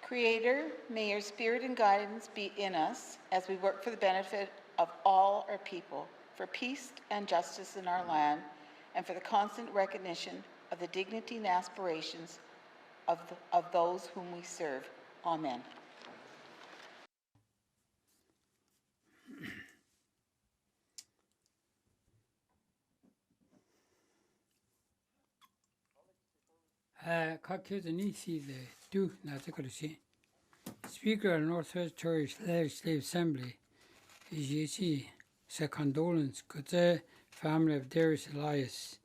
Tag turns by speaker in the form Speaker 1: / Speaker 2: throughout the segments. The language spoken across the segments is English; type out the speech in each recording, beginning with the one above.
Speaker 1: Creator, may your spirit and guidance be in us as we work for the benefit of all our people, for peace and justice in our land, and for the constant recognition of the dignity and aspirations of those whom we serve. Amen.
Speaker 2: Speaker of Northwest Territory Slave Assembly is a condolence to the family of Darius Elias.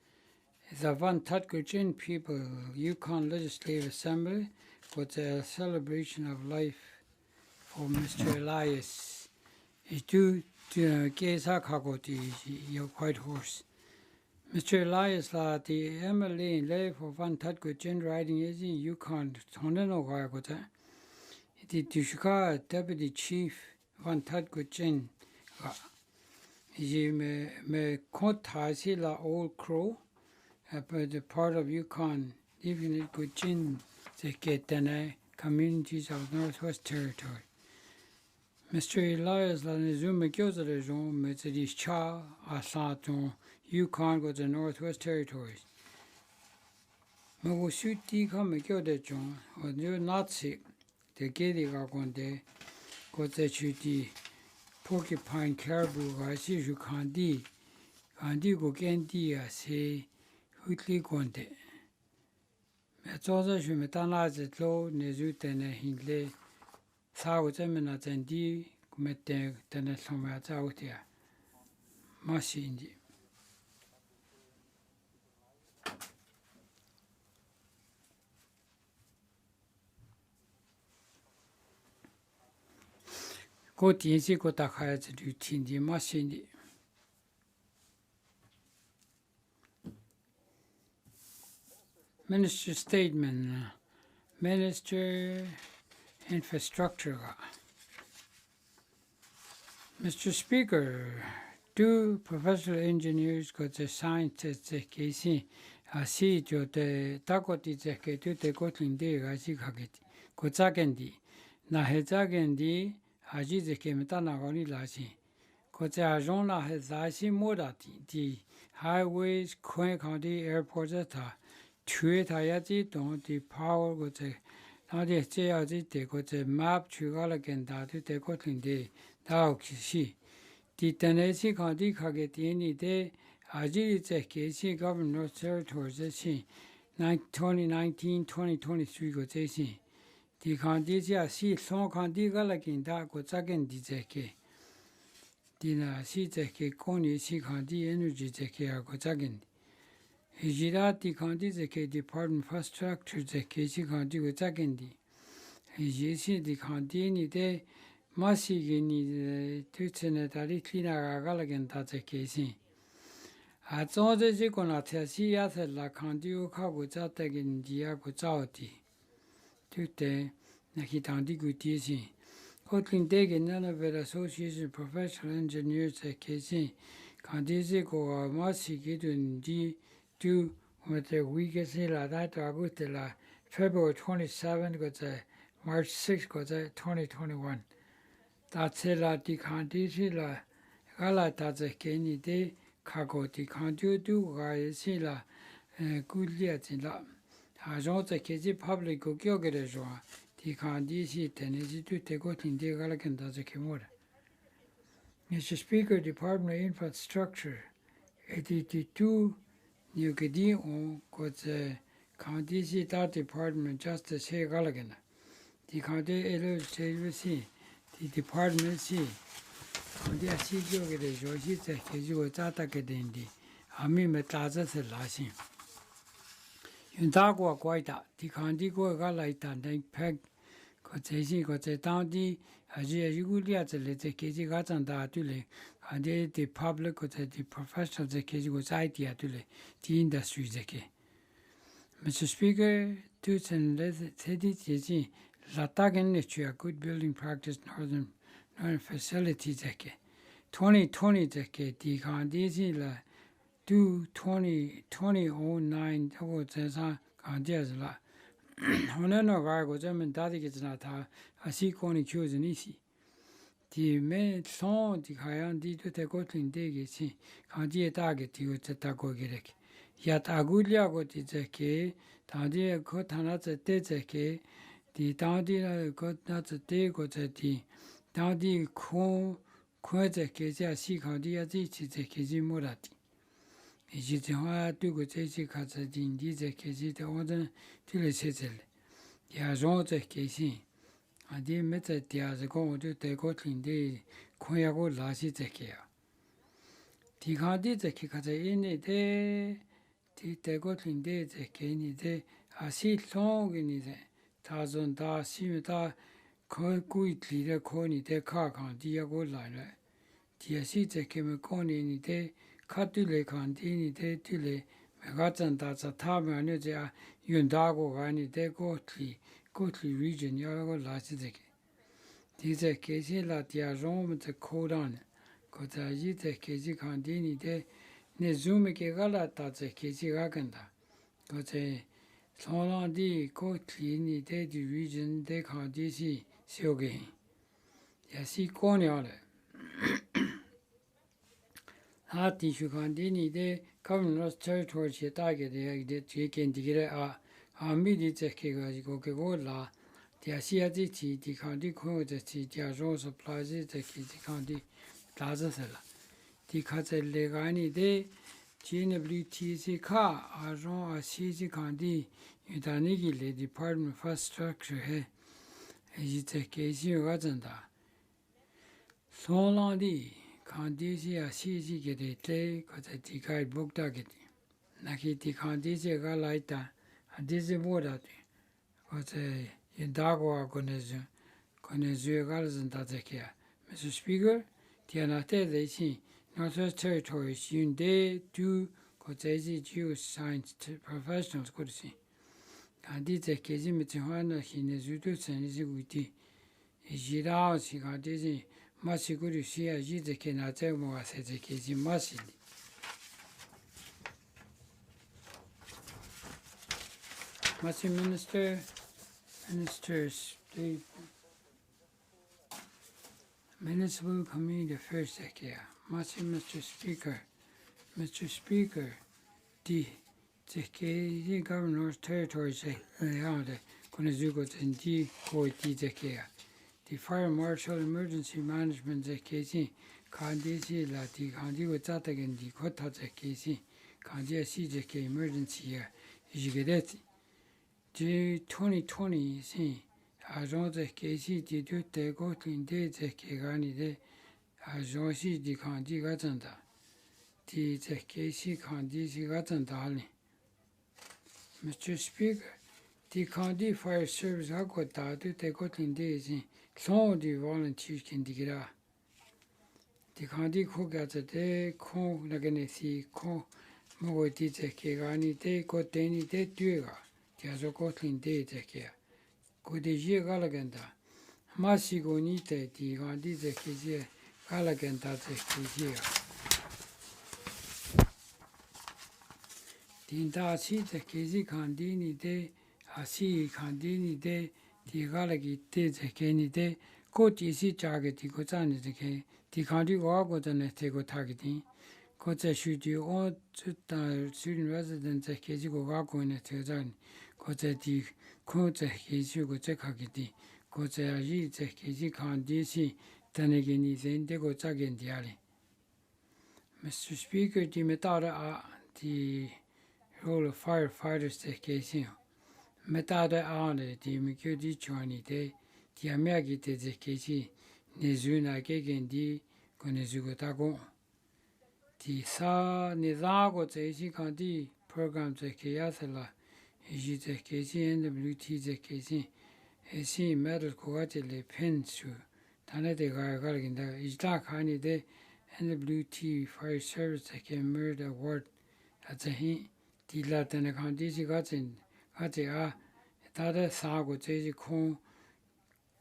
Speaker 2: The Untitled people, Yukon Legislative Assembly, with a celebration of life for Mr. Elias. Is due to Geza Kagoti, your white horse. Mr. Elias la the MLA in life of Untitled riding is in Yukon, Tonano Gagota. The Dushka Deputy Chief Untitled me Kotasi la Old Crow, but the part of Yukon, even it good chin, the Dene communities of Northwest Territory. Mr. Elias la Nizuma Gyoza de Zon, Methodist Cha, Asaton, Yukon go the Northwest Territories. Magosuti come Gyoda John, or you're not sick. The Gedi Gagonde, got the chuti, porcupine caribou, I see you kandi go gendia, say, Hutli Gonde. Metzoza Shumetana the low, Nezutene Hindle, Sautemina Zendi, Mete, Tenesomats out here. Masindi. Minister statement, Minister Infrastructure. Mr. Speaker, two professional engineers got the scientists case. I see to the Takoti to the Gotland day, I see Hagit. Kotsagendi. Nahezagendi. Haji the Kemetana Goni Lasi. Kota Jona has Lasi Modati, the highways, Queen County airports, Tuetayati, don't the power got the Nadia Jayati, got the map to Galaganda to the Gotland day, Tao Kishi. The Tennessee County Kageti any day, Haji the KC Governor Territories, 2019-2023 got AC. The Candisia see some Candiga like in dark with second Dizeke. Dina see the Koni see Kandi energy Zeke got second. Hijira the Candizeke Department Infrastructure the Kesi Kandi with second. Hijisi the Candini de Massigini Tutsenetari Cleaner Galagan that's a case. At all the Ziconata see at la Candiuka with Zatagan Diagozauti. Tutte, Nakitandi Gutisi. Kotlin Deg and Nanavet Association of Professional Engineers at KC. Candisi go Masi Gidun G2 with the weekest la data Agutela, February 27, got the March 6, got the 2021. That's la di Candisi la Galata the Kenny de Kagoti Candu do Gaisila Goodliat in la. Agent the KZ public go get a joa, the Candisi, Tennessee to take out in the Galagan does a Kimura. Mr. Speaker, Department of Infrastructure, 82 New Gedi on got the Candisi that Department Justice Hey Galagan. The County LHC, the Department C. On the Asio get a joa, she said, Kazu Tata Gadendi, Ami Metaza Selasi. Yundagua Guaita, the Candigo Galaita, then Peg, Cotesi, Cotetandi, Asia Yugulia, the Lete Kazi Gatanda Atule, and the public, the professional, the Kazi was IT Atule, the industry Zeke. Mr. Speaker, Toots and Teddy Tizi, Latagan Nature, good building practice, northern facility Zeke. 2020 Zeke, the Candisi La. 2009 Candias la 오늘은 가고 좀 다디겠으나 다 아시코니 교전이시 디메 손 디가양 디도 대고튼 되겠지 강지에 다게 디고 쳤다고 그렇게 야타굴려고 디제게 다디에 그 하나째 때제게 디 다디라 그 나째 때고 제디 다디 코 코제게 자시 강디야 지치제게 뭐라디 이제 화 두고 제시 가서 딘디제 계지데 오든 틀레세젤 야종제 계시 아디 메제 디아즈고 오드 대고틀인데 코야고 라시제게요 디가디 제키 가자 이네데 디 대고틀인데 제케니데 아시 송기니데 다존다 시메다 거꾸이틀레 코니데 카강 디야고 라네 디아시 제케메 코니니데 카툴레 칸티니데 툴레 메가찬다 자타면이자 윤다고 가니데 고틀리 region 야고 라시데게 디제 케시라 디아롬데 코단 고자지데 케지 칸티니데 네 줌게 갈라타제 케지가 간다 고제 소란디 고틀리니데 디 region 데 칸티시 쇼게 야시 코냐레 하티 슈칸디니데 Governor's territory target de chicken digre amidi zeke gajigo kegola the asiati di county ko the dia rose supplies the county plaza sela di khaze legani de GNWTC ka aron asiji county yudani gi le department of infrastructure hai ejite keji gazanda solandi Kandisi asisi gedete kata tikai bukta geti. Nakiti kandisi galaita adisi bodati. Kata yendagwa konezu galazanta zekia. Mr. Speaker, tianate desi Northwest Territories yunde tu kotezi geoscience professionals kursi. Kandisi kezi mitihwana hinezudu senisi guti. Ijirao si kandisi Masiguri sia jide ke na te mo asete ke ji masili. Masi ministers, the municipal committee first here. Masi Mr. Speaker, the governor's territory say the konezugo tendi ko ti here. The Fire Marshal Emergency Management Zekesi, Kandisi Lati, Kandi with Zatagan, the Kota Zekesi, Kandia Sijeke Emergency Year, Jigedeti. The 2020, see, Ajon Zekesi, the Dute Gotlin De Zekegani De, Ajonsi, the Kandi Gazanda, the Zekesi Kandisi Gazandali. Mr. Speaker, the Kandi Fire Service Hakota, Dute Gotlin De, Some of the volunteers can dig it out. The Kandi cook at the day, Kong Laganesi, Kong Mogoti Zekegani, De Goteni De Duga, the Azokotlin De Zekia. Good year Galaganda. Masigonite, the Gandhi Zekizia, Galaganda Zekizia. The Indasi Zekizi Kandini De, Asi Kandini De, the Galagi did the Kenny day, go to see target the Gozan the K, the country walk on the Tego targeting, go to shoot you all student residents at Kazigo Wago in the Tezan, go to the Coach Kazu go to Kakiti, go to Aji, the Kazi can't DC, then again is in the Gozagan Diali. Mr. Speaker, the Metara, the role of firefighters the Kazi. Metade ane di mikyo di chwani de di amyagi te zekesi nezu na gegen di ko nezu go tago di sa nizago zesi kandi program zeke yasela iji zekesi NWT zekesi esi medal kogate le pensu tane de gaya galaginda ijda kani de NWT Fire Service zeke Merit Award atzahi di la tane kandi si gatsin Atea, Tada Sago Jay Kong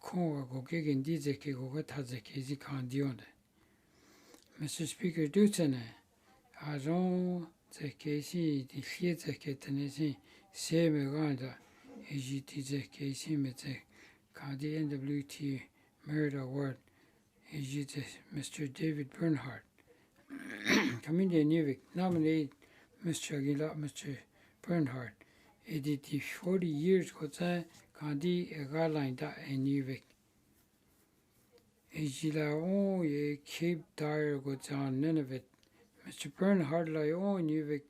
Speaker 2: go gig Dizeki go Tazeki Kandion. Mr. Speaker Dutene, Aron the Kesi, the Fiat Ketanesi, Same Ganda, AGTZK Simete Kandi NWT Merit Award AGT Mr. David Bernhardt. Community Nuvik nominate Mr. Aguilar Mr. Bernhardt. ADT 40 years Kota Kandi Egaline da Nuvik. Agila on ye Cape Dyer Gotan Nunavut. Mr. Bernhardt la on Nuvik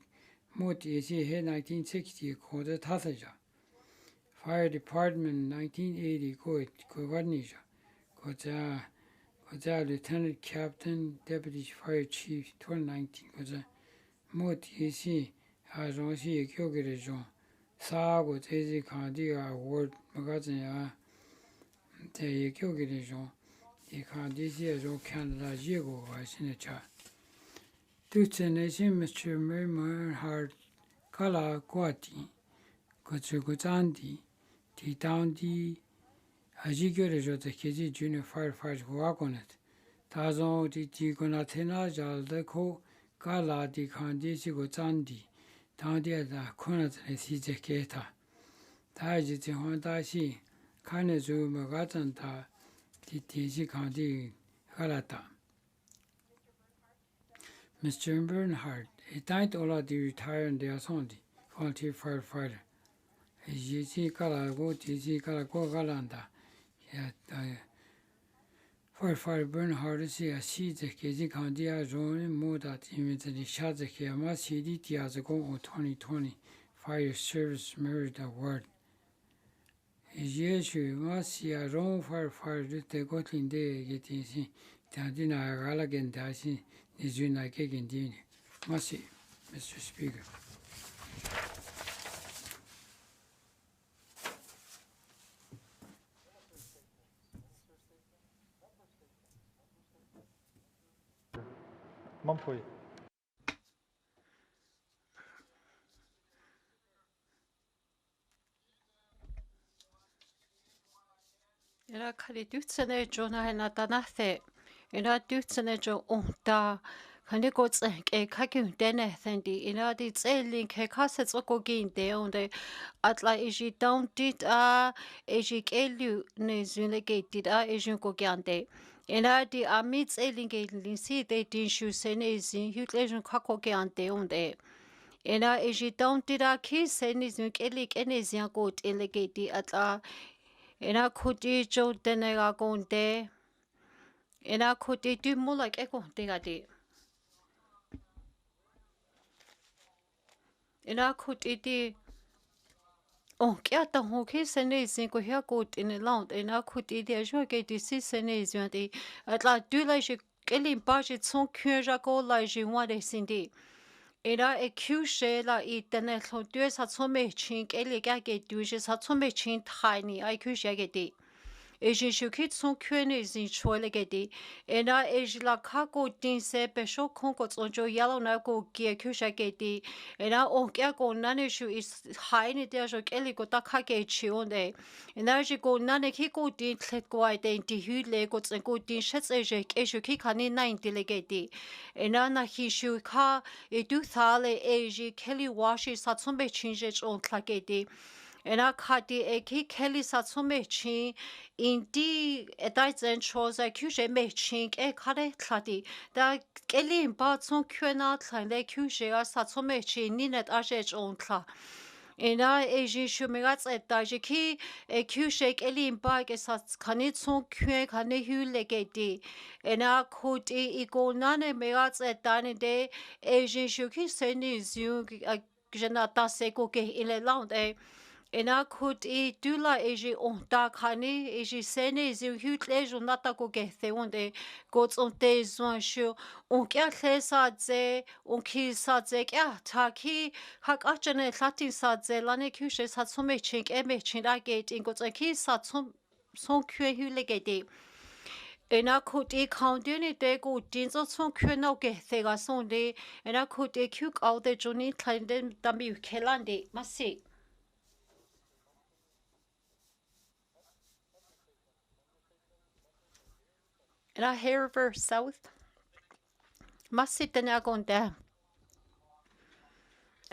Speaker 2: Mot is 1960 Kota Tathaja. Fire Department 1980 Kogadnisha. Kota Lieutenant Captain Deputy Fire Chief 2019 Kota Mot is Hajonsi Kyogerejon. Sago Tezi Kandi Award Magazine Te Kyogerejon. The Kandi is all Canada Jigo was in a chat. Tutanation Mr. Bernhardt Kala Kwati Kotsugutandi. The town the Ajigure the KG Junior Firefighter Wagonet. Tazon the Tigonatena Jaldeco Gala di Kandisi Gotandi. Down there the Konat Sizeketa. Taji the Hondashi Kanezu Magatanta the Tizi Kandi Galata. Mr. Bernhardt, a died all the retired de Asondi, volunteer firefighter. GC Calago, TC Calago Galanda. Firefighter Bernhardt is a seat the KZ Candia Zone Moda immediately shot the Kiama CD Tiazago on 2020 Fire Service Merit Award. Yes, you must see a wrong firefighter the Gotlin Day getting Tadina Galagan Dasi is United Dene. Must see, Mr. Speaker.
Speaker 3: Mampoy.
Speaker 4: Ela kari dutsene jona hena tanathe. Ela dutsene jo onta. Kani gots ke kaki dene thendi. Ela di tselling ke kasets okogin de onde atla eji down dit a eji kelu ne zunege dit a eji kogiande. Ela di amit tselling ke linsi de din shu sene zin hutlejon kakogiande onde. Ela eji down dit a ki sene zun kelik enezia got elegeti atla Ena kuti jo tenega konte. Ena kuti tu mulak e konte gadi. Ena kuti ti kya ta ho ke sene sin ko hya kot in laund ena kuti ti jo ke ti si sene zyan ti atla du la je kelim pa je son kyo ja ko la je wa de sindi. Ena e kyu she la I tene lo tu sa chome chin kele ka ke tu je sa chome chin tiny I kyu she ke ti. Eji shukit son kyene zin cholegedi. Ena eji la kako din se pesho konko zonjo yalo na ko gie kushagedi. Ena onkya ko nane shu is haini dia jo keli ko takake chionde. Ena ji ko nane ki ko din tlet ko ai den di hule ko zen ko din shets eji eshu ki kani nine delegedi. Ena na hi shu ka e du thale eji keli washi satsumbe chinje on tlagedi. Ena kati eki keli satsume chin indi edai zen choza kyuje me chin e kare tladi da keli ba tson kyena tlande kyuje a satsume chin ninet aje on tla Ena eji shumigat etaje ki kyuje keli ba ke sat kani tson kye kani hule gedi Ena koti ikonane megat etane de eji shuki seni zyu jenata seko ke ile laund Ena kut I dula eji onta kani eji sene zi hutle jo nata ko gethe onde gots onte zwan shu on kya sa ze on ki sa ze kya ta ki hak achane latin sa ze lane kyushe sa tsume chink eme chinda gate in gots ki sa tsum son kye hule gate Ena kut I countini de go din zo son kye no gethe ga sonde ena kut I kyuk au de joni tlande dambi kelande masi And I hear verse south. Masitanagonda.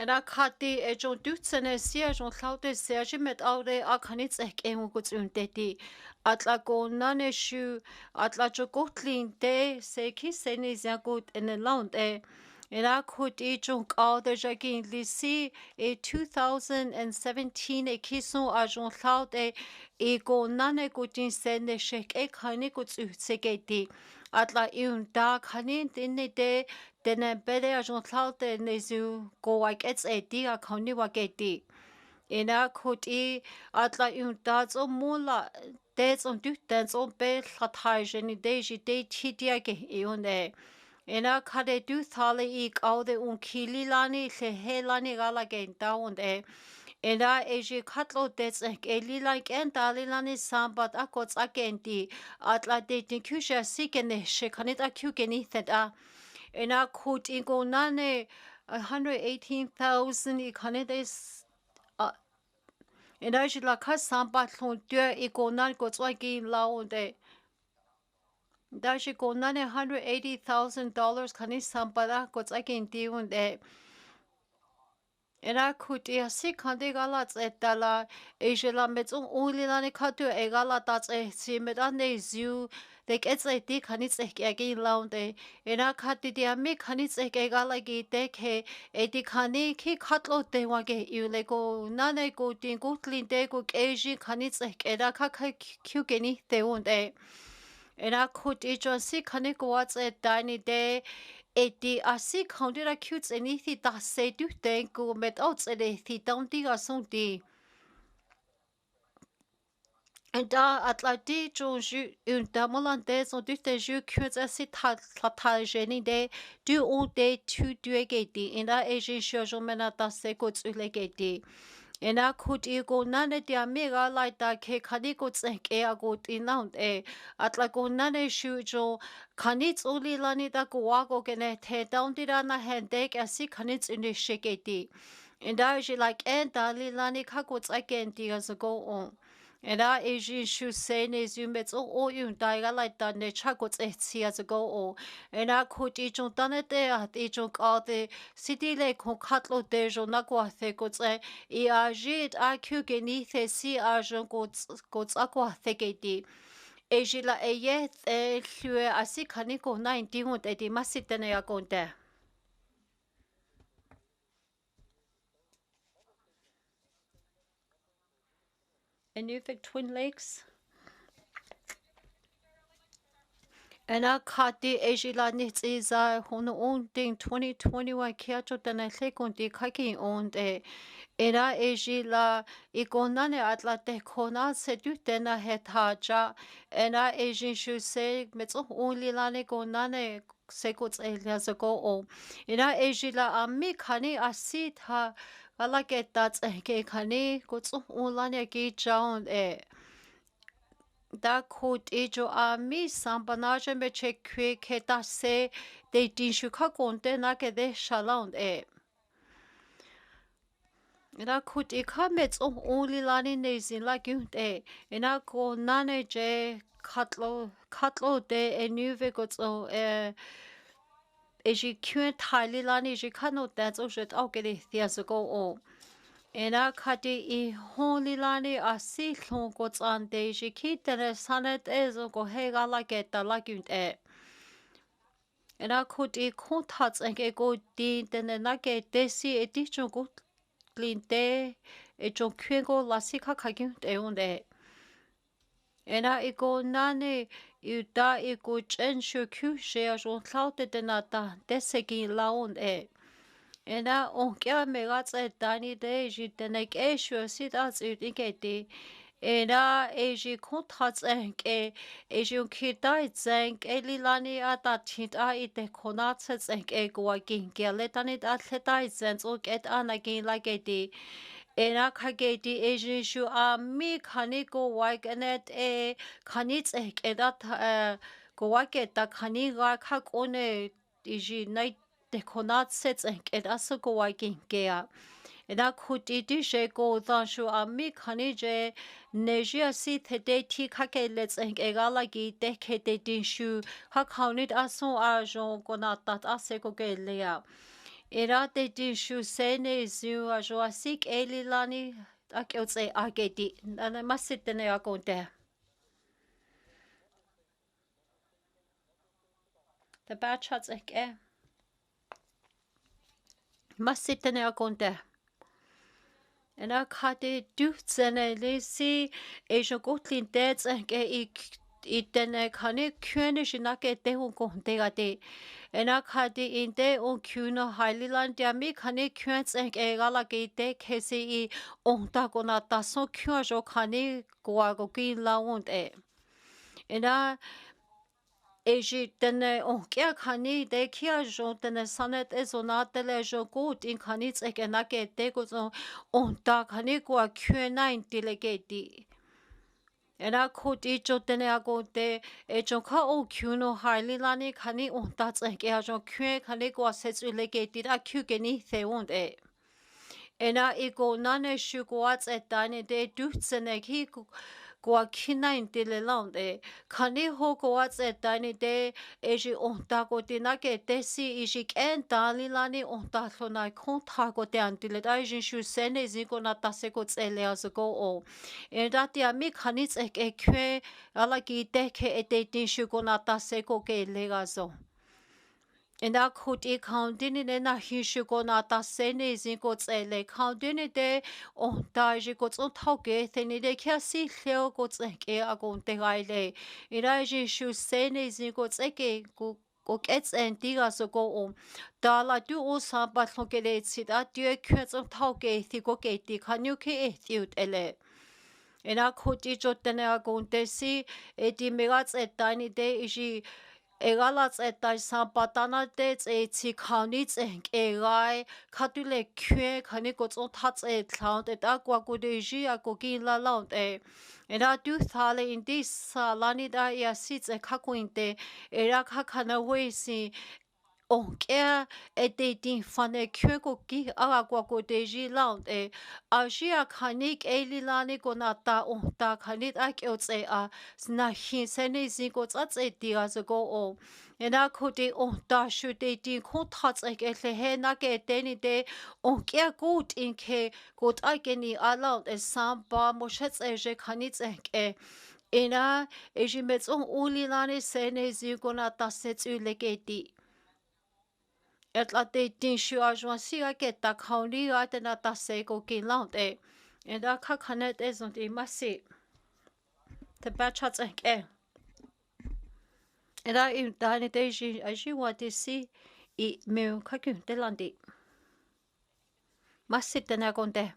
Speaker 4: And I cut the edge on duts and a siege on cloud the siege met out the akanits ek emuguts unteti. At la go none shoe, at la jogotlin de se kissen is a good in a lound eh. And I could each on all the jagin lisi a 2017 a kisson a jon cloud e go none good in send the shake a kanikuts utsegeti. At la da kanin in the day. Dene bede a jon tlaute nezu go like it's a dia koni waketi. Ina kuti atla untats o mula des on dutens on be latage ni deji de tidia ke ione. Ina kade du thale ik au de un kili lani le helani gala gen down e. Ina eji katlo des e li like en dalilani sambat akots agenti atla de tinkusha sikene shekanit akugeni theta. And I could in go nane 118,000 economies. And I should like has some batlon dear eco nan go swaggy loud. That should go nane $180,000 can is some bada goes again doing that. And I could see Kandi Galat at Dala, Asia met only Lani Katu, a gala that's a simedane zoo, they get a dick and it's a again lound day. And I cut the amic and it's a galagi deke, a dicani, ki cutlo de wage, you lego, nane go din goodlin de go Asian can it's a kaka kugeni de one day. And I could each one see Kaniko what's a tiny day. Eti asi counted a cute and ithi da se du tengo met outs and ithi don't dig a son di. And da at la di Jones you un damolan des on du te ju cute as it had jenny day do all day to do a gati in that Asian show mena da se goods ulegati. And I could go none de amiga like that ke kaniko tsenk e agot in out e at la go nane shujo kanits only lani da go wago gene te down did on a hand deck as see kanits in the shaketi. And I she like and dali lani kagots again as go on. And I Asian shoe saying is you met all you die like that ne chagots as go on. And I could each on done it there at each on all the city lake on catlo dejo nagwathe gots e ajit a kugenithe si ajon gots aqua thegedi. Ejila e yet e llue a si caniko 19 e di masitene a gonde. And you think Twin Lakes? And I caught the Ejila nits is a hono on thing 2021 kiacho than I think on the kaki on the era Ejila igonane atla de kona se du tena hetaja and I Asian should say metso only lane gonane sekots elias go o. Era Ejila ami kani asit ha I like it that's a kani gots onlane gi jaun e. Da could ejo a mi sambanage me check quick heta se de dinshuka conte na ke de shalond e. Da could e kamets only lani nezin like you de. And I go nane je katlo de e nuve gots o e je kuen tali lani je kano dance o jet au gede thias go o. And I cut it holy lani a si long gots on de je kit and sanet ezo go hega like it the like you e. And I could e contats and go din then the nage desi edition go clean de e jon kwengo la sika kagin de on de. And I go nane you da e go chen shu ku share jon clouded de nata desegi laon e. And I on kya megats e dani de ji de nek e shu sit as you think it. And I eji contats and e eji kita zank e lilani ata tint a ite konats and e go again geletani at leta zens or get an again like a day. And I kageti Asian shoe a mi kaniko waganet e kanits e that go waget that kaniga kak one iji night de konat sets and also go wagging gea. And I could eat go than shoe a mi kanije nejia si te ti kake let's and egalagi deke de din shoe ha counted aso arjon gonat that aseko gelea. Era te din shu sene zu a jo asik elilani akotse agedi. Nana masitene akonte. The bad shots eke. Masitene akonte. En ak hatte duhtsene lesi e jo gotlin dets eke I denne kanne køne shinake te hun konte gate. En ak hatte inte on kuno Highland yami kanne køns eke gala gate kese I onta konata so kyo jo kanne goago ki laund e. En a Eji denne onkia kani de kia jo denne sanet ezonatele jo gut in kanits ekenake de gozo onta kani kwa Q9 delegate. Era koti jo denne ago de ejo ka o kuno harli lani kani onta tseke jo Q kani kwa setsu legate da Q geni theund e. Ena ego nane shugoats etane de dutsene ki Gua kinain dile laund e kani ho goats etane de eji onta go dinake desi ijik en dali lani onta lona konta go de antile da ijin shu sene ziko na tase go tsele azago o en dati ami kanits ek kwe ala ki deke ete shu go na tase go ke legazo En da kuti kaundini ne na hishu go na ta sene zin go tsele kaundini de o da ji go tson tauke theni de kya si leo go tseke agon te gaile ira ji shu sene zin go tseke go kets en diga so go o da la du o sa ba ke le tsi da du kya tson tauke thi go ke ti kanyu ke e ti ut ele Ena kuti jotene agon te si e di megats et tani de iji Egalats etai sampatana tets e tsi kaunits egai katule kue kani gots on tats e cloud et aqua godeji a gogi la laund e Era du thale in dis salani da ia sits e kakuinte era kakana wesi Onkia e te din fane kue ko ki aga kwa ko deji laund e Asia kanik e lilani ko nata onta kanit ak e a na hin sene zin ko tsats e diga go o Ena koti onta shu te din ko tats e le he na ke teni de onkia gut in ke gut ageni alaund e samba moshets e je kanit e Ena e jimets on ulilani sene zin ko nata sets u legeti Et la te din shu a jwan si a ke ta kauni a te na ta se ko ki laund e. En da ka kanet e zont I masi. Te bachats ek e. En da I da ne te ji a ji wa te si I meu ka kyun te landi. Masi te na konte.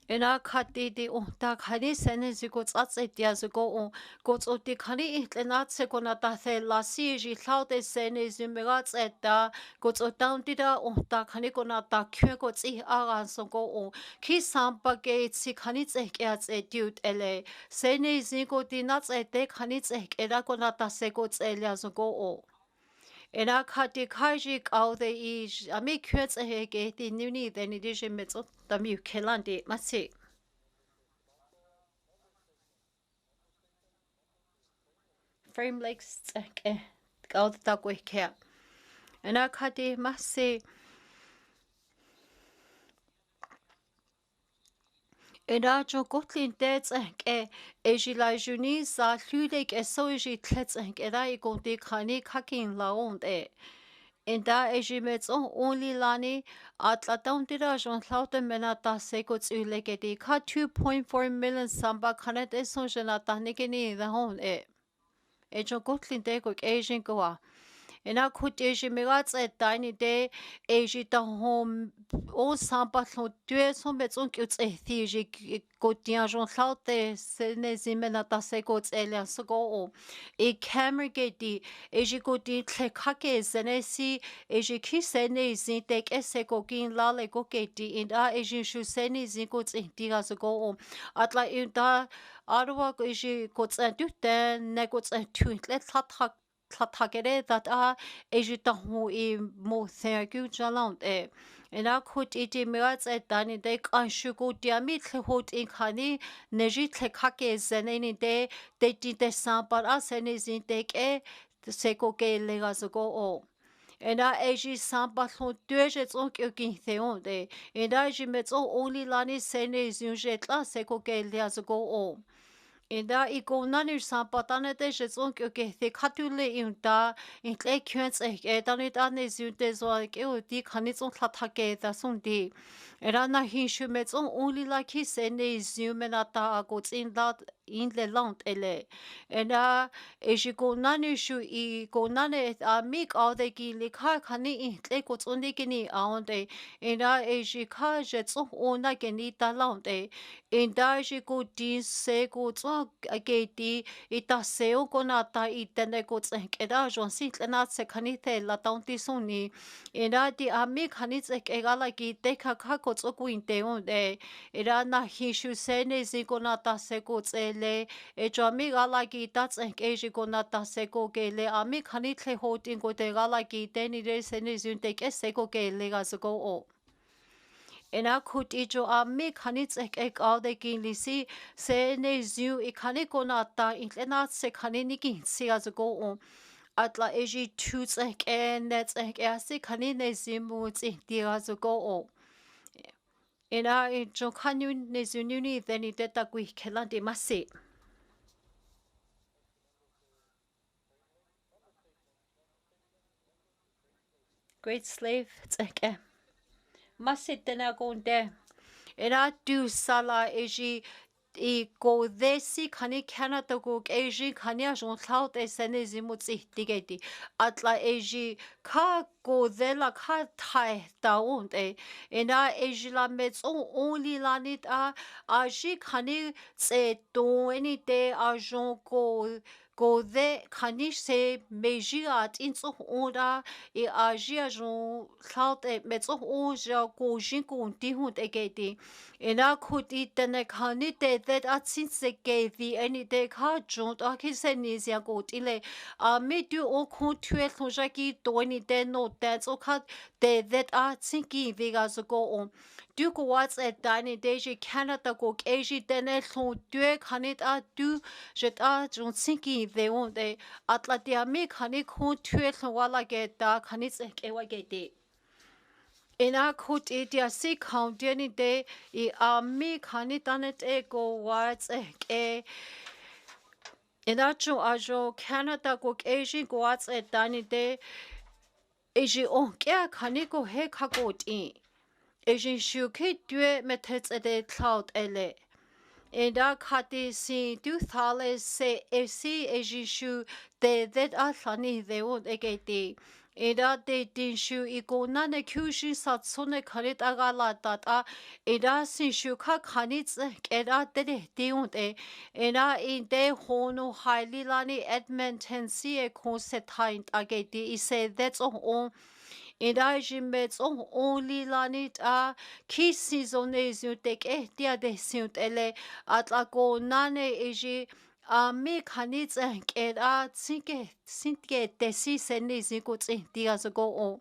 Speaker 4: Ena kati di onta kani sene ziko tsats e tia ziko on gots o ti kani itlenat se konata the la si ji laute sene zimega tseta gots o taun ti da onta kani konata kye gots I agan songo on ki sampa ke itsi kani tsek ya tse diut ele sene ziko ti nats e te kani tsek era konata se gots elia zongo o Ena kati kaji kau de I ami kyets e ke ti nuni de ni di jimetso tami kelandi masi frame legs ke kau ta ko ke Ena kati masi Ena jo gotlin dets ke ejila juni sa lhulek e so ji tlets ke da I konti khani khakin laond e En da ejimets on only lani at la tira jon laute menata seko tsulegeti ka 2.4 million samba kanet e son jenata nikini the hon e jo gotlin de ko ejin goa Ena kuteji megats et tiny de eji ta home o samba lo tue son betson kyuts e thiji kotian jon laute sene zimena ta seko tselia sogo o e camera geti eji koti tlekake senesi eji ki sene zin tek eseko kin lale go geti in a eji shu sene zin ko tsintiga sogo o atla in da arwa eji ko tsentute ne ko tsentu let tat Tlatagere that a ejitahu I mo thergu jalant e. Ena kut iti mirats et dani de kanshugo diami tlehot in kani neji tlekake zeneni de ti de sambar a senezin dek e seko ke legazago o. and I as you sample duet on cooking theonde, and I you met only lani senes you jet la seco gale go on. Inda I go nanir sampatane de jetson ke the katule inda in le kyens e danit anes yute zo ke o di kanitson klatake da sundi. Era na hin shumetson only like his ene zumenata gots in that in the land ele. Ena e je go nanir shu I go nane a mik all the gili ka kani in le gots undi gini aonde. Ena e je ka jetson ona geni da land e. Inda je go din se go ageti ita seo konata itene ko tsekera jon sitlena tsekhanite la taunti suni era di ami khanit ekegala ki teka khako tsokuinte onde era na hishu sene zikonata seko tsele e jami gala ki tatske jikonata seko gele ami khanit le hotin ko te gala ki teni re sene zunte ke seko gele gasko o ena kut ijo a mi kanits ek all de kin lisi se ne zu I kaniko nata intlena se kanini si as go on atla eji tuts ek en net ek asi kanine zimuts di as go on ena ijo kanu ne zununi then I deta gui kelandi masi Great slave tseke Masit tena gonde. Era du sala eji I go desi kani Canada go eji kani ajon cloud esene zimutsi digeti. Atla eji ka go dela ka tai daund e. Ena eji la mets only lanit a aji kani se do any day ajon go de kani se meji at inso onda I aji ajon cloud e mets onja go jin go di hund egeti. Ena could eat the neck honey day that at since they gave the any day car junt or his enisia go tile. Made you all could twelve jackie do any day no that's all cut day that at sinking vegas go on. Duke what's at dining day Canada go Asia then a so duke honey at do jet at jun sinking they won't they at la dia make honey could twelve while I get dark honey ewa get it. Ina kut idia si county any day I mi kanitanet ego wats e ina chu ajo Canada go Asian go wats e dani day eji on kya kaniko he kakot in eji shuke due metets e de cloud ele Ina kati si du thale se esi eji shu de that athani they won't egeti Ida de din shu iko nane kyushi satsone kanit agala tata ida sin shu ka kanit kera de diund ina in de hono highly lani Edmonton si e konsetain ageti ise that's on Ida jimbets only lanit a kisi zone zutek dia de sunt ele atlako nane eji mi kanits kera sinke desi seni zikut dia go on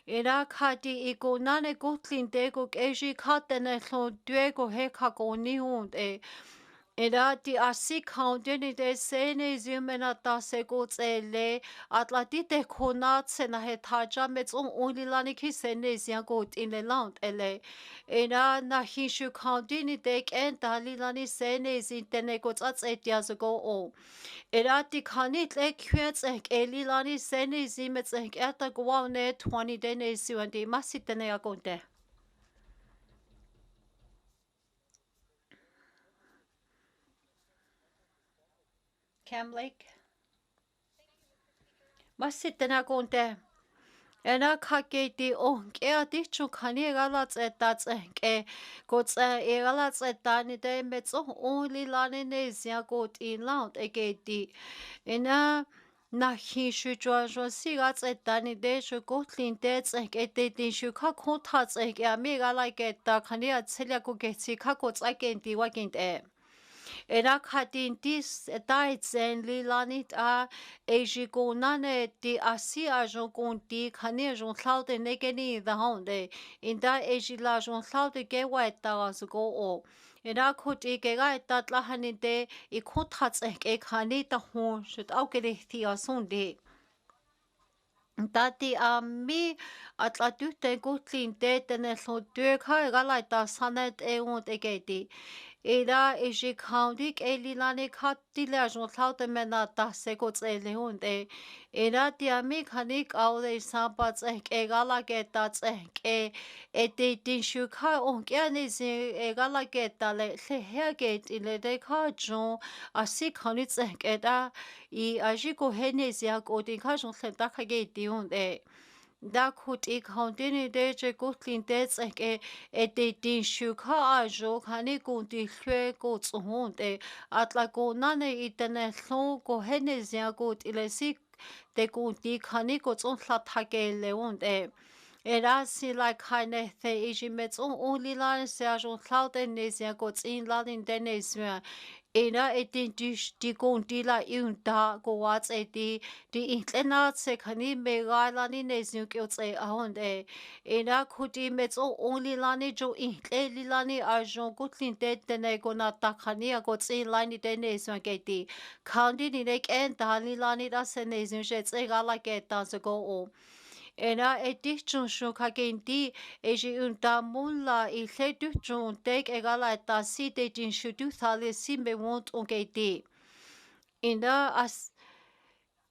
Speaker 4: Ira kati iko nane gutlin dego eji katene lo duego he kako ni hund Ira di asi kaundeni de sene zumena ta sego tsele atlati de konat sena he taja met onlilani ki sene ziagot in the land ele Ira na hishu kaundeni de en dalilani sene zintene gots etias go o Ira di kanit le kyets elilani sene zimets eta gwane 20 dene suandi masitene agonde Cam Lake Masitene agonde Ena kake di on ke adi chu kani gala tseta tsenke go tse e gala tseta ni de metso only lani ne zia go ti laut egeti ena na hi shu jwa si ga tseta ni de shu go tlin de tsenke de din shu ka ko ta tsenke a mi gala ke ta kani a tselia go ke si ka ko tsaken di wa kin de Era kadin dis daitsen li lanit a eji go nane di asi a jon gon di kane jon klaude negeni the honde in da eji la jon klaude ge wa ta as go o Era kut I ge ga ta la hanin de I kut hats ke kane ta hon shut au ge ti a son de Tati mi atla tyhteen kutlin teettene lu työkai galaita sanet eun teketi. Ida ishi kaundik elilani kattila asun lautemena tahsekot elehunte. Ida tiami kanik aude sampats egalaketa etitin shuka onkianisi egalaketa le heaget ile de kajon asi kanits eda I ajiko henesia kodin kajon lentakageti hunte. Da kut ik houdini de je gutlin des de din shuka ajo kani kunti hlwe ko tsuhunte atla ko nane itene hlo ko henezia gut ilesi de kunti kani ko tsun hlathake leunte Erasi la kaine the ijimet only line se ajo hlaute nesia ko tsin ladin denesua Ena etin di gonti la iunta go wats di intlena se kani megala ni nesu kyotse ahonde. Ena kuti metso only lani jo intle lani arjon gutlin de tene go na takani go tsin lani de nesu geti. Kandi ni nek en dali lani da se nesu jet se gala geta se go o. Ena edichun shun kagenti eji unta mulla I leduchun tek egala ta si de din shudu thale si me wont ongeti. Ena as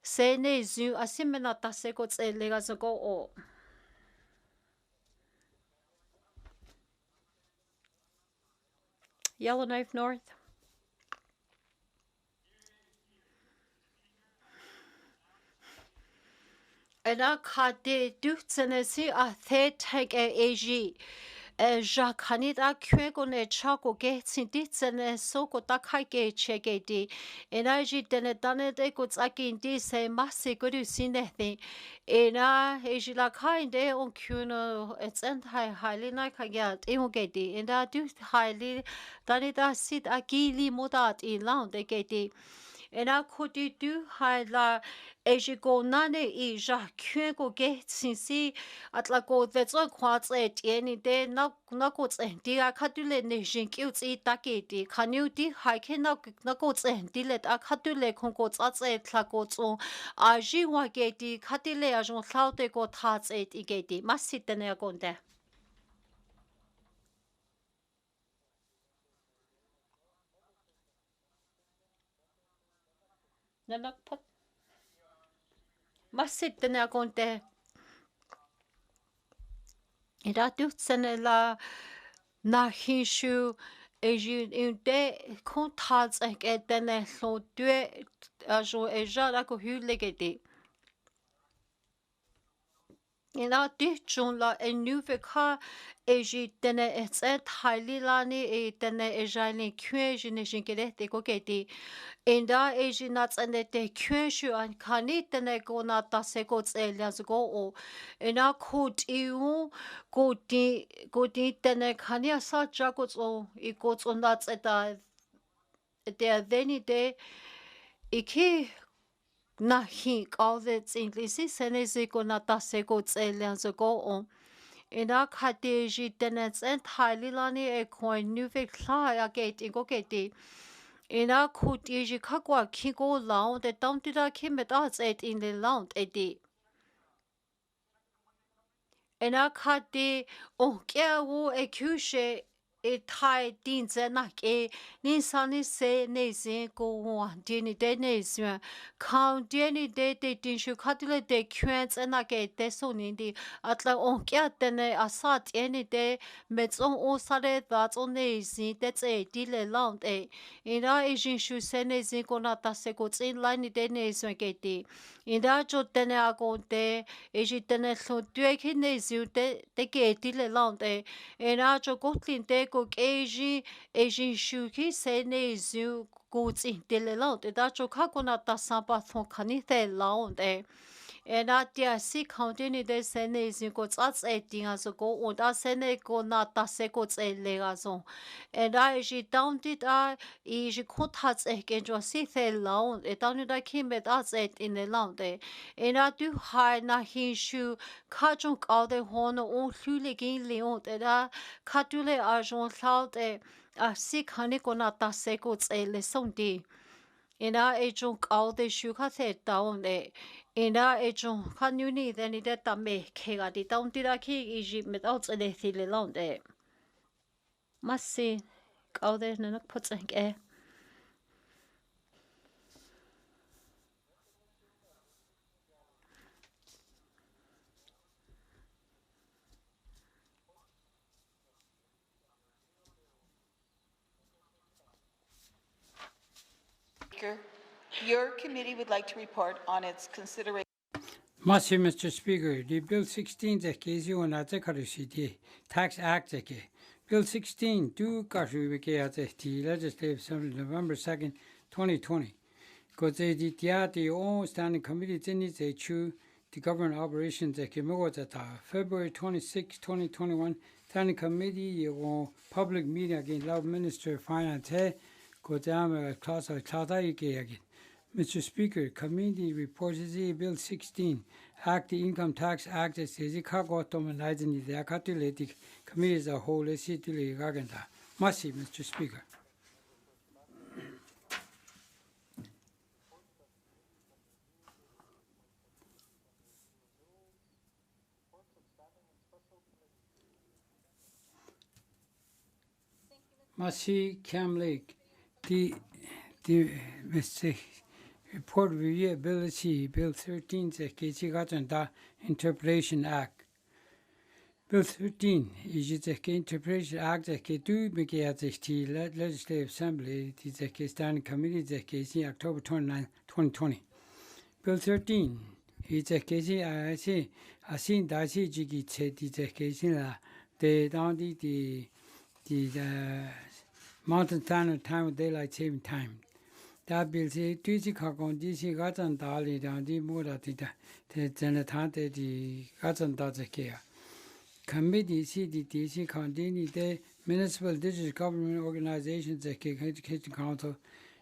Speaker 4: sene zu asimena ta seko tselega zago o. Yellowknife North. Ena kade duhtsene si a the tank eji. Jakanit a kwegone chako getsin ditsene soko takake chegedi. Enaji dene dane de gutsakin di se masi gudu sinethi. Ena eji la kainde on kuno etsen hai highly na kagyat imogedi. Ena du highly dane da sit agili modat I laund egedi. Ena kodi du haila eji go nane I ja kwego getsin si atla go vetso kwats etieni de na go tsendi a katule ne jinkyuts I taketi kanu di haike na go tsendi let a katule kon go tsats etla go tso a ji wa geti katile a jon thaute go tats et igeti masitene gonde nanak pat masitene gonde Ida dutsene la na hinshu eji unte kontats eketene lo due ajo eja la ko hylegeti Ina dichun la enuve ka eji tene etset haililani e tene ejani kwe jine jinkere ko keti Inda eji nats ande te kwe shu an kani tene ko na tase ko tselias go o ina kut iu godi tene kani asa jagots o I gots on nats eta der veni de iki na hi qalvets inglisi senezi ko na tase ko tselias go o Ina kateji tenets and Thailand e coin new kla gate ingo gate. Ina kutiji kakwa kiko lounge the down to the kimet arts et in the lounge edi. Ina kati o kia wo e kushe e thai din zenak e nisani se nezin go one dini de nezin count dini de din shu katile de kwents and ake de sonindi atla o kia tene asat any de mets on o sare that on nezin that's a dile lound e ina ejin shu se nezin go nata se go in line de nezin geti ina jo tene agonte eji tene lo due nezin de geti le lound e ina jo gotlin de go eji eji shuki se nezin goods in dile lound e da jo kakona ta samba thon kanite lound e Ena tia si counting de sene is go tsats eting as go und a sene go na ta se go tse le gazo. And I she down did I she could hats eken jo si the lound e down da kim met us et in the lound e. And I do high na hin shu kajunk all the horn on huligin leon e da katule arjon loud e a si kaniko na ta se go tse le sondi. Ina e junk all the shuka the down e. ina echon kanyuni deni de tame kega di taun tira ki iji met outs ede thile laund e. Massi kaude nanak potsenk e.
Speaker 1: Your committee would like to report on its consideration.
Speaker 2: Mr. Speaker, the Bill 16 zeki on the Tax Act zeki. Bill 16 do the Legislative Assembly November 2nd, 2020. Because the Standing Committee the Government Operations zeki February 26, 2021 Standing Committee Public Meeting again Law Minister of Finance class again. Mr. Speaker, committee reports Bill 16, Act the Income Tax Act as the committee as a whole. Mercy, Mr. Speaker. Mercy, Cam Lake, the Mr. Report Reviewability, Bill 13, the Interpretation Act. Bill 13 is the Interpretation Act that do make the Legislative Assembly, the Standing Committee, the October 29, 2020. Bill 13 is the case I seen that Jiggy said the case the down the Mountain Standard Time of Daylight Saving Time. That bill say DC Kakon DC Gatan Dali down the Mura the Janatante the Gatan Dazakea. Committee CDTC continue the Municipal District Government Organizations Education Council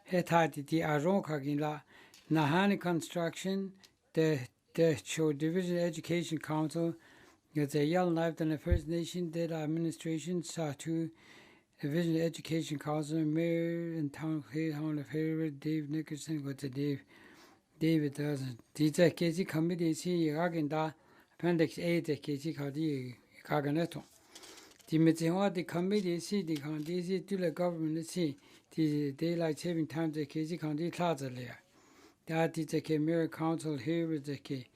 Speaker 2: Hetati the Aron Kagila Nahani Construction the Show Division Education Council the Young Life and the First Nation Data Administration Satu Division Education Council, Mayor and Town of Hayward, Dave Nickerson, with the David doesn't. The KC Committee, see Agenda, Appendix A, the KC Kadi Kaganeto. The Mitziwa, the committee, see the Condi, to the government, see the daylight saving time, the KC Condi Plaza there. That is the Mayor Council here with the K.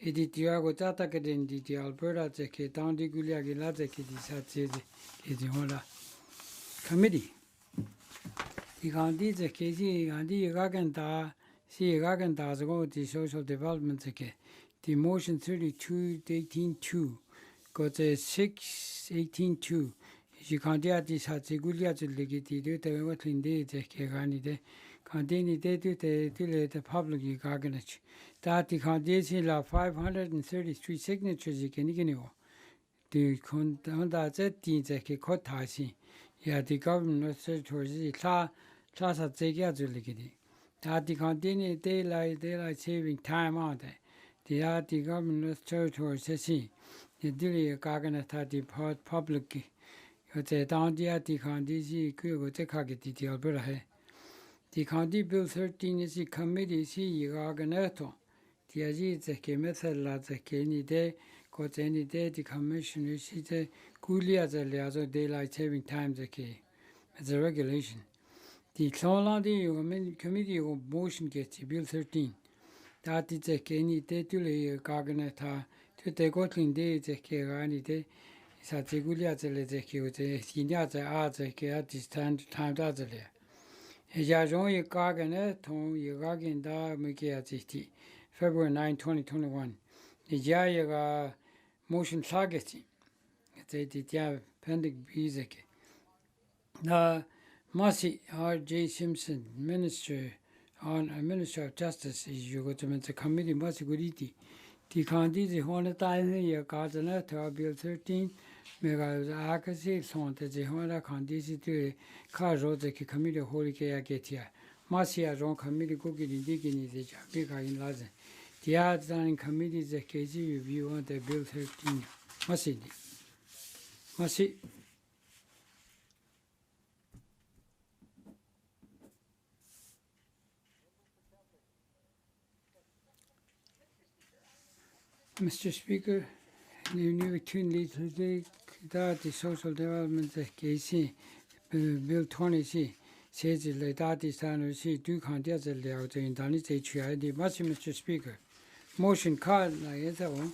Speaker 2: Edit Diago Tatakaden, the Alberta, the K, down the Guliagila, the K, the Committee. The Gandhi the KZ Gandhi Gaganda see Gaganda go the social development the motion 32-18-2 got the 6-18-2. You can't get this at the Gulia to legate the what in the Kagani de continue the public Gaganich. That the Candidacy la 533 signatures you can ignore. The Conda Zetti the Kotasi. Yeah, the government towards the class at the Gazuligidi. That the continue daylight saving time on the government towards the sea. The daily Gaganata the public. The down the Condisi Kugo the Kagiti the Alberta. The County Bill 13 is the committee see Gaganato. The Aziz the method la the Kenny day. Got any day the commissioner see the Gulia the Liazo daylight saving time the key as a regulation. The Clolandi committee of motion gets Bill 13. That is a any day to lay Gaganata to the Gotling day the Kagani day. Is at the Gulia the key with the Sinia the art the key at this time that's there. A Jajon Gaganeton Yagin da Mikiati February 9, 2021. The Jayaga motion targeting. The appendix B. Mercy R.J. Simpson, Minister of Justice, is you go to the committee, Mercy Guriti. The candidate is one time here, Gardner to Bill 13. Mega Akasi, son, the Honda candidate to Car Road, the committee Holy Kaya get here. Mercy as on committee cooking in digging is a big in Lazen. The outstanding committee is a KZ review on the Bill 13. Mercy. Mr. Speaker, new between the social development case Bill 20 says the data standard see do contact the layout in Dene Zhatıé. Mr. Speaker, motion card like that one.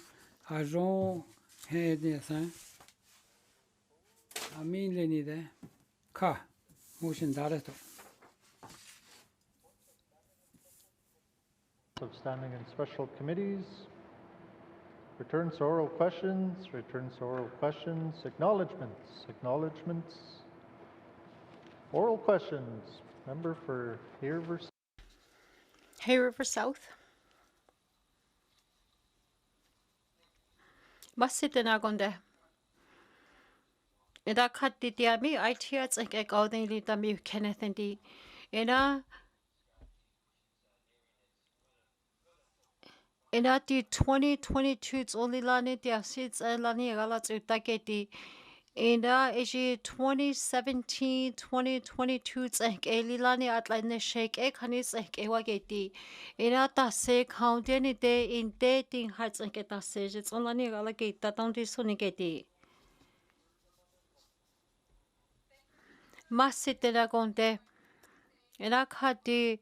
Speaker 2: I wrong head yes. I mean Lenny there. Car motion data.
Speaker 3: Of standing in special committees, returns to oral questions, acknowledgements, oral questions. Member for
Speaker 4: Hay River South. Masitanagonde. Ida Katiami, ITS like a golden little me Kenneth and D. Ina di 2022 only lani dia sits and lani galat utaketi. Ina eji 2017 2022 tsank elilani atlane shake e kanis ek ewageti. Ina ta se county de in dating hearts and get a sage it's only galagate down this sonigeti. Masitena gonde. Ina kadi.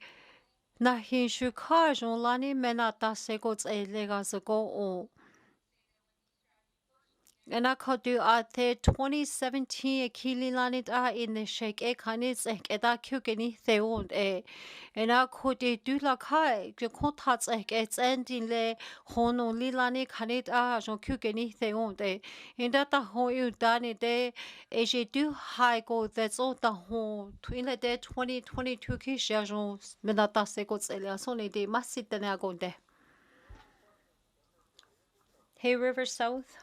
Speaker 4: Na hin shukaj lani menata segots e legas go o. And I could do at the 2017 Kili lanit in the shake e canis e da kukeni theon e. And I could do la kai, the contats it's ending le hono lilani canit jon kukeni theon e. In that the ho you done it e je do high go that's all the ho twin the 2022 kishajon menata segots eliasone de masit the nagonde. Hay River South.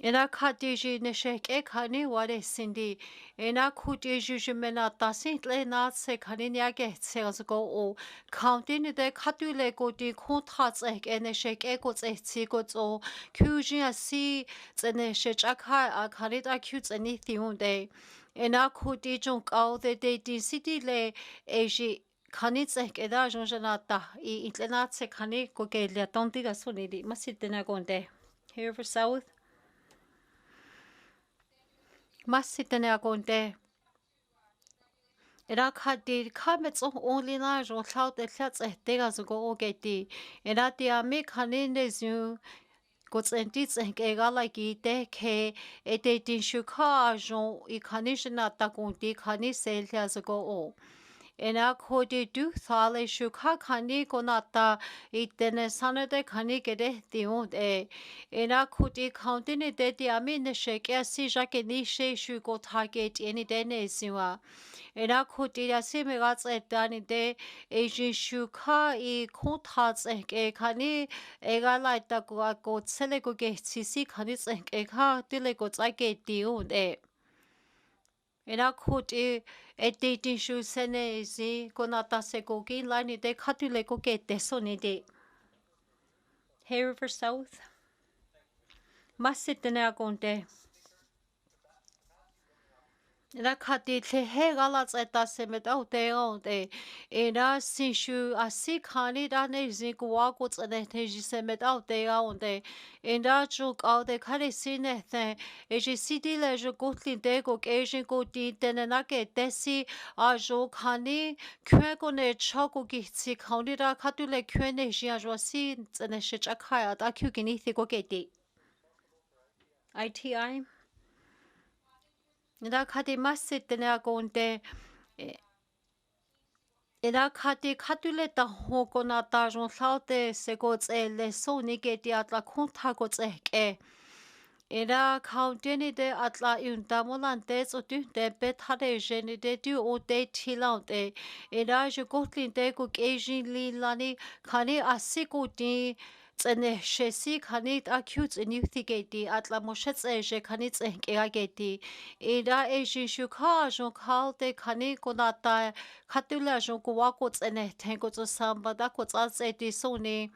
Speaker 4: Ina kadiji ne shake e kani ware sindi. Ina kudiji jumena tasint le na se kani nyage sales go o. Counting de katule go di kontats ek ene shake e go tsi go o. Kujin a si zene shechaka a kanit a cute any thiun de. Ina kudi junk all the day di city le eji. Kanit ek eda jonjanata I itlenat se kani go ke le tonti da sonidi masitena gonde. Here for South. Masitene agonde. Ina kadi kamets only na jo cloud the flats e tegas go ogeti. Ina dia me kanine zu gots and dits and egala gite ke ete din shuka jon I kanishna tagunti kani seljas go o. Ina kodi do thale shuka kani konata itene sanade kani gede diund e. Ina kodi countine de diamine shake a si jake ni she shuko target any dene siwa. Ina kodi asimigats et dani de Asian shuka I kontats e kani egala itago selego get sisi kanis e ka dilego tsake diund e. Ina kodi dating shoe sene zi konata segogi line de katule go get de sonide. Hay River South. Masitene agonde. Ina kadi te he galats eta semet out de ina sinshu asi kani da ne zi guago tsene te ji semet out de ina juk out de kare sine the eji city le je gotlin de go asian go di tenena ke desi a jo kani kwe go ne chogo gi tsi kani da katule kwe ne ji a jo si tsene she chakaya da kyu gini thi go geti ITI Ina kadi masitene agonde Ina kadi katule ta hoko na ta jon saute segots e le so nigeti atla konta gots e Ina countini de atla untamolante so du de betare jeni de du o de tilante Ina je gotlin de go gejin li lani kani asiko di tsene shesi kanit acute in youthigeti atla moshets eje kanit engageti ida eji shuka jon kalte kani konata katula jon kuwako tsene tengo to samba da ko tsatseti soni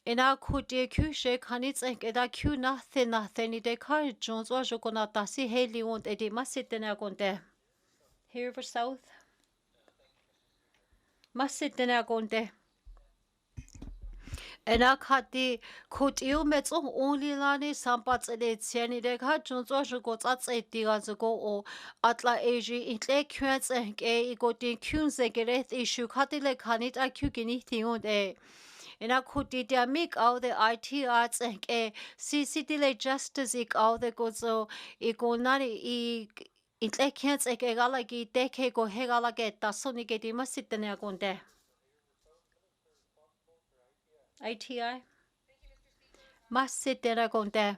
Speaker 4: ina kuti kyushe kanit engeda kyu nothing de kar jon zo jokonata si heli won't edi masitena konte here for south masitena konte Ena khati khotiu metso only lani sampatsele tsiani de kha chunzo shgo tsatse tiga zgo o atla eji itle kyets ke igoti kyunze geret issue khati le khanit akyu kini thiun de ena khoti dia mik au de IT arts ke CCT le justice ik au de gozo ikonari I itle kyets ke gala gi teke go hegala ke tasoni ke di masitne agonde ITI Masitera konte.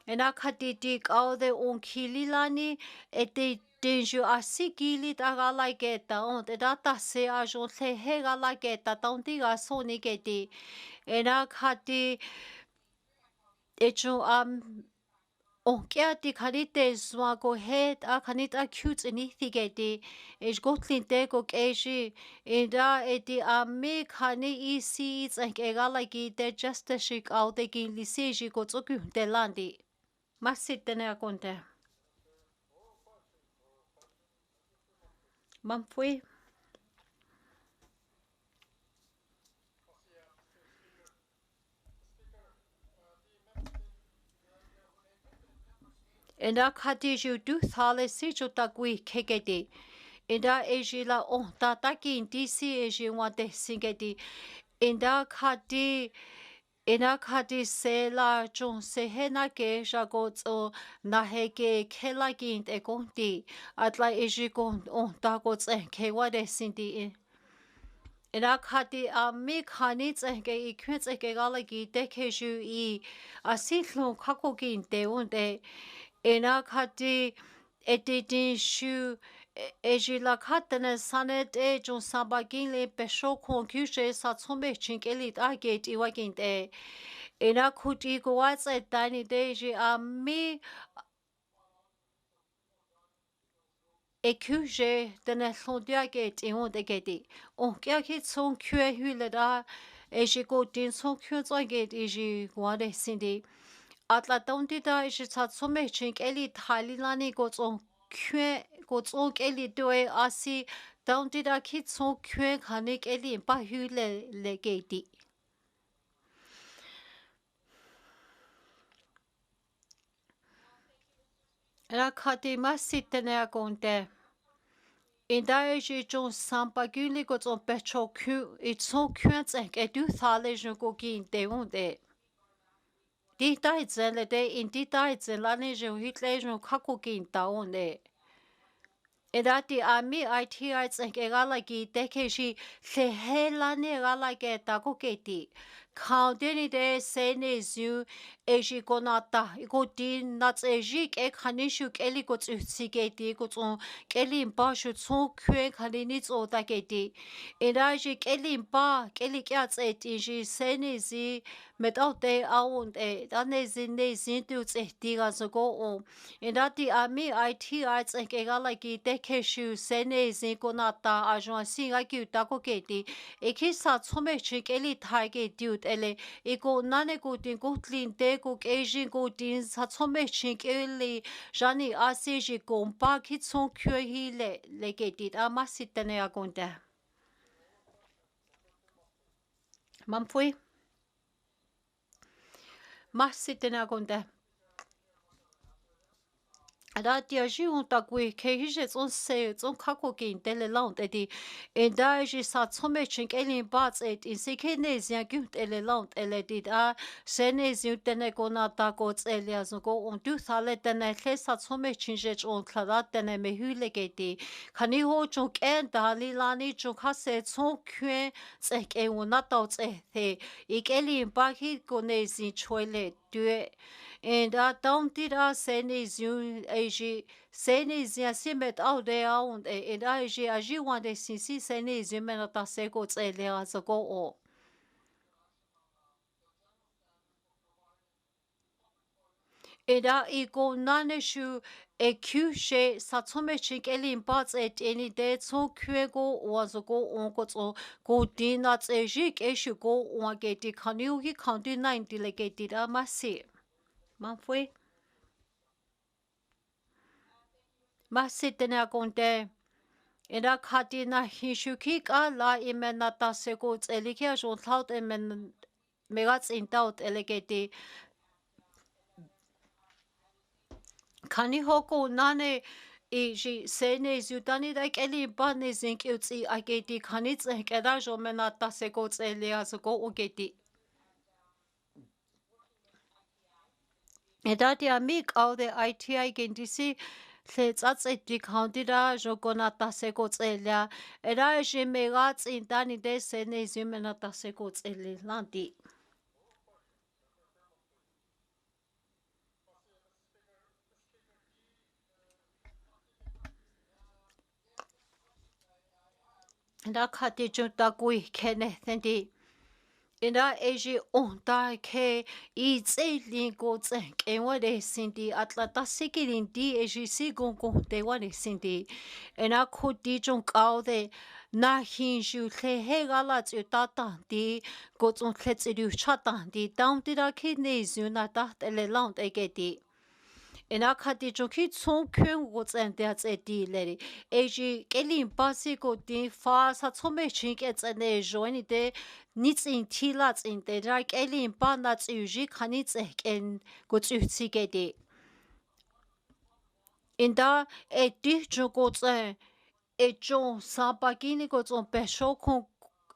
Speaker 4: Ena khatiti kaude on kililani ete denju asikili tagala geta on te data se ajon le hegala geta tonti ga soni geti. Ena khati echo on kiati kharite zwa go head a khanita cute ni thigeti is gotlinte go keji enda eti me khani isi tsengela gi de just shik out de gi liseji go tsoku de landi masitene akonte mamfui enda khati ju du thale si jotakui keketi enda ejila on tataki disi eji wante singeti enda khati ena khati sela chon sehena ke shago na heke khela gin te konti atla eji kon on ta go tse ke wade sindi ena khati mi khani tse ke I khwe tse ke gala gi te ke ju I asitlo khako gin te unte ena khati editing shu eji la khatane sanet e jon sabagin le pesho konkyushe sa tsombe chinkeli ta ge ti wagin te ena khuti go watsa tani deji mi ekuje tene sondia ge ti on de ge ti on kya ki son kue hule da eji go tin son kue zo ge eji wade sindi atla tonti da eji sa tsombe chinkeli thalilani go zon kue go zon keli doe asi tonti da ki son kue khane keli ba hule le ge ti ena khati masitene akonte Inda je jon sampa gyli go zon pecho kyu it son kyans e du thale je go gin de unde di dai zen le de in di dai zen la ne je hitle je khako gin ta unde Edati mi IT arts e gala gi deke shi le hela ne gala ge ta go geti Kaudeni de sene zu eji konata go din nats eji ke khanishu keli go tsigeti go tson keli ba shu tson kwe khalini tso ta geti eraji keli ba keli kya tse ti ji sene zi metaute aun e dane zin ne zin tu tse ti ga zo go o edati mi IT arts e gala gi deke shu sene zi konata ajon singa ki ta go geti ekisa tsome chi keli thage diut ele iko nane ko tin ko tlin te ko ejin ko tin sa tsome chi keli jani ase ji kompa ki tson kyo hi le ke dit amasitene agonte mamfui masitene agonte Ada dia ji un ta gui ke hi je zon se zon kako gin tele laund edi enda ji sa tsome chin kelin bats et in se ke ne zia gyut ele laund ele di da se ne ziu tene ko na ta ko tsele az go un du sale tene le sa tsome chin je on klara tene me hyle ke di khani ho chon ken da li lani chon kha se chon kwe tse ke un na ta tse the I kelin ba hi ko ne zi choile due and don't did senes you agi senes ya simet out there and agi one de sisi senes you menata seko tsele azago o Eda iko naneshu ekyushe satsome chikelin bats et any day so kwego wazago onko so go dina tsejik eshu go wageti kanyugi county 9 delegated amasi Manfui Masitene akonte Eda khati na hishuki ka la imenata seko tselikia jon tlaut megats intaut elegeti Kani hoko nane eji sene zutani da keli bane zink utsi ageti kanits keda jomenata sekots eliasko ugeti Edati amik au de ITI gendisi Let's di candida jogonata sekots elia era je megats intani de sene zumenata sekots eli lanti Da kati junta gui kene thendi Ina eji onta ke I tse go tse ke wade sindi atlata sikirin di eji si go te wade sindi ina koti jong kao de na hin ju le he gala tsu ta ta di go tsong le tsu du cha ta di down di da ki ne zu na ta le lang e ke di ina khati joki chung kyung go tsen de tse di le eji kelin pasi go di fa sa chome chin ke tsene joini de ni tsin ti la tsin de ra kelin pa na tsu ji khani tse ken go tsu tsi ke di inda e di jo go tsen e jo sa pa ki ni go tson pe sho kon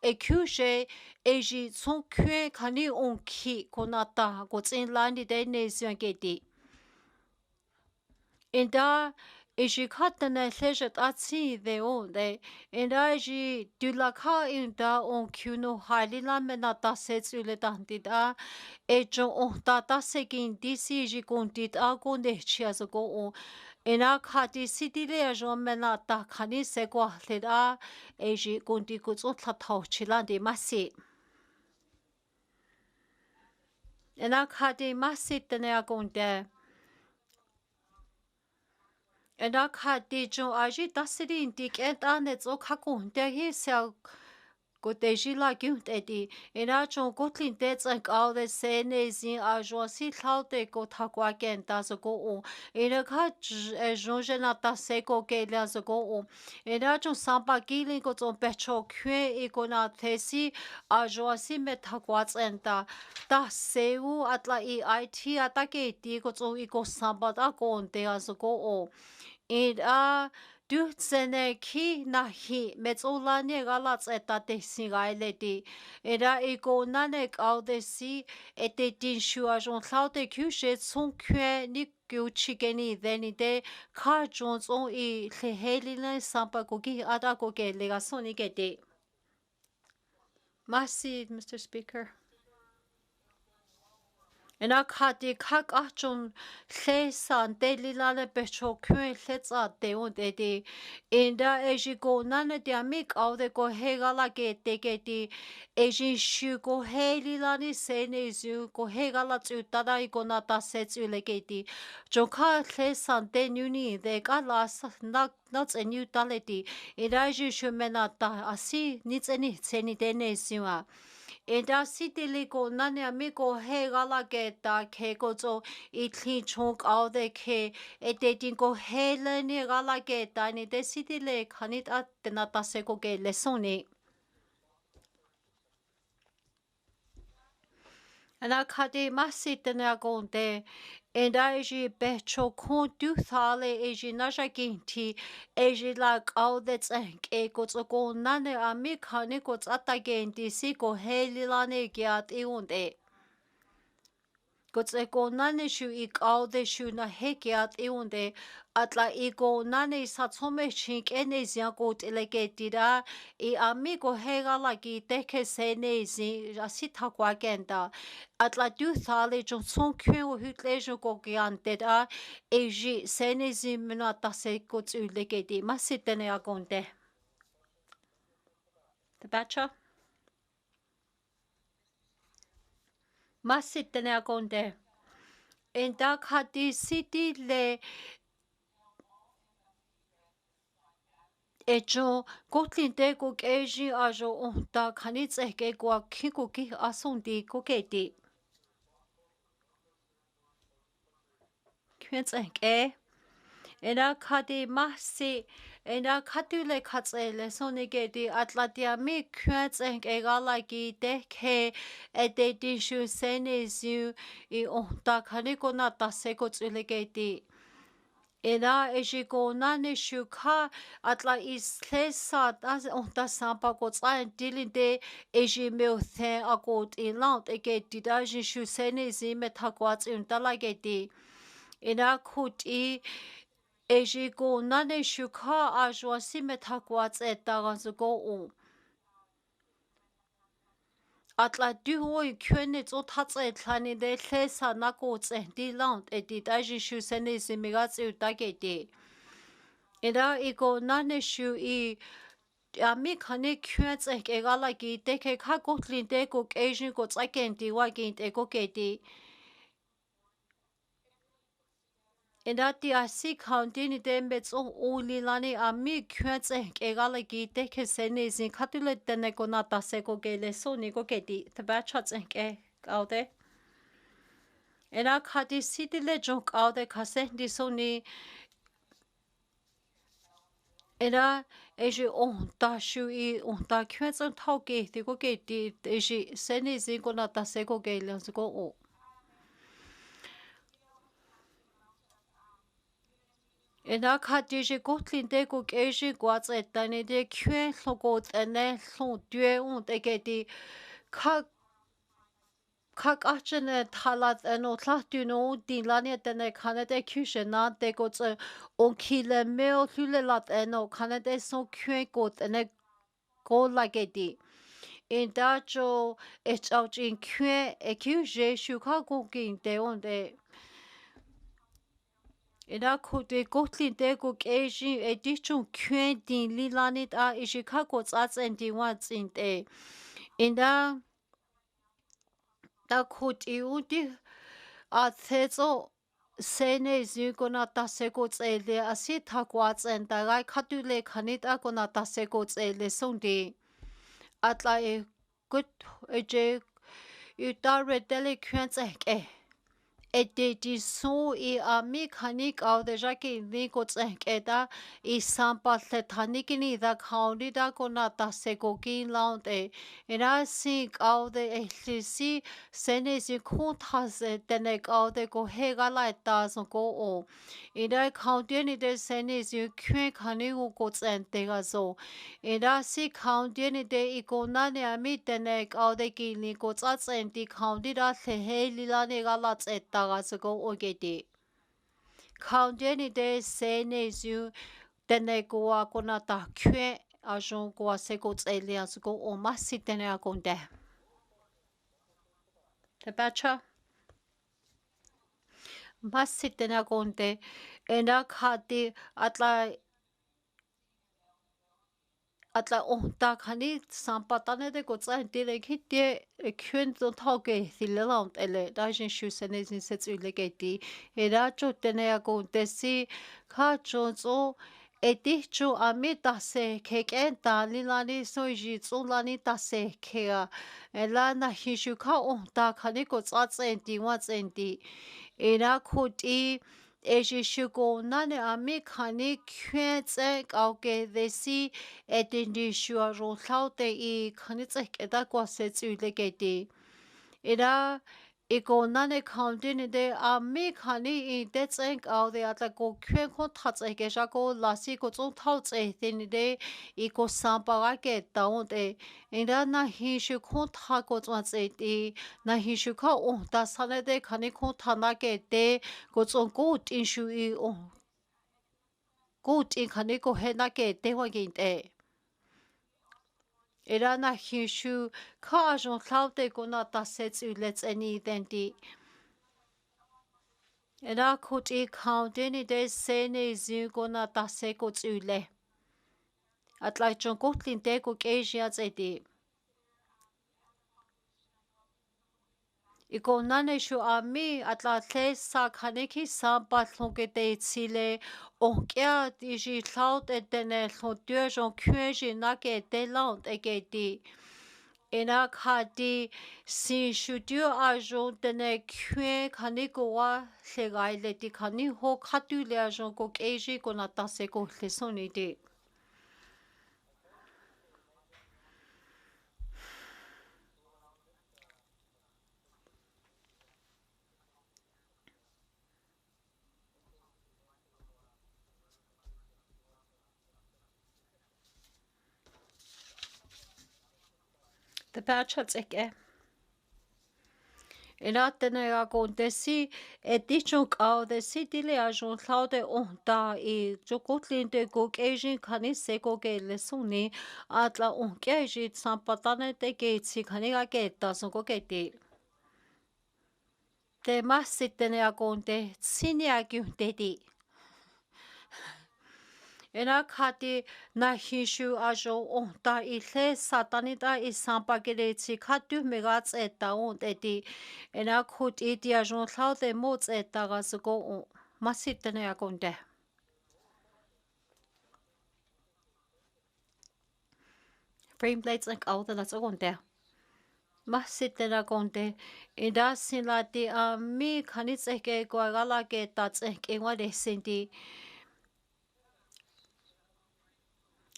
Speaker 4: e kyu she eji chung kye khani on ki ko na ta go tsin la ni de ne syan ke di Inda ishi katana leshat atsi de on de inda ishi dulaka inda on kuno halila menata setsule tantida ejo on tata sekin disi ishi kontit agonde chiaso go on ina kati sidile ajo menata kani sekwa leda ishi konti kutso tatau chilande masi ina kati masi tene agonde Ena khati jo aji tasiri intik et anet o khakun te hi sel go te jila gyut edi ena jo gotlin te tsank al de sene zin a jo si thaute go thakwa ken ta so go o ena kha jo jena ta se go ke la so go o ena jo samba gilin go zo pecho kwe e go na thesi a jo si me thakwa tsenta ta seu atla I IT atake ti go zo I go samba da go te a so go o du tsene ki nahi metzolane galatz eta tesigaileti era ego nanek audesi ete tin shuajon tlaute kyushe son kwe ni chigeni deni de kar jones on I lehelina sampa gogi ada goge legasoni gete Merci Mr. Speaker Ena khati khak achon lle san deli lale pecho kwe letsa de on de inda eji go nane de amik au de go hegala ke te ke ti eji shu go heli lani sene zu go hegala tsu tada I go na ta se tsu le ke ti jo kha lle san de nyuni de ka la na tse nyu taleti ira ji shu mena ta asi ni tseni tseni de ne siwa Eda sitili ko nane amigo he gala geta ke gozo itli chok au de ke edetin ko hele ni gala geta ni de sitile kanit at tenata se ko ke lesoni. Ana kade masitene agonde enda eji becho kon du thale eji naja ginti eji lag au de tsank e gozo go nane amikane goz atagenti si go heli lane giat iunde. Goze go nane shu ik au de shu na hekiat iunde atla ego nane satsome chink ene zia go telegetira I amigo hega lagi teke sene zi asita kwa genda atla du thale jon son kwen o hutlejo go giante da eji sene zi minata se go tsulegedi masitene agonde. The batcha? Masitene agonde. Enda khati city le ejo gotlin de go keji ajo onta khanit ke go kiko ki asundi go keti. Kwen ke Ena khati masi ena katule katsele sonigedi atlatiami kwensen egalagi deke ededi shu senezu I onta kaniko na taseko tsulegedi. Ena ejiko nane shuka atla islesa das onta sampa kotsa dilinde ejimeuthe akot ilant egedi da jishu senezi metakwats untalagedi. Ena kuti ejiko nane shuka ajwasi metakwats etaganzugo on. Atla duhoi kyone zo tatse tlani de tlesa nako tse di lant edit aji shu sene simigatsi utageti. Eda iko nane shu I ami kane kyen tse egala ki teke ka kotlin de ko Asian ko tsakenti wagin eko keti. Eda ti asi county ni de metso uli lani ami kyen tse egala ki teke sene zin katule tene ko nata seko gele so ni ko keti. Tabacha tse ke kaude. Ena kati siti le jok kaude kase di so ni ena eji onta shu I onta kyen tse tau ke ti ko keti eji sene zin ko nata seko gele so ko o. Ena kati je kotlin de ko keji gwats etane de kyen logo ene lo due on de keti ka achene talat eno tlatu no din lani etene kanade kushe na de ko tse on kile meo hule lat eno kanade so kyen ko ene ko lagedi. In dacho echauchin kyen ekuje shuka ko kin de on de Ina kote kotlin de ko keji edichun kyen din lilanit a ishikako tsatsen di watsin de. Ina da koti uti a tsetso sene zikona taseko tsele asi takwatsen da gai katule kanita kona taseko tsele sondi. Atla e gut eje utare dele kyen tseke. Ededi so I ami kanik au de jake ni ko tsekeda I sampa le tanikini da kauni da kona ta seko kin launte ina sink au de ehlisi sene si kontase tenek au de ko hega la ta so ko o ina kaunti ni de sene si kwen kani ko tsente ga so ina si kaunti ni de ikona ne ami tenek au de kini ko tsenti kaunti da le heli la ne ga la tseta go ogedi. Kaundeni de senezu tene goa konata kwe ajon goa seko tselias go o masi tene agonde. The bacha masi tene agonde ena kati atla onta kani sampatane de ko tsanti le kitie kyen to tauke thilelant ele dajin shu senezin setsule geti era chotene ago desi ka chonzo etichu amita se keken lilani soji tsulani tase kea ela na hishu ka onta kani ko tsatsenti watsenti era koti eji shugo nane ami kani kyen tse kauke desi edindi shua ron laute I kani tsekeda kwa setsule geti. Ira iko nane kaundini de ami kani I de tsenk au de atla ko kwen kon tatseke jako lasi ko zon tau tsehtini de iko sampara ke taon de. Ira na hishu kon ta ko zon tsehti na hishu ka onta sane de kani kon tanake de ko zon gut inshu I gut in kani ko henake de wagin de. Ira na hishu ka ajon laute ko na tasets ulets eni identi. Ira kuti kaundini de sene zi ko na taseko ule. Atla jon kotlin de ko keji atzedi. Iko nane shu ami atla tlesa kaneki sampa tlonke te tsile onkia diji laut etene tlontua jon kyeji nake te laut egedi. Ina kati si shudu ajon tene kwen kaniko wa legai leti kani ho katu le ajon ko keji ko na taseko lesoni de. patchats ikke. Dene kontesi edichok au de sitile ajon klaude onta e jokotlinde gokejin kani seko ke lesuni atla onkejit sampatane te geitsi kani gaketa sonko keti. Te massitene akonte siniagyunteti. Kati na hishu ajo onta ile satanita isampa geretsi katu megats eta onteti. Kut iti ajon klaude mots eta gasgo massitene akonte. Frame plates like all the let's akonte. Massitene akonte. Sinlati mi kanits eke guagala ke tats eke wade sinti.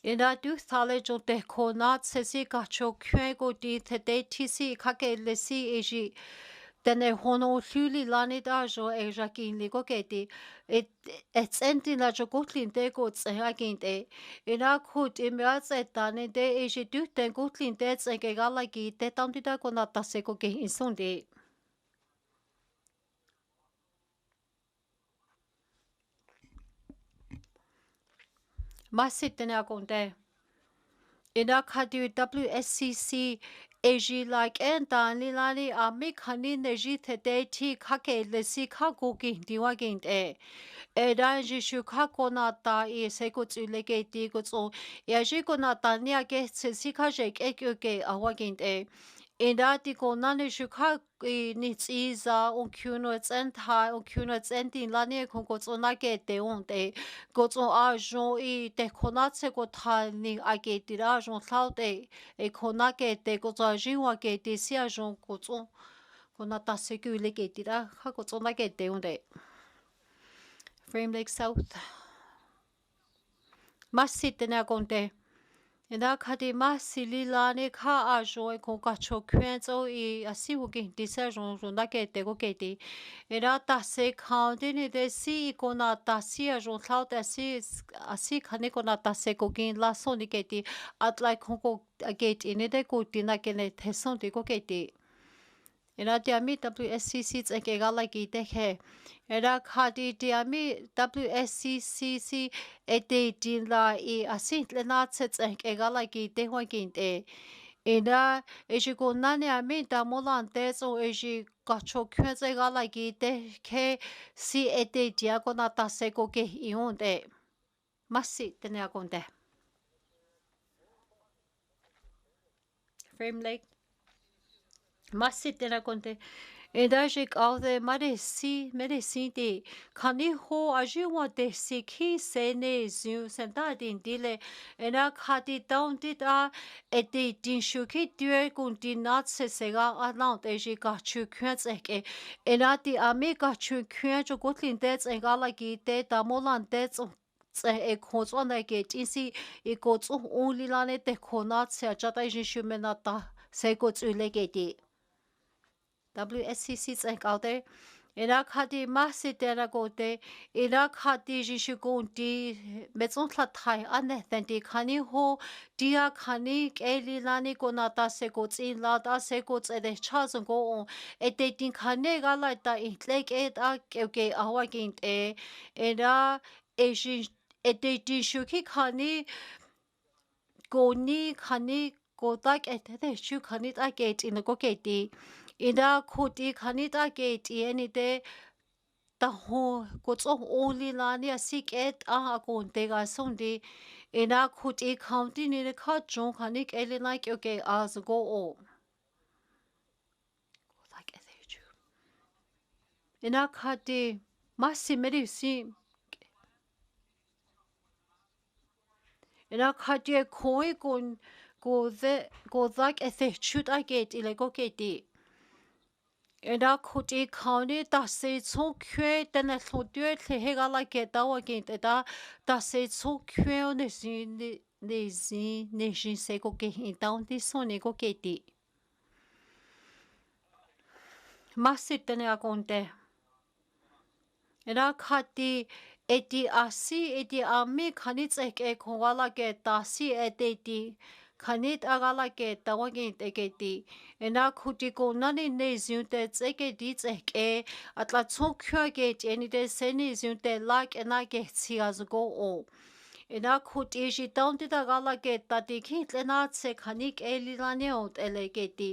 Speaker 4: Du thale jo te konat sesi gacho kyego di te tisi kake lesi eji dene hono luli lani da jo e jakin ligo keti et senti la jo gotlin te go tsakin te kut imrats etane de eji du ten gotlin te tsake gala ki te tamti da konata seko ke insundi masitene akonte kadu WSCC eji like enta nilani ami khani neji thete thi khake lesi khago ki diwa ginte ji shu khakona ta e seko tsule ke ti ko so ya ji kona ta nya ke sesi kha je ke ke awa ginte ti ko nani shu kha ni tsiza on kyuno tsenta on kyuno tsenti lani ko ko so na ke te on te ko so a jo I te kona tse ko ta ni a ke ti ra jo thaute e kona ke te ko so ji wa ke ti si a jo ko so kona ta se ku le ke ti ra kha ko so na ke te on te Frame Lake South Masite na konte kati masili lani ka a jo e ko ka cho kwen so I asi wo ke ti sa jo na ke te ko ke ti ta se county ni de si ko na ta si a jo thaute asi khane ko na ta se ko kin la so ni ke ti at like ko gate in de ko ti na ke ne the so ti ko ke ti Tiami WSCC tseke gala ki teke. Kati tiami WSCC ete din la I asit le na tseke gala ki te hwa kinte. Ko nane ami da molante so gacho kwenze gala ki te ke si ete dia ko na ta se ko ke ionte. Masi tene akonte. Frame Lake. Masitena konte jik au de meresi de kani ho aju wa de si ki se ne zu senta din dile khati down dit a ete din shuki due kun din nat se sega alant eji ka chu kwets eke ti ami ka chu kwen jo gotlin de tsega la ki te damolan de e khozwa na ke tisi e ko tsu only la ne te khonat se chata ji shumenata se ko tsule ke ti WSCC tsek out there khati masitera kote khati jishu konti metson thai ane tenti khani ho dia khani keli lani konata se ko tsin la ta se ko tsede chazon go ete tin khane gala ta itlek et a ke awa gint ete tin shuki khani goni khani kotak ete shu khani ta ke in ko ke ti koti khani ta ke ti ani te ta ho ko tso only lani a sik et a kon te ga song di koti county ni de kha jon khani ke le like okay as go o like khati masimeri si khati koi kon go like ethe shoot I get ile go ke ti koti county ta se so kwe tena so due tle he ga like ta wa ke ta se so kwe ne si se ko ke down ti so ne ko ke ti masitene akonte khati eti ami khani tseke khowala ke ta si eti kanit agala ke tawagin teketi ena khutiko nani ne zyunte tsekedi tseke atla tsokya ke eni de seni zyunte like ena ke tsiazgo o ena khuti ji taunti da gala ke tati khitlena tse khanik elilani ot eleketi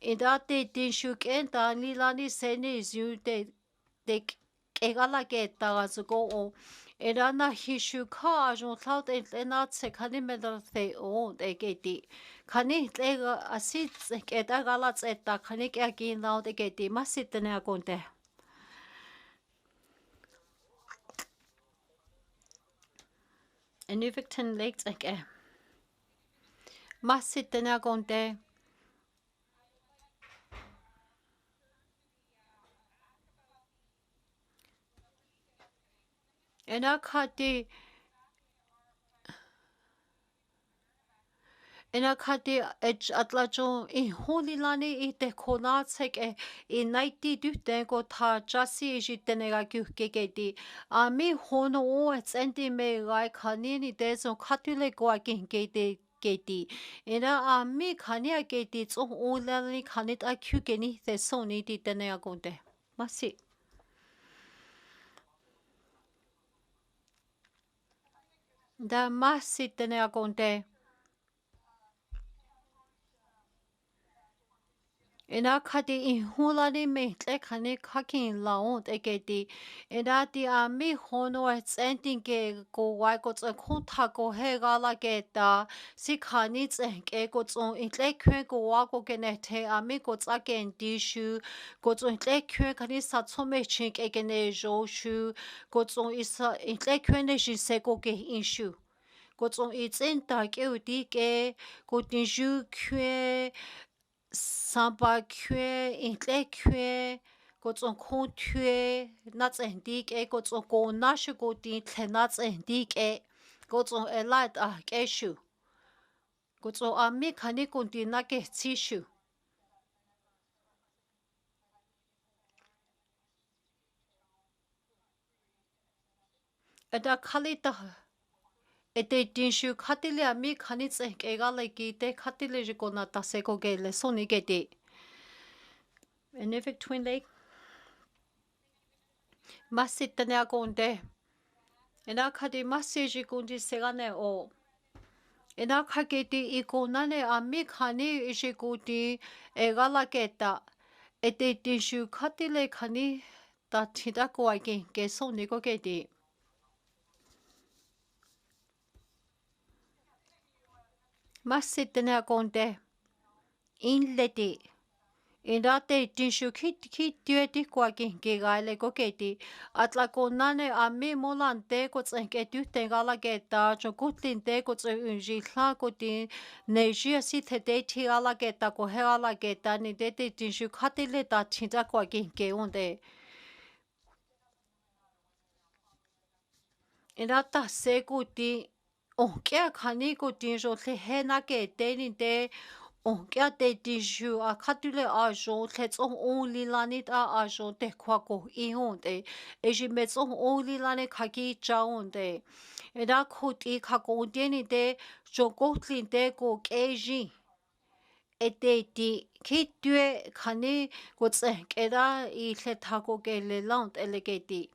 Speaker 4: eda te tinshuk enta lilani seni zyunte tek egala ke tagazgo o Erana hishu ka ajon tlaut ena tse kani medarte o eketi. Kani tlega asit eta galat eta kani kekin laut eketi masitene akonte. Enuvicton lekt eke. Masitene akonte. Ena kati Ena kati atlajon I holilani I te kona tseke I naiti duten ko ta jasi jitenega kyukeketi. Ami hono o etsenti me gai kanini deson katule ko akinkete keti. Ena ami kania keti tso olani kanit akyukeni te soni titenega konte. Masi. Da masi tenega konte. Ena kati I hulani me tle kane kakin laont eketi. Ena ti a mi hono e tsentin ke ko wai ko tsen konta ko he gala keta. Si kani tsen ke ko tson itle kwen ko wako kene te a mi ko tsaken dishu. Ko tson itle kwen kani sa tsome chink ekene jo shu. Ko tson isa itle kwen ne jise ko ke inshu. Ko tson itsen ta ke uti ke ko tinju kwen Samba kwe, intle kwe, kotson kon tue, nats and dig e kotson go nashugo din nats and dig e kotson a light a keshu. Kotson a mi kanikon din nake tishu. Eda kalita ete dinshu katile a mi kanits e gala gite katile jikona taseko gele sonigeti. Enivik Twin Lake. Masitane agonde. Ena kadi masiji gundi segane o. Ena kageti ikonane ami kani ishiguti egala keta. Ete dinshu katile kani ta tidako again geso nigo geti. Masitane agonde. In leti. Indate dinshu kit dueti kwagin gigale goketi. Atla konane ami molante ko tsenke duten gala geta. Jogutlin de ko unji la ko din neji asi tete ti gala geta ko hegala geta ni dete dinshu katile da tinda kwagin geonde. Indata se ko di onkia kani ko dinjo le hena ke deni de on kya te tishu a katule a jo tets on only lanit a jo te kwako I honte e ji mets on only lane kaki chaonte e da khuti khako deni de jo gotlin de go keji e te ti kitue khani go tse keda I le thako ke le lant elegeti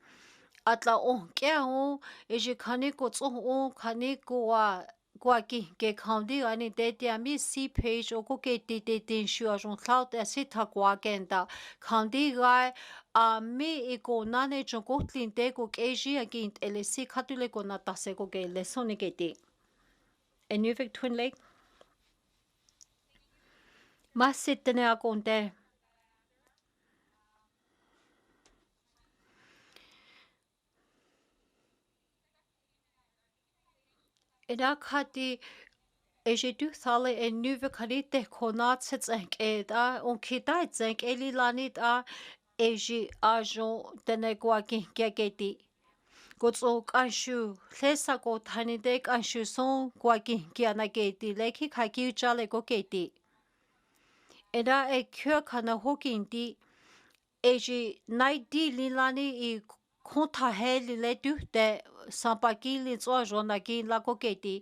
Speaker 4: atla on kya o e ji khani ko tso on khani ko wa Kwaki ke county ani de mi si page o ko ke te shu a jon cloud as it takwa kenda county guy a mi iko nane jon ko tlin te ko keji agin ele si katule ko na tase ko ke le sonigeti en Nuvik Twin Lake masitene akonte eda khati et j'ai dû aller en nouveau qualité connaître cette enquête on quitte cette elilanit a et j'ai agent de negwaki gageti Gotso kanshu lesa go tanide kanshu son gwaki kianageti leki kaki chale go geti Eda e kyo kana hokinti e j'ai naidi lilani I konta heli le dyhte sampakili tsua jonakin la koketi.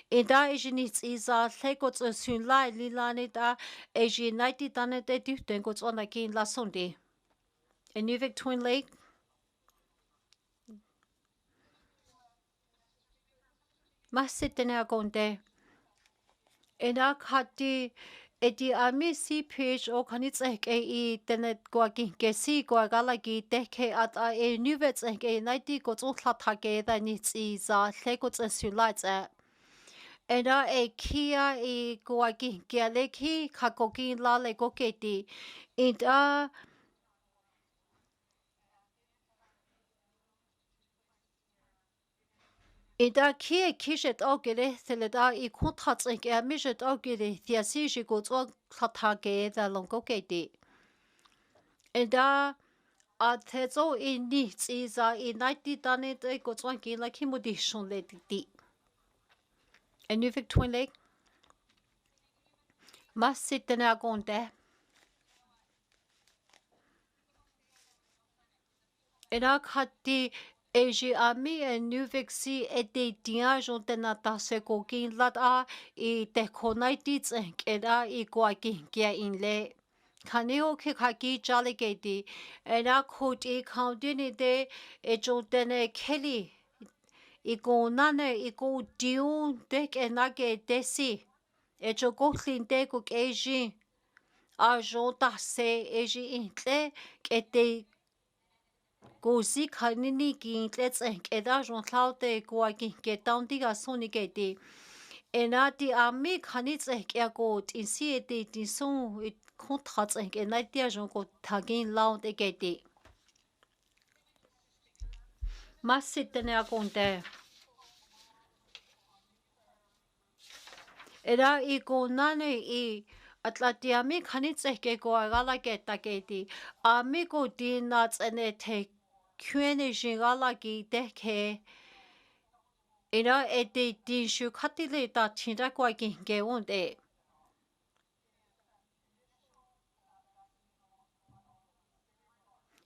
Speaker 4: Ida ejinits isa lekot synla lilanita ejinaiti tanete dyhten kotsonakin la sondi. Inuvik Twin Lake. Masitene akonde. Ina kati edi ami CPH o kanits e tenet guagi gesi guagalagi deke at a nuvets e naiti gots utlatake da nitsi za legots sulats. Ena kia guagi galeki kakoki la legoketi. Ida Ida kia kishet ogere seleda kontats e mishet ogere thiasi gots utlatake da longoketi. Ida Tezo inits is a nighty done it goes one like him would shon let it. And you Vic Twin Lake must sit the nagonde. And I cut the Asia ami and New Vic see a de diajon de nata secokin lata e deconaitis and I guakin in le. Kaneo kikaki jaligati and I could e counting de a jodene Kelly. Iko nane iko diun dek enage desi. Ejo goklin dekuk eji. Ajo tase eji intle kete gozi kanini gintle tsenk edajon tlaute guagi getan diga soni geti. Enati ami kanitz ekyagot insi eti dison it kontrats enk enati ajon go tagin laut egeti. Masitene agonde. Era iko nane atlatiami kanitse ke go agala geta geti. Amigo dinats ene te kyene jingala gi deke. Era ete dishu katile da tinda kwa ge unde.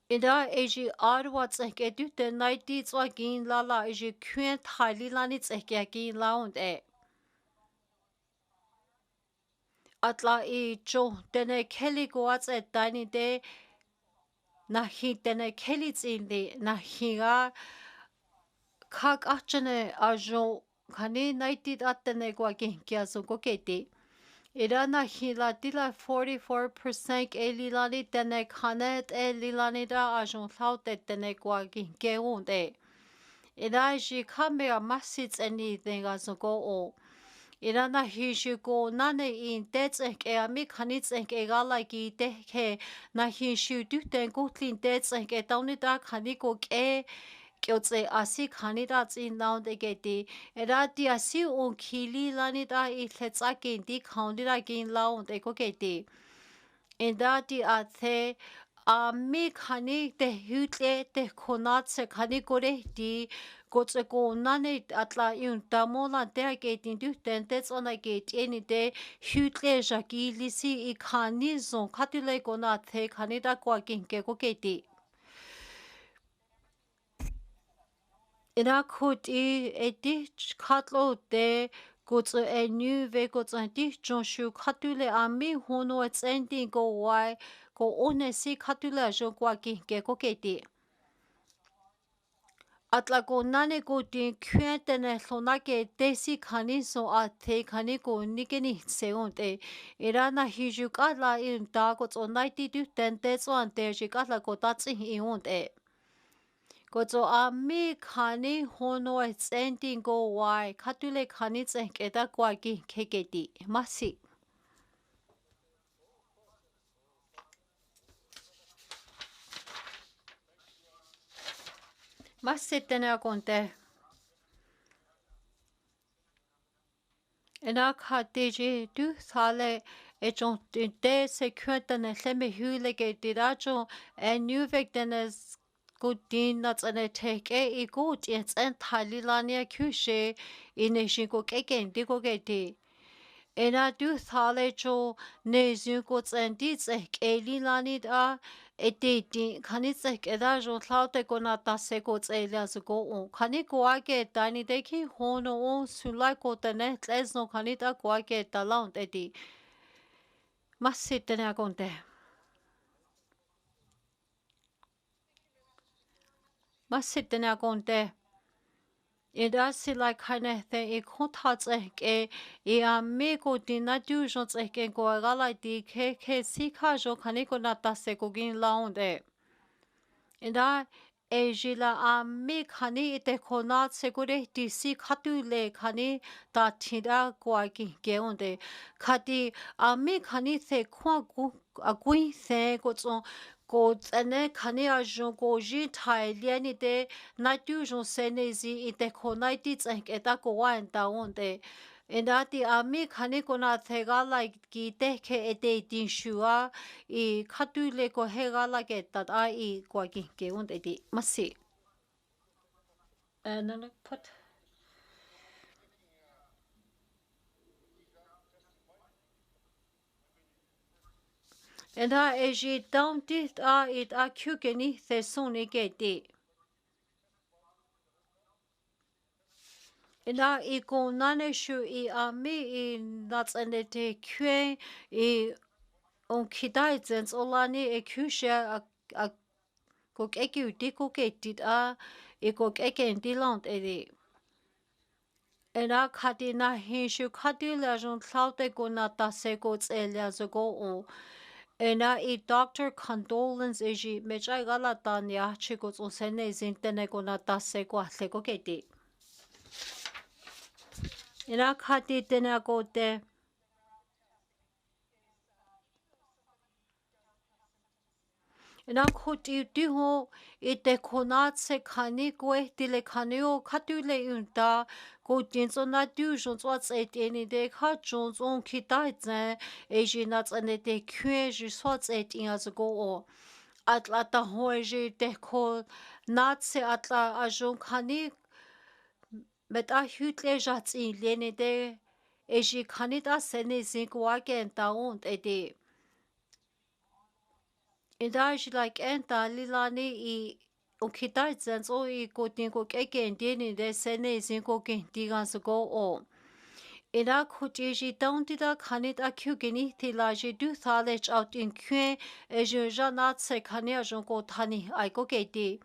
Speaker 4: Era eji arwats eke dute naiti tswa gin lala eji kyen thali lanits eke gin launde. Atla jo dene kelly goats at dani de nahi dene kelly zindi nahiga kak achane ajo kani naiti atene guagi kiazo goketi. Ira nahi la dila 44% elilani dene kanet elilani da ajon laute dene guagi geunde. Ira ji kamera masits anything azo go o. Irana hishuko nane in dets and ami kanits and egala gi deke na hishu duten gotlin dets and getanida kaniko e kyotse asi kanidats in now de geti erati asi on kili lanida itletsaki di kaundira gin laund ekogeti endati athe ami kani de hutle de konatse kani gore di Gotse go nane atla yun damola der gating du den dets on a gate any day hutle jaki lisi ikani zon katule go na the kanida quaking go gate. Ina could a ditch catlo de goes a new vegos and ditch John Shu katule ami hono its ending go why go on a see katula jo quaking go gate. Atla go nane go din kyentene sonake desi kani so ate kani go nikeni seonte irana hiju kala in da go so naiti du tente so ante ji kala go tatsi ionte go so ami kani hono ending go why katule kani tsenke da kwagi keketi masi masitene akonte Ena kateji du sale e jon de sekwentene leme hule ge dirajo e nuvek denes Gudin nats ane take e good it's en talilania kushe in a shinko keken digo geti. ena du thale cho ne zu ko tsen di tse ke li la ni da ete ti khani tse ke da jo thlau te ko na ta se ko tse la su ko o khani ko a ke ta ni de ki ho no o su lai ko te ne tles no khani ta ko a ke ta la te ti massi te na kon te massi te na kon te eda si lai khane te e ko tha tse ke e a me ko ti na du jo tse ke ko ga lai ti ke si kha jo khani ko na ta se ko gin la on de eda e jila a me khani ite ko na se ko re ti si khatu le khani ta thida ko a ki ke on de khati a me khani se khwa gu a gui se ko tso ko tsene khani a jo ko ji thai le ni te na tu jo se ne zi ite ko na ti tsen ke ta ko wa ta on de Endati ami khani kona thega like ki teke ete tin shua I khatu le ko hega la ke tat a I kwa ki ke und eti masi. Nana put. Enda eji down dit a it a kyukeni the soni ke ti. Ina I ko nane shu I ami I nats ende te kuen I on kidai zens olani e kyusha a ko eki uti ko ke tit a I ko eke ndilant edi. Ena khati na hinshu khati la jon tlaute ko na ta se ko tselia zo go o. Ena I doctor condolence eji mechai gala ta nya chi ko tso sene zintene ko na ta se ko atle ko keti. Ena khati tena ko te ena khoti ti ho ite khonat se khani ko tile khani o khatu le unta ko tin so na tu jon so tse te ni de kha jon zon ki tai tse e ji na tsane te kwe ji so tse ti as go o atla ta ho ji te ko nat se atla a jon khani met a hytle jats in lene de e ji khani ta se ne zin ko a ken ta on e de Indaj like enta lilani I ukitai zens o I ko tin ko keke ndini de sene zin ko ken digan so go o. Ina kuji ji downti da kanit a kyugini tilaji du thalech out in kuen e je janat se kani a jon ko tani ai ko keti.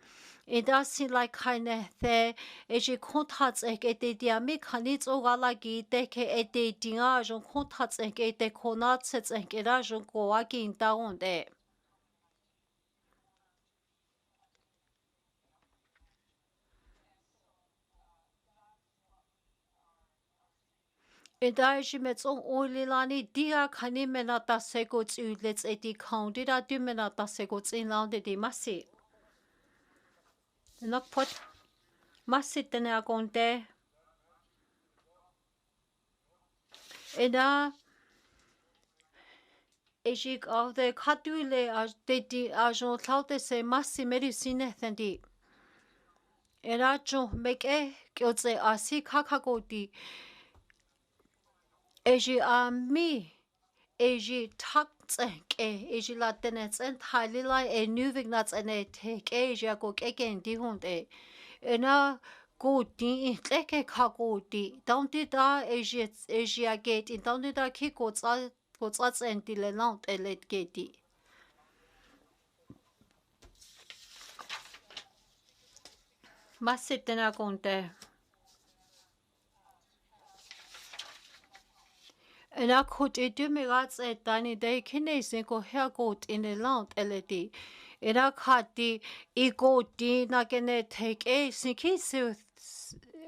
Speaker 4: Ida si like kane the e je kontats ek ete diami kanit o galagi teke ete dinga jon kontats ek ete konat sets ek era jon ko aki in taon de. Indaj met on oililani dia khani menata segots ulets eti counted du menata segots in lande de massi. Nok pot massi tena konte. Eda ejik of the katule as de ajon taute se massi medicine thendi. Eda jo make kyotse asi kakakoti. Eji a mi eji tak tsenke eji la tenets and halila e nuvig nuts and a take asia go again di hunde ena go di tleke kakoti don't it da asia gate in don't it da kiko tsa and di le lant elet gate masitena konte En a kut e du me rats e tani de kine sin ko her got in the land eledi. En a kati I got di na gene take e sin ki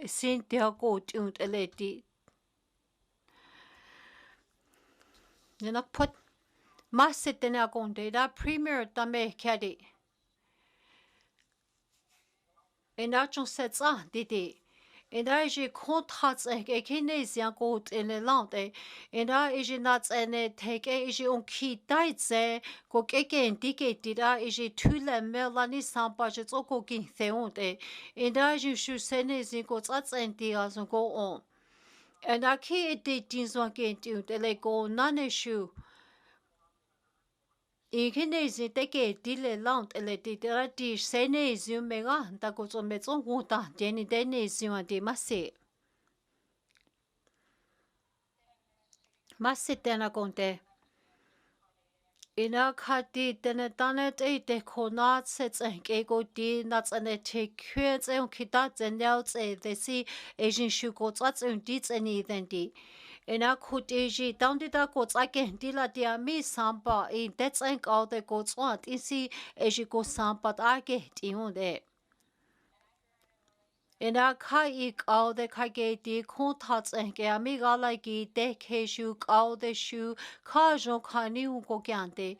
Speaker 4: sin dia got und eledi. En a put masit en a gonde da premier da me kadi. En a chon sets didi. En daar is je contract ik kine sian goed in het land en daar is je nat en teke is je onki tijd ze ko keke en dike di daar is je tule melani sampa je ook kin theont en daar is je shu sene sin ko tsats en di as go on And I can't do so again to the lego none issue. I can easy take a deal long a little dish, say, you may run, that goes on its own water, Jenny Dennis, you and they must say. Must sit then a conte. Ina khati tene tane te te khona tse tse ke go di na tsane te khue tse on kita tse nyao tse de si Asian shu go tsa tse di tse ni den di ina khuti ji down di da go tsa ke di la dia mi sampa in te tse ka de go tsa ti si Asian go sampa ta ke ti hun de ina kai kau de kai ge di khon tha tse ke ami ga la ki te ke shu kau de shu kha jo khani hu go kyan de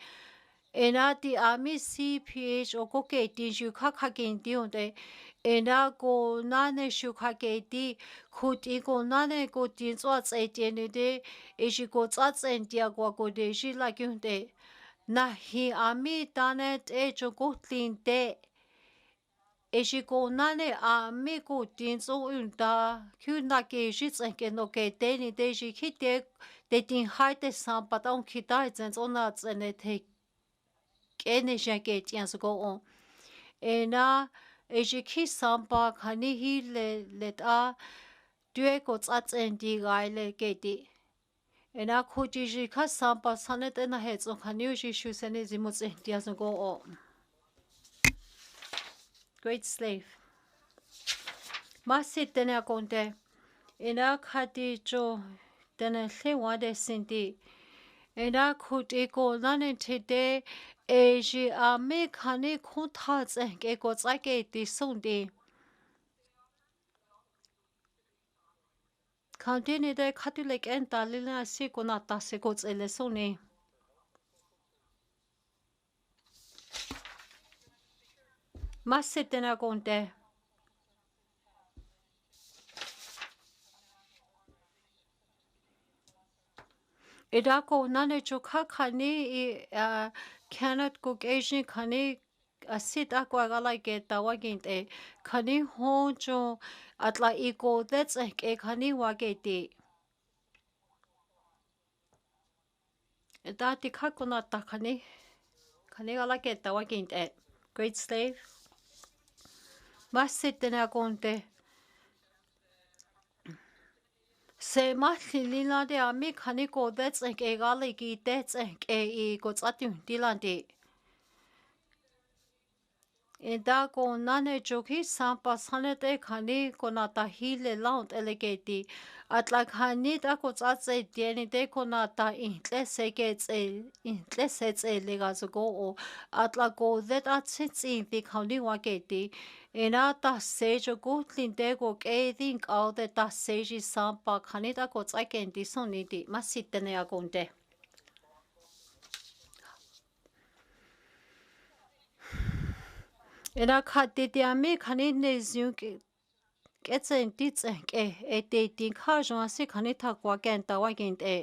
Speaker 4: ena ti ami CPH o ko ke ti shu kha kha gen ti on de ena ko na ne shu kha ke ti khu ti ko na ne ko ti zwa tse ti ne de e shi ko tsa tsen ti a ko de shi la kyun de na hi ami ta ne te cho ko tlin de e shi ko na ne ami ko ti zo un da kyu na ke shi tsen ke no ke de ni de shi ki de tin hai de sam pa ta on ki ta tsen zo na tsen ne te kene shake tians go on ena ejiki sampa khani hi le ta due ko tsatsen di gai le ke ti ena khuji ji kha sampa sane te na he so khani ji shu sene ji mo tse tias go on great slave masit tene konte ena khati cho tene le wa de sinti ena khuti ko nane thite e ji a me khane khu tha tse ke ko tsa ke ti sung di khante ne de khati le ken ta le na si ko na ta se ko tse le sung ni ma se te na konte e da ko nane cho kha khane e cannot cook asian khane sit akwa ga like it ta wa gen te khane ho cho atla e ko that's ke khane wa ke ti e da ti kha ko na ta khane ga like it ta wa gen te great slave ma sit na konte se ma li la de ami khane ko that's ke ga le ki that's ke e ko tsa ti ti la de e da ko nane joki sampa sanete khani ko na ta hile laut elegeti atla khani da ko tsa tse tieni de ko na ta intle se ke tse intle se tse le ga zo go o atla ko de ta tse tsi ti khani wa ke ti e na ta se jo go tlin de ko ke din ka de ta se ji sampa khani da ko tsa ken ti son ni ti ma sitene a konte ena khati ti ami khani ne zyu ke ketsen ti tsen ke e te tin kha jwa se khani tha kwa ken ta wa gen te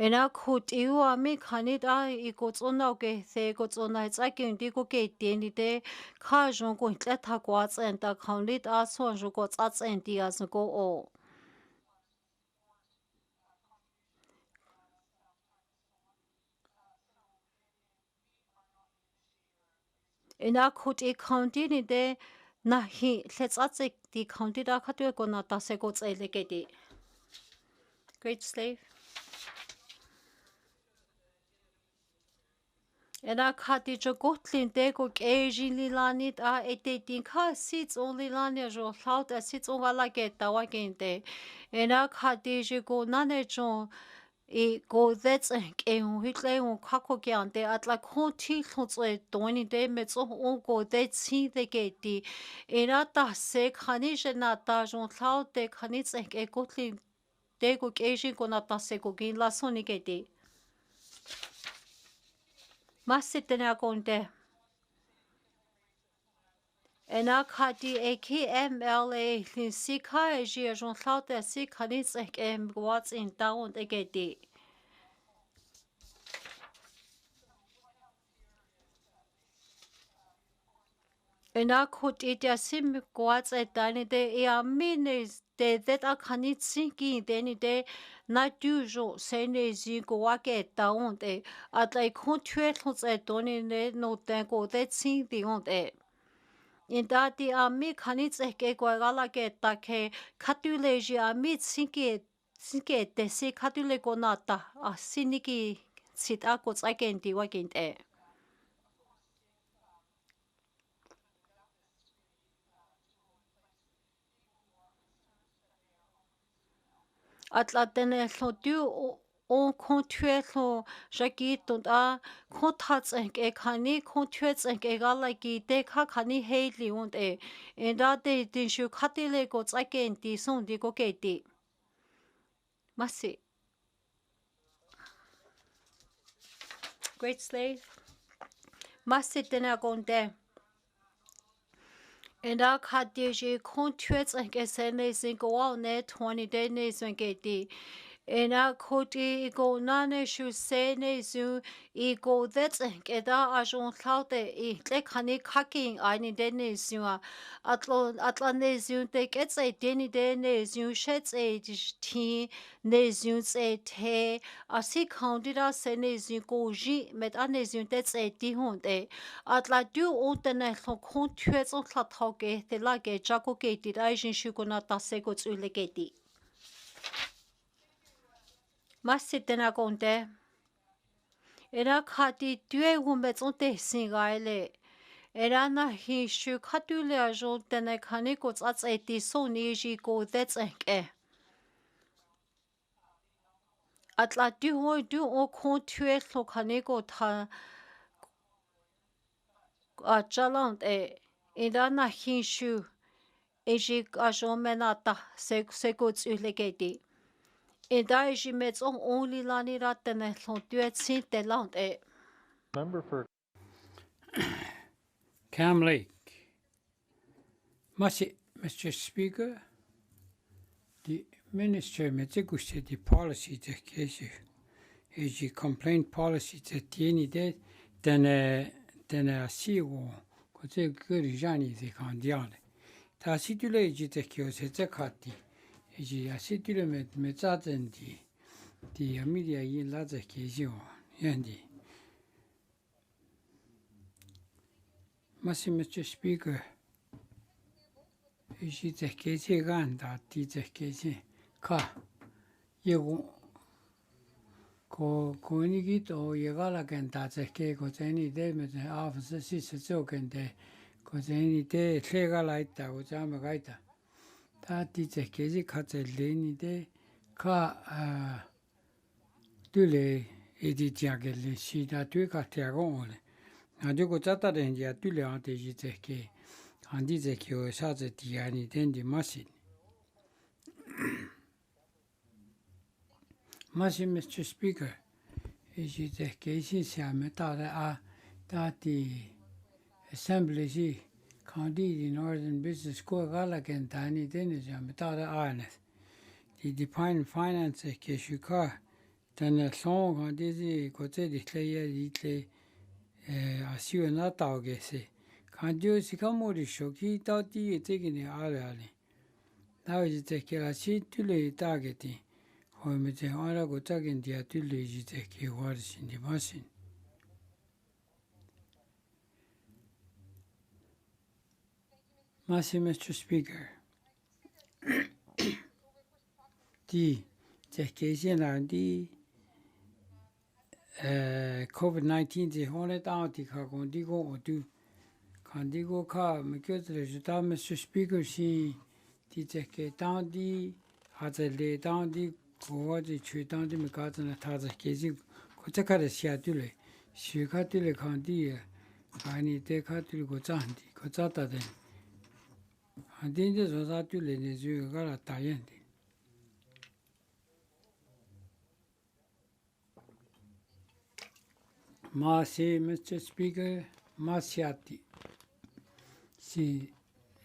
Speaker 4: ena khut i wa mi khani da I ko tsona ke se ko tsona tsa ke ndi ko ke te ni te kha jwa ko tla tha kwa tsen ta khani da so jo ko tsa tsen ti as ko o ena khut I county ni de na hi le tsa tse ti county da kha tu ko na ta se ko tse le ke ti great slave ena khati cho gotlin te ko keji lilani ta ete tin kha sits only lani jo laut a sits on la ke ta wa kente ena khati je ko nane cho e ko that's ke hu hitle hu kha ko ke ante atla kho thi kho tse toni de me tso on ko de chi de ke ti ena ta se khani je na ta jo laut te khani tse ke gotlin te ko keji ko na ta se ko gin la soni ke ti ma sitena konte ena khati AKMLA lin sika e ji jon tlaute si khani tsek em what's in town egeti ena khut itia sim kwats etani de amines de that akhani tsinki de ni de na tujo sene zi kwa ke taon de atlai khut thwe thos etoni ne no ten ko de tsin di on de inda di ami khani tseke kwa gala ke take khatuleji ami tsinke de si khatule ko nata asiniki sit ako tsaken di wa kinte atlatene hlotu on kontue hlo jaki tonda kontats e khani kontue e gala ki de khani heili on e enda de din shu khatile ko tsaken ti son di ko keti masi great slave masi tena konte enda khadiji kontue e sene singo ne 20 de ne sengeti ena koti go nane shu se ne zu I go that's keda ajon thaute I tle khani khaking ani de ne zu atla ne zu te kets e deni de ne zu shets e ti ne zu se te asi khandira se ne zu go ji met ane zu te se ti hon de atla du otene kho khon thwe so thla thauke te la ke jako ke ti dai jin shu ko na ta se go tsule ke ti Masitena konte. Era khati tue humbe tsonte singaile. Era na hi shu khatule ajo tene khani ko tsats eti so ni ji ko that's enke. Atla du ho du o kon tue so khani ko tha a chalant e. Era na hi shu eji ajo menata se ko tsule keti. Eda eji metson only lani ratene so tue tsinte lant e.
Speaker 3: Member for
Speaker 2: Cam Lake. Mr. Speaker, the Minister Metiguste the policy the case is the complaint policy that tieni de asiwo ko te guri jani de kandiale. Ta situle ji te kyo se te khati. Ji asitule me tsaten di media yin la ze ke jo yandi. Mr. Speaker, 이시 제케제가 한다 디제케제 가 예고 고니기 또 예가라겐 다제케 고제니 되면 아프스 시스조겐데 고제니 돼 세가라 있다고 자마가 있다 다 디제케지 카젤레니데 가 둘레 에디티아겔레 시다 뒤가티아고네 아주고 짜다렌지야 둘레한테 이제케 안디제키오 샤즈 디아니 덴디 마신 Mr. Speaker, is the case siame tada dati assembly county Northern Business School galagan tani dene siame tada arnes the define finance keshuka then song on disi kote di kleya di kle asiu na taugese kandio sikamori shoki tati tegini ale now is the kelasi tule targeti hoimete arago tagen dia tule is the ke wars in the machine Mr. Speaker the case and the COVID-19 the whole down the condigo or do condigo car because Mr. Speaker she the down the has a lay down the go the tree down the Mikatan has a case Kotaka Siatule she got the condi I need take her to go Zandi Kotata then and then this was actually you got a tayende Mr. Speaker, Masiati. Si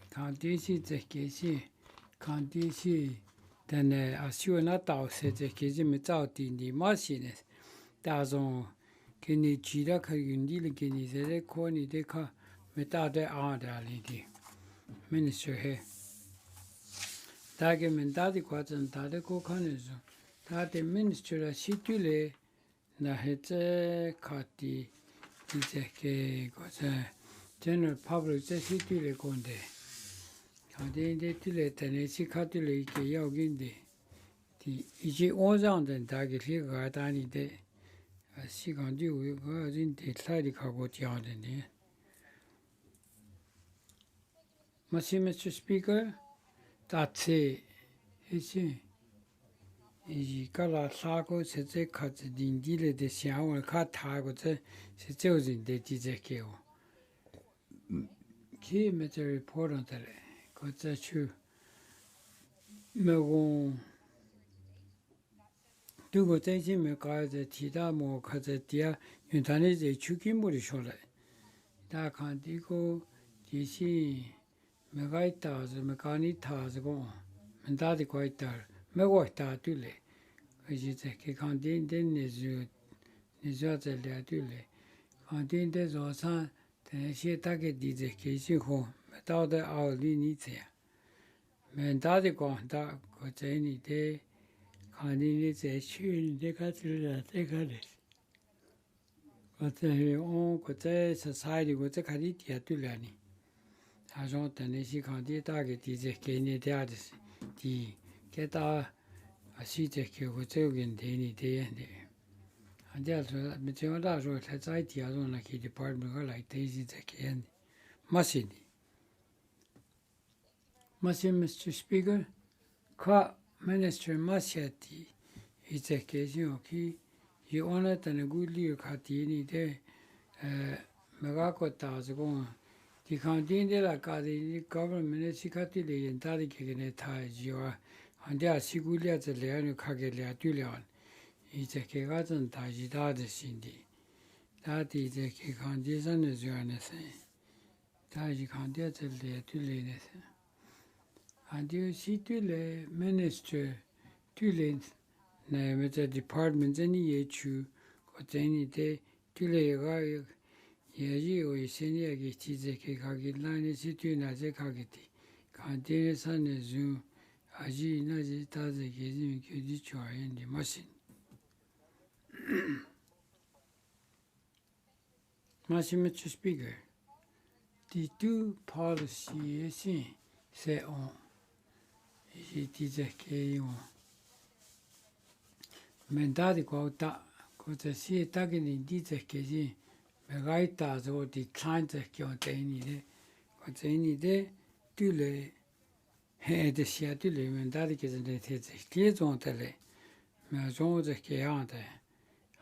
Speaker 2: Kandisi the case, Kandisi, then Asunata said the case without in the machines. That's on Kenny Chira Kayundi, Kenny, the Corny Deca, metade aadalidi minister he dage mentadi kwatsan tade ko khanezo tade minister la situle na hete khati dizeke goza general public se situle konde khade de tile tane si khatile ike yoginde di 이제 오장된 다게 리가 다니데 시간이 우리가 진짜 살이 가고 지하는데 Mr. Speaker, that's it. 이 가라 사고 세제 카드 딘디레 대시아원 카타고 제 세제오진데 디제케오 키 메저 리포터들 거자추 매고 두고 대신에 가서 지다 뭐 가서 디아 윤단에서 죽임물이 쇼래 다 간디고 디시 매가 있다서 매가니 타서고 맨다디 거있다 매고 있다 둘레 이제 그 간딘데 니저들이야 둘레 간딘데 조사 대시 딱게 디제 계시고 매다데 아울리니체 맨다디 거다 거제니데 간딘데 제슈인데 가들라 때가래 어때 거제 society 거제 가리디야 둘라니 아주 단내시 간디다게 디제 개니데아듯이 디 게다 아시제 교고 저긴 데니 데인데 안자서 미정다서 사이티아존나 키 디파트먼트가 라이 데이지제 개인 마시니 Mr. Speaker 카 Minister 마시아티 이제 계시오키 이 오늘 때는 굴리 카티니데 메가코 따지고 디 칸딘데라 카디 government 시카티레 엔타리 케게네 타지와 안데아 시굴리아제 레아니 카게레아 뚫려 이제 개가 전 다지다드 신디 다디 이제 개 칸디선에 주안에서 다지 칸디아제 레 뚫리네서 안디오 시뚫레 minister 뚫린 네 메저 디파트먼트 제니 예추 고제니데 뚫레가 예지의 신이야기 지제케 가길라니 시투나제 가게티 간데네 산네주 아지 나지 다제 계지 교지 좋아했는데 마신 Mr. Speaker the two policies say on 이 지제케요 맨다디 고다 고제시 딱이니 디제케지 메가이타서 디클라인트 교대니데 고제니데 뚫레 해데시아 뚫레 맨다디 계전데 테제 계존텔레 메존제 계한테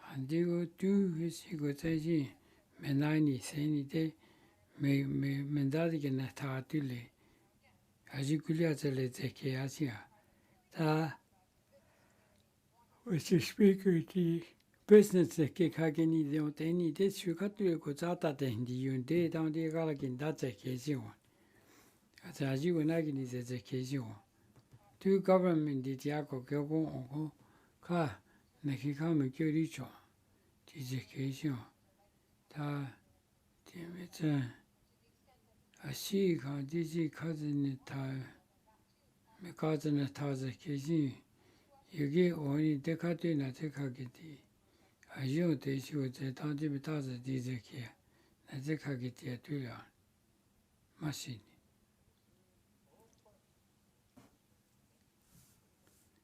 Speaker 2: 안디고 두 회시고 제지 맨나니 세니데 맨다디 게나타 뚫레 아지쿨리아젤레 제케아시아 다 Mr. Speaker the business ke khageni de teni de sukatu ko zata de ndi yunde dang de ga la kin da che ke ji won a ji won na gi ze ke ji won tu government di ja ko kyo ko ka ne ki ka me kyo ri cho di ze ke ji won ta de me zhe a shi ka di ji ka zhen ta me ka zhen ta ze ke ji 여기 오니 데카트나 데카게티 아주 대시고 제 단집에 따서 디제키 데카게티에 tuy려 마시니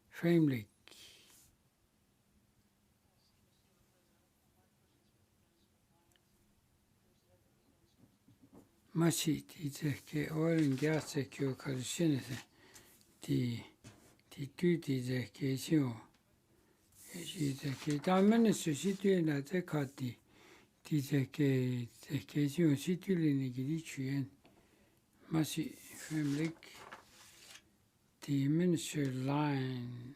Speaker 2: family 마시 디제키 oil and gas secure 가르치는데 디 디투디제 계시오 이제 기타면은 수시트에나 제카티 디제케 계시오 시트리니 길이 취엔 마시 family 디멘셔 라인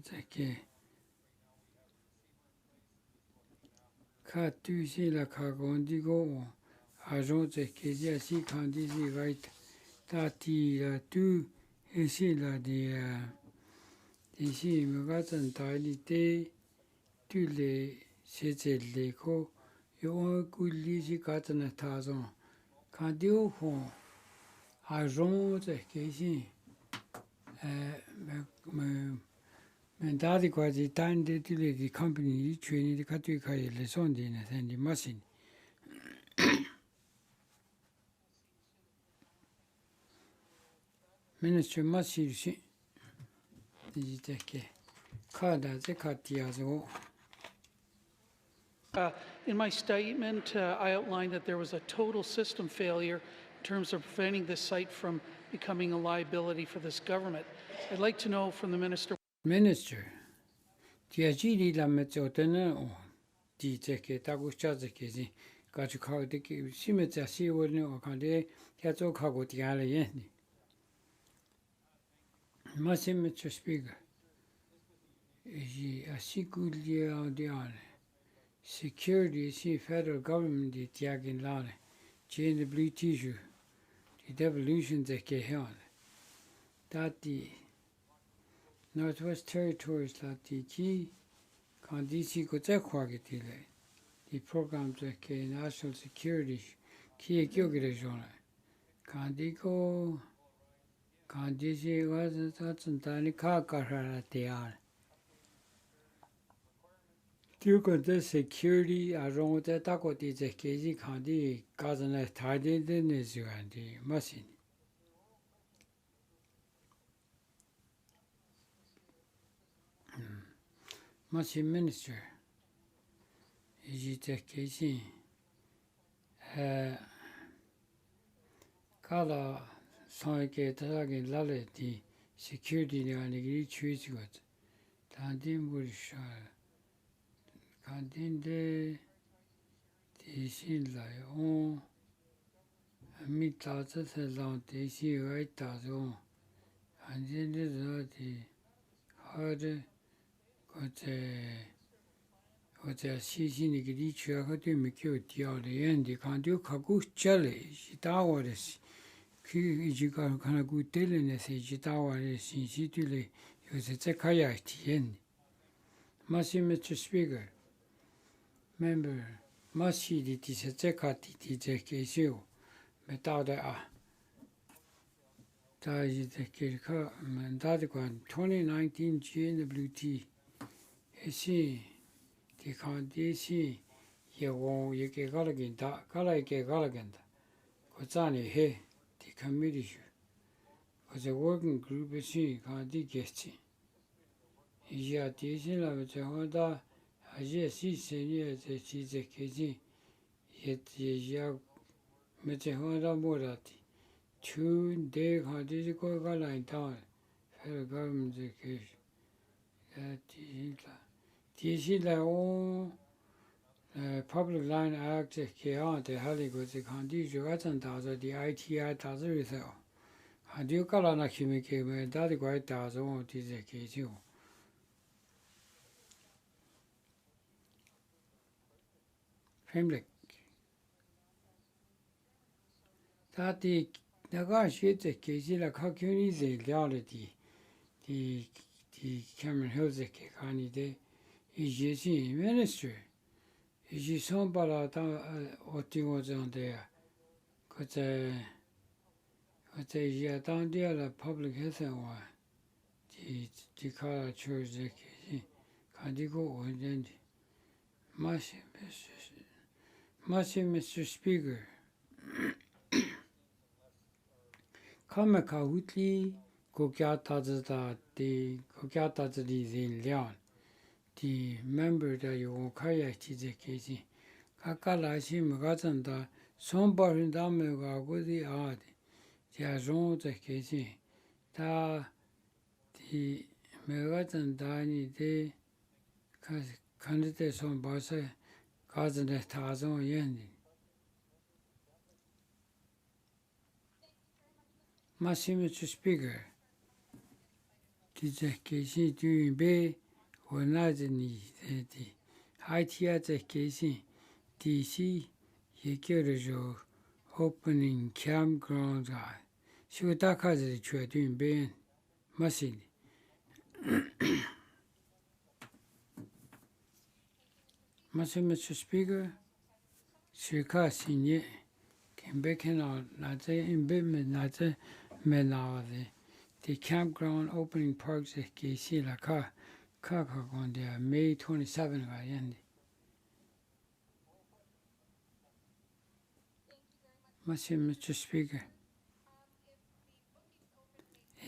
Speaker 2: 제케 카투시라 카곤디고 아조제 계시아시 칸디시 라이트 다티라 투 ici là ici me gâteau taille tu les c'est les co yo kulli si katna tazon kan dio ho a ron ze ke si men dadi kwa di tan de di company di chweni di katui kai le son di na sen di machine minister machine si di te ke kada ze katia zo.
Speaker 5: In my statement, I outlined that there was a total system failure in terms of preventing this site from becoming a liability for this government. I'd like to know from the Minister.
Speaker 2: Minister, tiajiri la metotena o di te ke tagu chaze ke zi ka chu ka de ke sime cha si wo ne o kan de ya zo ka go ti ale yen ni. Masim Mr. Speaker, ji asikulia de ale. Security see federal government di tiagin lane chain the blue tissue the devolution de ke hon that the Northwest Territories la the key kan DC ko te khwage ti le the program de ke national security ki kyo gre jona kan di ko kan DC was ta ni ka ka ra te ar Tiu ko the security around the tako ti je keji khandi kazana thade de ne zugandi machine machine minister ji te keji kala sai ke tage lale ti security ne ani gi chui got tandi mur sha kandin de ti sin la o mi ta se la ti si ai ta zo andin de zo ti hade ko te si si ni gi chua ko ti mi kyo ti a de yen di kan du ka gu chale si ta wa de ki ji ka kana gu tele ne se ji ta wa de si si tu le yo se te ka ya ti yen Mr. Speaker, member Masi di ti se te ka ti te ke siu me ta de a ta ji te ke ka man da de kwa 2019 GNWT e si ti ka di si ye wo ye ke ga la gin da ka la ke ga la gin da ko za ni he ti committee shu was a working group e si ka di ke si ya ti si la me cha da a je si se ni te si te ke si ye ya me che ho da mo da ti chu de ka di ko ga la ta federal government de ke ti si la o Public Line Act ke on the hali go the kandi jo atan da zo di ITI da zo ri so hadi ka la na kimi ke me da di ko da zo ti ze ke ji family da di da ga shi ze ke ji la ka kyu ni ze lia le di Cameron Hills ke kani de i je si minister Ji son para ta o ti o zon de ko te ya ta dia la public health wa ti ka church de ki ka di ko o den Mr. Speaker kama ka hutli ko kya ta ta di ko kya ta di zin lian the member da yo kaya chi je ke ji ka ka la shi ma ga zan da son ba rin da me ga go di a de ja zon je ke ji da di me ga zan da ni de ka kan de son ba se ka zan de ta zon yen ni Mr. Speaker ti je ke ji du be我那着你的，还贴着给信，底细也叫的就 opening campground 啊，就大概是确定边，没事的。Mr. Speaker, Shika Sinye, Kimbekin on Naze in Bimmen Naze Menawa, the campground opening parks at KC La Kaka on there, May 27 by end. Mr. Speaker.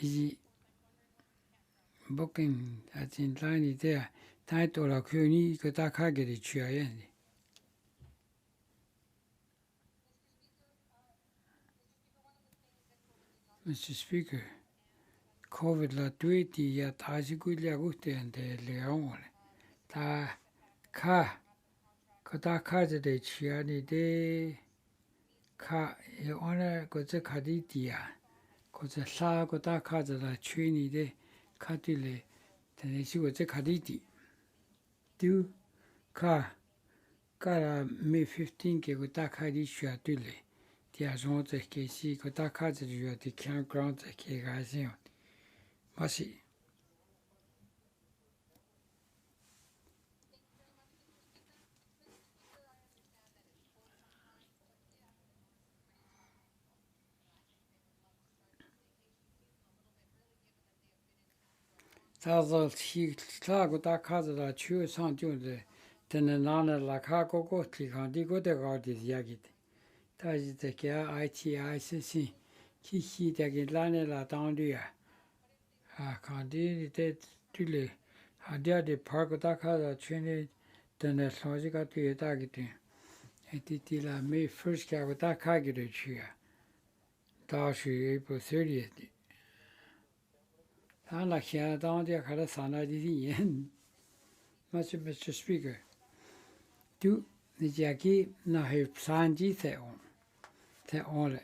Speaker 2: Is booking at in line there, title of Kuni Kotakagari Chiayendi. Mr. Speaker, COVID la tuiti ya tajikulia guste and the leone. Ta Kotakaja de Chiani de your honor goes Kaditia, goes a sa Kotakaja la Chini de Katile, then she was a Kaditi. Do Kara May 15 ke Kotakadi Shatule. The agent qui ici, que ta carte du campground qui est rasé. Merci. Ça que ta carte la tue sans Dieu de nana la kako qui grandit de garder yagit. T'as dit que ITICC qui t'a l'année la tendu à quand il était tous les à dire des parcs ta carte la tue de ne changer que tu es tagité. Et tu la May 1st qui a ta carte de tue. That's April 30th. I'm like, yeah, down there, I can't Mr. Speaker. Do the Jackie now have Sanji the only.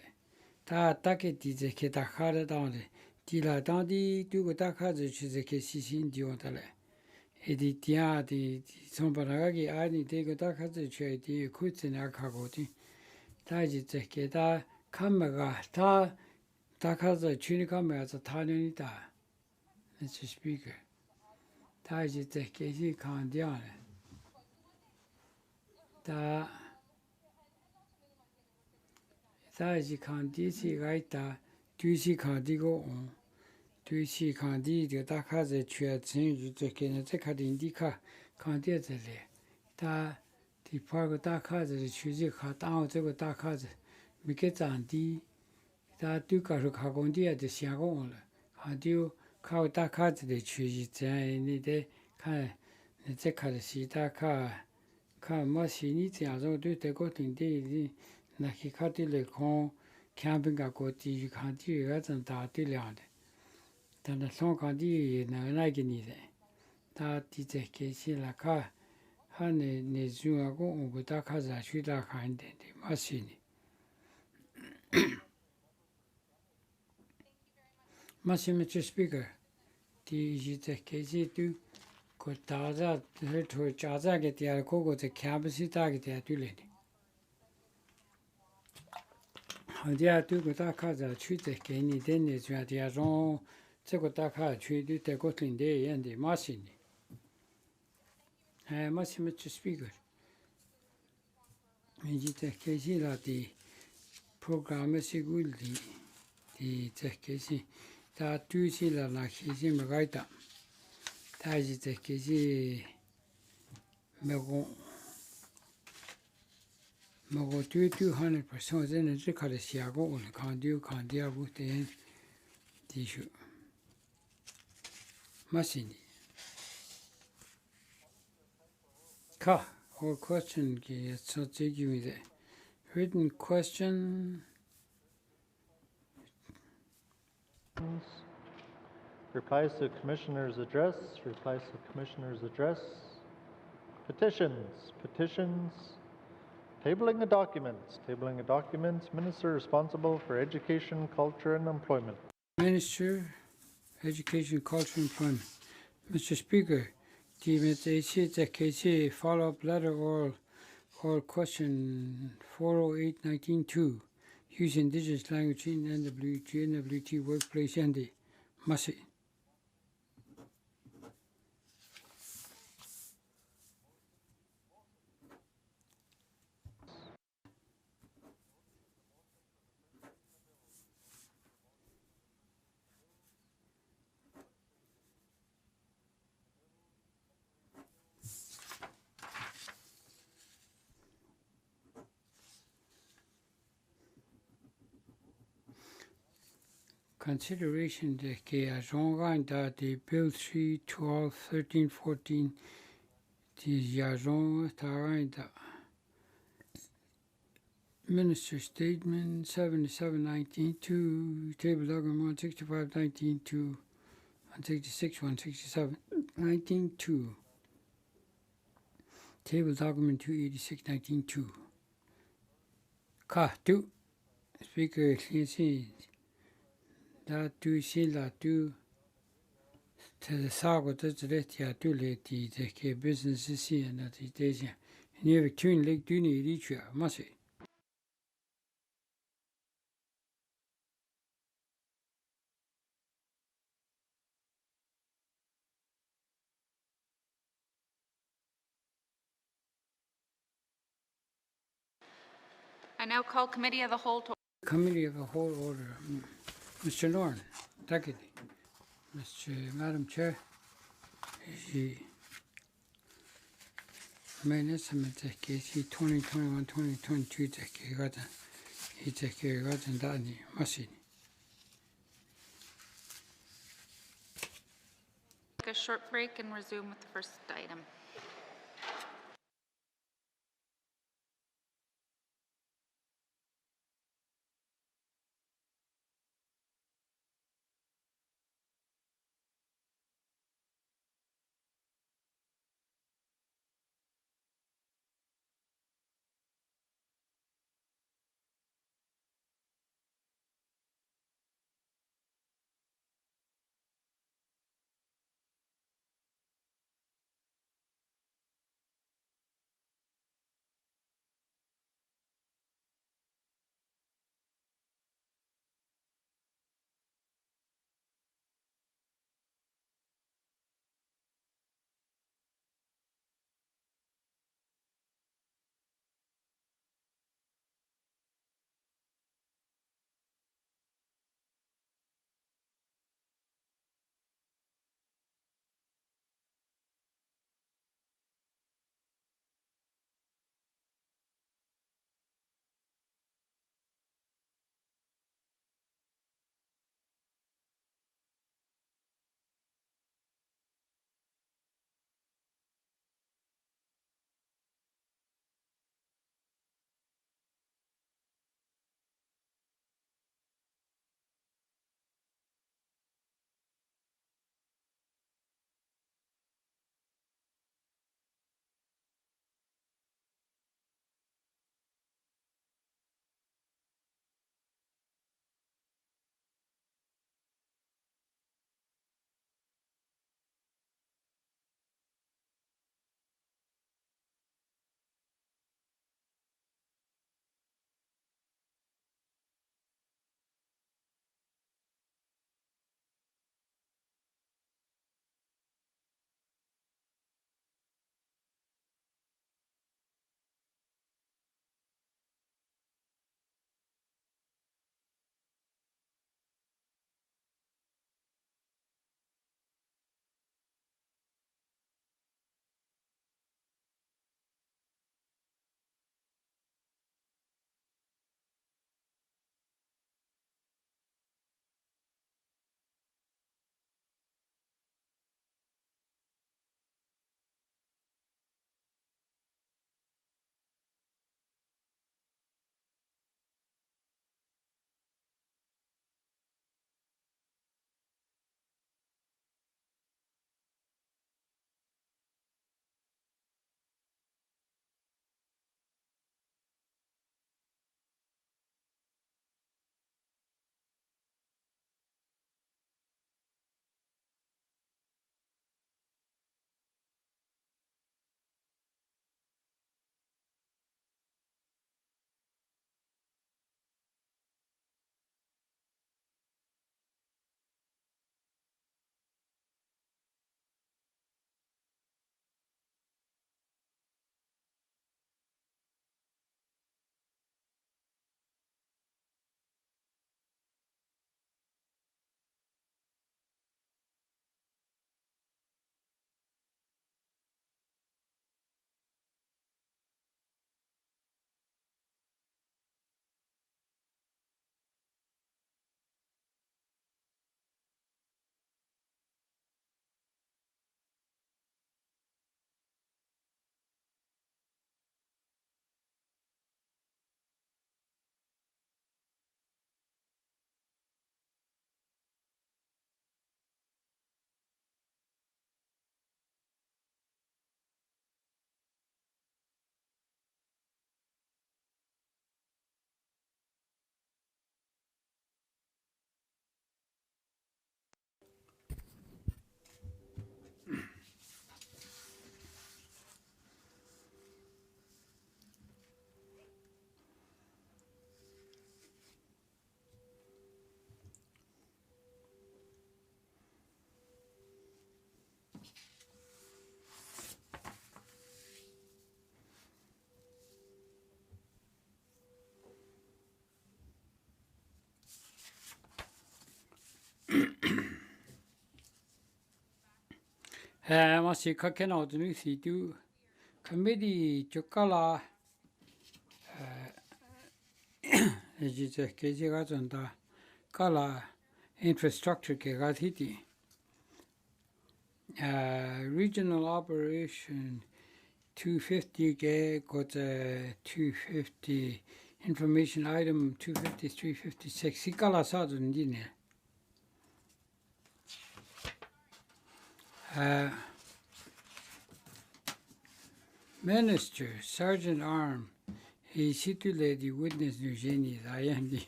Speaker 2: Ta take the Ketakara down the Tila Dandi do what that has a case in the other. Editia the Sombaragi, I need take a dark has a trade, the quits in our cargoti. Taji the Keta Kamaga, ta Takaza Chinicam as a Tanita. Mr. Speaker. Taji the Casey Candiana. Taji Candisi Gaita, Dusi Candigo on. Dusi Candi, the Dakaza Chia Sing, the Kenateka Candidate. Ta the park of Dakaza, the Chuzi cut out the Dakaza. Miketandi, that Duka Kagondia, the Siagon. And you. Kao ta ka de chi zai ni de kan ne ze ka de si ta ka ma si ni zia zo de go ting de na ki ka de le kong camping ga go ti ka ti ga zhen da de liang de dan de song ka di na na ge ni de ta ti ze ke si la ka ha ne zu a go o ta ka za shui da ka de ma si ni Mr. Speaker, the case to Kotaza to Chaza get the Alcogo the campus target at Tulane. There to Kotaka treat the Kenny Dennis where they are wrong. Secotaka treated the Gotland Day and the Massini. Mr. Speaker, in the case that the program is good, the case. Ta tu si la na kisi magaita. Ta ji te kisi mego 200%真的是靠的下过我看第二部的技术，没事的。看我 question 给做这句的 written question。
Speaker 3: Replies to Commissioner's address, petitions, tabling of documents, Minister responsible for education, culture and employment.
Speaker 2: Minister, Education, Culture and Employment. Mr. Speaker, the follow-up letter or question 408-19-2. Use indigenous language in NWT workplace and the Masi. consideration de que a da de Bill 3, 12, 13, 14 de Yazon da Minister Statement 77-19-2, Table Document 165-19-2, 166, 167, 19-2, Table Document 286-19-2. Ka tu Speaker Clean da tu si la tu te sago te retia tu le ti de ke business si na ti de ja. Ni ve tun le tu ni ri chua ma se.
Speaker 6: I now call Committee of the Whole to
Speaker 2: Committee of the Whole order. Mr. Norn, Deputy. Madam Chair, the main estimate is 2021-2022 take gata. He take gata dani masini.
Speaker 6: take a short break and resume with the first item.
Speaker 2: 마시 카케나 시두 committee 쪽깔라 이제 계제가 전다 깔라 infrastructure 개가 되디 regional operation 250 개 got 250 information item 250 356 이깔라 사준디네 Minister, Sergeant Arm, he situled the witness Eugenie, I am the.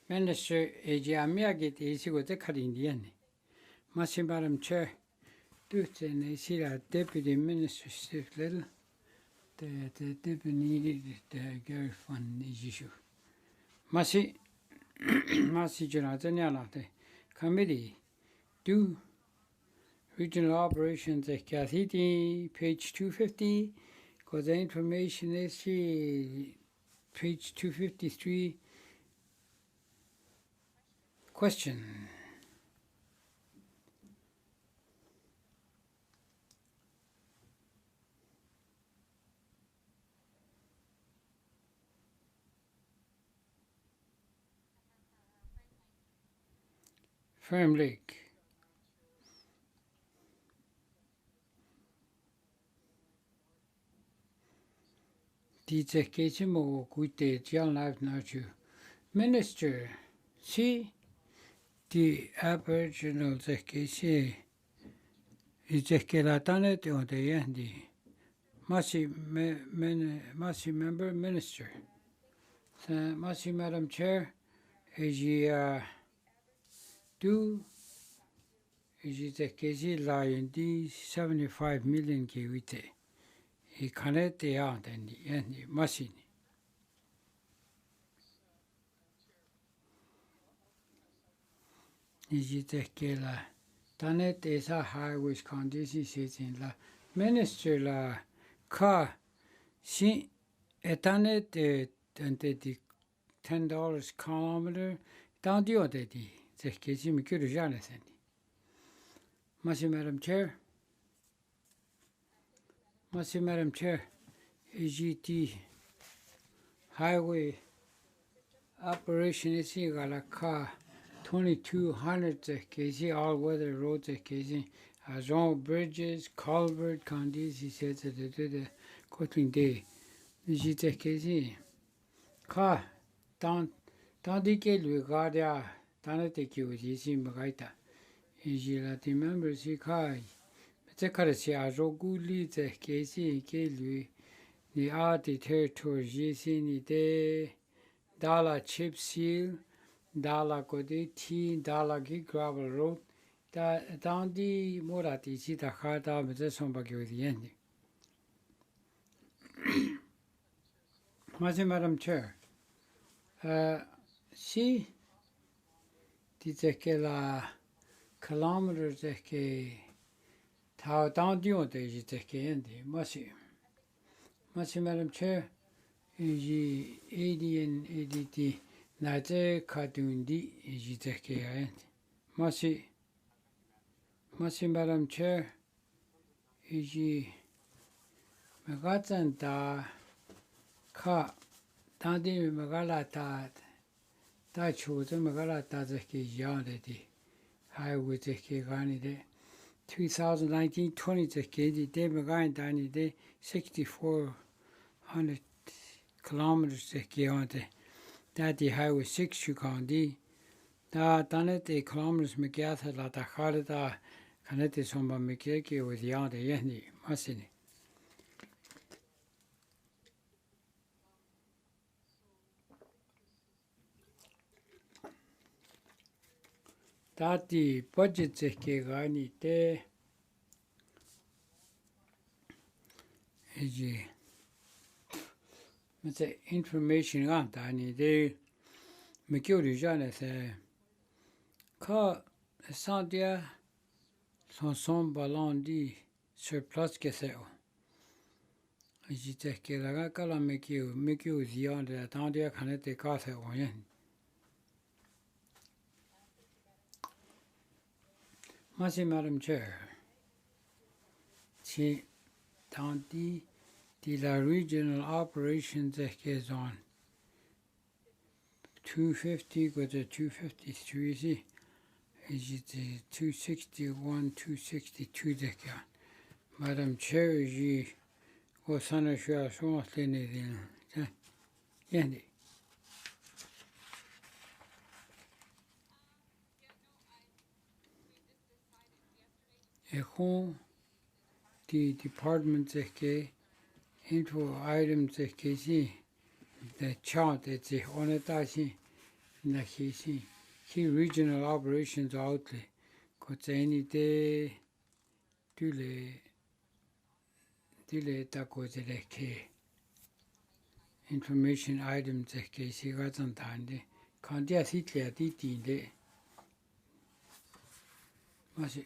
Speaker 2: Minister, Ejamiagit is with the Karindian. Madam Chair, Dutton is here, Deputy Minister Steve Little, the deputy needed the girl fund issue. Masi Jonathan, the committee, do regional operations, the Cathiti, page 250, because the information is page 253. Question. Firm Lake. Dice che siamo qui già live nature. Minister, see the Aboriginal Zekesi Zekela Tanet on the Yandi. Masi member minister. Masi Madam Chair, do Zekesi Lion D 75 million kiwite. He connect the out and the Yandi Masi. Nijitekkela tanet esa highways condition sitting la minister la ka si etanet ante di $10 kilometer down the other di zekesi mikuru jana sendi. Madam Chair, EGT highway operation is la ka 2,200 kg all-weather roads kg all bridges, culvert, conditions, the cutting day. This kg. Ka down the kelu guardia tanate kiwisi magaita. Ijila the members he kai. Betekarasi aroguli the kg kelu the art territory jisi ni de dollar chip seal. Dala Kodi T, Dala Gi Gravel Road, down the Morati Sita Hata, but that's on back with the end. Madam Chair, see, the kilometers that how down the other is the end. Madam Chair, is 80 and 80. Naze Kadundi is the KN. Masi Madam Chair, is Magatan da ka Tandi Magalata da chosen Magalata the Kiyadi. Highway the Kigani Day 2019 20 the Kedi Day Magan Dani Day 6,400 kilometers the Kiyadi. That the highway 6 you can't do. That done it, the kilometers Magatha la Takarada, connected some Mikaki with the other Yendi, Massini. That the budget Zekigani day is Mase information on tani de mekuri jane se ka sandia son ballon di surplus que c'est. J'étais que la kala mekio zion de attendia kanete ka se rien. Madam Chair, she Tanti de la regional operations is on 250 go to 253 see. Is it 261, 262 dekya. Madam Chair, she was sana shua so thin. Yendi. The department into items see the chart that's on it. I see that he see key regional operations outlet. Could any day delay taco information items see got on time. Can't just see clear the must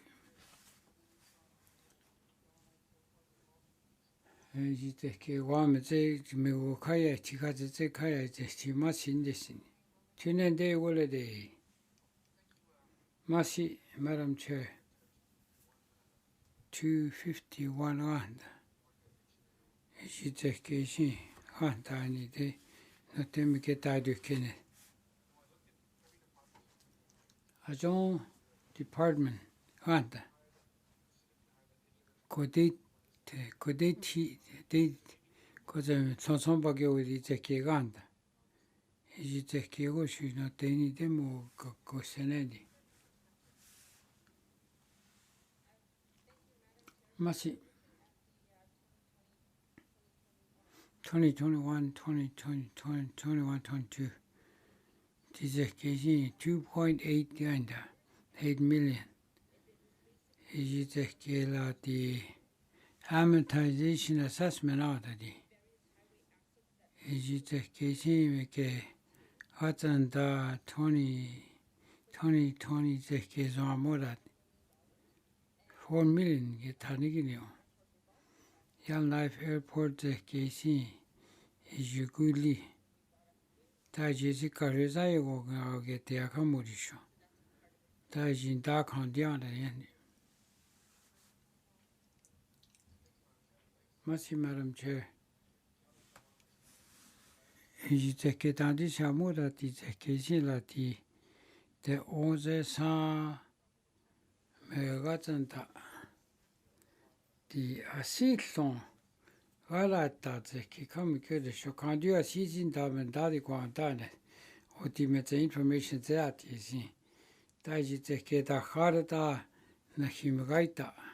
Speaker 2: 이제 와면서 미국 가야 지가서 가야 지 마신 대신 지난데 원래대 마시 Madam Chair 251 한다 이제 계시 한다 아니데 너 때문에 다 됐겠네 아종 디파트먼트 한다 코데티 거저 선선밖에 어디 제게 간다. 이제 제게고 쉬나 되니데 뭐 그것에네디. 마시 2021, 2020, 2021, 22. 이제 계시 2.8 간다. 8 million. 이제 계라디 Untitled assessment out of the is it casing Hatanda 2020 case on more than 4 million get Tanigino. Young Life Airport casing is you goodly. Tajisica Rezayo get the accommodation. Tajin dark on the other end. Madam Chair, 이제 계단이 사무다 이제 계실라디 대 오제사 매가전다 디 아시송 갈았다 제키 감이케데 쇼칸디아 시진다면 다리 관다네 어디메체 인포메이션 제아티시 다지 제케다 하르다 나힘가이다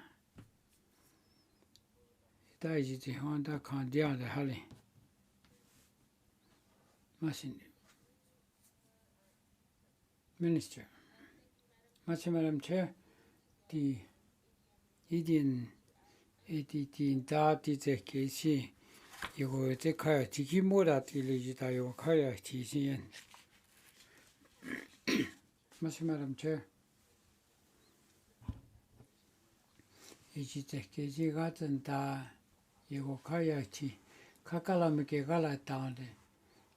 Speaker 2: 다이지 혼다 칸디아데 할리 마신 Minister Madam Chair the 이딘 다티 제케시 이거 제카야 지기모라 딜리지다 요 카야 지신 Madam Chair 이지 제케시 같은 다 이거 가야지 카칼라메게 갈았다는데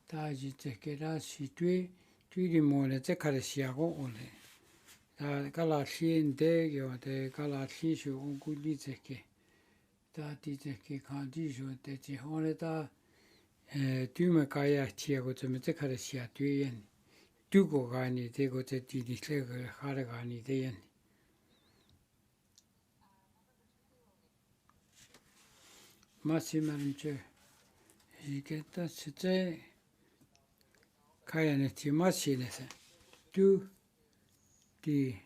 Speaker 2: 다지 제게라 시트위 뒤리 모네 제카르시하고 오네 다 갈라시인데 요데 갈라시슈 온구리 제게 다디 제게 간디쇼 데지 오네다 뒤메 가야지하고 좀 제카르시아 뒤에 두고 가니 되고 제 디디스레가 하러 가니 되는 Madam Chair, 이게 또 진짜 가야네 지마시네서 두디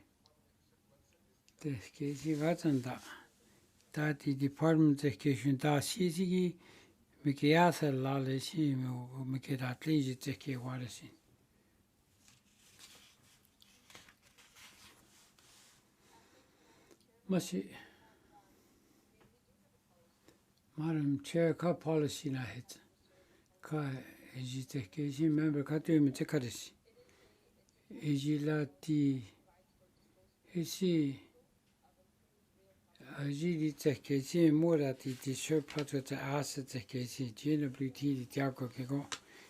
Speaker 2: 데스케시 같은다 다디 디파트먼트 에듀케이션 다 시시기 미케야서 라레시 뭐 미케다 틀리지 제게 와르시 마시 Madam Chair, ka policy na hit. ka eji teke si member katu me te karesi eji la ti esi aji di teke si mora ti surplus te asset teke si GWT di tiako ke go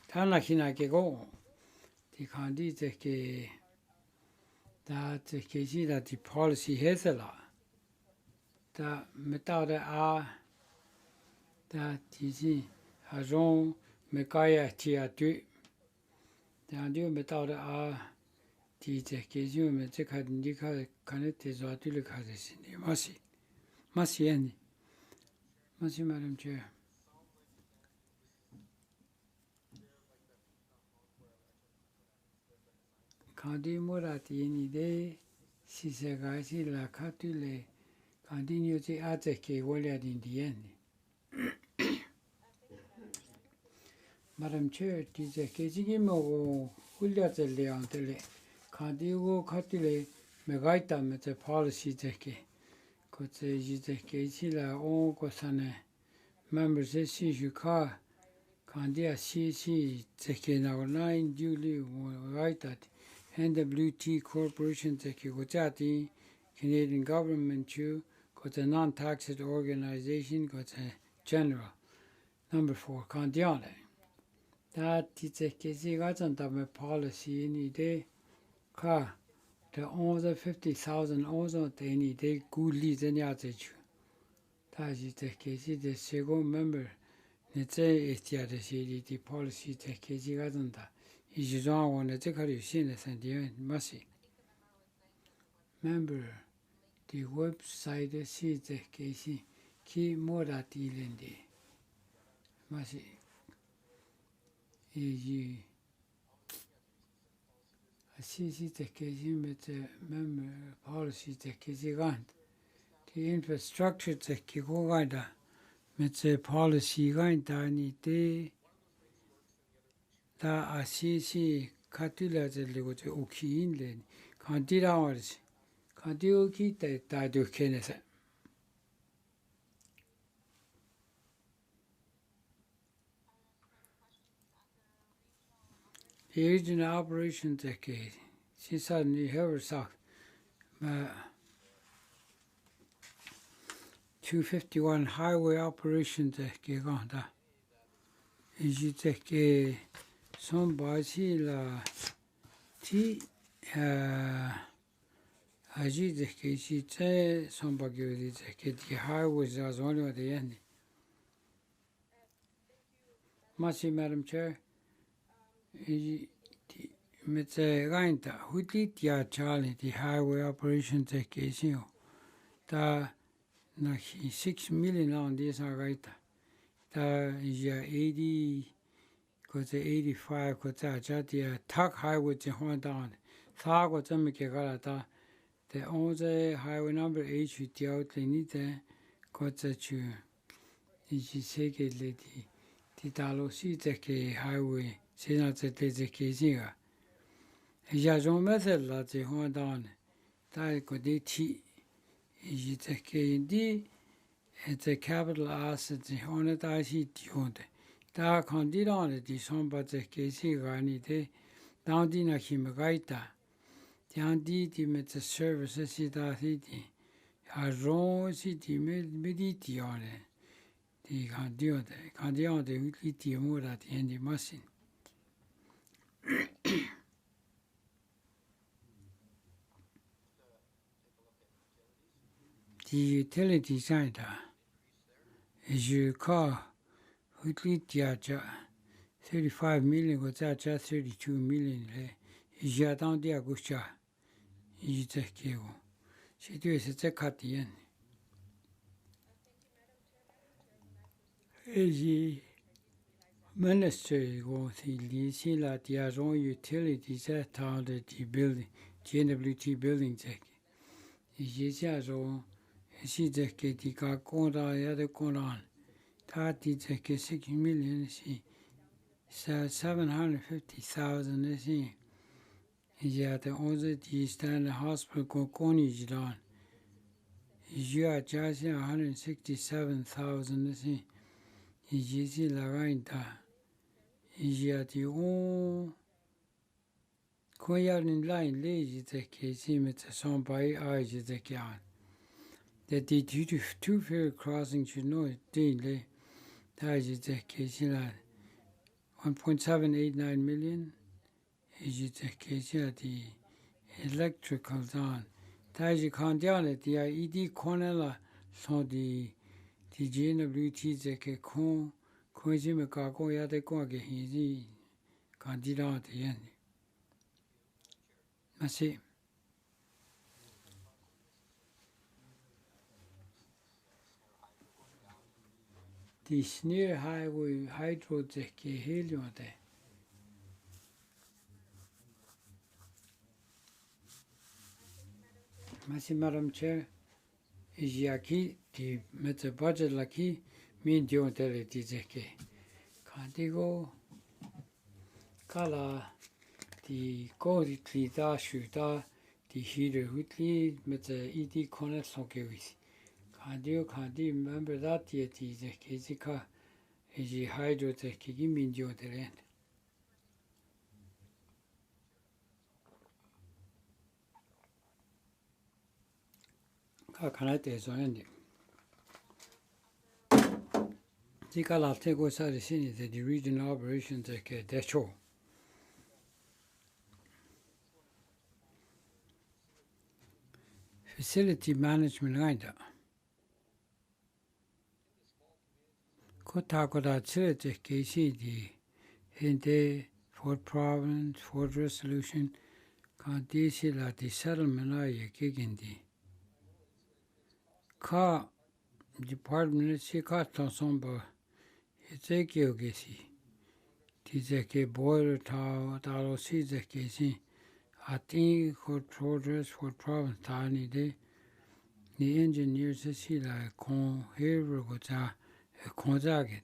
Speaker 2: tana hina ke go ti kandi teke da teke si da ti policy hesela da metao de a da ti si a rong me kaya ti a tu da dio metao de a ti teke si me te ka ndi ka kanete zo tu le ka si ni masi eni masi Madam Chair. Kandi morati eni de si se ga si la katu le kandi nyo te a teke wole di eni. Madam Chair, ti teke si mo hulya te le ante le kandi wo katu le me gaita me te policy teke ko te ji teke si la o ko sane members e si juka kandi a si teke na online duly gaita NWT Corporation teke ko te Canadian government chu ko te non-taxed organization ko te general. Number 4, kandi ane. Da ti teke si gatan ta me policy ni de ka te 50,000 ozo te ni de guli te nya te chu. Da ji teke si de sego member ne te estia de si di policy teke si gatan ta I jizwa wane te kari si ne san di masi. Member di website si teke si ki mora ti lendi masi. Iji si teke si me te member policy teke si gant. Ti infrastructure teke ko ganta me te policy ganta ni te da a si katula te le ko te uki in le kanti ra warisi. Kanti uki te ta do kene se. The regional operation teke si suddenly heard south 251 highway operation teke ganta. Iji teke son basi la ti aji teke si te son bagyo di teke di highways as one of the end. Masi Madam Chair. Me te gainta huti tia chali di highway operation teke si o. Ta na 6 million on this gaita. Ta ja 80 ko te 85 ko te aja tak highway te honda. Tha ko te me ke kala ta te onze highway number 8 chu ti out le ni te ko te chu iji seke le ti talo si teke highway se na te teke si ga. Ja jo me se la te honda ne. Ta ko de ti iji teke di the capital asset the honor ta si ti honde ta kandidane di somba te ke si gani te down di na himagaita tian di me te services si ta si ti a ro si ti me di ti ane di kandiode uti ti mura ti endi masin the utility side as you call Hutlitia 35 million was at 32 million. Is ya down the Agusha? Is the kego. She does a cut the end. Is the ministry was the Sila Diazon utilities at the building, GWT building tech. Is yes, or she the Ketika Konda, the other Konan. 6 million, see, 750,000, see. Yeah, the other stand hospital go Coney down. You are just 167,000, see. Is easy la renta. 이지아디 오 코야린 라인 레이지 케시메트 손바이 아이지 캬 that the two ferry crossings should know daily 다이지 케시라 1.789 million 이지 케시아디 electrical down 다이지 칸디안에 디아 이디 코넬라 소디 DJWT 제케 콘 코지메 가고 야데 고게 히지 간디라데 마시 디 스니어 하이웨이 하이드로 제케 헬리오데 마시 마람 체 이지아키 디 메트 버젯 라키 민디오데레 디제케 간디고 칼라 디 고디 트리다 슈다 디 히르 후틀리 메트 이디 코네 소케위스 간디오 간디 멤버다 티에티제 케지카 이지 하이드로테 키기 민디오데레 가나테 소엔디 지가 라테고 사르시니 the regional operations eke 대초 facility management 가인다 코타고다 칠제 계시디 현대 for province for resolution 간디시라 디 settlement 아예 계긴디 카 department 시카 통송바 이제기요 계시 디제게 보일 타 다로 시제 계시 아티 컨트롤러스 for province 다니데 니 engineers 시라 콘 헤르고 자 콘자게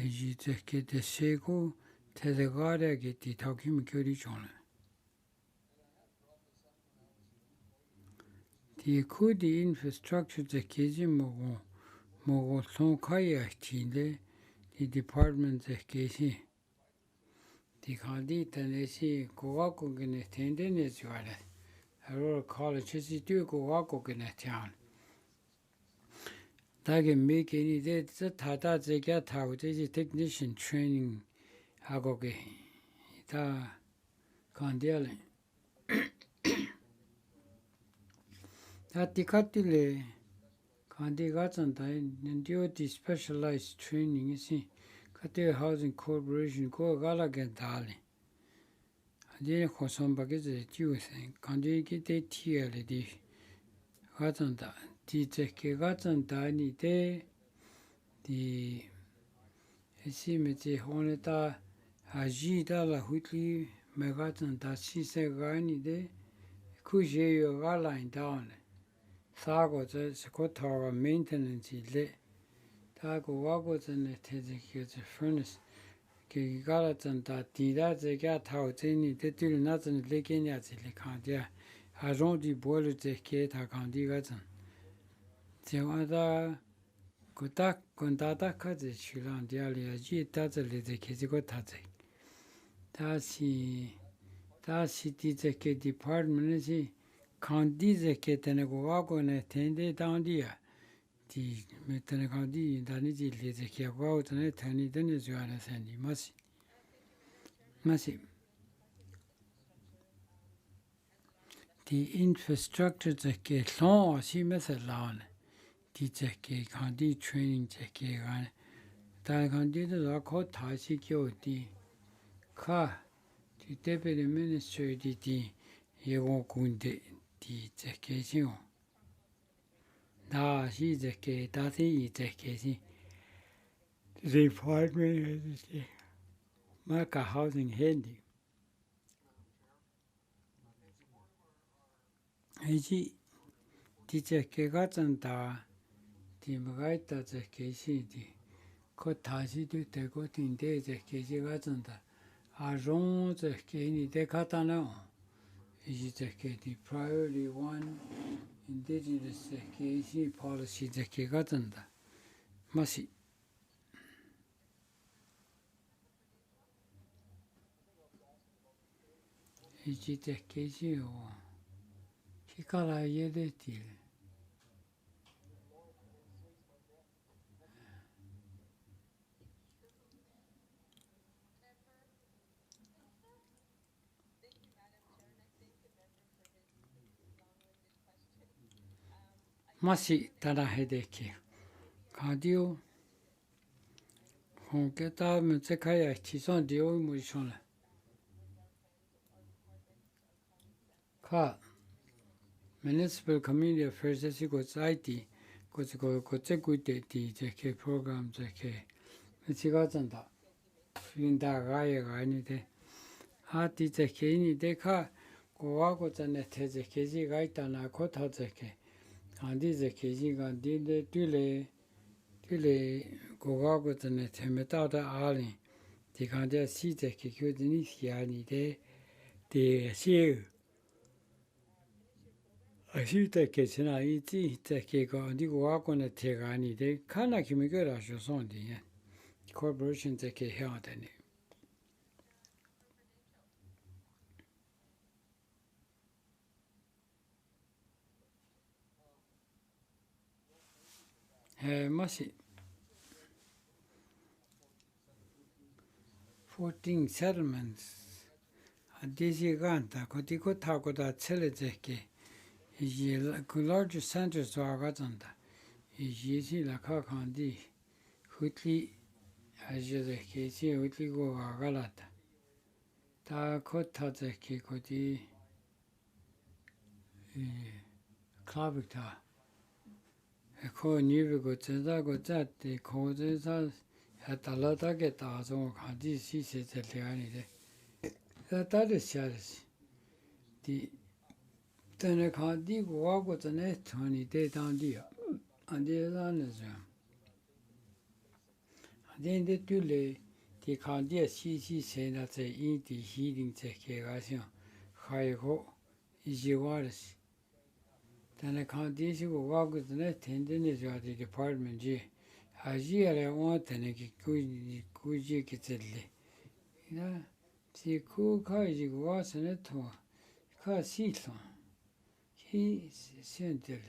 Speaker 2: 이제게 데세고 테데가르게 디 타키미 교리 존 디 코디 infrastructure 제케지 모고 송카야 팀데 디 디파트먼트 제케시 디 칸디 테네시 고와고게네 텐데네 주아레 하로 콜리지 디 고와고게네 찬 다게 메케니 데 타다 제가 타고 제지 테크니션 트레이닝 하고게 다 칸디알레 다 티카틸레 Kandi Gatsan Ndio the specialized training is Kate Housing Corporation Ko Galagan Dali. Adine Kosom Bagaz Jews and Kandi Gite Tiali di Gatsan da Tike Gatsan Dani de the Esimete Honeta Ajida la Hutli Megatsan da Sise Gani de Kuje Gala in down. 사고 저 스코터와 메인테넌스를 다고 와고 전에 태직이 저 furnace 기가라전다 디다제가 타오제니 데들 나전 레게냐지리 칸디아 아존디 볼르제케 다 칸디가전 제와다 고딱 건다다까지 출란디알이야 지다절리제 계지고 타제 다시 디제케 디파트먼트이 Kandi ke tenego wako ne tende tandia ti metene kandi dani ji leze kia wao tene tani dene zuana sandi masi the infrastructure ke long si mesalan ti ke kandi training ke gan ta kandi de ko ta si kyo ti ka ti deputy minister di yego kunde 디 제케시오 나 시제케 다시 제케시 department 마카 하우싱 핸디 이지 디제케가 전다 디마가이다 제케시디 코 다시도 되고 딘데 제케시가 전다 아종 제케니 데카타나 the priority one indigenous policy that Ijite keji o. Hikala yede til. Masi tada hedeki. Kadio. Honketa mtsekaya chison dio mushona. Ka Municipal Community Affairs goes IT goes go tsekuite di jeke program jeke. Michiga zanda. Finda gaya gani de. Ha di jeke ni de ka gowa go zane te jeke ji gaita na kota jeke. Andi jeke ji gandi de tule gowa go zane te meta da ali. Di gandi si jeke kyo dini siani de si Ashita Kachina iti Takeko and you walk on a Tegani, they can't make it as your son, the corporation take a held any. Must 14 settlements. A dizzy ganta, Kotiko Takoda Telezeke. Is large centers to Agatanda. Is easy la Kakandi. Hutli as you the case, Hutli go Agalata. Ta Kota the Kikoti Klavita. A co new go to that the causes at a lot of get as on Hadi sees at the Liani. That is serious. The then a Hadi walk with the net 20 days down there. And the other is then the two lay the Hadi CC say that they eat the heating take high ho is yours. Then a Hadi will walk with the net tenderness at the department G. As ye are want and a good gets it. See, cool car you was in it to car seat on. He sent it.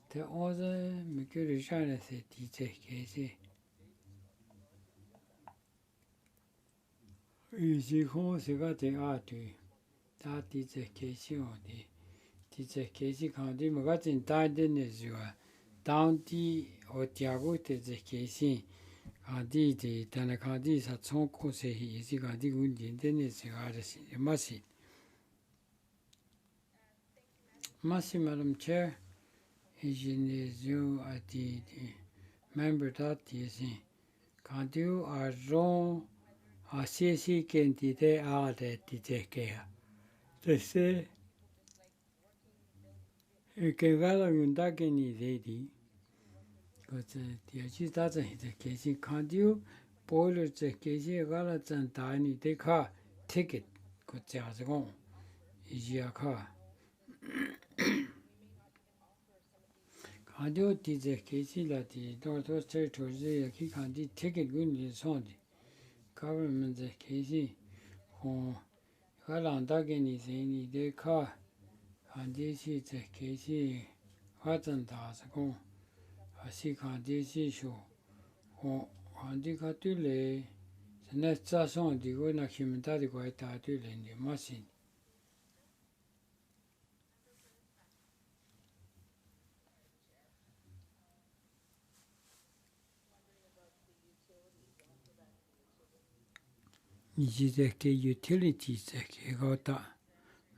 Speaker 2: The other Mercury China said, DJ Casey. Easy home, she got the art to that DJ Casey on the DJ Casey County Magazine died in as you are down the or Tiago to the Casey. Adi the Tanakadis at Sonko say he is got the good in Dennis, Massy. Massy, Madam Chair, is in the zoo at the member that is in. Can't you are wrong? I see can today out at the care. They say you can value in that any lady. Because the Achi doesn't hit the case. Can't you boiler the case? Galas and tiny they car ticket. Good jazz go. Is your car. Can't you did the case that the Northwest Territories he can't ticket good in the government the case. Oh, Galandag anything they car. And this is the case. Wasn't as go. I see can't this issue. Oh, and the catule. The next song, the one of human daddy quite tattoo in the machine. Is the utilities got that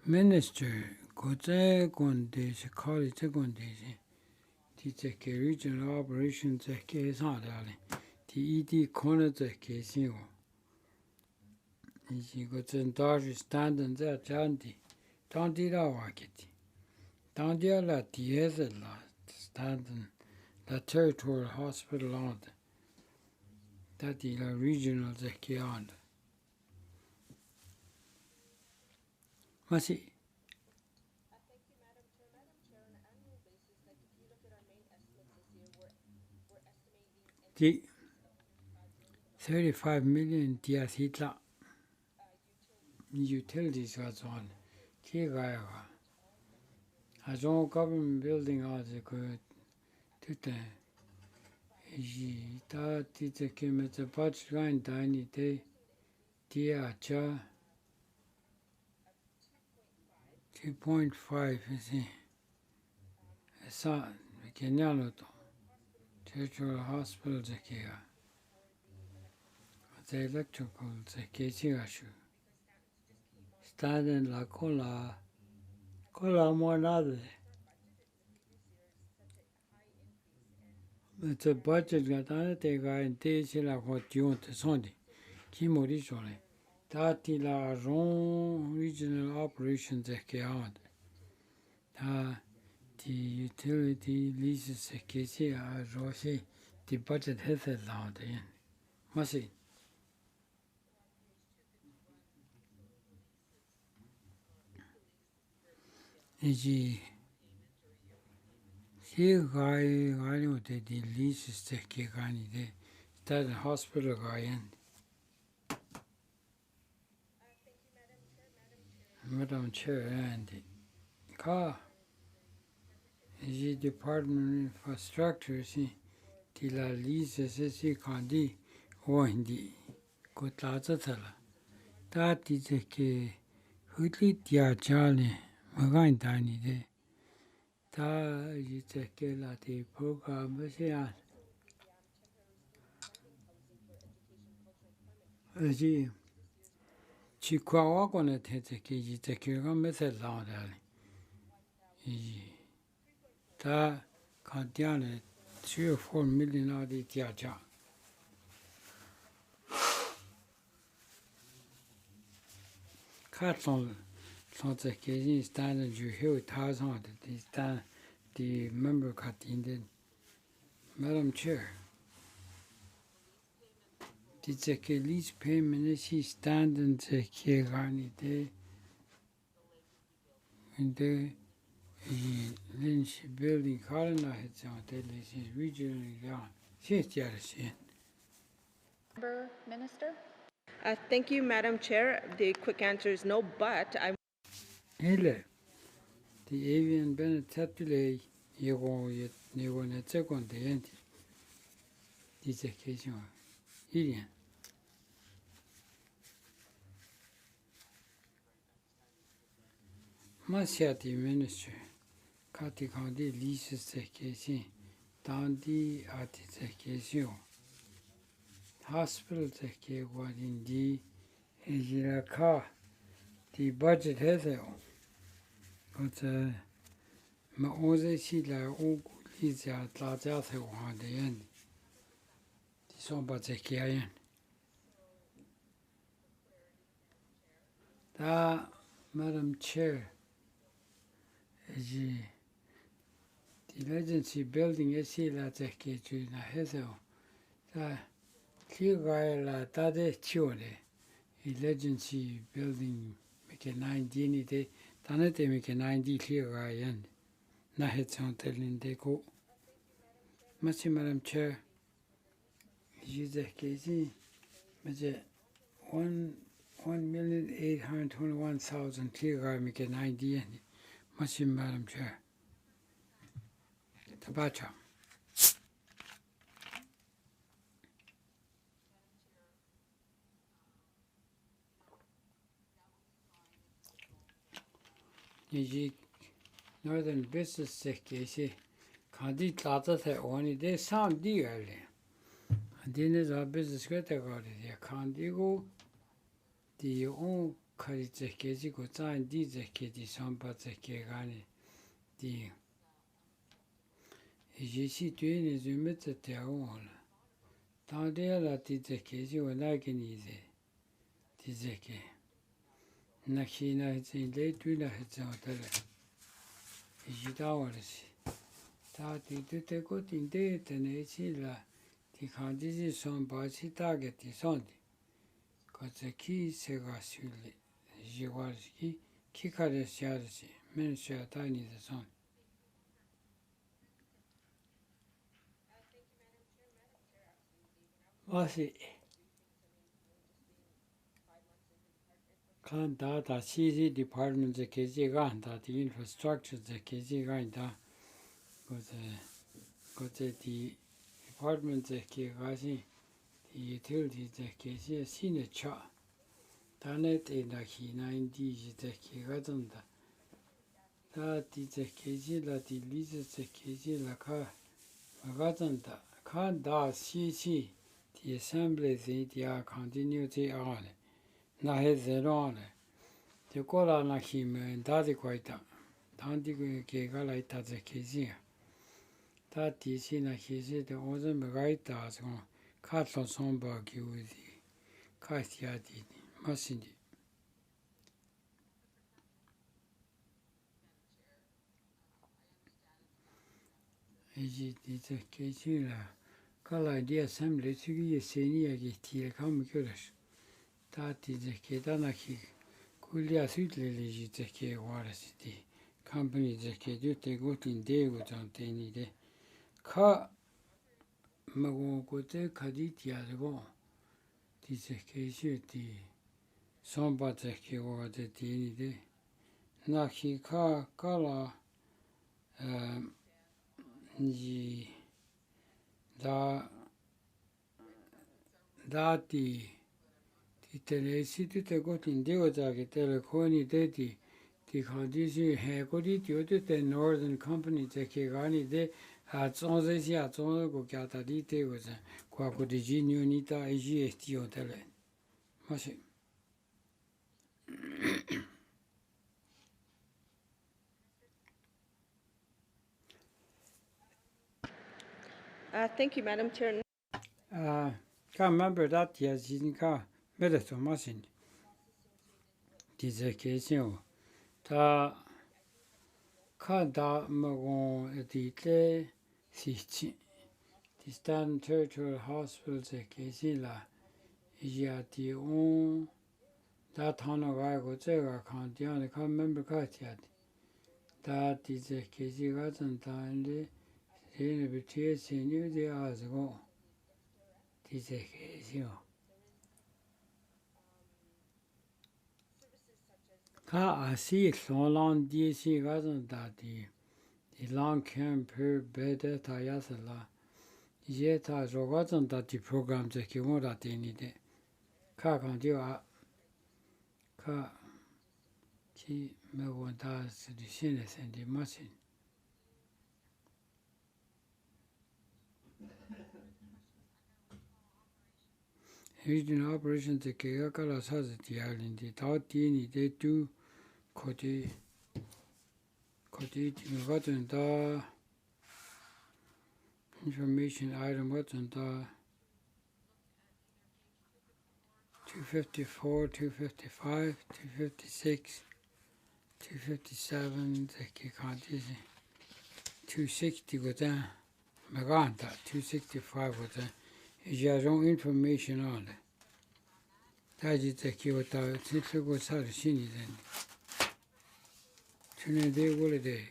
Speaker 2: minister got a gondis, college gondis. The regional operations case on the ED corner the case. She got a Dodge standing there, Jandy. Don't did I walk it. Don't you let the other standing the territorial hospital on that is a regional the key on. Masi. The 35 million dias hitla. utilities got on. Kigaya. As all government building are the good to the that it came at the patch line tiny day. Dear cha 2.5 is it? A son, we can yell Churchill Hospital the care. The electrical the casing issue. Standing la cola monade. It's a budget got on it, they got in days like what you want to Sunday. Kimori Jolly. That la wrong regional operations that get on. The utility leases the casing are Roshi. The budget has a lot in. Must it? Here guy would the leases the kigani de that hospital guy and Madam Chair and the car the Department of Infrastructure see the la leases the kandi or in the good lazatala. That is a key hoodly dia charlie Magan tiny de. Ta is a killer the program as Chihuahua gonna take the Kira method loud. Ta can't 3 or 4 million out the Tiaja. Cats on the occasion standard you hear 1,000 the member cut in the Madam Chair. The lease payment is he standing the Kigani day in the Lynch building colonna heads on the lease regionally down. She's jealous.
Speaker 6: Member Minister?
Speaker 7: Thank you, Madam Chair. The quick answer is no, but I
Speaker 2: Hele, the avian benetatule, you want a second the end. This occasion, Ilian. Masiati minister, Katikandi leases the case, Dandi at the case. Hospital the case was in the car. The budget has it. But my own see like all these are large out on the end. This one but the care. That Madam Chair. The emergency building is here at the kitchen. I have the clear guy la tade chole. Emergency building make a 19 day. Tanate make a 90 clear guy and na head on telling they go. Madam Chair. Use the casing. But 1,821,000 clear guy make a 90 and Madam Chair. Tabacha. The Northern Business Sector, Kandi Tata only they sound dearly. And then is our business category. Kandi go the own courage case go sign these kitties on but the kegani. The Jisi doing is you met at their own. Down there, that did the case you were like an easy. Tizeke. Nakina, it's in late winter, it's out there. Is it ours? That did the good in date and it's the Kandi son by the target is on. Got the key segasuli. Jiwarski, Kikaris Yarsi, Minister Tiny the son. Was it? Kanda da CZ department the KZ ganda the infrastructure the KZ ganda got the department the KZ the utilities the KZ senior cha danet in the he 90 the KZ da the KZ la the leases the KZ la ka magazanda kanda CC the assembly the continue the on na he zero on the cola na him and daddy quite tanti che gala ita the kizia tati si na kizia the ozen magaita so kato somba giuzi kasiati masindi eji the kizia kala di assembly sugi seni agi ti kam kurash tati the kedana ki kulia sutle leji the ke warasiti company the ke do te go tin de go tanteni de ka mago ko te kaditi algo ti se ke ti somba te ke go te tini de na ki ka kala ji ti te si te go tin de go ta ke telefoni de ti khadisi he ko di te northern company te ke gani de a zonze si a zonze ko kya ta di te go sa kwa ko di ji ni ni ta ji esti o tele masi
Speaker 7: Thank you, Madam Chair.
Speaker 2: ka member that ya jin ka mede to masin di ze ke sio ta ka da mo di te si chi di stand territorial hospital ze ke si la ya ti on da thana ga go che ga khan ti an ka member ka ti da ti ze ke si ga zan ta de ne bi ti se ni de a zo go ti ze ke si o ka a si so long di si ga zan da di long camp per bed ta ya sa la ye ta zo ga zan da di program ze ke mo da ti ni de ka kan ti a ka ki me wo da si di sin ne sen di ma sin regional operations the ke ka la sa ti ya lin di ta ti ni de tu ko ti ti ga zan da information item ga zan da 254, 255, 256, 257, the ke ka ti 260 go down maganta 265 go down is your own information on it. That is the key with the since go sa sini then. Tune de go le de.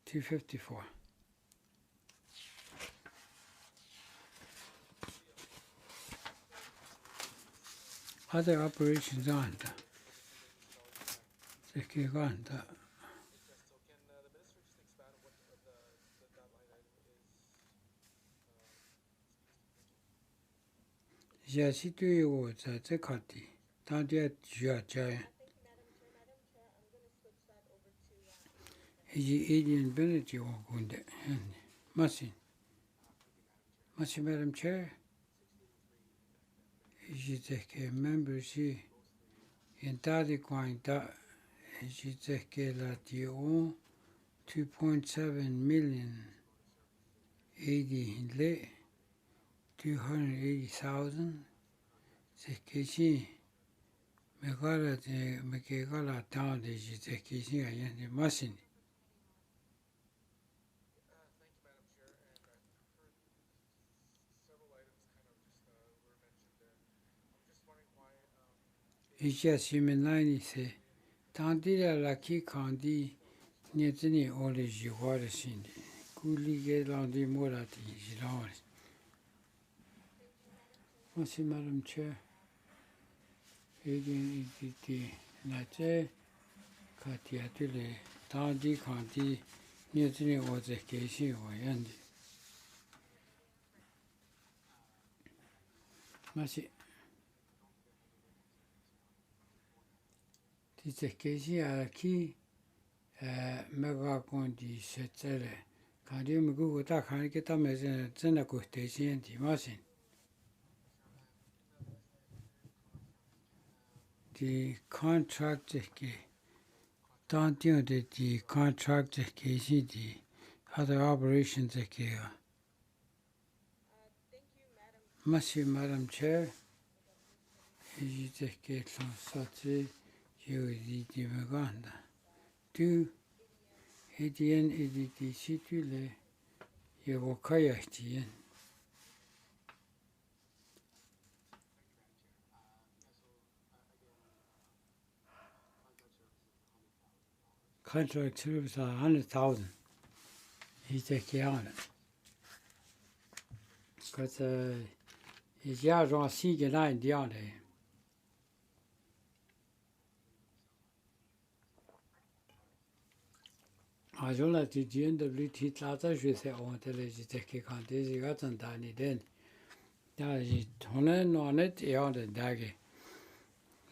Speaker 2: $254. Other operations on the ke on the ya si tu yo za ze ka ti ta dia jia jia is alien benefit o gunde masin Madam Chair is the member si in tali quanta is the la ti o 2.7 million 80 in le 280,000 se ke si me gala de me ke gala ta de ji se ke si ya de masin Isha Simenani se Tandira la ki kandi Nietini ole jiwara sindi Kulige Landi Morati, Gilaris. Madam Chair. Again, it Nate Katiatule, Tandi Kanti, Newton was a case or Yandy. Masi. This a case are key mega condi settle. Can you go with a can get a measure and a quotation? Masin. The contract don't do the contract the other operations Madam Chair, you take some such you the Maganda. Do ADN EDT Situle, you will kayak. Contract service 100,000. He's a kiana. Because his yards on sea and I down there. I don't like to GNWT Tata, she said, on television, can't they got some tiny then. That is Tonen on it, yard and daggy.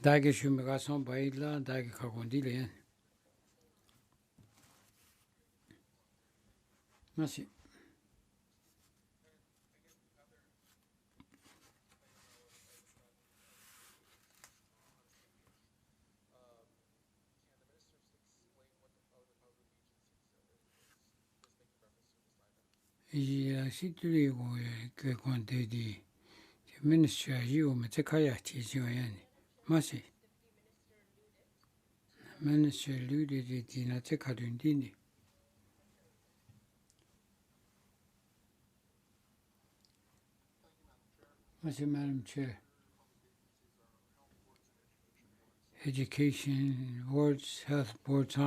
Speaker 2: Daggy should got some by land, daggy cocondilian. Merci. Il a situé que quand il dit, le ministre a dit, mais c'est qu'il y a rien. Merci. Le ministre lui dit, il n'a pas de dîner. Merci, Madam Chair. Education boards, health boards,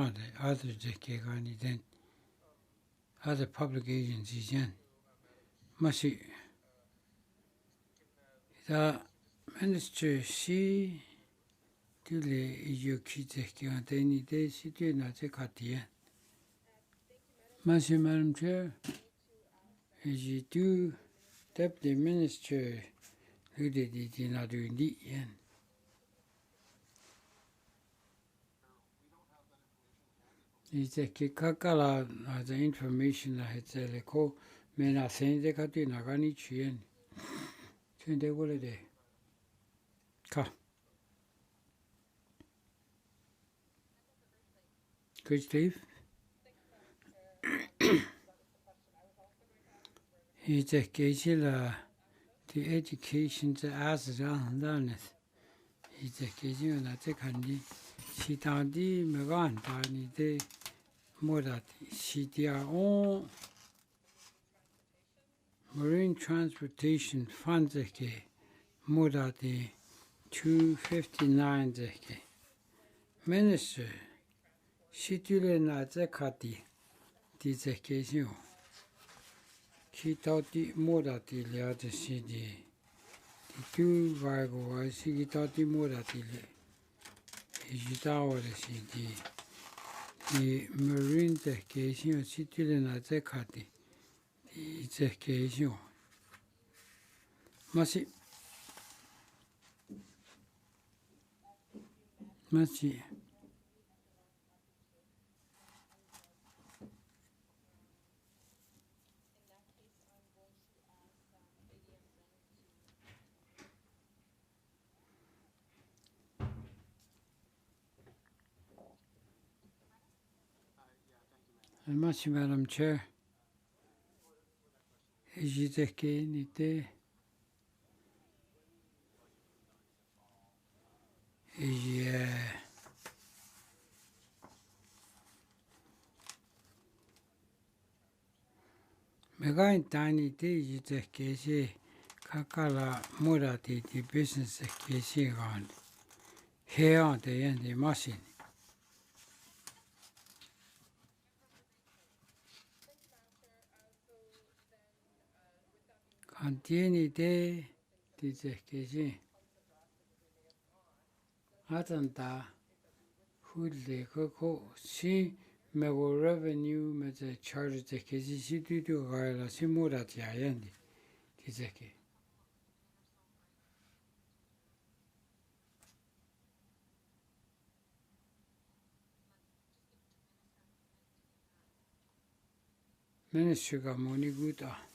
Speaker 2: others that other public agencies, Merci. The minister, she to the EU kids on any day, she did not take out the end. Merci, Madam Chair. As you do, Deputy Minister, who did it not do the end. Is a Kikakala, the information I had said, men are saying they got in Nagani Chien. They will a day. Ka. Good, Steve. He's a Kajila, the education's as done. He's a Kajila, that's a candy. She down the Magan, Tani, the Modat, she dear own Marine Transportation Funds, Modat, 259, Minister, she did not Zakati, this occasion. She thought the Modat, the other city. The two Vago, she thought the Modat. The marine education situation at the Kati. It's education. Merci. Merci. Merci, Madam Chair. J'étais n'était. Megain tiny day, j'étais case, Kakala Murati, the business case on. Here on the end, the machine. contiene de dice que sí. Atanta hulde koko si mego revenue me the charge de que si tu la simura tiayandi dice que ministry ga moni guta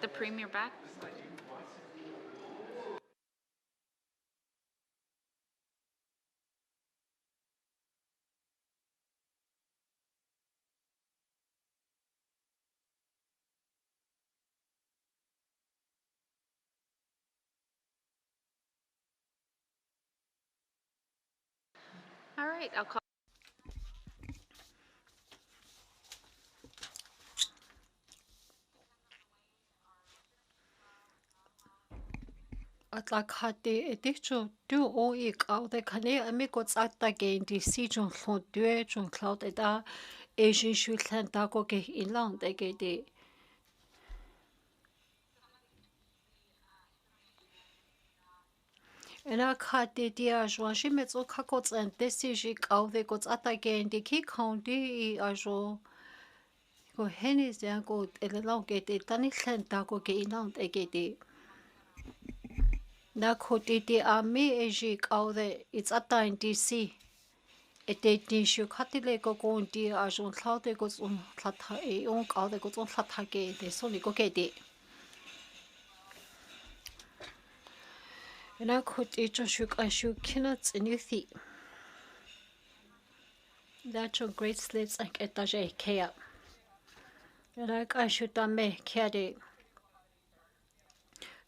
Speaker 6: The Premier back. All right, I'll call.
Speaker 4: Atla khati etichu du o ik au de khane ami ko tsata ge ndi si jong hlon due jong cloud eta Asian shu thlan ta ko ge ilang de ge de ena khati dia jwa shi me tso kha ko tsen te si ji kau de ko tsata ge ndi ki county I a jo ko henis ya ko elang ge de tani thlan ta ko ge ilang de ge de na khoti ti ami eji kau de it's at DC ete tin shu khatile ko konti a jon thlaude ko zon tlatha e on kaude ko zon tlatha ge de so ni ko ke de na khoti cho shu ka shu kina tsini thi da cho great slaves like etaje ke ya na ka shu ta me ke de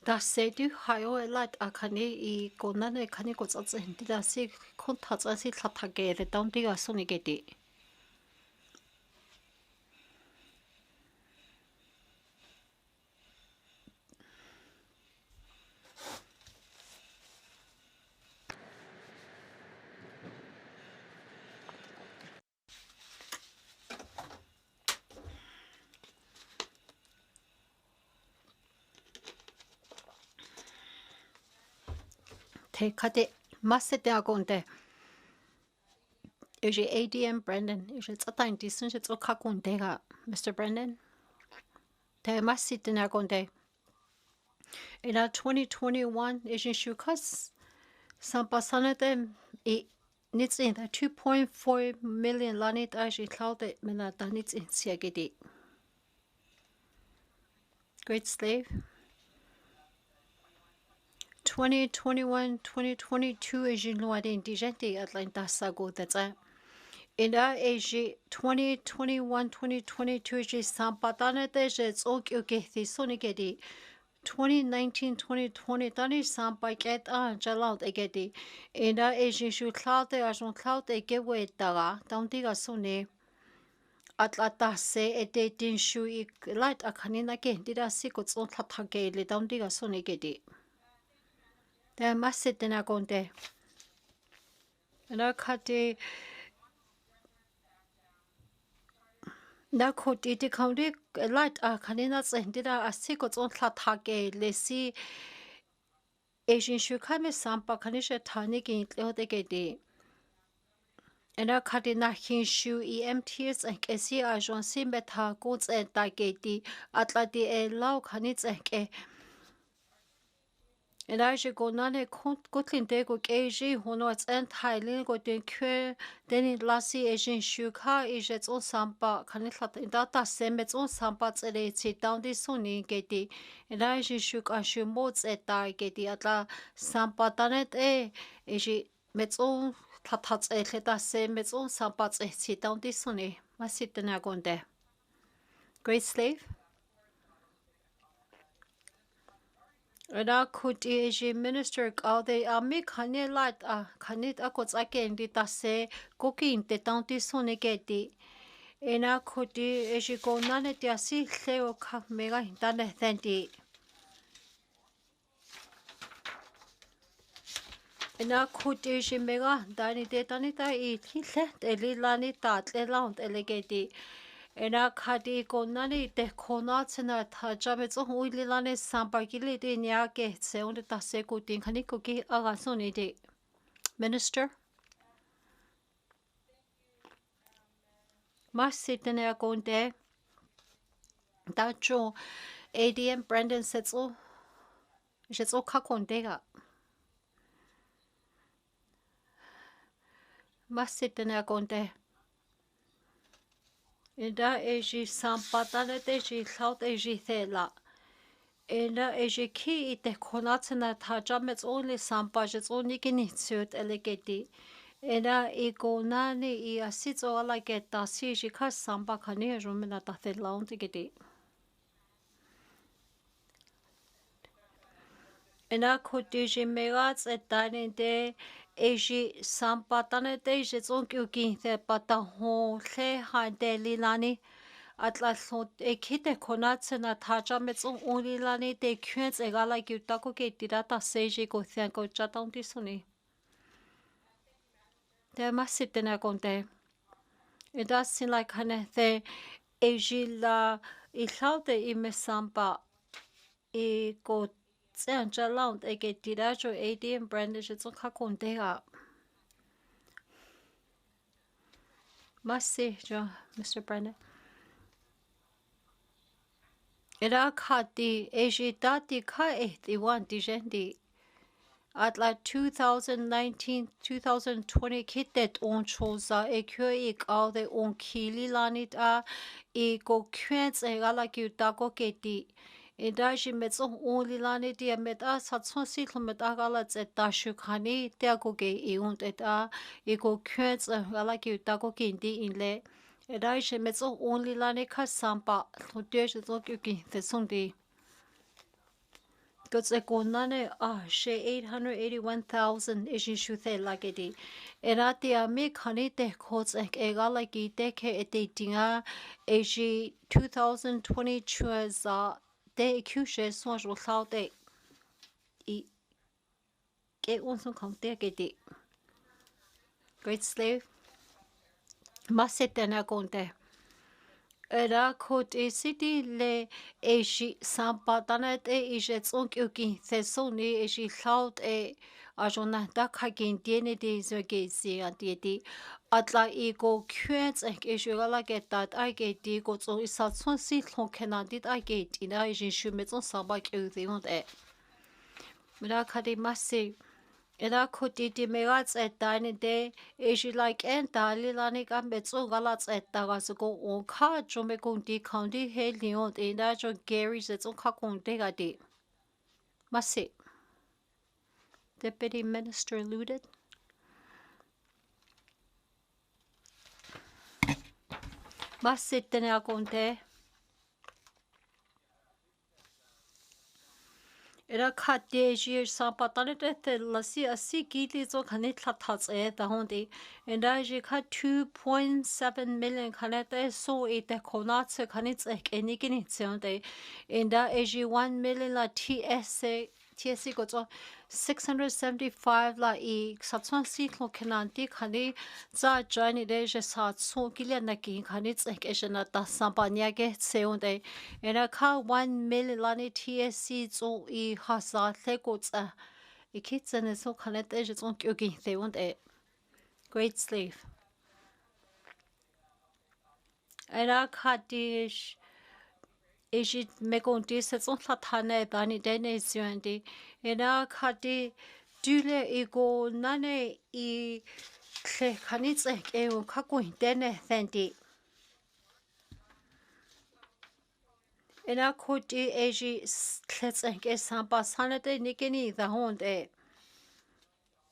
Speaker 4: da se du hayo lat akane I ko na ne khane ko tsa tsen da se khon tha tsa se tlatha ge de dam ti ga so ni ge de te khate masete agonde Is ADM Brendan? Is it a time distance? It's okay, Mr. Brendan. Te masit na konde. In 2021, is in shukas. Sampasana them. It needs in the 2.4 million lanit as in cloud it menata needs in siagedi. Great slave. 2021-2022 is in Luade indigente Atlanta Sago that's a. In that age 2021-2022 is Sampatana Dejes Okyoke Sonigedi 2019-2020 Tani Sampaket Jalant Egedi. In that age should cloud as on cloud a giveaway daga, down diga sone Atlata se a dating shoe light a canina again did a secret on Tatageli down diga sonigedi. There must sit in a conte. And I cut a na khoti ti khaude light a khanina tsendira a sikot on thake lesi Asian shu khame sampa khanisha thani ki tleode ke de ena khati na khin shu EMTs and kesi agency betha ko tse ta ke ti atla ti e lau khani tse ke ena je go nane kotlin de go keji hono tsen thailin go den kwe den lasi Asian shu kha is its on sampa khani thlat data semets on sampa tsere chi down di soni ke ti ena je shu ka shu mo tse ta ke ti atla sampa tanet e je mets on thlat tse theta semets on sampa tse chi down di soni masitna gonde great slave Ra kuti eji minister kaude ami khane lat a khanit a kots again di tase kokin te tanti sone geti ena kuti eji ko nane ti asi leo kha mega hintane thenti ena kuti eji mega dani te tani ta I hle te li lani ta tle laund elegeti ena khadi ko nani te khona tsena tha jabe zo uili lane sampakili de nya ke se on ta se ko tin khani ko ki aga soni de minister mas sitene akonde dacho ADM Brendan setso jetso ka kondega mas sitene akonde Ida eji sampatane te ji cloud eji thela. Ena ejeki ite konatena tajamets only sampajets only genitsut elegeti. Ena igonani I asitso alageta si jika samba kani rumina tatelaunti geti. Ena kutiji megats etanente eji sampatanete jetson kyukin the patahon le hande lilani. Atlathot ekite konatsena tajametson unilani te kyens egala gyutako ke tirata seji ko thanko chataunti suni. Te masitena konte. It does seem like the Ejila Ilaute Imesampa E go Sanja Lound Ege Tirajo AD and Brandish it's on Kakondega. Must see, Mr. Brandon. Era Kati Ejidati Ka 81 Dijendi. At la 2019-2020 kittet on chosa e kyo all the on kili lanit e go kwents e gala gyutako keti. E dashi met on only lanit e met satson sitlo met agala zet dashukani te agoge e und e go kwents e gala gyutako kindi in le. E dashi met on only lanit kasampa lo desh zok yuki the sundi. Gots ekonane she 881,000 ishi shuthe lagedi. Erati ame kanite kots egala gite ke etetinga eji 2022 za de kushe sonj wothaute I ke unson kamte gedi. Great slave. Masetena konte. Era kot e city le eji sampatanet e ijets onkyuki thesoni eji laut e ajona dakagin tiene de zogesi antieti atla ego kwets ek ejugala getat ageti go so isatson si lonkenandit ageti na eji shumetson sabak euziont e mira kadi masse Era kutiti megats etane de eji like en dalilani gambetso galats etagasko on ka jome kunti county he lion in da jo Gary zets on kakunte gadi. Masi. Deputy Minister alluded. Masi tene akonte. Era kate jir sampatane te lasi asi gili zo kanit latats e da hondi. And I ka 2.7 million kanete so e te konatse kanits ek eniginitsionde. And I 1 million la TSC go zo 675 la I satson sitlo kenanti kani za jani de je satson gilia naki kanits ek ejena ta sampanya ge seonde. And I ka 1 million lani TSC zo I hasa thekotsa. I kitsen so kanet eje zo kyogi theonde. Great slave. And I ka dish Ejit megonti setson latane bani Dene Zhatıé. Ena kati dule ego nane I kle kanits ek e kakuin Dene thendi. Ena koti eji klets ek e sampa sanete nikini the honde.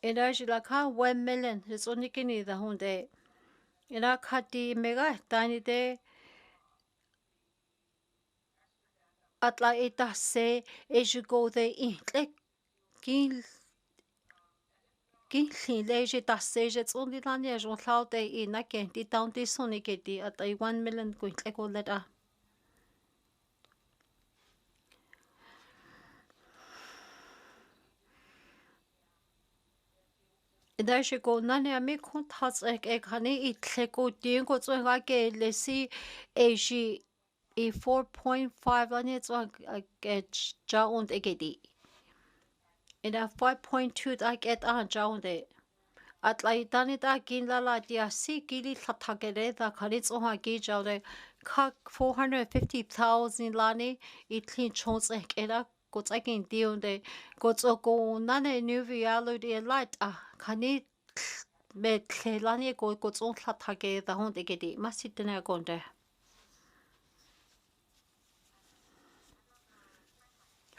Speaker 4: Ena jilaka 1 million it's on nikini the honde. Ena kati mega tani de atla ita se ejigo de intle gil leje ta seje tsundi lanye jon laute I na kenti taunti soniketi at 1 million quintle ko leta. Da she go nane ame kontats ek hani itle ko dien ko tsuenga ke lesi eji I 4.5 lanye tsuenga ke ja und egedi. In a 5.2 da get an ja unde. At la itani da gin la la dia si gili latagere da kanits oha gi jaude ka 450,000 lani itlin chons ek era gots again dionde gots go nane new reality light kani me lani go gots on latage da honde gedi masitene gonde.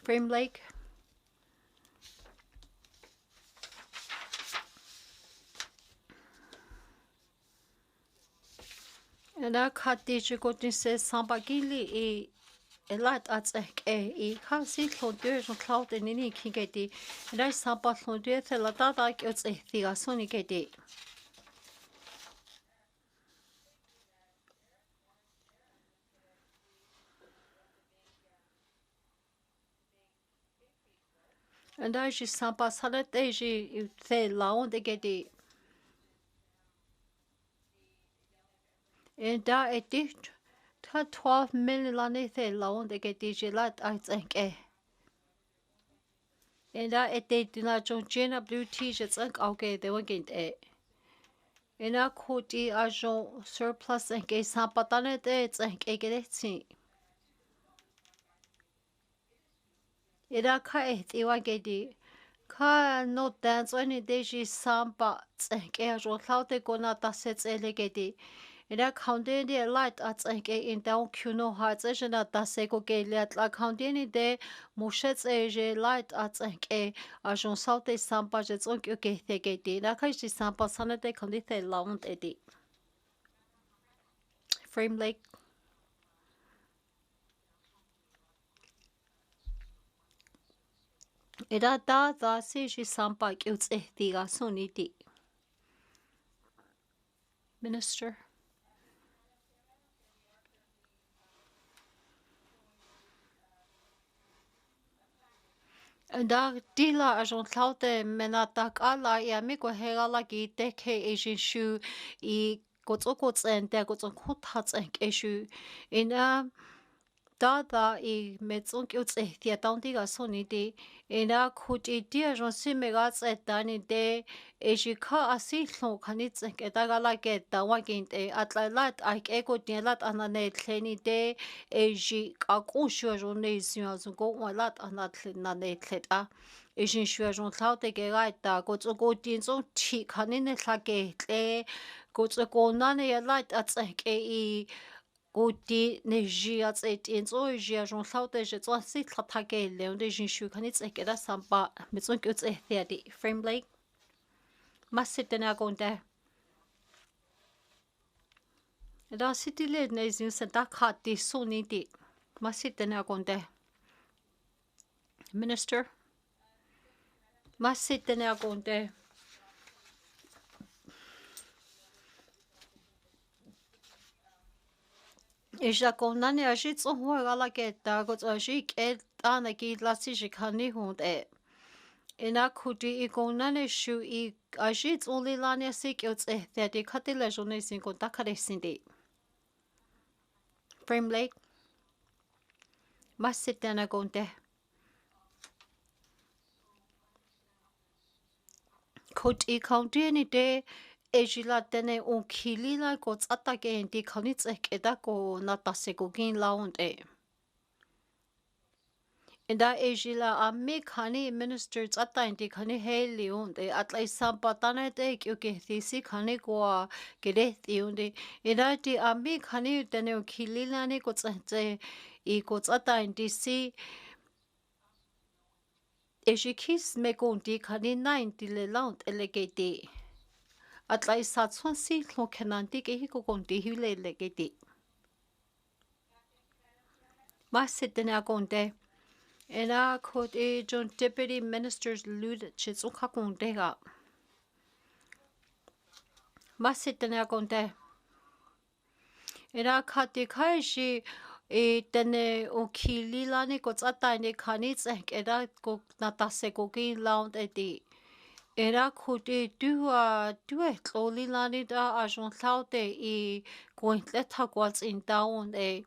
Speaker 4: Frame Lake. And I cut the chicotin says Sambagili a lot at a can't cloders on cloud and any kingeti, and I sampa cloders a lot like it's a theasonicati. And I just sampa salatage if they lawn the getty. And that it did 12 million lanethe lawn the getty gelat I think eh. And that it did not John Jenna blue t-shirts and okay they were getting eh. And I could be a surplus and gay sampatane dates and gay. Ira ka iwa gedi ka no dance any deji samba ke ro hlaute ko na ta sets elegedi ira county the light at ke in down kuno hearts na ta se ko ke let la county ni de moshets e light at ke a jon saute samba je tsong ke ke gedi na ka ji samba sana de county the laund edi frame lake ira da se ji samba ke uts ehtiga sonidi Minister. Da dila a jon llaute mena tak ala I mi ko hegala ki teke Asian shu I gots en te gots kutats en keshu ina da I metzon kuts e tia tauntiga sonidi ina kut I dia jon simega tsetani de Ejika asi hlon kanit en dagala ke da wakin te atlalat ai eko tielat anane tleni de Eji kakun shu jon ne syu zo go walat anat nane tleta Ejin shu jon tlaute ke gaita gots go tin zo ti kanine tlake tle gots go nane yalat atsek I Goti ne ji at it in so ji jon tlaute je so si tlake le de jin shu kanit ek da samba metzon kuts e theati frame lake Masitena gonde. Da city le ne zin se da khati sonidi. Masitena gonde. Minister. Masitena gonde. Isha konane ashi tso gala ke da go ashi ke ana ki lasi shikani hunde. Ina kuti I konane shu I ashi only lania sik uts e that I katila jone sin ko takare sindi. Frame lake. Masitena gonde. Koti county ni de ejila tene on kilila ko tsatake enti kanits ekeda ko natase ko gin laund e. Enda ejila ame kani minister tsata enti kani heli unde atlai sampatane te kyuke thisi kani ko gereti unde enda ti ame kani tene on kilila ni ko tsate I ko tsata enti si ejikis me kondi kani 90 le laund elegeti. Atlai satsuan si lo kenanti ke hiko konti hile legeti. Masitene akonde. Ena kote John Deputy Ministers lud chitsuka konde ga. Masitene akonde. Ena kati kaishi tene o kilila ni ko tsata ni kanits eda ko natase ko ki laund edi. Era kote dua tloli lani da a jon llaute I gointle tagwals in down e.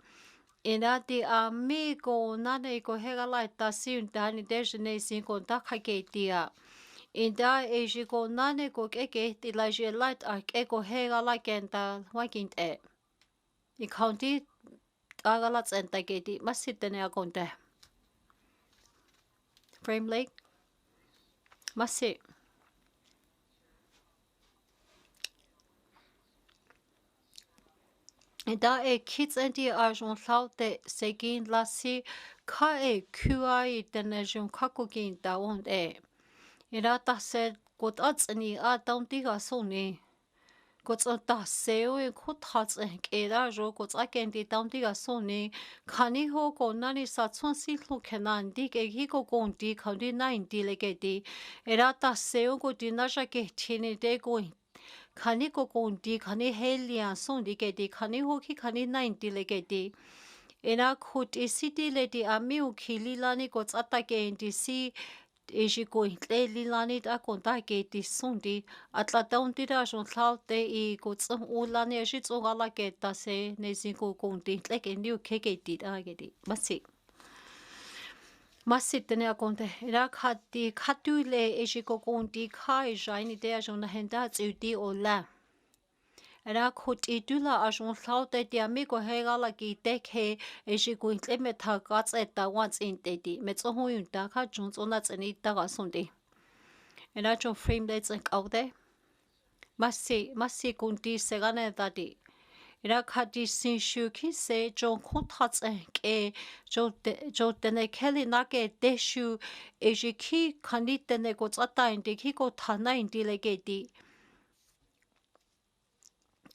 Speaker 4: Era di a mi go nane go hegala da siun dani dejene sin go da kage dia. Inda e ji go nane go kege di la je light a ke go hegala genda wakin e. I county agala tsenta gedi masitene agonde. Frame lake. Masit. Da kids and the arjon laute segin lasi ka QI denejon kakogin da won't Ira ta se got atsni a tauntiga soni. Got a ta seo e kut hats e kera jo got a kendi tauntiga soni. Kani ho ko nani sa tson si lo kenan di ke hiko gondi kandi nine di legedi. Ira ta seo go dinasha ke tini de going. Kani ko gondi kani helian son di gedi kani ho ki kani nine di legedi. Ina kut isiti ledi amiu kililani got atake indi si Eji ko tle lilani da konta ke ti sundi atla taunti da jon tlaute I ko tsum ulani eji tsogala ke ta se ne zinko konti tle ke niu ke ti da ke di masi tene akonte ira khati khatu le eji ko konti khai jaini de jon na henda tsuti ola Ra khuti tula a jon tlaute ti ami ko hegala ki tekhe eji ko tle me tha ka tse ta wants in te di me tso hu yun ta kha jon tsona tseni ta ga sundi Ena jon frame dates like out there. Masi kunti segane dadi. Ira khadi sin shu ki se jon kontats ke jo tene keli nake deshu eji ki kanite ne go tsata indi ki go tana indi legedi.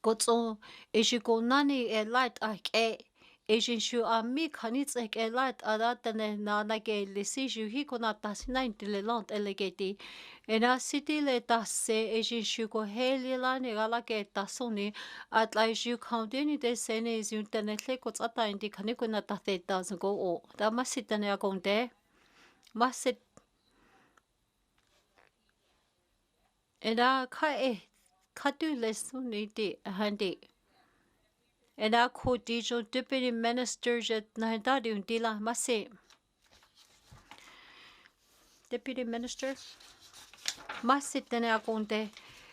Speaker 4: Gotso eji go nani e light ke Asian shu ami kanits e light adatene na nage lisi shu hi kona tasina indi le lant elegedi. Ena city le tasse Asian shu go heli la ne gala ke tasoni at la shu county de sene is internet le ko tsata indi kani kona tate doesn't go o. Da masitane agonde. Masit Ena ka du le suni di handi. Ena ko dijo deputy minister jet na dadi undila masi. Deputy minister masitene agonde.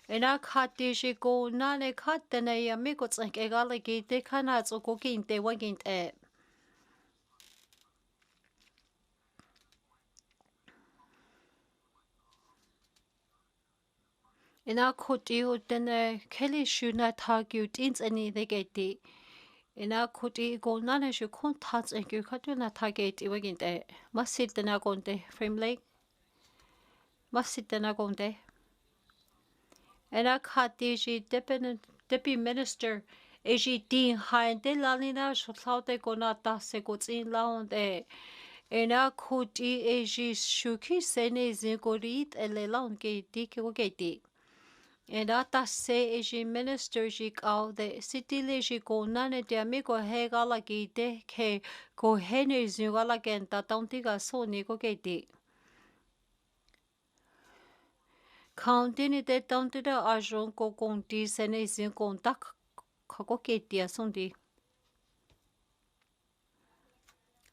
Speaker 4: Ena khati shi go nane khatene ya mi ko tsank e gala ki te kana tso ko kinte wagint e. Ena khoti ho tene keli shu na tagyu tins ani de geti. Ena khoti go nane shu kon tats e gyu khatu na tageti wagint e. Masitene agonde frame leg. Masitene agonde. Ena khati shi deputy minister Eji din hain de lalina shlaute go na ta se go tsin launde. Ena khoti eji shuki sene zingorit ele laun ke di ke go geti. Ena ta se eji minister ji kau de city le ji go nane de amigo he gala ki de ke go hene zingala gen ta taunti ga so ni go geti. County ni de taunti da ajon go konti sene zingon tak kako geti asundi.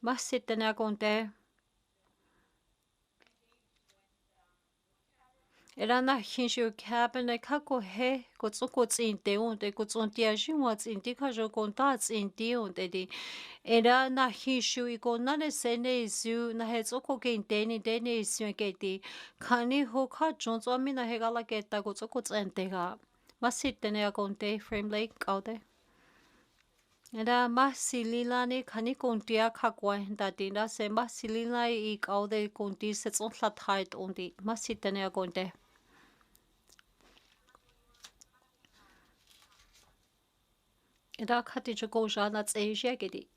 Speaker 4: Masitene agonte. Erana hinshu cabin kako he go tsuko in de unde go tsuntia what's in dikajo kontats in de unde di. Erana hinshu iko nane sene zu na he tsoko ke in dene isu geti. Kani ho ka jonzo amina hegala geta go tsuko tsentega. Masitene agonte frame lake kaude. Era masililani kani kontia kakwa dadina se masilila I kaude konti se tsonlat height undi masitene agonte. Era khati jogo jana tseja gedi.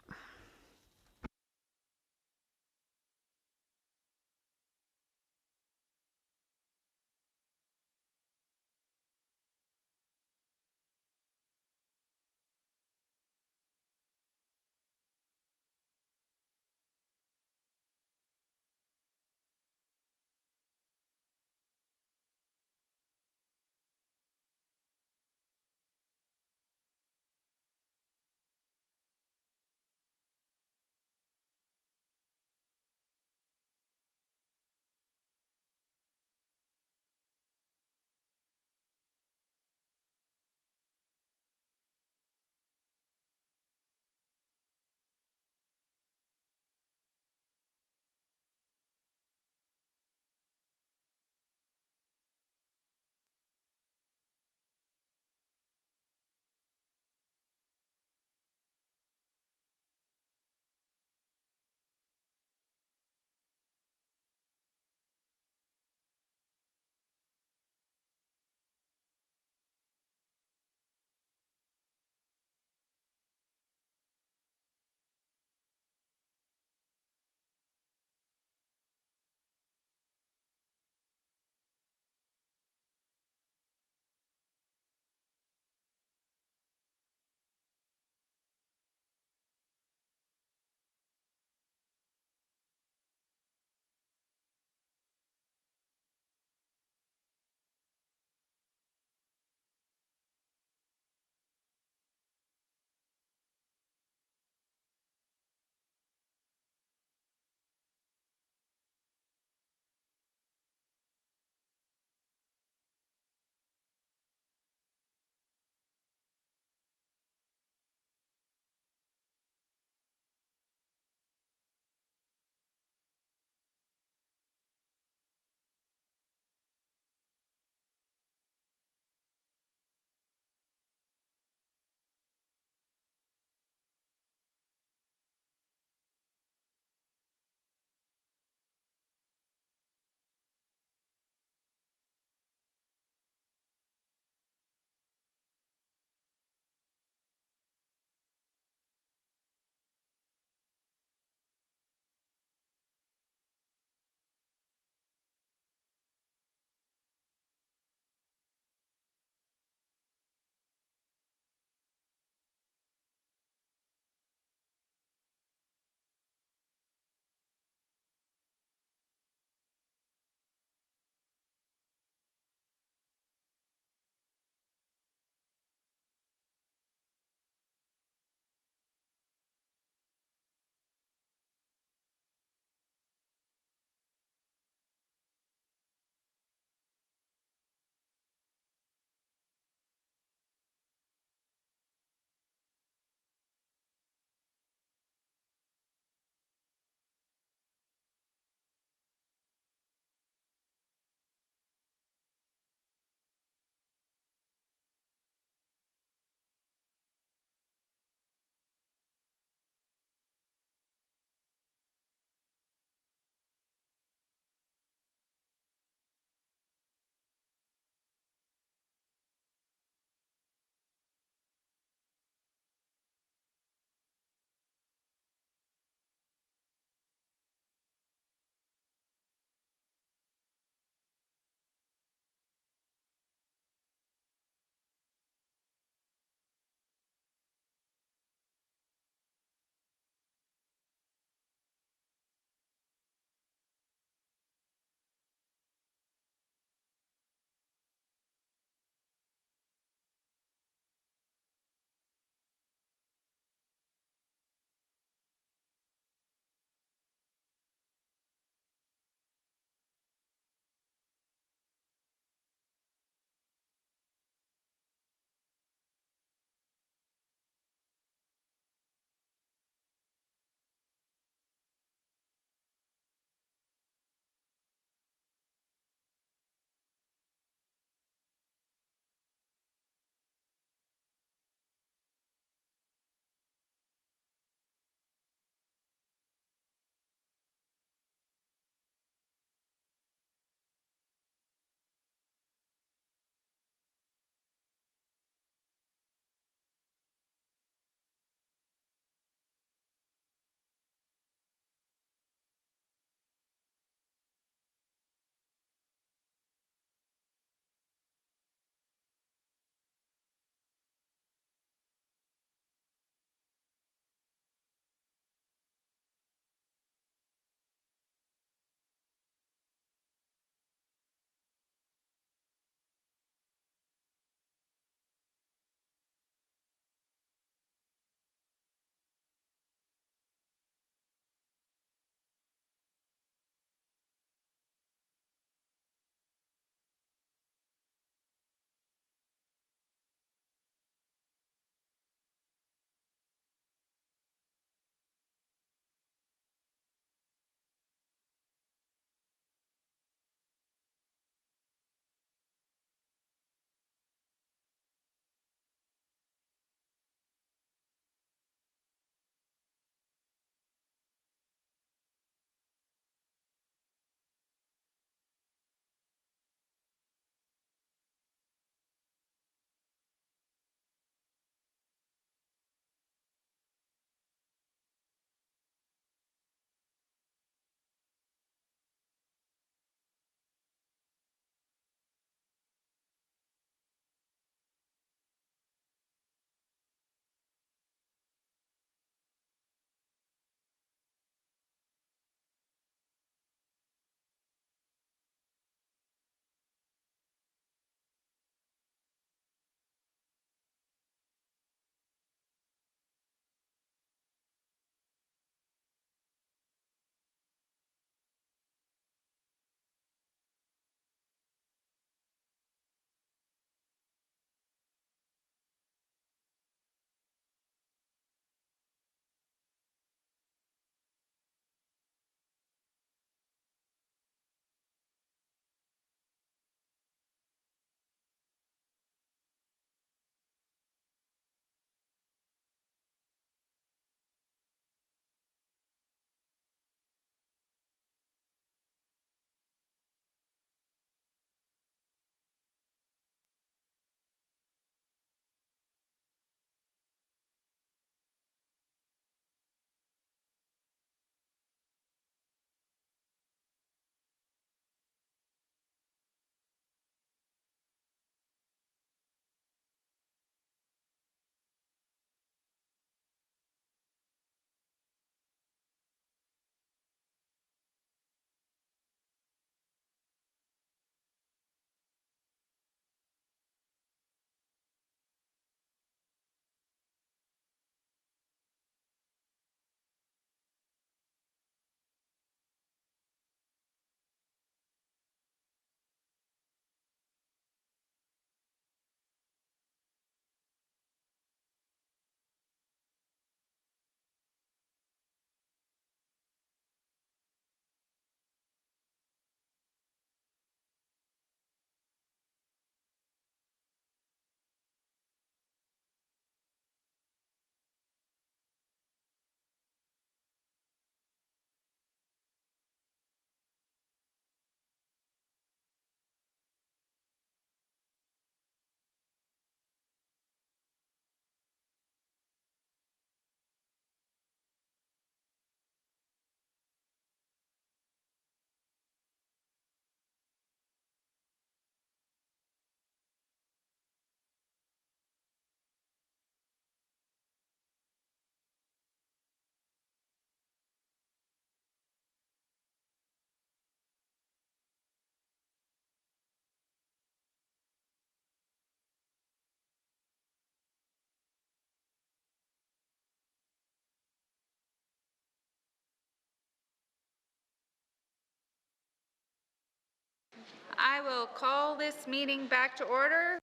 Speaker 6: I will call this meeting back to order.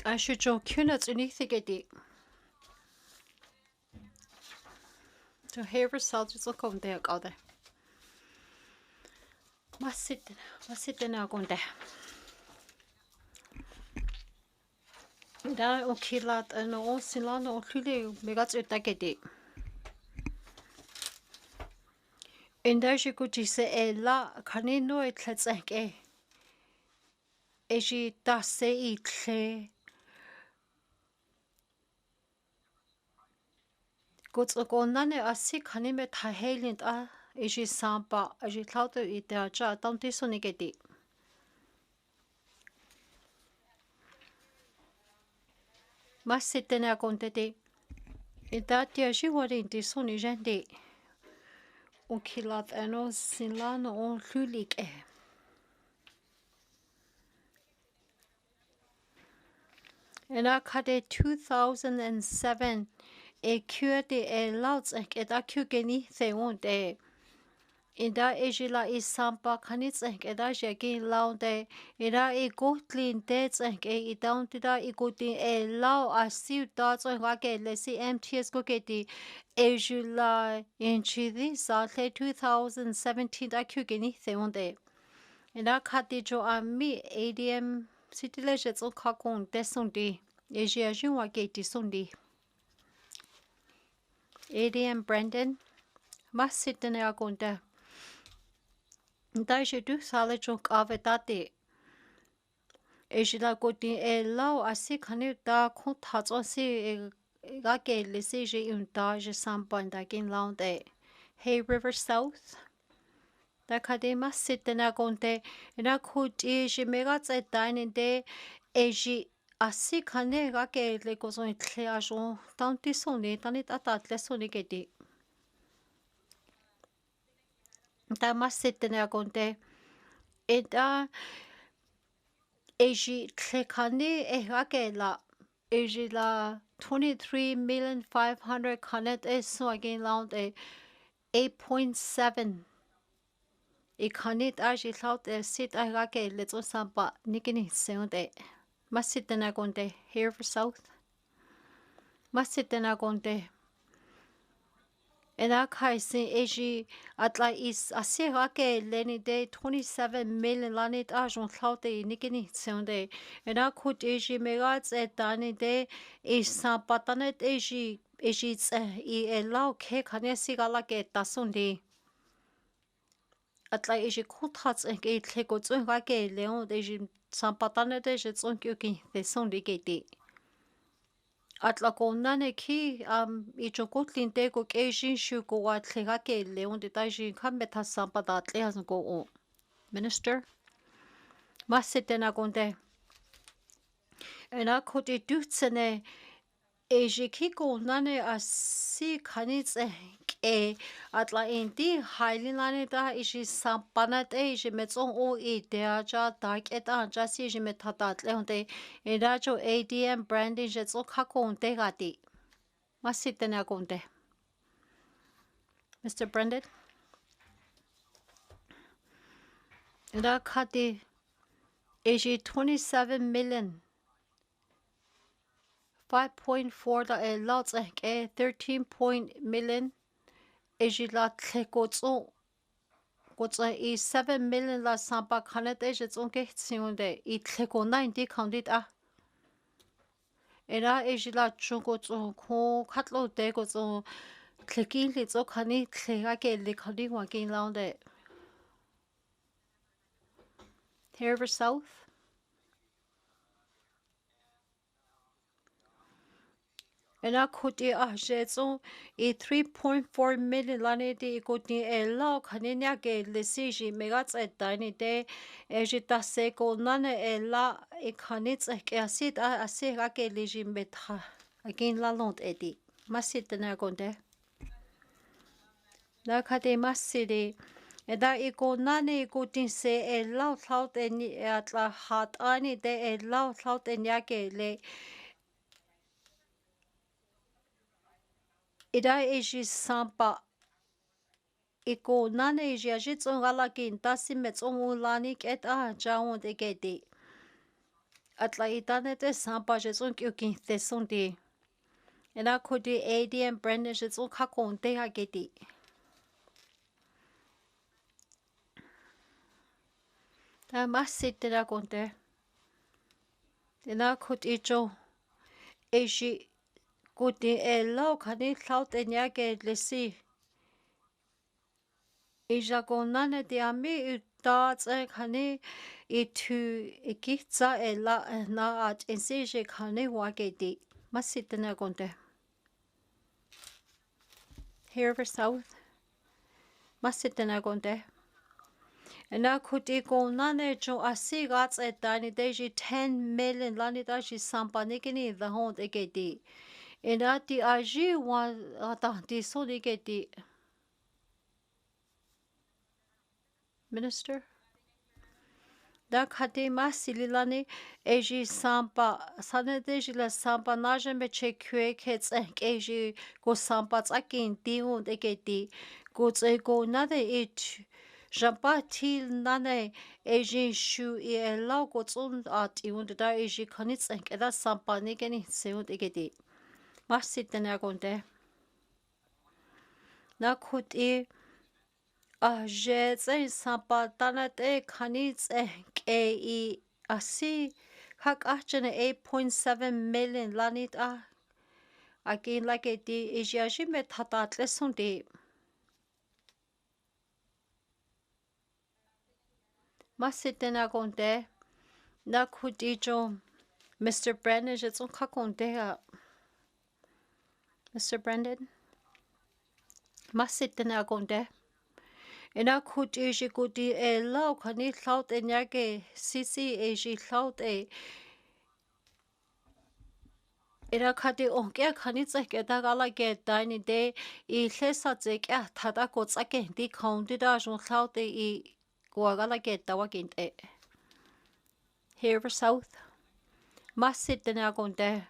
Speaker 4: I should join Kunats in Ithigedi. To hear results, it's a come there, other. Must sit now going there. Da okilat and all Silano Kili, Megat Utagedi. In there she could say, La canino it let's eke. Eji da say it clear. Goods a go none a sick hanime tahalint a eji sampa, eji cloud it there, don't this on negati. Must sit there going today. In that year she was in this on Jandi. Okilat and all Silano on Lulik. And I cut 2007. A cure de louds and get a cugeni, they won't day. In that Agila is Sampa Canits and get a again loud day. In that a goatlin deads and a down to that a good a low as still dots on Wake, let's see MTS go get the Agila in Chidi, Saturday 2017. I cugeni, they won't day. And I cut the Joe and me ADM City Legends on Kakon, Desundi. Asia Junwa Gate Sundi. ADM Brandon. Must sit in a gonda. Daisha do salad junk of it that day. Agila got a low as sick honey da couldn't touch on see a gay lissage in Dage Sampan again long day. Hey River South. The Cadema sit in a gonda and I could she megats a dining day. Agi a sick honey gay legos on clear down this only done it at that less only get it. That must sit in a gonda. It Agi Clecani Ehagela Agi la 23,500,000 connect is so again loud a 8.7. It connect Agi loud a sit Ahake little sampa Nikini sound a must sit in a gonde here for south. Must sit in a gonde. And I can see Agi at like is a Sirake Lenny Day 27 million lanit Ajon Cloud Nikini Sunday. And I could Agi Megats at Danny Day is San Patanet Agi Agits a low cake Hanesigala get Sunday. At like Agi could hats and gate click or Zungake Leon Agi San Patanet Agits on cooking the Sunday gate. At la nane ki icho kotlin te ko keishin shu ko wa tlega ke leon de tajin kameta sampa da tle go o minister masitena gonde ena kote dutsene Ejiki ko nane asi kanits ke at la indi hailin lane da ishi sampana te ishi metson o idea ja dark et an ja si ishi metatat leonte eda jo ADM branding jetso kakonte gati masitena konte Mr. Brandon eda kati ishi 27 million 5.4 da lots e 13 million Eji la tlekotso kotsa I 7 million la sampa kanet eji tsonke tsiunde I tleko 90 counted a era eji la chungotso ko katlo de kotso tleki li tso kani tlega ke li kani wa ke launde here for south and I could so I 3.4 million lane de koti a law canina ge lesiji megats at dine de ejita seco none a la e canits a acid a sega ke legi meta again la lont edi masit na gonde la cadema city da iko nane ikutin se a law thought and at la hat ani de a law thought and yake le Ida eji sampa iko nane jia zong gala kinta si met zong lani ket a jaun de gedi. Atla itane te sampa zong kyukin te song di. Ena kudi ADM Brendan zong kakon te ha gedi. Ta masit te da konte. Ena kudi jo. Eji kudi e lau kani laut e nyake lesi. Eja konane te ami uta tse kani itu ikitsa e la na at ensi je kani wagedi. Masit te na konte. Here over south. Masit te na konte. Ena kuti konane jo asi gats e tani deji 10 million lani dashi sampanikini the hond egedi. Ena ti aji wa ata ti so egedi. Minister? Da kati masililani eji sampa sane deji la sampa naje me chekwe kets eji go sampa tsakin ti hond egedi. Go tse go nade it Jampa til nane eji shu e lau go tsun at i und da eji kanits enk eda sampa nigeni se und egedi. Masit den agonde. Na kut e a je tse sampa tanat e kanits enk e asi hak achene 8.7 million lanit a again like e di eji aji me tatat lesundi. Masit na konde na kudijo Mr. Brendan it's on kakonde Mr. Brendan masit na konde ina kudiji kudi e lau kani laut e nyage sisi e ji laut e ina kati onke kani tseke da gala ge dani de I lesa tseke tada ko tsake di kaundi da jun laut e gala ge dawa ginte here over south masit na konde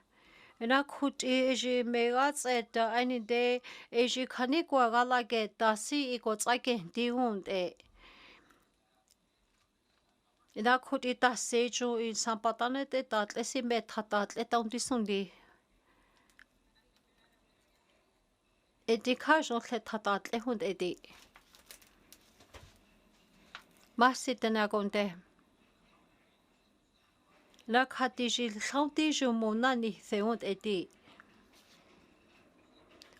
Speaker 4: ina kuti eji megats eta ani de eji khani kwa gala ge tasi iko tsake di hunde ina kuti tasi ju in sampatane te tatle si me tatle taundi sundi edi kajon le tatle hund edi masit na konde na khati ji lauti ju mona ni theund edi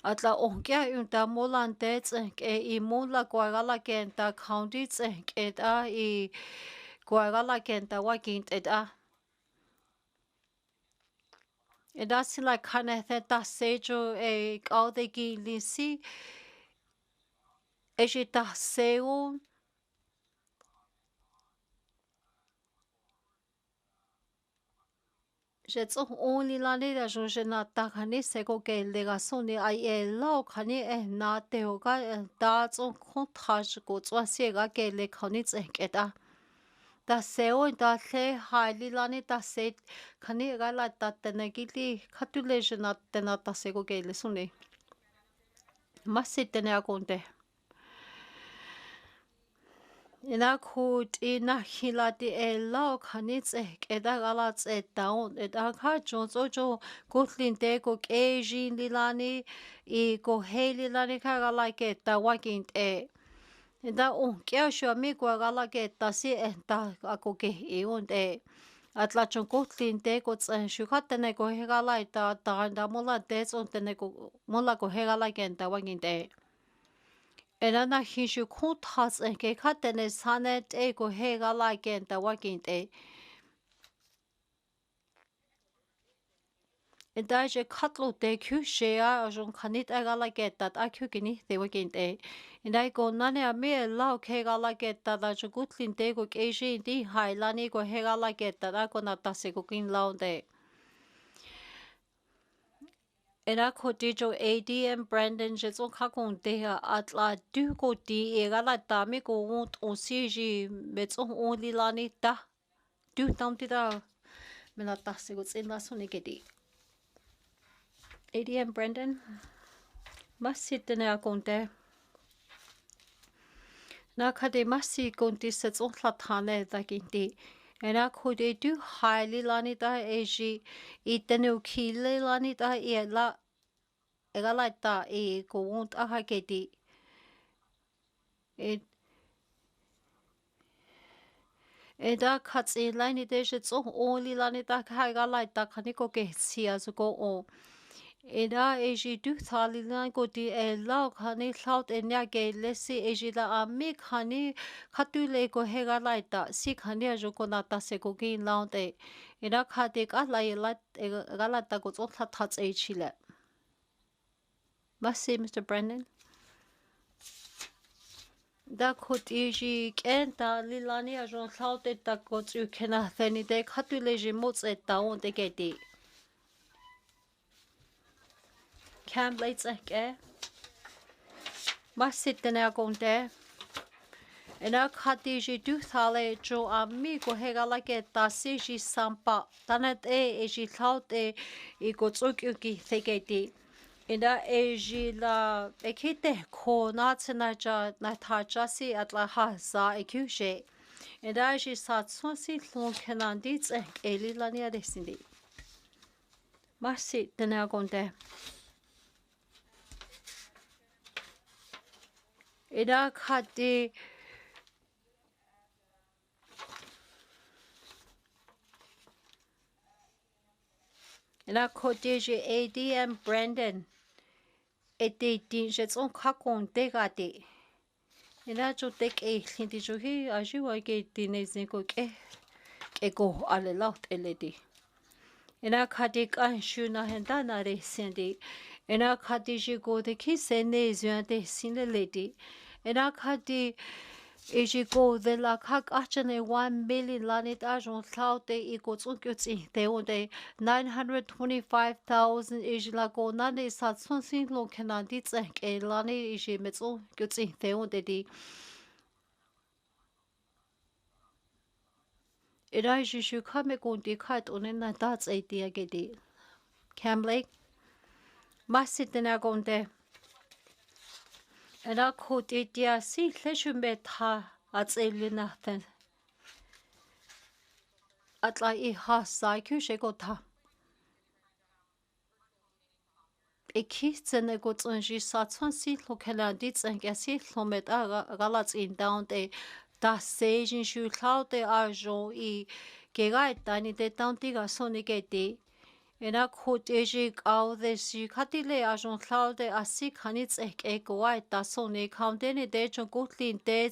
Speaker 4: atla onkia unta molante tsenke I mola kwagala kenta county tsenke da I kwagala kenta wakint eda eda sila kane theta sejo e kaude ki lisi ejita seu jetso only lani da jojena ta kane seko ke legasoni ai e lau kane e na teoga da tso kontaj go tswa siega ke le kane tsenke da da seo da le haili lani da se kane gala da tenegili katulejena tena da seko ke le suni masit tene akonte ina kut ina hilati e lau kanits eda galat e down eda ka jonzo jo kutlin te ko keji lilani I ko heli lani ka gala ke ta wakint e eda on kya sho mi ko gala ke ta si e ta ako ke e on e atla chon kutlin te ko tsen shukatene ko hegala ta da mola des on tene ko mola ko hegala ke ta wakint e ena na hishu kontas ke katene sanet e go hega like enta wakint e enda je katlo de kushea ajon kanit aga like that akukini de wakint e enda go nane a me la hega like that da jo gutlin de go keji di hailani go hega like that ko na tase go kin launde ena kodijo ADM Brandon jetso kakon deha atla du ko di e gala tami ko wont on siji metso only lani ta du tamti da mena tase go tsinda sonigedi ADM Brandon masit ne akonte Na kade masi konti sets on latane da ginti. Ena kode du highly lani da eji itenu kile lani da e la egala da e go won't a hagedi. Eda cuts in line it's only lani da hagala da kaniko ge si as go on. Eda eji du thali lan go di e lau kani laut e nya ge lesi eji la ami kani katu le go hega laita si kani a joko nata se go gin laut e eda kate ka la e lat e galata go tsot tats e chile. Must say, Mr. Brennan. Da kot eji kenta lilani a jon laut e da go tsu kena theni de katu le ji mots e da on de gedi. Cam lights eke. Must sit the nagonde. And a katiji do thale jo amigo hegalake tasiji sampa. Tanet eji thought e go tsuki thegeti. And a eji la ekite ko natsanaja natachasi at la haza ekushe. And a ji sat sonsi long canandits and elilania desindi. Must sit the nagonde. Ida kati ina koteji ADM Brandon ete dinjets on kakon degati ina jo tek e hindi jo hi aju wa ge dinezin ko ke go ale laut eledi ina kati kan shuna henda na re sendi ina kati ji go de ki sene zyan de sineledi ina kati eji go de la kak achane 1 million lanit ajon saute iko tsukyotsi de onde 925,000 eji la go nane satsun sin lo kenandi tsank e lani eji metso kyotsi de onde di ira eji shu kame gondi kat onen na dats e di agedi Camley masit na gonde ira kot edia si leshume tha atselinathen atla I hasa kyushe go tha Ekistene go tsunji satsun si lokelandi tsankasi lomet galats in down de da sejin shu laute arjo I gegai tani de tantiga sonigeti ena koteji kau de si katile ajon laude asi kanits ek wai da soni kaundeni de chon gutlin de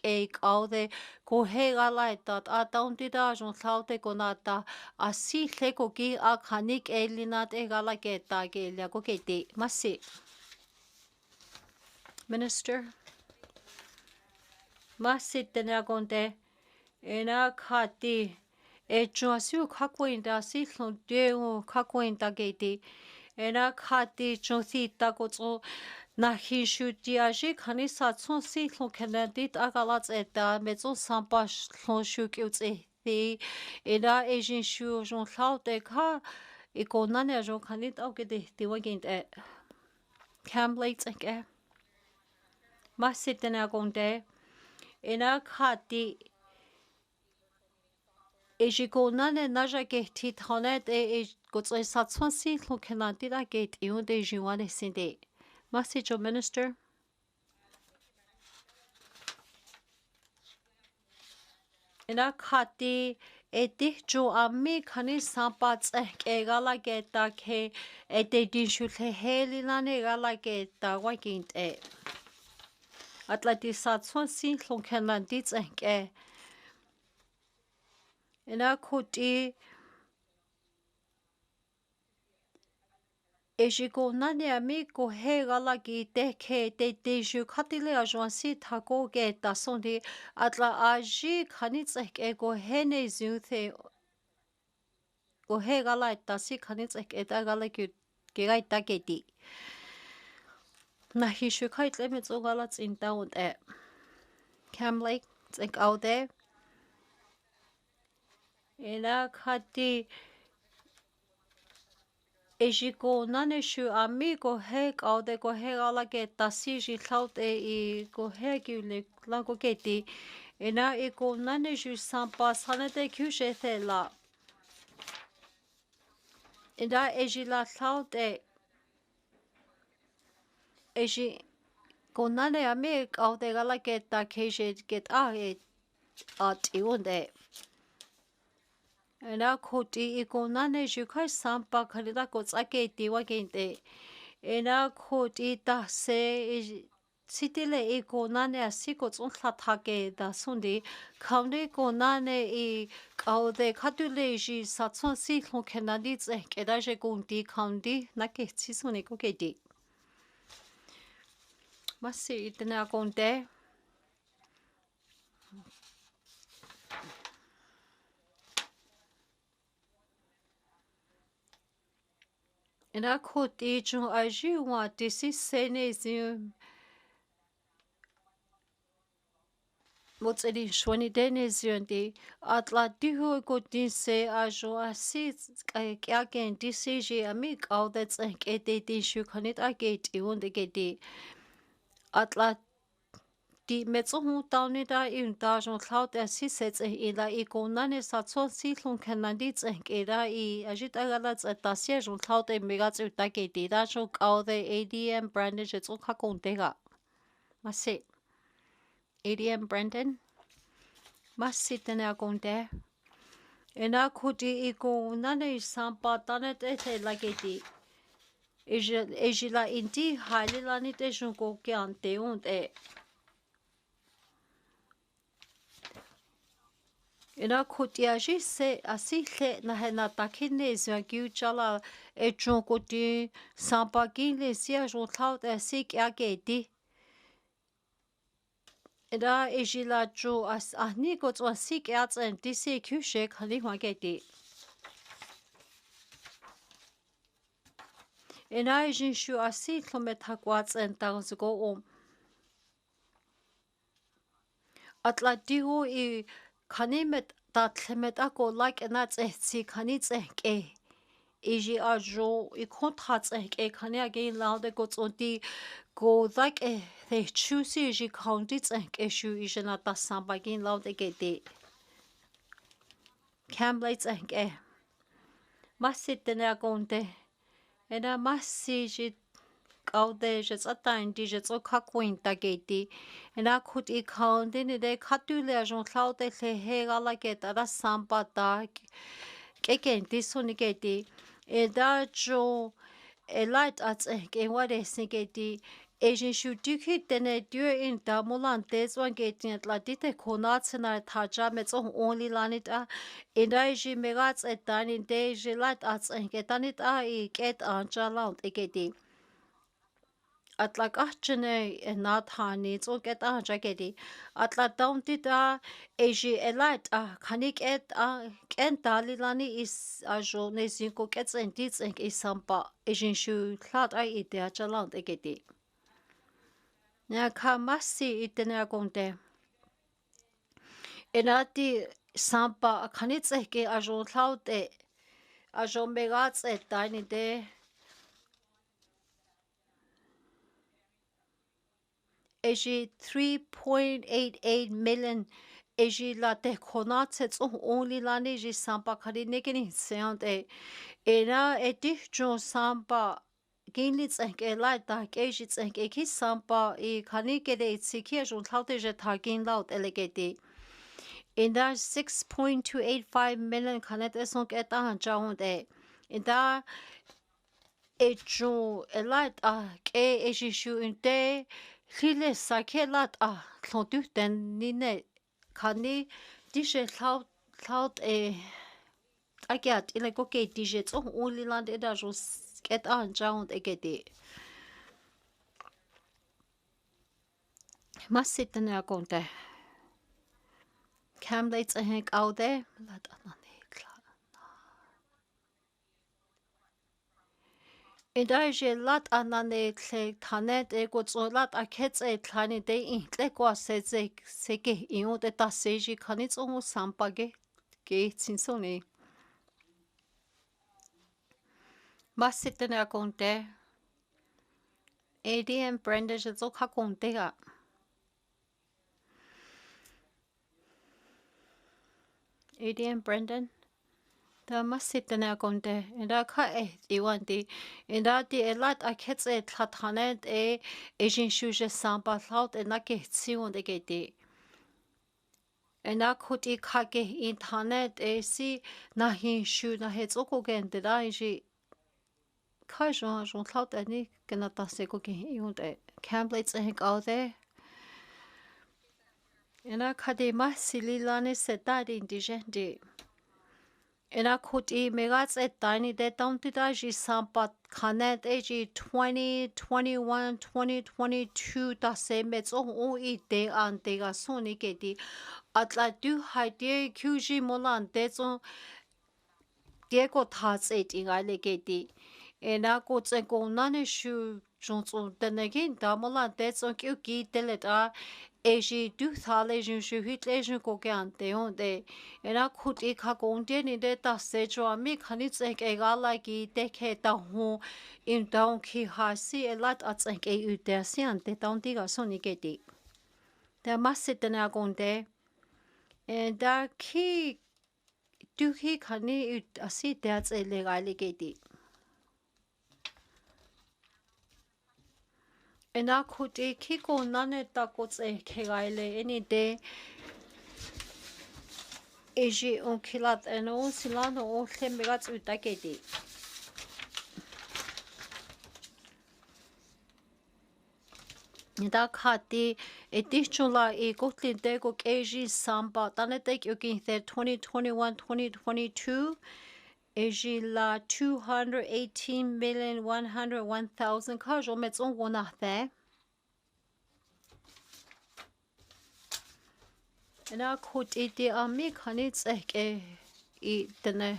Speaker 4: ek kau de ko hega lai dat a tanti da ajon laude konata asi leko gi a kanik elinat egala geta gelia go geti masi Minister masi tenagonde ena khati e joasiu kakwinda si hlondeu kakwinda geti ena khati josi takotso na hishu diaji khani satson si hlokhenadit agalats eta metso sampash hlonshu kyutse the ena ejin shu jon laute kha ikonane jon khanit augede diwagint e camlates eke masitena gonde ena khati Ejiko nane naja geti thanet e gotsoi satswansi lokenanti da gate iunde jiwane sinde. Message of Minister. Ina khati eti jo ami khani sampats ke gala geta ke ete dinshule helilane gala geta wakint e. Atlati satswansi lokenanti ke Ina koti Ejiko nane ami ko he galagi deke de deju katile ajansi tako ge tasondi atla aji khanits ek go hene zuthe go he galai tasi khanits ek eta galagi gegai taketi na hishu kait lemits o galats in down e cam like like out there ina khati Ejiko naneshu amigo heg au de go heg ala ke tasiji cloud e go heg le la go geti ena e go naneshu sampa sanete kyushe la ena ejila cloud eji go nane ame au de gala ke ta keje get at iunde ena koti e go naneshu kai sampa khalida ko tsake tiwa gente ena koti ta se sitile e ko nane asiko tsuntla thake da sundi kaune ko nane e kaude katule ji satson si khon kenadi tse keda je kunti kaundi na ke tsisune ko kedi masi itena konte ena koti ju aji wa disi sene zi motsedi shwani Dene Zhatıé atla diho ko dinse ajo asi kya ken disiji amik au de tsenke de din shu khanit agate iwonde gedi atla di metso hu tawni da in da jon cloud asi sets ila ikonane satso si hlun khanandi tsenke da I ajit agala tsata sia jon cloud e mega tsuta gedi da jo au de ADM branded jetso kha kontega mase ADM Brandon masitene akonte ena kuti iko nane sampa tanet ete lageti ejila inti halilani te junko ke ante unte ena kuti aji se asihle na hena takine zwa giuchala e junko ti sampa kinle sia jo thaut asik ageti eda ejila jo as ahni ko tso asik atsen disi kyushe khali hwageti ena ejin shu asi kilometer kwatsen tangzgo atla diho I khanimet tatlemet ako like na tsetsi khani tsenke eji ajo I konthatsenke khani again laude ko tsonti go like they choose eji county tsenke shu ejina tasamba again laude gete camblades enke masitene akonte ena masiji kaude je tsatan di je tso khakwin tageti ena khut I khaunde ne de khatule jon klaude le he gala ke tara sampata keken disuni geti eda jo elite at ke wade singeti Asian shu dikhi tene due in da mulan deswan geti atla dite konatsna thaja metso only lanita enda ji megats etani de je lat at ketanit I ket anjala egeti atla kachene nathani tso ket anjageti atla daunti da eji elat khanik et ken dalilani is ajo nezinko ketsen ditsen isampa ejin shu thlat ite achala egeti na kamasi itena konte enati sampa khanitseke ajo thlaute ajo megats etani de eji 3.88 million eji la te konatse only lani ji sampa khari nekeni sound era eti jo sampa ginlitsenke la ta keji tsenke ki sampa I khani kede itsiki jo thaute je thagin laut elegeti in that 6.285 million khanet esonk eta jaunde in that ejo elat ke eji shu inte khile sakelat thontu ten nine khani dishe thaut agiat ile ko ke dishe tso only land eda jo ket jaund egeti masitene akonte camlates henk aude lat anane Edaje lat anane tle tanet ego tsolat aketse tlani de intle kwa seke iu de taseji kanits o sampage ge tsinsoni Masitana konte. ADM Brenda Jitzoka kontega. ADM Brendan. Da masitana konte. Enda ka iwanti. Enda di elat akets tlathanet ejin shuje samba laut ena ketsion de geti. Ena kuti kake internet si nahin shu na hetzoko gente da ji ka jon laut ani kenata seko ke iunde. Camplates ehk out there. Ena kade masililane setadi indigente. Ena kuti megats tiny de tauntidaji sampat kanet ag 2021 2022 da se metso o ide antega soni kedi atla du haide QG molan dezo geko tats ingale kedi. Ena kutse ko nane shu jonso denegin da molan dezo QG deleta Eji du thale jun shu hit lesion ko ke ante onde era khut ik ha konde ni de ta se jo ami khani tsek e ga la ki dekhe ta hu in down ki ha si a lot at tsek e u de si ante ta onti ga so ni ke ti da masit na konde and da ki du ki khani u asi de tse le ga le ke ti Ena kuti kiko nane takotse kegaile any day. Eji on kilat eno silano o lemegats utaketi. Nida kati edichula e gotlin dego keji samba tanetek yokin the 2021-2022. Eji la 218,101,000 kajo mets on wonathe. Ena kut iti ami kanits eke itene.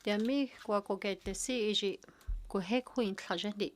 Speaker 4: De ami kwa kogete si eji ko hekuin tlajendi.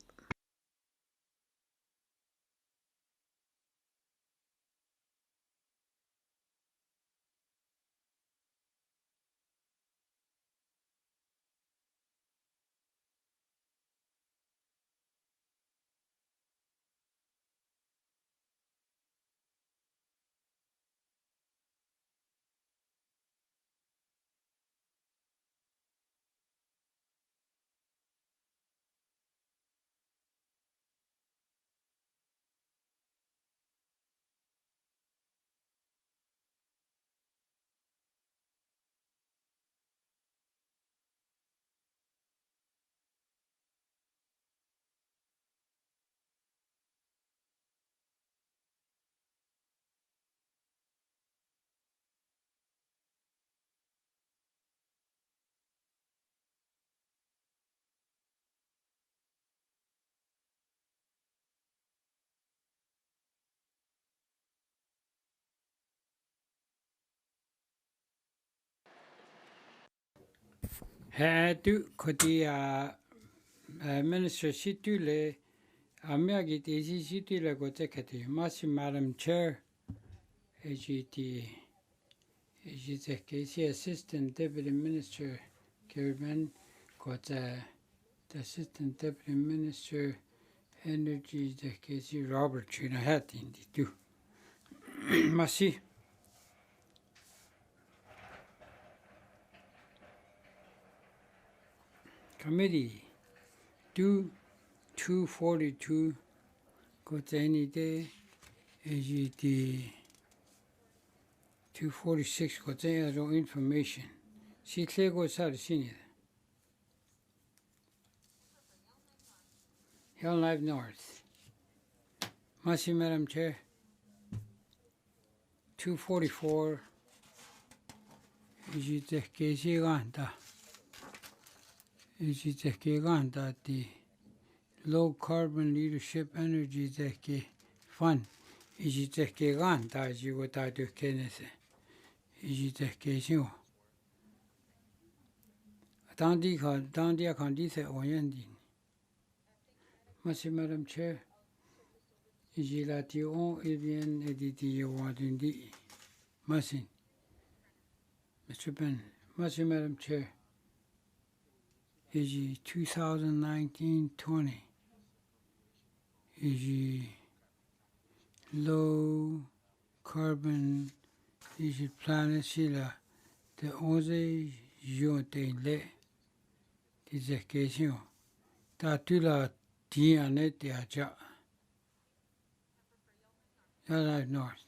Speaker 2: Hadu kodi Minister Situle Amiagi Daisy Situle go tekati. Masi Madam Chair AGT AGT Assistant Deputy Minister Kirban got the Assistant Deputy Minister Energy the KC Robert China hat in the two. Masi Committee 242 got any day AGT 246 got any information. See clear goes out of senior. Hill Live North. Masi Madam Chair. 244 AGT ganta the low carbon leadership energy fund AGT ganta you what I do kenese AGT Dandi kan dice oyandi. Masi Madam Chair. Igilation bien editi wadindi. Masi. Mr. Ben. Masi Madam Chair. is 2019-20 is low carbon is planet sila the onze jonte le dissection tatula diane diaja Yellow North.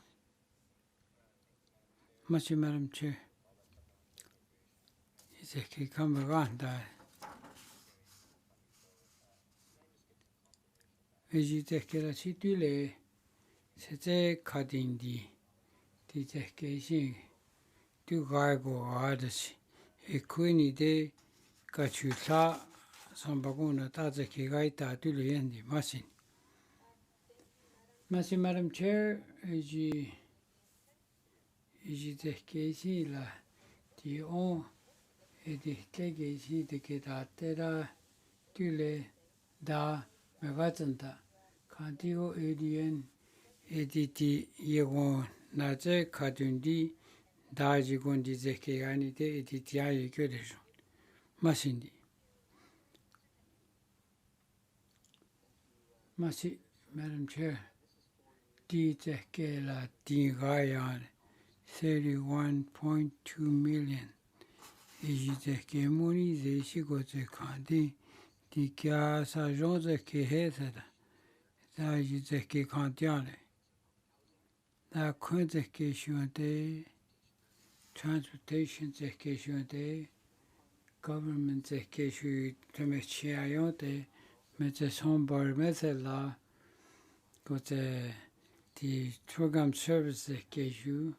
Speaker 2: Madam Chair. Is a come around that. Is it a situle? C'était cutting the descation to gargo others. A queenie de Gachuta, some baguna tazaki gaita to the end, Massin. Madam Chair, is it a case la the on a decagation to get at the tule da megatanta. Cantigo ADN editi yegon naze kadundi daji gondi zekegani de editia yegodejo. Masindi. Masi, Madam Chair, di zekela di gayan 31.2 million. Ejizeke moni zeshi goze kandi di kya sa jonze ke heseda. Da ejizeke kantiane. Da kwenze shunte, transportation zeke shunte, government zeke shu temechiayonte, mete sombar mete la, gote the program service zeke shu,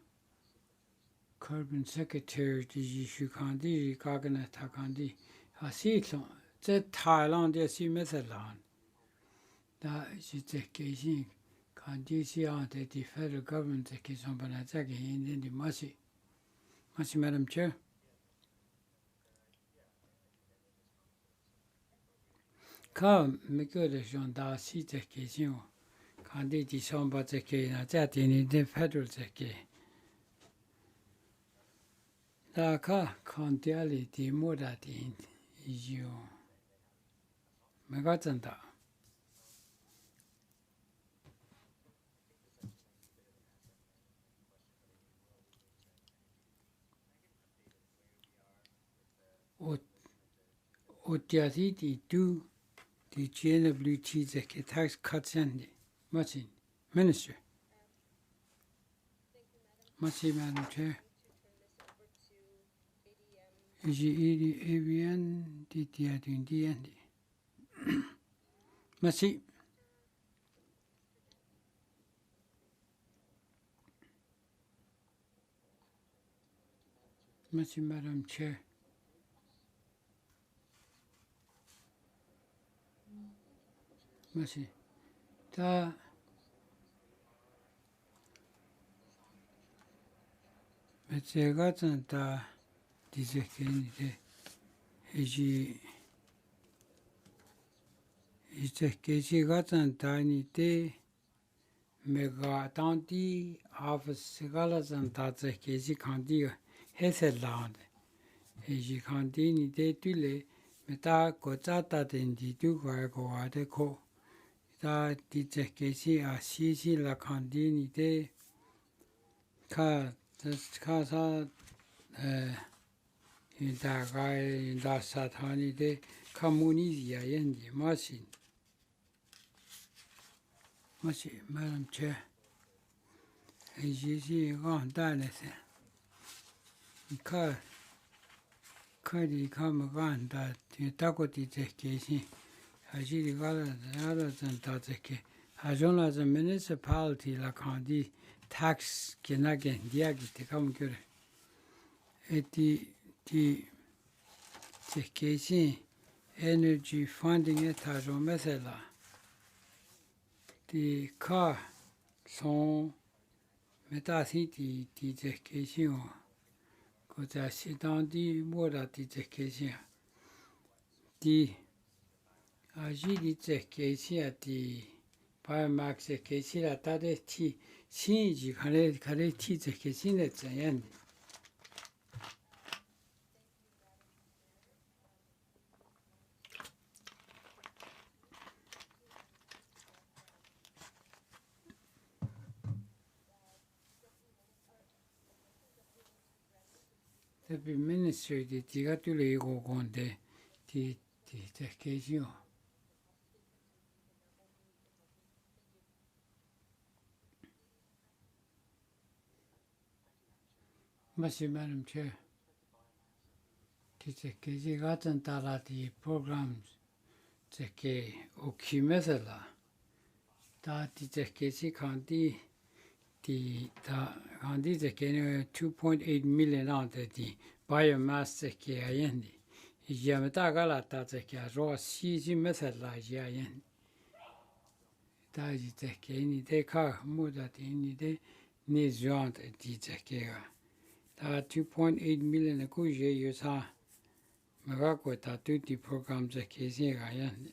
Speaker 2: carbon secretary di shu kandi, kagana takandi, asitlon, ze Thailand yasi mete la, da ejizeke shin. The federal government is on Banazaki in the Masi. Masi, Madam Chair. Come, make good as John Da see the case, you can't do the song but the case, that in the federal zeki. Da car can't tell it the more that in is you. Megatanta. Otiati do the GNWT the tax cuts and Martin Minister. Martin, Madam Chair. Is the ABN DTI in the end? Martin. Martin, Madam Chair. Merci. Da Metzegatan da dizekeni de eji izekeci gatan da ni de megatanti afsigalazan da zekeci kandi heselland eji kandi ni de tule meta gozata dendi du go ade ko da dizekeci asisi la kandi ni de ka sa da satani de comunizia yendi masin. Masi, Madam Chair. Ejisi gone danese. Kadi come gone that the takoti tekesi. Ajiri gala zanta teke. Ajona the municipality la kandi tax kenagen diagi te come good. The tekesi energy funding etajo mesela. The car son metasi di tekesi o. Cosa si di mora di tekesi. Di ajiri tekesi di Biomax tekesi la tade ti sinji kare ti tekesi ne the ministry the tigatule go gonde the kesio. Madam Chair, the kesi gatan tala the programs the okimesela that the kesi kanti the kanti the 2.8 million on the biomass the kayendi. Yamata galata the raw CG mesela yayen. That is the keni de car muda in the needs joint the kega. That 2.8 million a good year you saw Magako tattoo the programs a kesi gayan.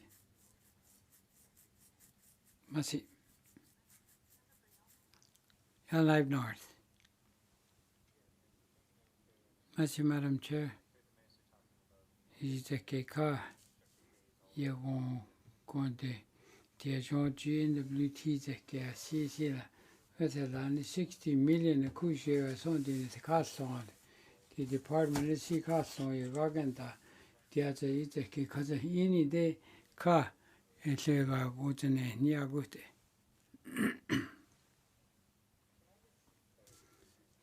Speaker 2: Masi Live North. Masi Madam Chair. Is the Keka you won't the GNWT the KCC. With a 60 million a good year or something the cost on. The department is see cost on your Gaganta. The other is the because any day car it's a good near good.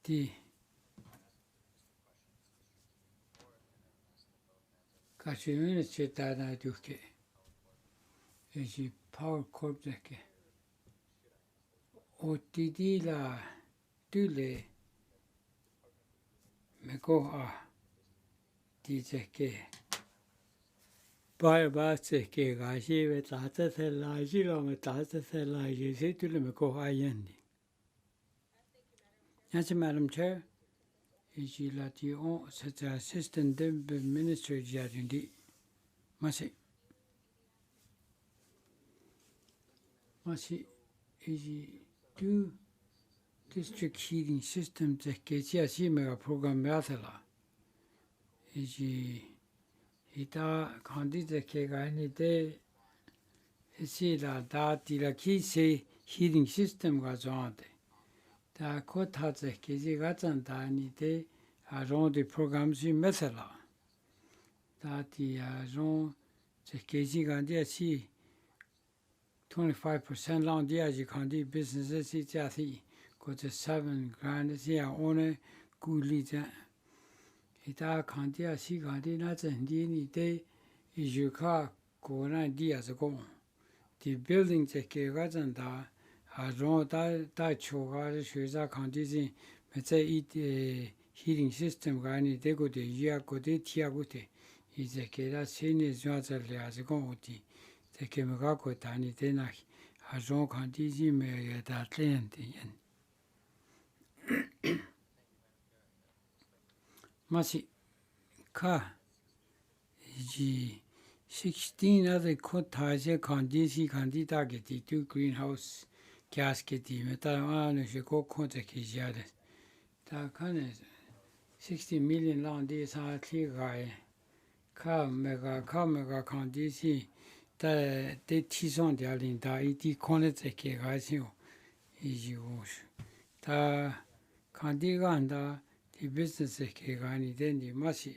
Speaker 2: The Kashmir Chetana Duke is the power corp deke. OTD la Dule Mekoha Dizeke. Biomass Gashi with Tata Laji, with Tata Laji, say to the Mekoha Yendi. Yes, Madam Chair, is she let you all such assistant minister Jadindi? Masi is two district heating systems that KCSI mega program Mathela. Is she Ita candidate Kegani de Sila that the key say heating system was on. The court has a Kezi Gatan Dani de around the programs in Methela. That the around the Kezi Gandia see 25% long the Ajikandi businesses is Jati got the 7 grand here on a good leader. Ita Kandia see Gandi not and Dini day is your car go 9 years ago. The building the Kegatan da. Around that choga shows condition, but say it heating system. Gani they go the year go the tiagote. Is a kera senior Johnson as a goti. The Kemako Tani Tenach. Around condition may that land. Masi ka is 16 other cottages condition candida get the 2 greenhouse. Casket, Metal, she go contact his yard. That kind of 60 million long days are clear guy. Come, mega condisi. That they tease on the island, that it connects a guys you is you. The Candiganda, the business a gani, then the Masi.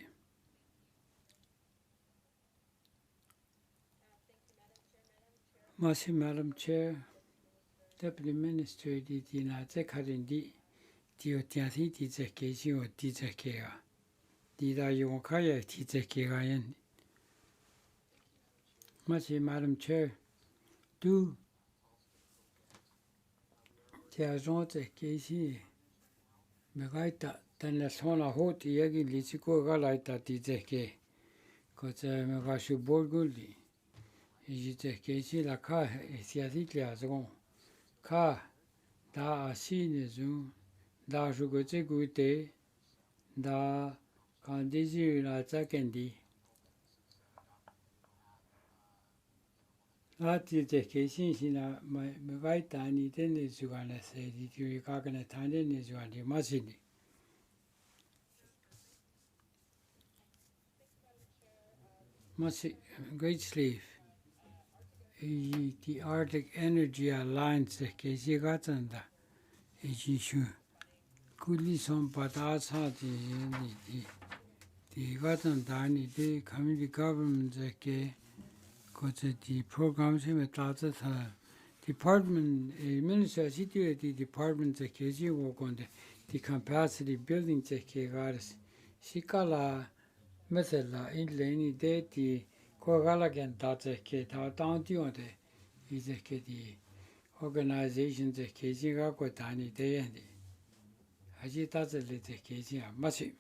Speaker 2: Masi, Madam Chair. Deputy Minister di na zekarin di tiati di zekezi o di zekega. Di da yonkaya di zekega yen. Masi Madam Chair, do tia zon zekezi megaita tana sona hoti yagi lisiko galaita di zeke. Koza megashu borguli. Is zekezi la ka tiati liazon. Ka da asinezu da jugote gute da kandizi na zakendi ati te kesin sina mai tani tene zugana se di tu ka kana tane ne zugani masini masi great sleeve the Arctic Energy Alliance che si gattanda e ci su kulli son patasa di the Gatan Dani, the community government, the programs in the department, minister, the department, the work on the capacity building, the Sikala, Mesela, in Leni, the Kogalagan, that's a kid, how down to is a kid, organizations, the Kazing Aquatani, day and Aji that's a little Kazing, massive.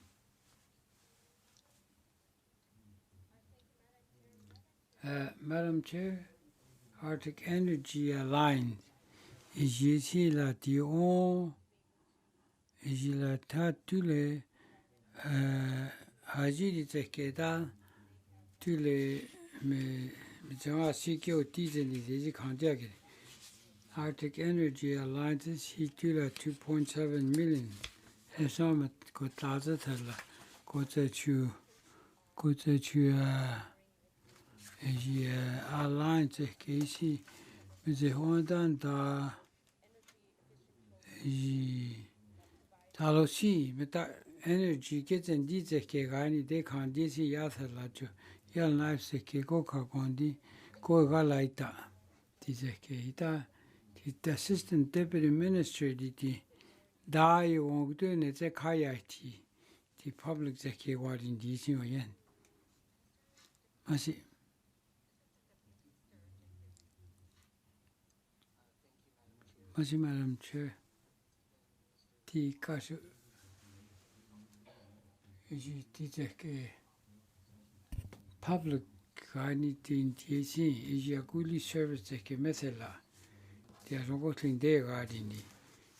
Speaker 2: Madam Chair, Arctic Energy Alliance is ici la Dion, is la Tatule, Haji de Keda, Tule, me Sikyo Tizen is contact. Arctic Energy Alliance is he tula 2.7 million. And some got Tazatella, got to alliance Casey with the Honda da Talosi, but that energy gets and deeds a kegani, they can't dizzy Yathalacho, Yal knives a kegoka gondi, go galaita, Tizeketa, the assistant deputy minister, the die won't do it, the kayati, the public zeki what in DC or yen. Madam Chair, the Kashu is public in TC is a goodly service that Methela. They are working there regarding the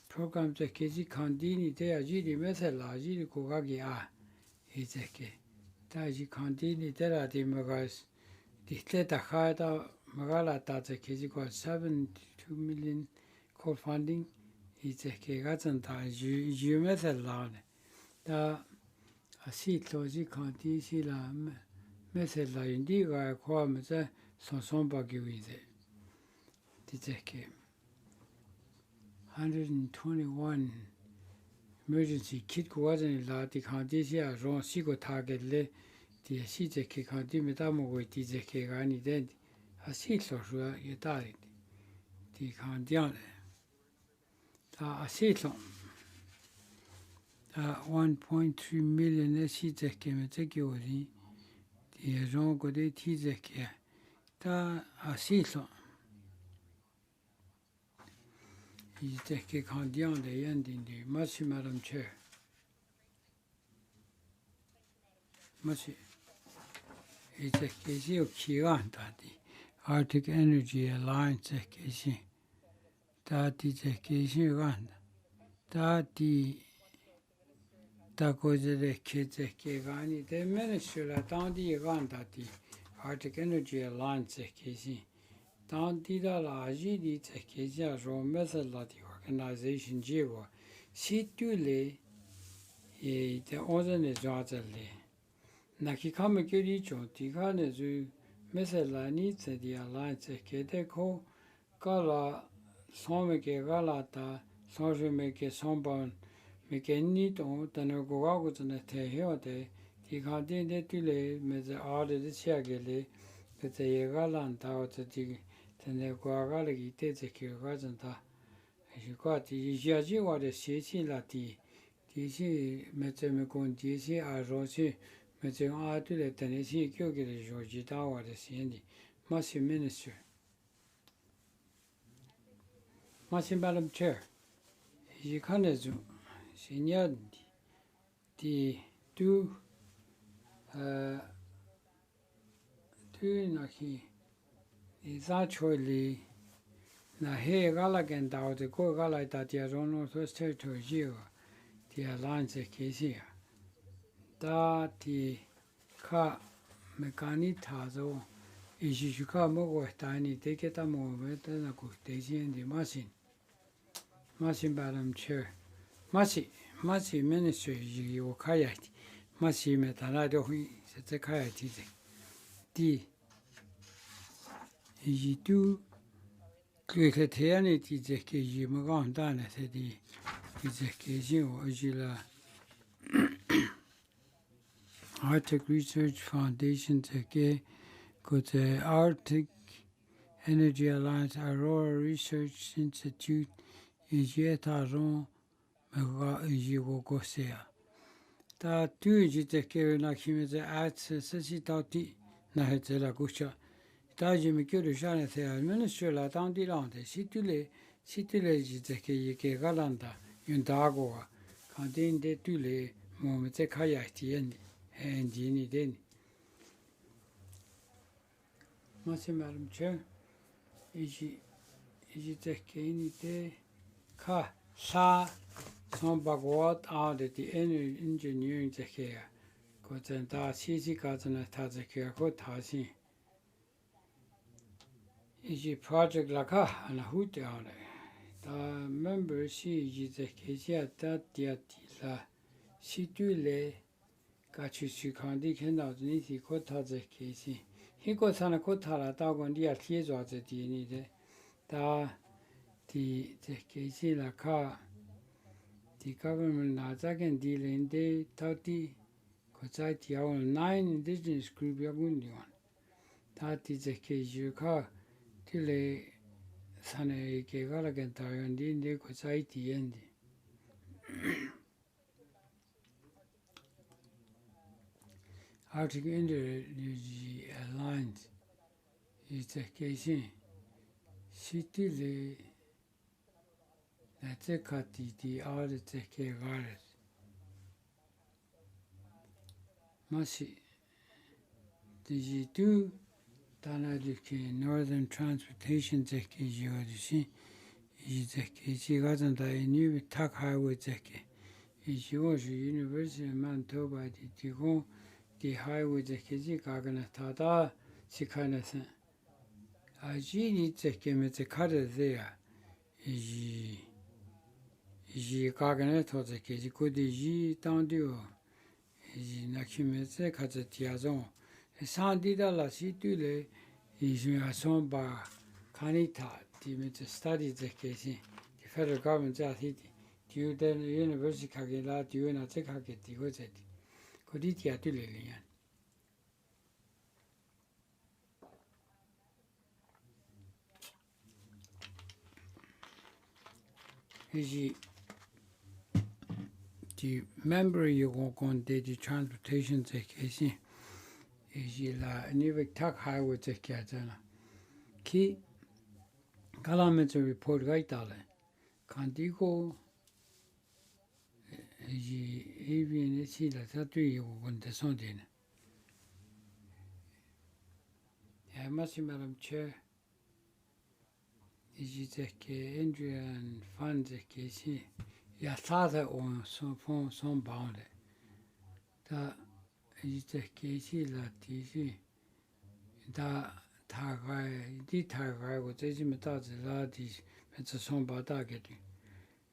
Speaker 2: programs that Kazi Kandini, they are Gidi Methela, Gidi Kogagi is a Taji Kandini, there are the Magas, the Theta Hada Magala Tata Kazi got 72 million. Funding is a Kegazanta, you method loud. The a seat logic can't see la method la indiga acquirements, so some buggy with it. The 121 emergency kit wasn't la the Candisia, wrong Sigo target le, the seat a Kikandi Metamo with the Kegani dead. A seat or you died. The Candian. A season 1.3 million seats came at the Jean Godet Tizek. A season is the Candian the end in the Mercy, Madam Chair. Mercy. It's a case of Kiran, the Arctic Energy Alliance case. That is a case run. That the goes the kids a kegani. The minister down the run that the Arctic Energy Alliance case. Down the Laji, it's a case of method that the organization Jiwa. See to lay the other is rather lay. Nakikama Kiricho, the Ghana method needs the alliance a kedeko, Gala. Some make a galata, some make a somban, make a neat on the Nogoagos and the Tehote, the Cardine Tule, with the order the Siagele, with the Galanta out the Negoagalagi, the Kirgazanta. As you got the Yaji or the Sisi Lati, DC Metamicon, DC, Arosi, Metam Artule, Tennessee, Kyogi, Georgita, or the Sandy, Massy Minister. Madam Chair, you can't assume, Senior, the two Naki is actually Nahe Galagan out the Go Galai that the Northwest Territory, the Alliance case. That the car mechanitazo is you come over tiny, take it a moment and a good daisy in the machine. Madam Chair. Mercy Ministry, you kayati. Mercy metanado, it's a kayati. The you do Christianity, the Kiji Magan Dana, said the Kiji or Jila Arctic Research Foundation Zeke Kote Arctic Energy Alliance Aurora Research Institute Ijetaron Mega Ijigokosea. Ta tu Jiteke Nakimeze at Sesitati Nahetela Gusha. Ta Jimmy Kurishana Minister La Tandilante, Situle Jiteke Yeke Galanda, Yundagoa, Candin de Tule, Momete Kayati and Gini Deni. Madam Chair, Ijiteke de Ka Sa Son Bagwat out at the engineering Zekea. Kotenta Sisi Katana Tazekea Kotasi. Iji project laka and a hoot on it. The member she is a Kesia that la Situle Gachu Kandi can out Nisi Kotaze Kesi. He got on a Kotala dog on the Atlies was a dinide. Da the Kesi la car. The government Nazagan deal in day 30 Kosai our 9 indigenous group Yagundi one. That is a case you car till a Sane Kegalagan Tayandi de Kosai Tiendi. Arctic Energy Alliance is a case in City that's a catty all the take Masi the two Tanadiki Northern Transportation Zeki Yodishi is the case wasn't a new tuck highway Zeki. Is yours University of Manitoba the go the highway Zeki Gagana Tada Sikanasan. I genie Zeki met the cutter there. Is Gagana Tozeki could the down due. Is Nakimese Kazatiazon. A Sandida la Situle is a song by Kanita, the study the case. The federal government that hit you then University Kagila, you and a Tekaki was it. Could it yet to Lilian? Is the member you walk on the transportation the case. Is la new tuck highway the Katana. Key Calamity report right dale. Candigo even a sea that 3 when the sun in. I must Madam Chair. Is it a Andrian funds a case? Ya thought on some phone some bound. That is the case that is that Tagai, the Tagai was a methods that is it's a song about getting.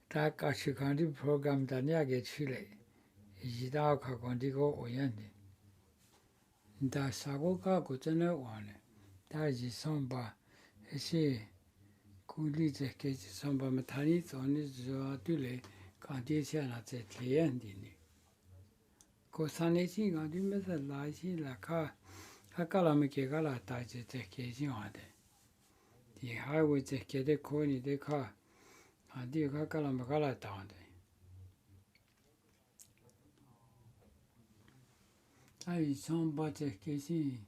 Speaker 2: That Kashikandi program Dania get Chile. Is it our Kakondigo or Yandi? That Sagoka got no one. That is a song by a say. Could lead the case some by Matanis on his Zoatule, Candisian at the Tleandini. Cosanesi on the method lies in La Car, Hakalamike Gala ties the case on the highway the Kede Coini de car, and the Hakalamagala down there. I some but a case.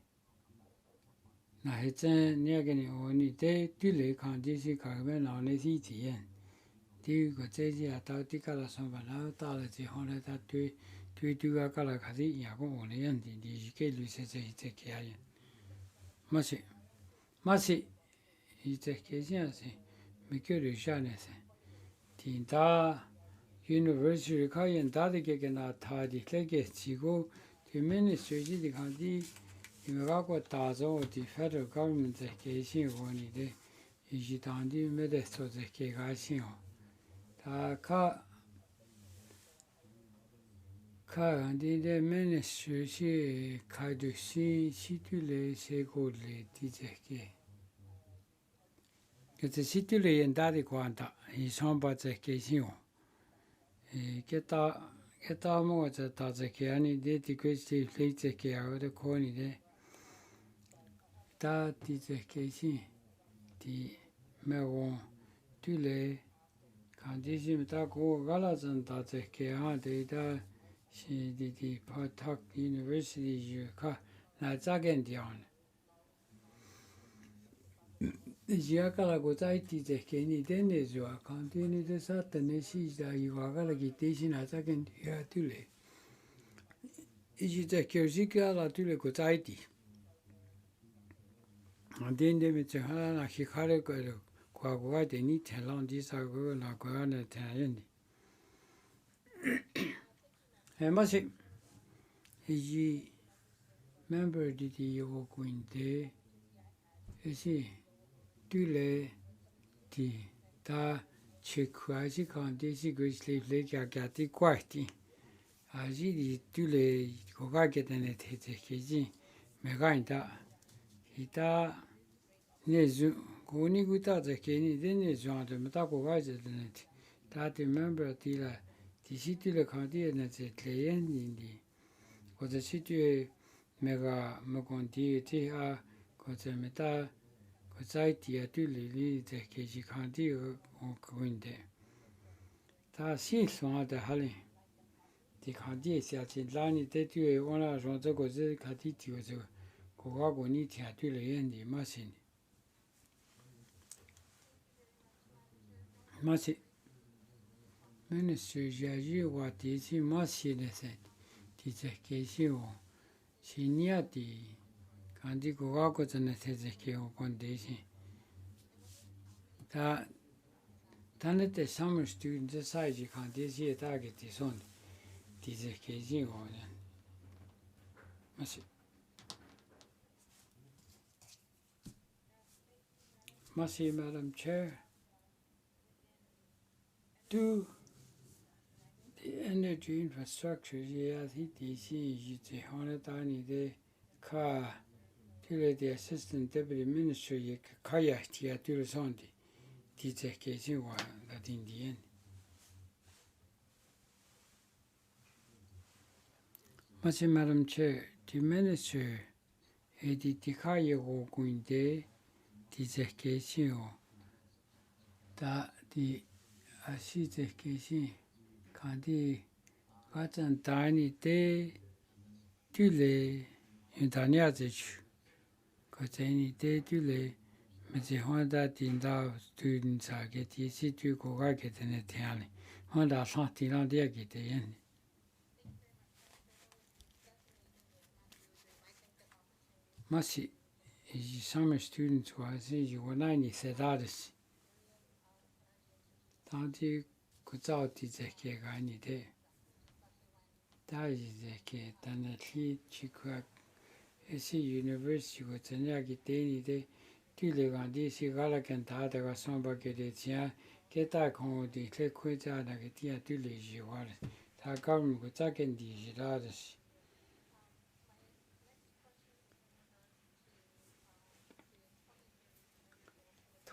Speaker 2: Na hetsen niagani oni te tule kandisi kagmen on the CTN. Do go tezi atautica la sambana, talazi honor that to a calacati, Yago only and the Gelu says he take care. Masi, he take care, Mikuru Shanese. Tinta University Kayan Dadikana Tadi Legates, you go to ministry, the Kandi. Imagago Tazo, the federal government, the case one day, is it on the Medesto the Kegation. Taka and the ministry, she Kadusi, Situle, Segole, Tizeke. It's a Situle and Daddy Quanta, is on but the Casino. Get cái tao mua cho tao sẽ kia này để thì cái gì lấy sẽ kia ở đó coi này đấy ta thì sẽ kia gì thì mẹ ông tuy lệ còn thì gì ta cố gắng là dân ta sẽ kia ha để ta thì thì Patak University you cả là chắc cái điều này giờ cái là cái trái thì sẽ kia này đến này rồi còn thì này để sao tên này xí ra yêu cái là cái thế xin là chắc cái điều tuy lệ 이제 교직이라 둘레 그 자이디 안된데 밑에 하나 히카레 거를 과거가 되니 텔란디사고 나고안에 태연디 에마시 이 멤버들이 오고 있는데 이시 둘레 디다 체크하지 간데시 그 슬립레가 가티 과티 아지디 둘레 고가게 되네 대체기지 메가인다 이다 네주 고니구다 제케니 데네 존도 메타 고가제 되네 다티 멤버 디라 디시티레 칸디에네 제 클리엔인디 고제 시티에 메가 메콘디 티아 고제 메타 고자이티아 둘레리 제케지 칸디 고인데 다 신송하다 할리ဒီခါတည်းဆရာချင်းလာနေတဲ့တွေ့ရအောင်လားရောတော့ကိုစခါတည်းတွေ့ဆိုကိုကကိုနီးချာတွေ့လေရင်ဒီမရှိမင်းဆွေရရဝတီစီမရှိတဲ့စက်ဒီစက်ကေရှိကိုရှင်ရတီကန်ဒီကိုကကိုစနေတဲ့စက်ကေကိုကွန်ဒီရှင်ဒါတန်းတဲ့ summer student စိုက်ကြီးခါတည်းစီတာကတိဆုံး디제 계진 거는 마시 Madam Chair do the energy infrastructure yeah the DC the honetani de ka tile the assistant deputy minister ye kaya tia tile sondi 디제 계진 거 같은 디엔 Madam Chair, the minister edificaye o guinde disecesio da di asitecesi kandi gatan tani de tule intania zechu koteni de tule meze honda tinda students age tisi tu koga ketene tiani honda santi landia ketene Masi summer students was you were 90 said others. Tanti kuzauti zeke gani de. Taji zeke tanatli chikuak esi university was a nyagi deni de tule gandi si galakan tada ga somba ke de tia keta kon di le kuja na ke tia tule jiwar. Ta government kuzaken di jiradas.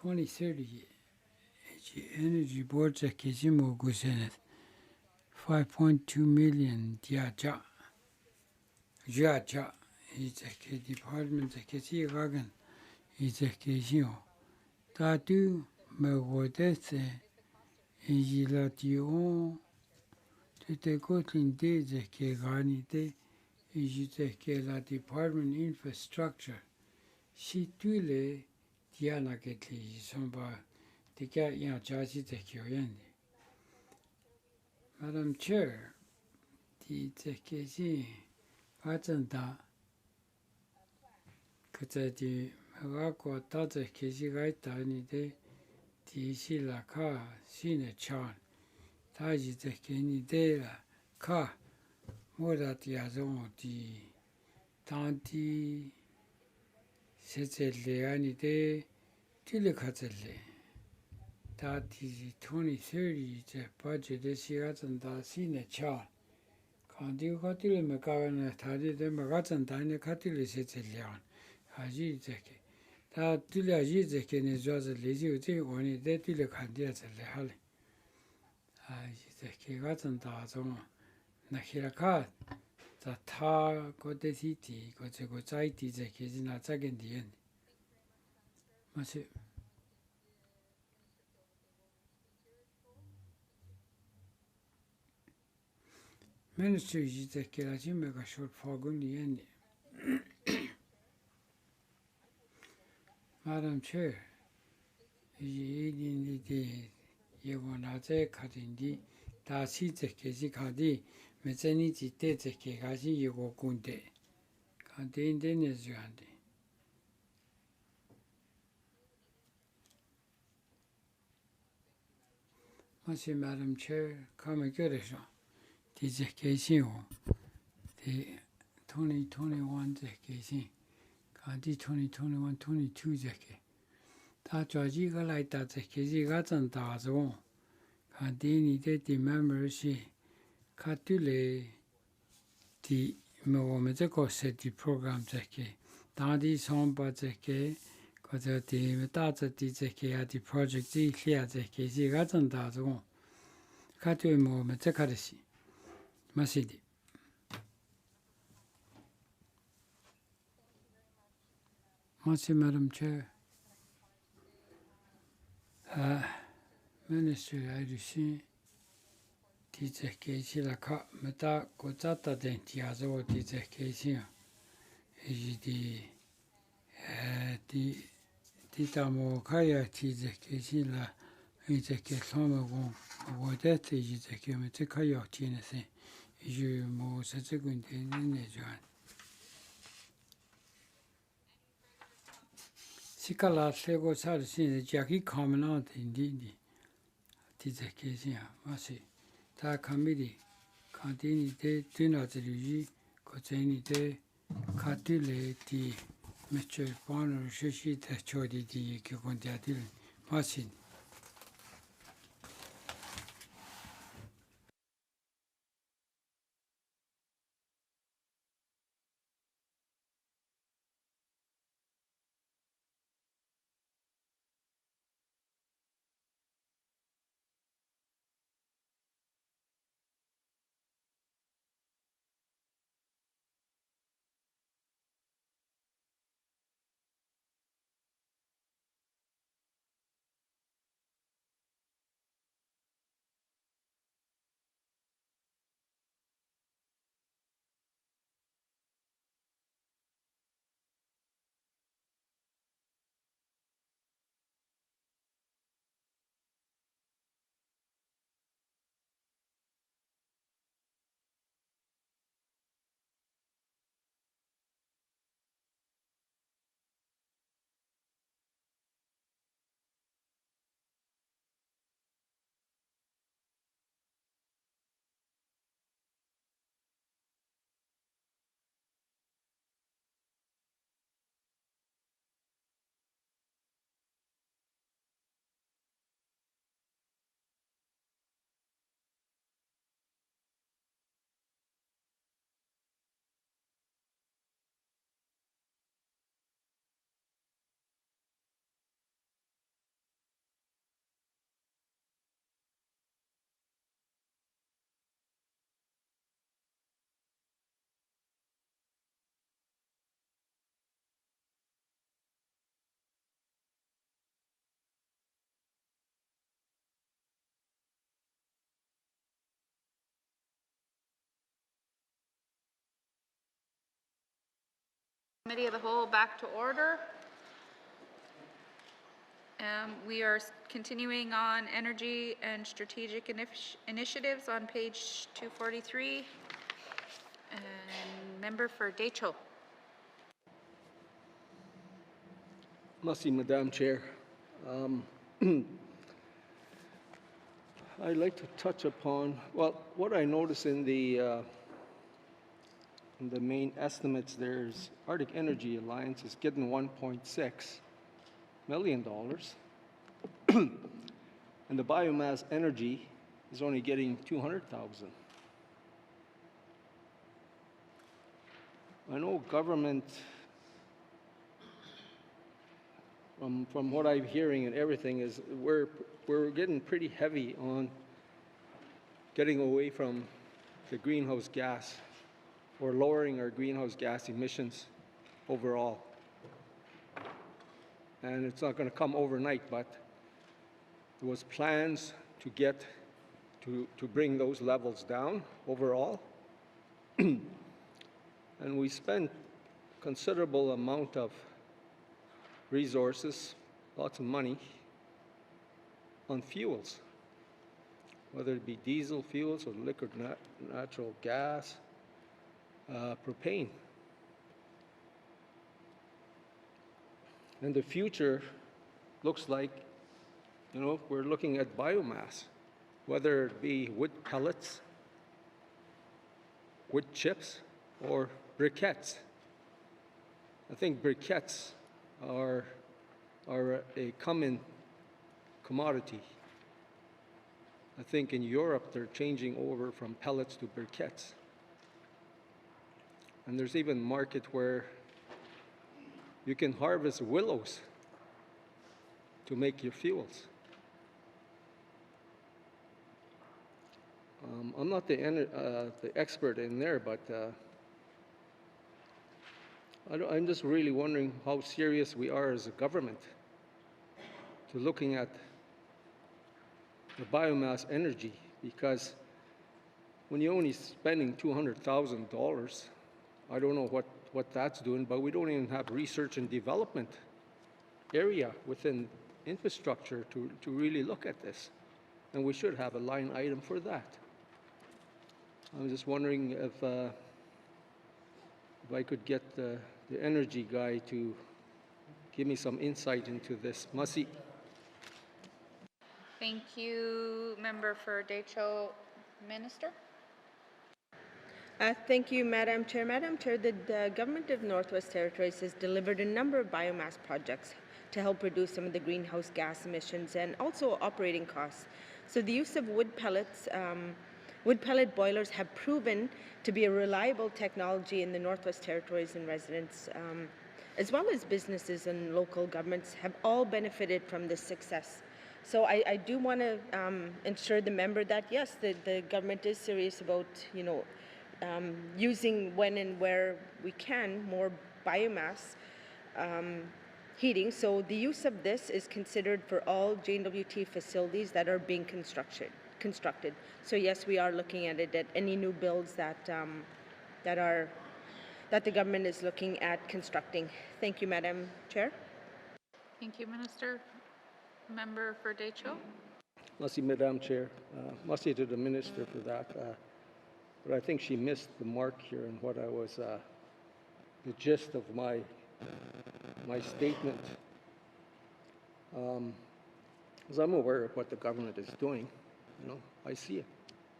Speaker 2: (2030) energy board zakizimo gusenet 5.2 million diaja jaja izake department zakizi gagan izakizio tatu megodese ijilatio tete kotlin de zake gani de izake la department infrastructure situle Diana Getli Somba Tika Yan Jaji Tekyoyendi. Madam Chair, the Tekezi Patanda Kutati Magako Tata Kezi Gaitani de Tisi Ka Sine Chan Taji Tekeni de la Ka Morati Azon di Tanti Settle de Tilikatele. That is 2030 the budget this year and the senior child. Can't you got to make a study the Magatan Dine Catili Setelian? Haji Zeki. That Tilaji Zekin is just a lazy one is dead Tilikandia Hali. Haji Zeki Gatan Dazon Nahiraka, the tar got the city, got the gozaiti, the Kizina Zagan the end. Masi Ministry is the Kiraji mega short fogun the end. Madam Chair, in the Yavanaze Katindi, Dasi the Kizikadi, Mezeni Zite the Kikazi Yogo Kunde, Kantin Dene Zhatıé. Masi Madam Chair, come and get it. The case, the 2021 case, Kanti 2021-22 case. Ta Georgie ga like that case got on Tazo. Kanti needed the members, Katule, the Mohamedical City program case. Dadi song but the case, because the data the project, the clear the case got on Tazo. Katu Mohamedical. Masidi. Masi Madam Chair. Ministry I see teacher Casey la cut meta cotata dentiazo teacher Casey. Is the Titamo Kaya teacher Casey la teacher Casama won that is the Kimetakaya Tennessee. Is you more such a good in the joint. Sikala Sego Sarsin, the Jackie common out indeed. Tis a case here, Masi. Ta committee, continue de dinner the Luigi, Cotini de Catile di Mr. Bonner, Shishi, the Chodi di Kikondiadil, Masi.
Speaker 6: Committee of the Whole back to order. We are continuing on energy and strategic initiatives on page 243. And member for Decho.
Speaker 8: Merci, Madam Chair. I'd like to touch upon, well, what I noticed in the main estimates, there's Arctic Energy Alliance is getting $1.6 million, and the biomass energy is only getting $200,000. I know government, from what I'm hearing and everything, is we're getting pretty heavy on getting away from the greenhouse gas or lowering our greenhouse gas emissions overall. And it's not going to come overnight, but there was plans to get to bring those levels down overall. And we spent considerable amount of resources, lots of money, on fuels, whether it be diesel fuels or liquid natural gas, propane. And the future looks like, you know, we're looking at biomass, whether it be wood pellets, wood chips, or briquettes. I think briquettes are a common commodity. I think in Europe they're changing over from pellets to briquettes. And there's even a market where you can harvest willows to make your fuels. I'm not the expert in there, but I'm just really wondering how serious we are as a government to looking at the biomass energy, because when you're only spending $200,000, I don't know what that's doing, but we don't even have research and development area within infrastructure to really look at this. And we should have a line item for that. I was just wondering if I could get the energy guy to give me some insight into this. Masi.
Speaker 6: Thank you, Member for Decho. Minister?
Speaker 7: Thank you, Madam Chair. Madam Chair, the Government of Northwest Territories has delivered a number of biomass projects to help reduce some of the greenhouse gas emissions and also operating costs. So the use of wood pellets, wood pellet boilers have proven to be a reliable technology in the Northwest Territories, and residents, as well as businesses and local governments, have all benefited from this success. So I do want to ensure the member that, yes, the government is serious about, you know, using when and where we can more biomass heating. So the use of this is considered for all JWT facilities that are being constructed. So yes, we are looking at it at any new builds that the government is looking at constructing. Thank you, Madam Chair.
Speaker 6: Thank you, Minister. Member for Decho?
Speaker 8: Merci, Madam Chair. Merci to the Minister for that. But I think she missed the mark here in what I was, the gist of my statement. As I'm aware of what the government is doing, you know, I see it.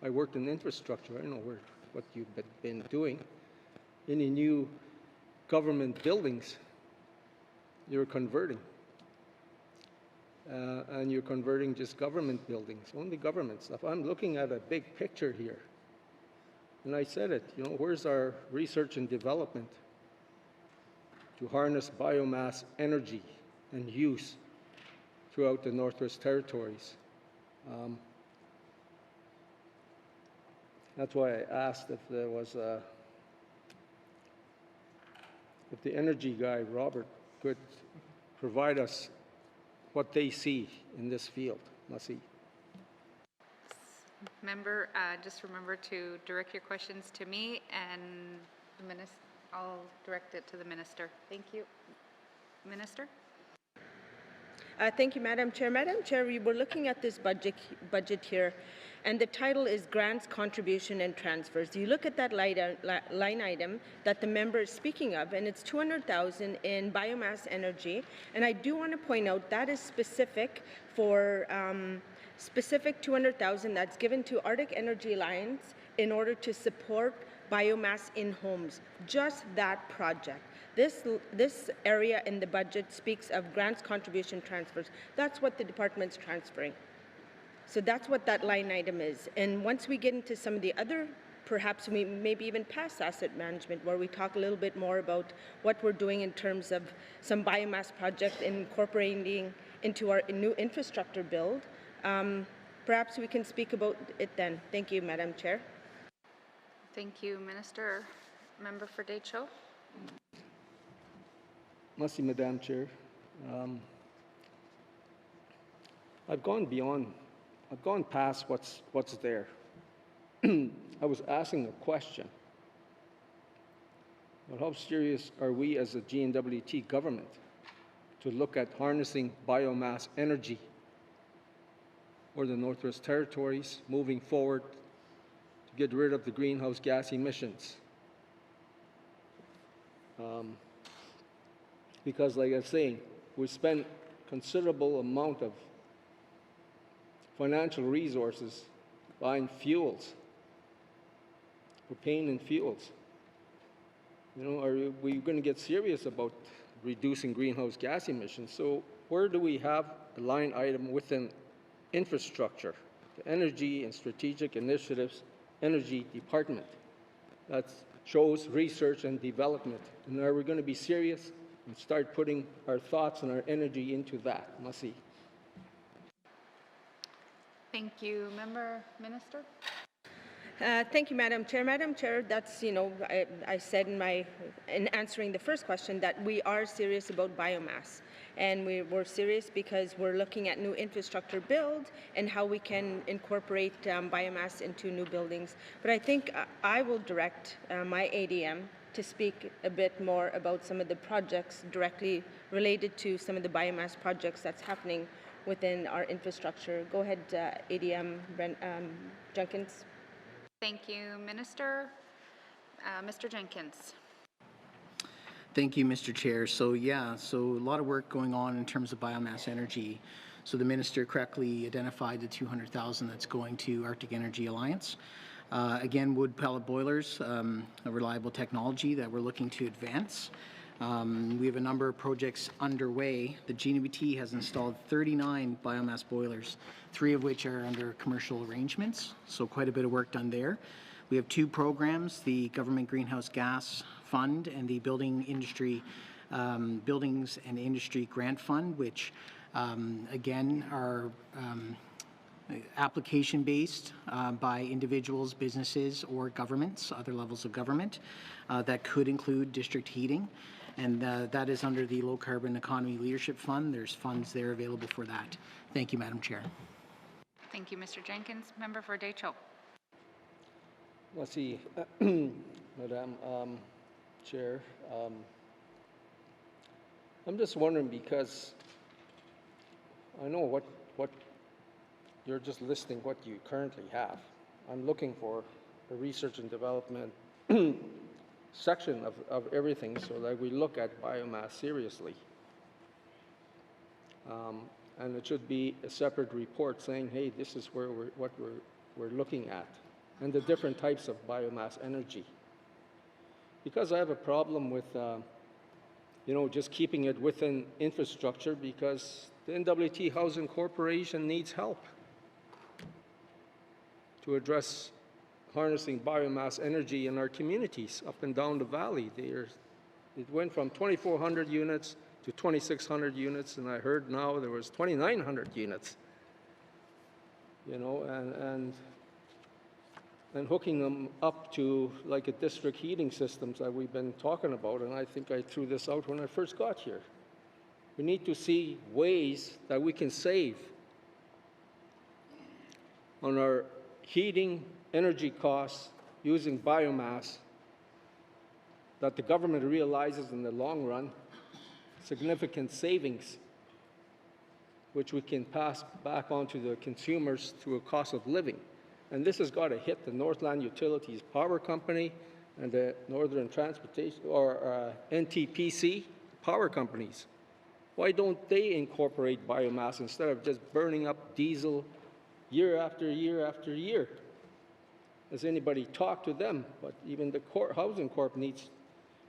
Speaker 8: I worked in infrastructure. I know what you've been doing. Any new government buildings, you're converting. And you're converting just government buildings, only government stuff. I'm looking at a big picture here. And I said it, you know, where's our research and development to harness biomass energy and use throughout the Northwest Territories? That's why I asked if there was if the energy guy, Robert, could provide us what they see in this field. Merci.
Speaker 6: Member, just remember to direct your questions to me, and the minister, I'll direct it to the Minister. Thank you. Minister?
Speaker 7: Thank you, Madam Chair. Madam Chair, we were looking at this budget here, and the title is Grants, Contribution and Transfers. You look at that line item that the member is speaking of, and it's $200,000 in biomass energy. And I do want to point out that is specific for specific $200,000 that's given to Arctic Energy Alliance in order to support biomass in homes. Just that project. This area in the budget speaks of grants, contribution, transfers. That's what the department's transferring. So that's what that line item is. And once we get into some of the other, perhaps we maybe even past asset management, where we talk a little bit more about what we're doing in terms of some biomass project incorporating into our new infrastructure build, perhaps we can speak about it then. Thank you, Madam Chair.
Speaker 6: Thank you, Minister. Member for Decho.
Speaker 8: Merci, Madam Chair. I've gone past what's there. I was asking a question. Well, how serious are we as a GNWT government to look at harnessing biomass energy or the Northwest Territories moving forward to get rid of the greenhouse gas emissions? Because like I was saying, we spend considerable amount of financial resources buying fuels. We're paying in fuels. You know, are we going to get serious about reducing greenhouse gas emissions? So where do we have a line item within infrastructure, the Energy and Strategic Initiatives Energy Department that shows research and development? And are we going to be serious and start putting our thoughts and our energy into that? Merci.
Speaker 6: Thank you. Minister?
Speaker 7: Thank you, Madam Chair. Madam Chair, that's, I said in answering the first question that we are serious about biomass. And we're serious because we're looking at new infrastructure build and how we can incorporate biomass into new buildings. But I think I will direct my ADM to speak a bit more about some of the projects directly related to some of the biomass projects that's happening within our infrastructure. Go ahead, ADM Jenkins.
Speaker 6: Thank you, Minister. Mr. Jenkins.
Speaker 9: Thank you, Mr. Chair. So a lot of work going on in terms of biomass energy. So the Minister correctly identified the 200,000 that's going to Arctic Energy Alliance. Again, wood pellet boilers, a reliable technology that we're looking to advance. We have a number of projects underway. The GNWT has installed 39 biomass boilers, 3 of which are under commercial arrangements, so quite a bit of work done there. We have 2 programs, the Government Greenhouse Gas Fund and the Buildings and Industry Grant Fund, which again are application-based by individuals, businesses, or governments, other levels of government, that could include district heating. And that is under the Low Carbon Economy Leadership Fund. There's funds there available for that. Thank you, Madam Chair.
Speaker 6: Thank you, Mr. Jenkins. Member for Decho.
Speaker 8: Let's see, Madam Chair. I'm just wondering, because I know what you're just listing what you currently have. I'm looking for a research and development section of everything so that we look at biomass seriously. And it should be a separate report saying, hey, this is where we're looking at, and the different types of biomass energy. Because I have a problem with, just keeping it within infrastructure, because the NWT Housing Corporation needs help to address harnessing biomass energy in our communities up and down the valley. It went from 2,400 units to 2,600 units, and I heard now there was 2,900 units. And hooking them up to like a district heating systems that we've been talking about, and I think I threw this out when I first got here. We need to see ways that we can save on our heating energy costs using biomass, that the government realizes in the long run significant savings, which we can pass back on to the consumers through a cost of living. And this has got to hit the Northland Utilities Power Company and the Northern Transportation, or NTPC power companies. Why don't they incorporate biomass instead of just burning up diesel year after year after year? Has anybody talked to them? But even the Housing Corp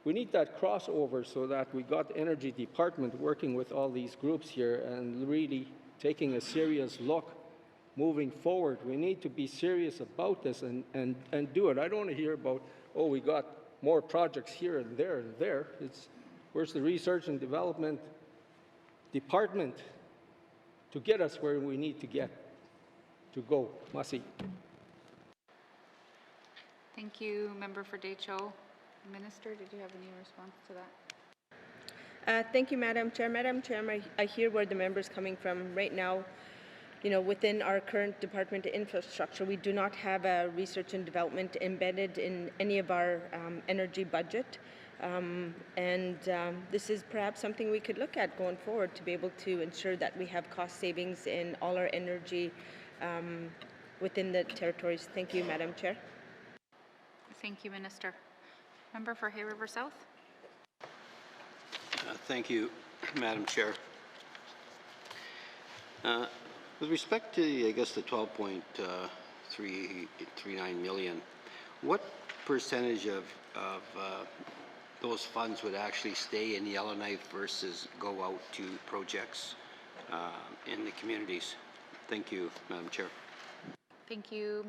Speaker 8: we need that crossover so that we got the Energy Department working with all these groups here and really taking a serious look moving forward. We need to be serious about this and do it. I don't want to hear about, oh, we got more projects here and there and there. Where's the Research and Development Department to get us where we need to go? Masi.
Speaker 6: Thank you, Member for Decho. Minister, did you have any response to that?
Speaker 7: Thank you, Madam Chair. Madam Chair, I hear where the member's coming from. Right now, within our current Department of Infrastructure, we do not have a research and development embedded in any of our energy budget. This is perhaps something we could look at going forward to be able to ensure that we have cost savings in all our energy within the territories. Thank you, Madam Chair.
Speaker 6: Thank you, Minister. Member for Hay River South.
Speaker 10: Thank you, Madam Chair. With respect to, I guess, the 12.339 million, what percentage of those funds would actually stay in Yellowknife versus go out to projects in the communities? Thank you, Madam Chair.
Speaker 6: Thank you,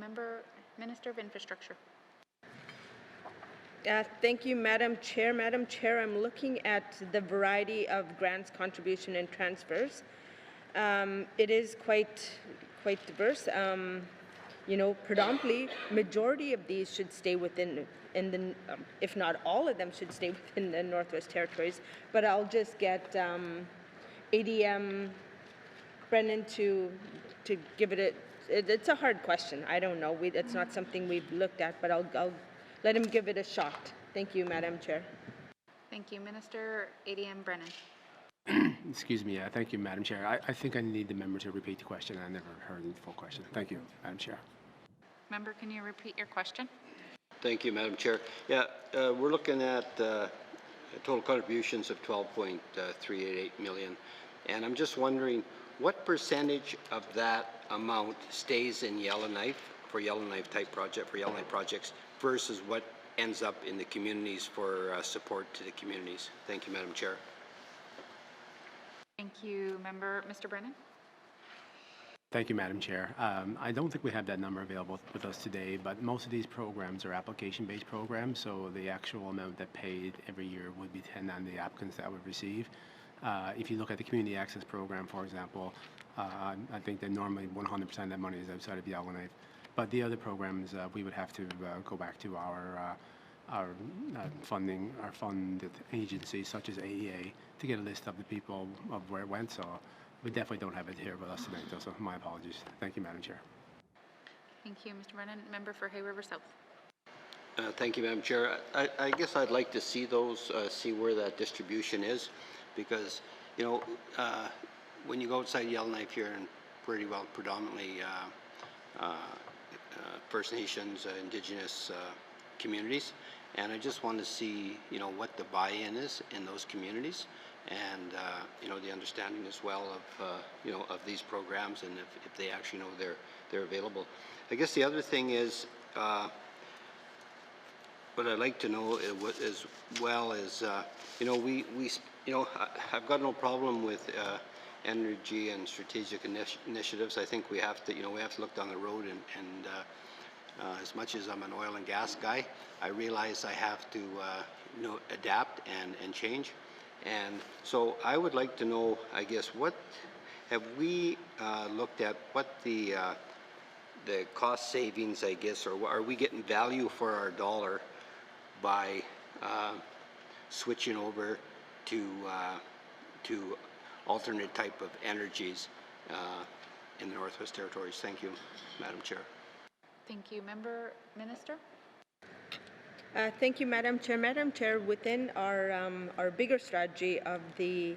Speaker 6: Minister of Infrastructure.
Speaker 7: Thank you, Madam Chair. Madam Chair, I'm looking at the variety of grants, contribution, and transfers. It is quite diverse. Predominantly, majority of these should stay within, if not all of them, should stay within the Northwest Territories. But I'll just get ADM Brennan to give it it's a hard question. I don't know. It's not something we've looked at, but I'll let him give it a shot. Thank you, Madam Chair.
Speaker 6: Thank you, Minister. ADM Brennan.
Speaker 11: Excuse me. Thank you, Madam Chair. I think I need the member to repeat the question. I never heard the full question. Thank you, Madam Chair.
Speaker 6: Member, can you repeat your question?
Speaker 10: Thank you, Madam Chair. Yeah, we're looking at total contributions of 12.388 million, and I'm just wondering what percentage of that amount stays in Yellowknife for Yellowknife type project, for Yellowknife projects, versus what ends up in the communities for support to the communities. Thank you, Madam Chair.
Speaker 6: Thank you, Member. Mr. Brennan.
Speaker 11: Thank you, Madam Chair. I don't think we have that number available with us today, but most of these programs are application-based programs, so the actual amount that paid every year would depend on the applicants that would receive. If you look at the Community Access Program, for example, I think that normally 100% of that money is outside of Yellowknife. But the other programs, we would have to go back to our funded agencies such as AEA to get a list of the people of where it went. So we definitely don't have it here with us tonight, though, so my apologies. Thank you, Madam Chair.
Speaker 6: Thank you, Mr. Brennan. Member for Hay River South.
Speaker 10: Thank you, Madam Chair. I guess I'd like to see those, see where that distribution is, because, when you go outside Yellowknife here, and pretty well predominantly First Nations, Indigenous communities, and I just want to see, what the buy-in is in those communities, and the understanding as well of of these programs, and if they actually know they're available. I guess the other thing is what I'd like to know as well is I've got no problem with energy and strategic initiatives. I think we have to we have to look down the road, and as much as I'm an oil and gas guy, I realize I have to adapt and change. And so I would like to know, I guess, what have we looked at, what the cost savings, I guess, or are we getting value for our dollar by switching over to alternate type of energies in the Northwest Territories? Thank you, Madam Chair.
Speaker 6: Thank you. Minister?
Speaker 7: Thank you, Madam Chair. Madam Chair, within our bigger strategy of the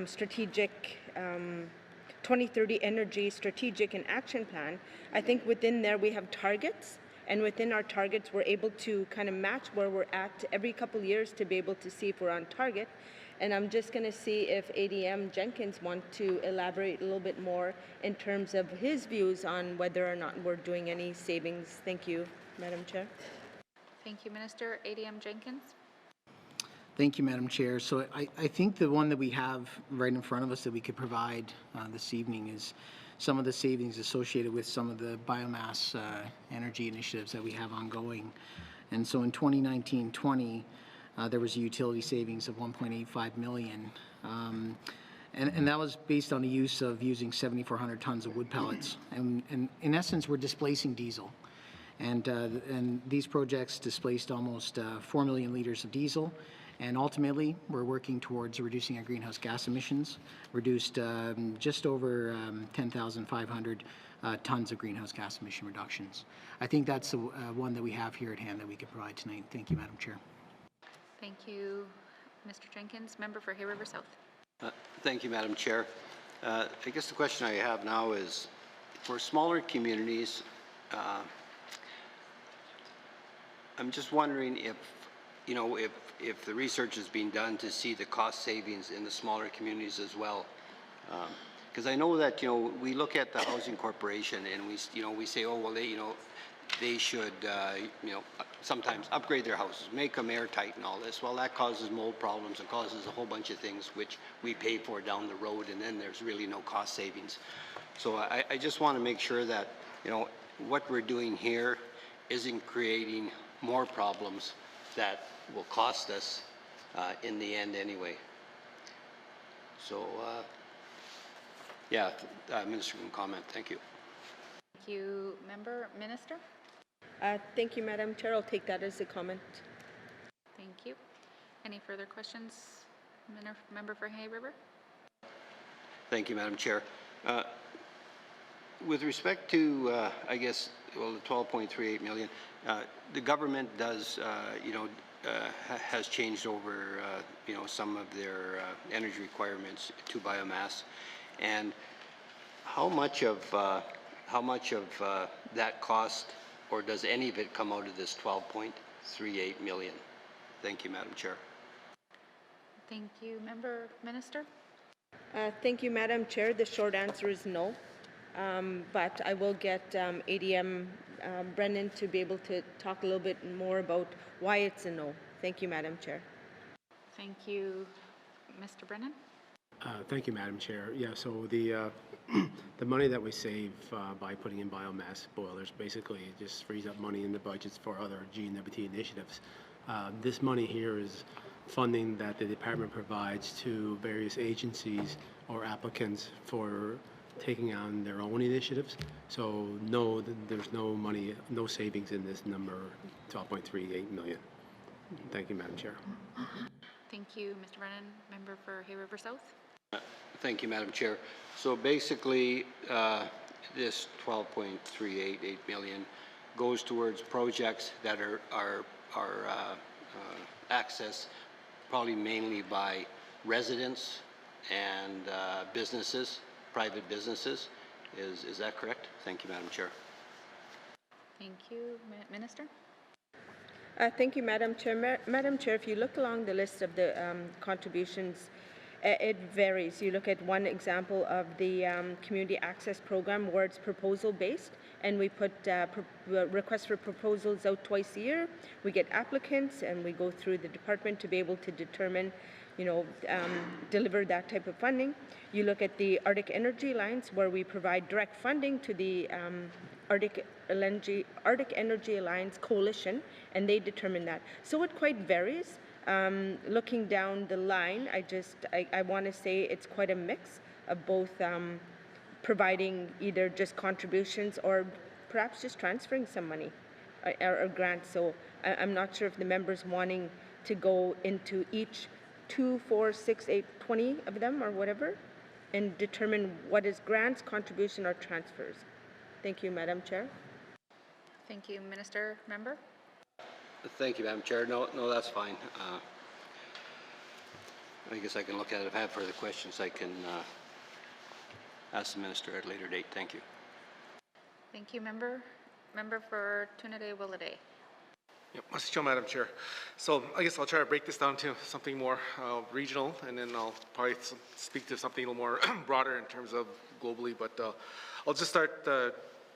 Speaker 7: strategic 2030 Energy Strategic and Action Plan, I think within there we have targets, and within our targets we're able to kind of match where we're at every couple of years to be able to see if we're on target. And I'm just going to see if ADM Jenkins want to elaborate a little bit more in terms of his views on whether or not we're doing any savings. Thank you, Madam Chair.
Speaker 6: Thank you, Minister. ADM Jenkins.
Speaker 9: Thank you, Madam Chair. So I think the one that we have right in front of us that we could provide this evening is some of the savings associated with some of the biomass energy initiatives that we have ongoing. And so in 2019-20, there was a utility savings of 1.85 million. And that was based on the using 7,400 tons of wood pellets. And in essence, we're displacing diesel. And these projects displaced almost 4 million liters of diesel. And ultimately, we're working towards reducing our greenhouse gas emissions, reduced just over 10,500 tons of greenhouse gas emission reductions. I think that's the one that we have here at hand that we can provide tonight. Thank you, Madam Chair.
Speaker 6: Thank you, Mr. Jenkins. Member for Hay River South.
Speaker 10: Thank you, Madam Chair. I guess the question I have now is, for smaller communities, I'm just wondering if, you know, if the research is being done to see the cost savings in the smaller communities as well. Because I know that, you know, we look at the housing corporation and we, you know, we say, oh, well, they should, you know, sometimes upgrade their houses, make them airtight and all this. Well, that causes mold problems and causes a whole bunch of things which we pay for down the road, and then there's really no cost savings. So I just want to make sure that, you know, what we're doing here isn't creating more problems that will cost us in the end anyway. So, yeah, Minister can comment. Thank you.
Speaker 6: Thank you, Member. Minister?
Speaker 7: Thank you, Madam Chair. I'll take that as a comment.
Speaker 6: Thank you. Any further questions? Member for Hay River?
Speaker 10: Thank you, Madam Chair. With respect to, I guess, well, the 12.38 million, the government does, you know, has changed over, you know, some of their energy requirements to biomass, and how much of that cost, or does any of it come out of this 12.38 million? Thank you, Madam Chair.
Speaker 6: Thank you, Member. Minister?
Speaker 7: Thank you, Madam Chair. The short answer is no. But I will get ADM Brennan to be able to talk a little bit more about why it's a no. Thank you, Madam Chair.
Speaker 6: Thank you, Mr. Brennan.
Speaker 11: Thank you, Madam Chair. Yeah, so the the money that we save by putting in biomass boilers basically just frees up money in the budgets for other GNWT initiatives. This money here is funding that the department provides to various agencies or applicants for taking on their own initiatives. So no, there's no money, no savings in this number, 12.38 million. Thank you, Madam Chair.
Speaker 6: Thank you, Mr. Brennan. Member for Hay River South.
Speaker 10: Thank you, Madam Chair. So basically, this 12.388 million goes towards projects that are accessed probably mainly by residents and businesses, private businesses. Is that correct? Thank you, Madam Chair.
Speaker 6: Thank you, Minister.
Speaker 7: Thank you, Madam Chair. Madam Chair, if you look along the list of the contributions, it varies. You look at one example of the community access program where it's proposal based, and we put requests for proposals out twice a year. We get applicants and we go through the department to be able to determine, you know, deliver that type of funding. You look at the Arctic Energy Alliance where we provide direct funding to the Arctic Energy Alliance Coalition, and they determine that. So it quite varies. Looking down the line, I want to say it's quite a mix of both providing either just contributions or perhaps just transferring some money or grants. So I'm not sure if the members wanting to go into each 2, 4, 6, 8, 20 of them or whatever and determine what is grants, contribution, or transfers. Thank you, Madam Chair.
Speaker 6: Thank you, Minister. Member?
Speaker 10: Thank you, Madam Chair. No, that's fine. I guess I can look at it. If I have further questions, I can ask the Minister at a later date. Thank you.
Speaker 6: Thank you, Member. Member for Trinidad-Willowday.
Speaker 12: Yep, Madam Chair. So I guess I'll try to break this down to something more regional, and then I'll probably speak to something a little more broader in terms of globally. But I'll just start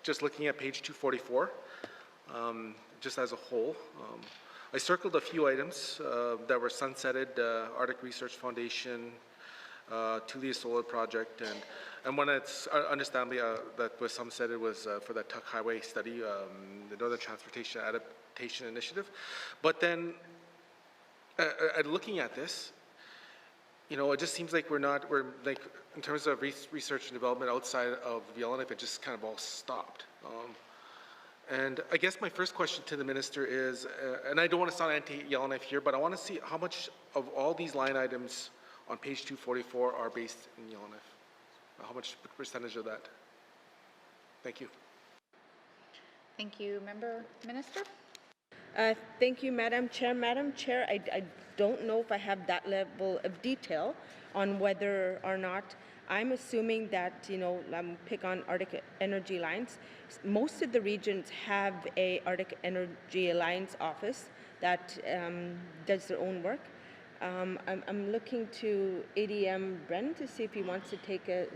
Speaker 12: just looking at page 244, just as a whole. I circled a few items that were sunsetted, Arctic Research Foundation, Tulia Solar Project, and one that's understandably that was sunsetted was for that Tuck Highway study, the Northern Transportation Adaptation Initiative. But then, looking at this, you know, it just seems like we're like, in terms of research and development outside of Yellowknife, it just kind of all stopped. And I guess my first question to the minister is, and I don't want to sound anti-Yellowknife here, but I want to see how much of all these line items on page 244 are based in Yellowknife. How much percentage of that? Thank you.
Speaker 6: Thank you. Member Minister?
Speaker 7: Thank you, Madam Chair. Madam Chair, I don't know if I have that level of detail on whether or not. I'm assuming that, pick on Arctic Energy Alliance. Most of the regions have a Arctic Energy Alliance office that does their own work. I'm looking to ADM Bren to see if he wants to take a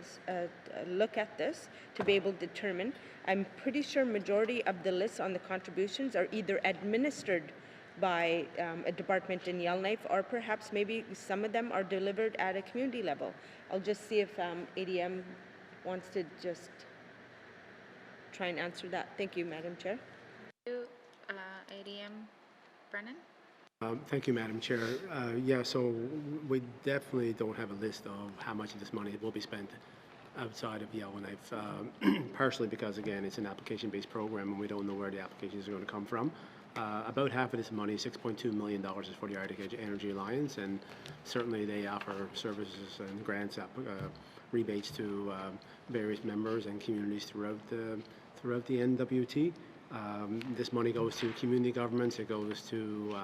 Speaker 7: look at this to be able to determine. I'm pretty sure majority of the lists on the contributions are either administered by a department in Yellowknife, or perhaps maybe some of them are delivered at a community level. I'll just see if ADM wants to just try and answer that. Thank you, Madam Chair.
Speaker 6: Thank you, ADM Brennan?
Speaker 11: Thank you, Madam Chair. Yeah, so we definitely don't have a list of how much of this money will be spent outside of Yellowknife, partially because, again, it's an application-based program and we don't know where the applications are going to come from. About half of this money, $6.2 million, is for the Arctic Energy Alliance, and certainly they offer services and grants, rebates to various members and communities throughout the NWT. This money goes to community governments, it goes to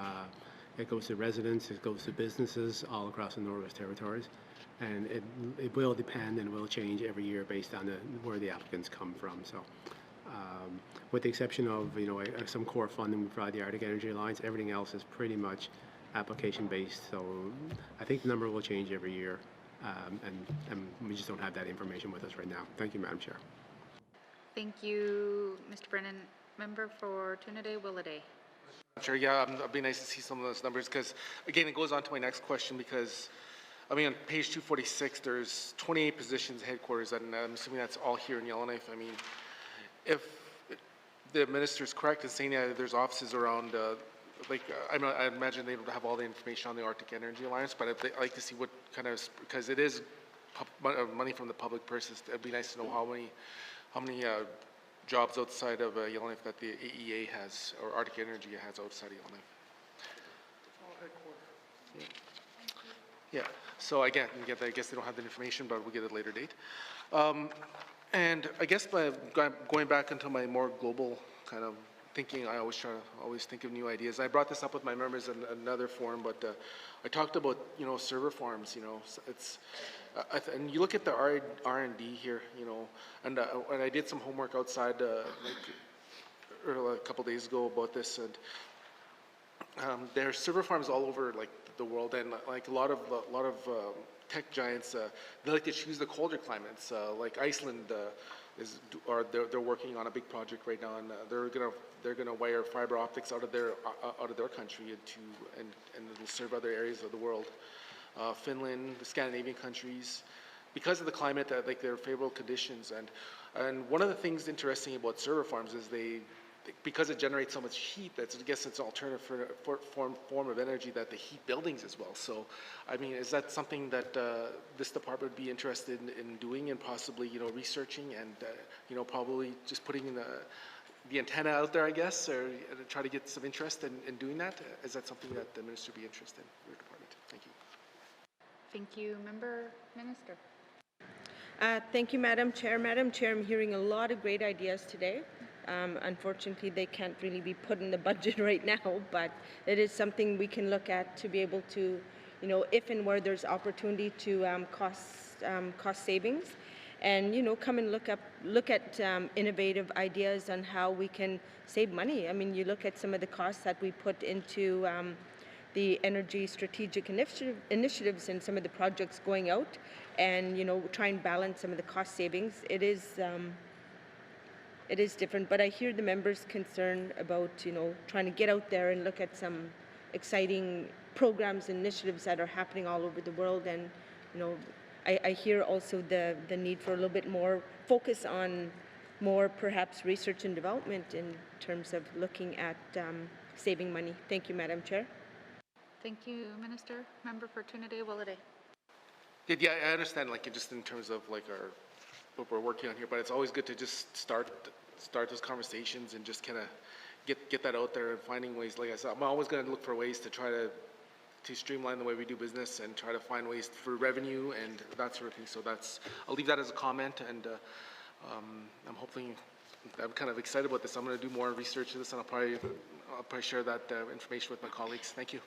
Speaker 11: residents, it goes to businesses all across the Northwest Territories, and it will depend and will change every year based on where the applicants come from. So. With the exception of some core funding we provide the Arctic Energy Alliance, everything else is pretty much application based. So I think the number will change every year, and we just don't have that information with us right now. Thank you, Madam Chair.
Speaker 6: Thank you, Mr. Brennan. Member for Trinidad-Willowday.
Speaker 12: Sure. Yeah, it'd be nice to see some of those numbers because, again, it goes on to my next question because, I mean, on page 246, there's 28 positions headquarters, and I'm assuming that's all here in Yellowknife. I mean, if the minister is correct in saying that there's offices around, I imagine they don't have all the information on the Arctic Energy Alliance, but I'd like to see what kind of, because it is money from the public purses. It'd be nice to know how many jobs outside of Yellowknife that the AEA has, or Arctic Energy has outside of Yellowknife. Yeah. So again, I guess they don't have the information, but we'll get it at a later date. And I guess by going back into my more global kind of thinking, I always think of new ideas. I brought this up with my members in another forum, but I talked about server farms. It's and you look at the R&D here, and I did some homework outside a couple days ago about this, and there are server farms all over the world, and a lot of tech giants, they like to choose the colder climates. Like Iceland they're working on a big project right now, and they're gonna wire fiber optics out of their country and it'll serve other areas of the world. Finland, the Scandinavian countries, because of the climate, their favorable conditions, and one of the things interesting about server farms is because it generates so much heat, I guess it's an alternative form of energy that they heat buildings as well. So, I mean, is that something that this department would be interested in doing and possibly, researching and, probably just putting the antenna out there, I guess, or try to get some interest in doing that? Is that something that the minister would be interested in your department? Thank you.
Speaker 6: Thank you. Member Minister.
Speaker 7: Thank you, Madam Chair. Madam Chair, I'm hearing a lot of great ideas today. Unfortunately, they can't really be put in the budget right now, but it is something we can look at to be able to, if and where there's opportunity to cost savings, and come and look at innovative ideas on how we can save money. I mean, you look at some of the costs that we put into the energy strategic initiatives and some of the projects going out, and try and balance some of the cost savings. It is different, but I hear the members' concern about, trying to get out there and look at some exciting programs and initiatives that are happening all over the world. And, I hear also the need for a little bit more focus on more perhaps research and development in terms of looking at saving money. Thank you, Madam Chair.
Speaker 6: Thank you, Minister. Member for Trinidad-Willowday.
Speaker 12: Yeah, I understand, just in terms of what we're working on here, but it's always good to just start start those conversations and just kind of get that out there and finding ways. Like I said, I'm always going to look for ways to try to streamline the way we do business and try to find ways for revenue and that sort of thing. So I'll leave that as a comment, and I'm kind of excited about this. I'm going to do more research to this, and I'll probably share that information with my colleagues. Thank you.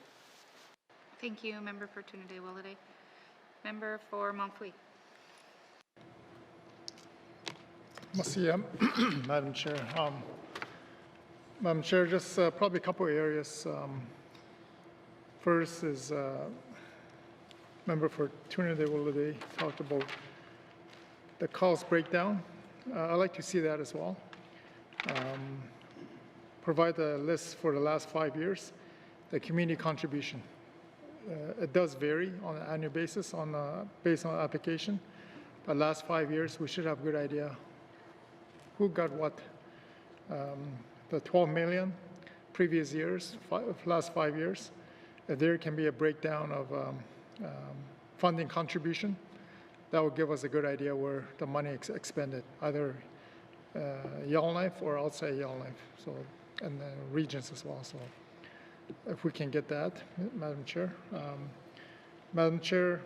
Speaker 6: Thank you, Member for Trinidad-Willowday. Member for Montfouille.
Speaker 13: Merci, Madam Chair. Madam Chair, just probably a couple of areas. First is member for Trinidad-Willowday talked about the cost breakdown. I'd like to see that as well. Provide a list for the last 5 years, the community contribution. It does vary on an annual basis based on application, but last 5 years we should have a good idea who got what. The 12 million previous years, last 5 years. There can be a breakdown of funding contribution. That will give us a good idea where the money is expended, either Yellowknife or outside Yellowknife, so, and the regions as well. So if we can get that, Madam Chair. Madam Chair,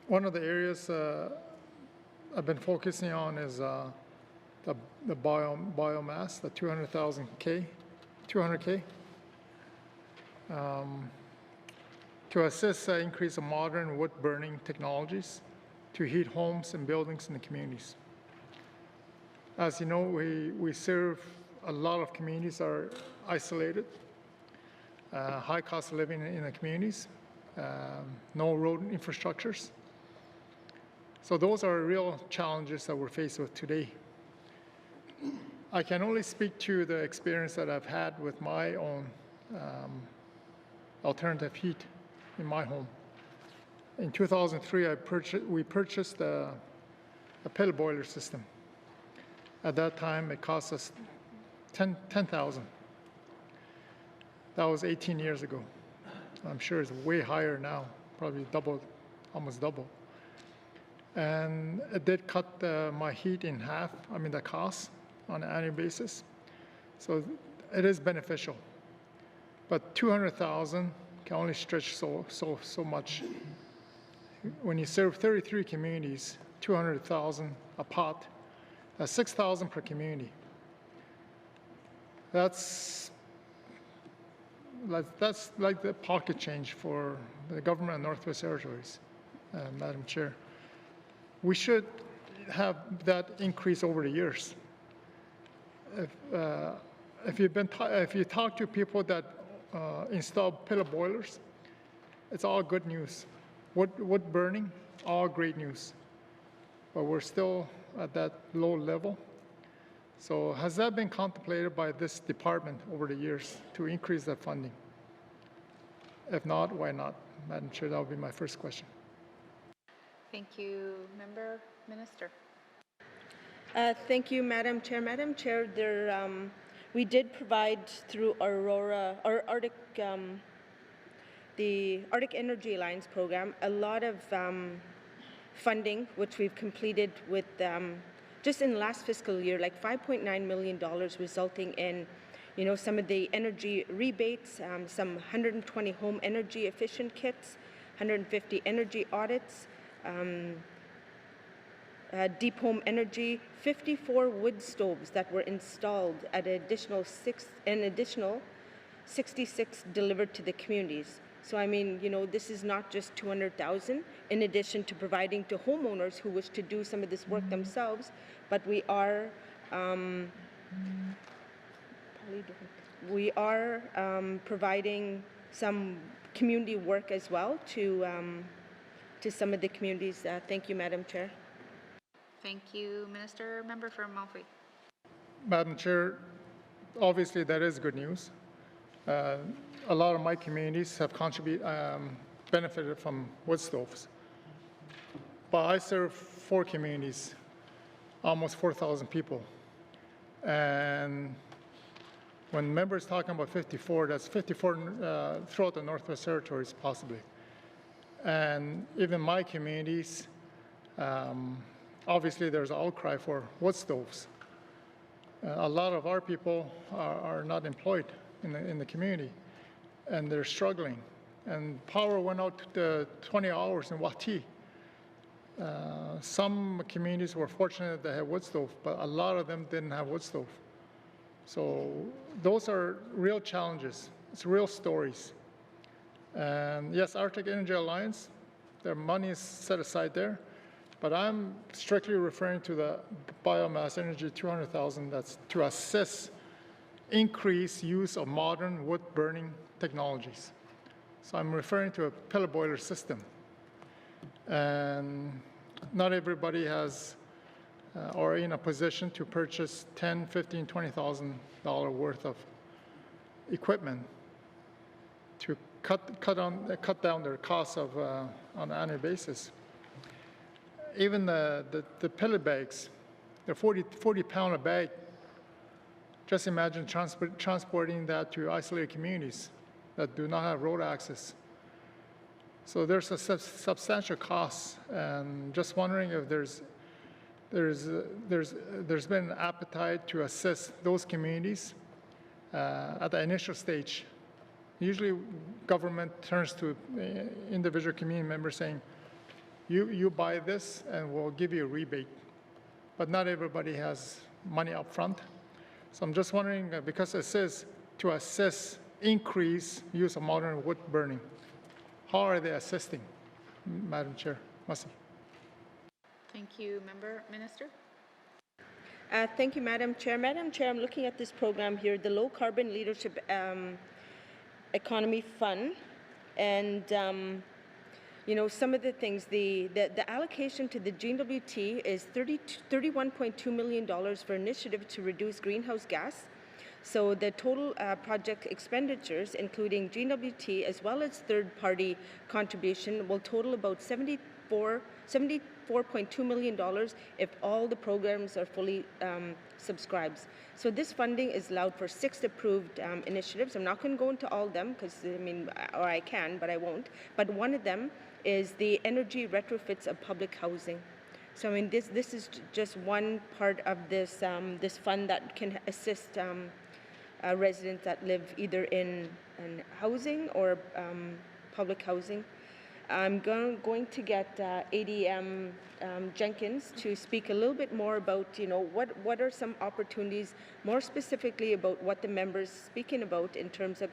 Speaker 13: one of the areas I've been focusing on is the biomass, the 200K. To assist the increase of modern wood burning technologies to heat homes and buildings in the communities. As you know, we serve a lot of communities that are isolated, high cost of living in the communities, no road infrastructures. So those are real challenges that we're faced with today. I can only speak to the experience that I've had with my own alternative heat in my home. In 2003, we purchased a pellet boiler system. At that time, it cost us $10,000. That was 18 years ago. I'm sure it's way higher now, probably double, almost double. And it did cut my heat in half, the cost on an annual basis. So it is beneficial. But 200,000 can only stretch so much. When you serve 33 communities, 200,000 a pot, that's 6,000 per community. That's like the pocket change for the government of Northwest Territories, Madam Chair. We should have that increase over the years. If you talk to people that install pellet boilers, it's all good news. Wood burning, all great news. But we're still at that low level. So has that been contemplated by this department over the years to increase that funding? If not, why not? Madam Chair, that would be my first question.
Speaker 6: Thank you. Member Minister.
Speaker 7: Thank you, Madam Chair. Madam Chair, we did provide through Aurora, the Arctic Energy Alliance program, a lot of funding, which we've completed with just in the last fiscal year, like $5.9 million, resulting in, some of the energy rebates, some 120 home energy efficient kits, 150 energy audits, deep home energy, 54 wood stoves that were installed at an additional 66 delivered to the communities. So this is not just 200,000 in addition to providing to homeowners who wish to do some of this work themselves, but we are providing some community work as well to some of the communities. Thank you, Madam Chair.
Speaker 6: Thank you, Minister. Member for Montfouille.
Speaker 13: Madam Chair, obviously that is good news. A lot of my communities have benefited from wood stoves. But I serve 4 communities, almost 4,000 people. And when members talking about 54, that's 54 throughout the Northwest Territories, possibly. And even my communities, obviously there's an outcry for wood stoves. A lot of our people are not employed in the community, and they're struggling. And power went out to 20 hours in Wati. Some communities were fortunate they had wood stove, but a lot of them didn't have wood stove. So those are real challenges. It's real stories. And yes, Arctic Energy Alliance, their money is set aside there, but I'm strictly referring to the biomass energy 200,000 that's to assist increased use of modern wood burning technologies. So I'm referring to a pellet boiler system. And not everybody has or in a position to purchase $10,000, $15,000, $20,000 worth of equipment to cut down their costs of on an annual basis. Even the pellet bags, they're 40 pound a bag. Just imagine transporting that to isolated communities that do not have road access. So there's a substantial cost, and just wondering if there's been an appetite to assist those communities at the initial stage. Usually, government turns to individual community members saying, "You buy this, and we'll give you a rebate." But not everybody has money up front. So I'm just wondering, because it says to assist increase use of modern wood burning, how are they assisting, Madam Chair? Masi.
Speaker 6: Thank you, Minister.
Speaker 7: Thank you, Madam Chair. Madam Chair, I'm looking at this program here, the Low Carbon Leadership Economy Fund, and you know, some of the things, the allocation to the GWT is $31.2 million for initiative to reduce greenhouse gas. So the total project expenditures, including GWT as well as third-party contribution, will total about $74.2 million if all the programs are fully subscribed. So this funding is allowed for 6 approved initiatives. I'm not going to go into all of them because, I mean, or I can, but I won't. But one of them is the energy retrofits of public housing. So I mean, this is just one part of this this fund that can assist residents that live either in housing or public housing. I'm going to get ADM Jenkins to speak a little bit more about, you know, what are some opportunities, more specifically about what the member's speaking about in terms of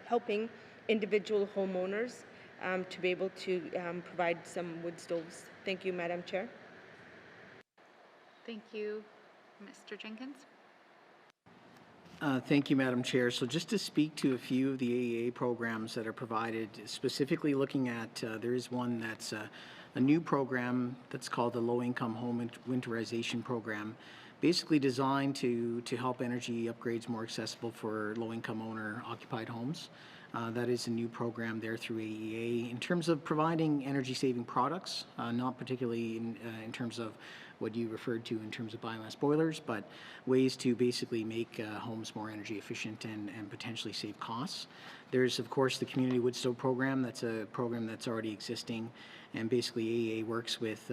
Speaker 7: helping individual homeowners to be able to provide some wood stoves. Thank you, Madam Chair.
Speaker 6: Thank you, Mr. Jenkins.
Speaker 9: Thank you, Madam Chair. So just to speak to a few of the AEA programs that are provided, specifically looking at, there is one that's a new program that's called the Low Income Home Winterization Program, basically designed to help energy upgrades more accessible for low income owner occupied homes. That is a new program there through AEA. In terms of providing energy saving products, not particularly in terms of what you referred to in terms of biomass boilers, but ways to basically make homes more energy efficient and potentially save costs. There's, of course, the Community Wood Stove Program. That's a program that's already existing, and basically AEA works with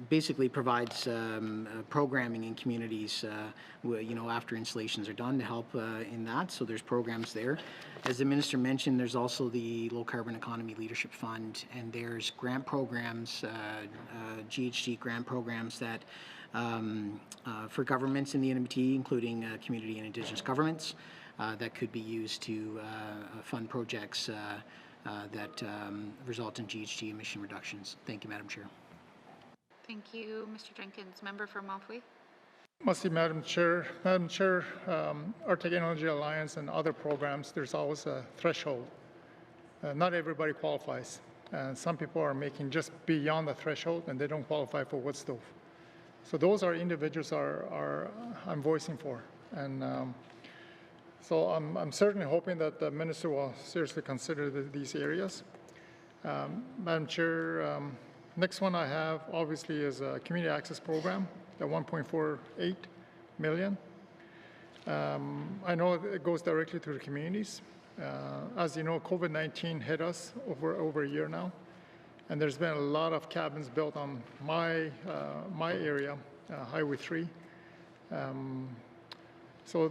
Speaker 9: basically provides programming in communities, you know, after installations are done to help in that. So there's programs there. As the Minister mentioned, there's also the Low Carbon Economy Leadership Fund, and there's grant programs, GHG grant programs that for governments in the NMT, including community and Indigenous governments, that could be used to fund projects that result in GHG emission reductions. Thank you, Madam Chair.
Speaker 6: Thank you, Mr. Jenkins. Member for Malfui.
Speaker 13: Must Madam Chair. Madam Chair, Arctic Energy Alliance and other programs, there's always a threshold. Not everybody qualifies. And some people are making just beyond the threshold and they don't qualify for wood stove. So those are individuals I'm voicing for. And so I'm certainly hoping that the Minister will seriously consider these areas. Madam Chair, next one I have obviously is a community access program, the 1.48 million. I know it goes directly to the communities. As you know, COVID-19 hit us over a year now, and there's been a lot of cabins built on my area, Highway 3, So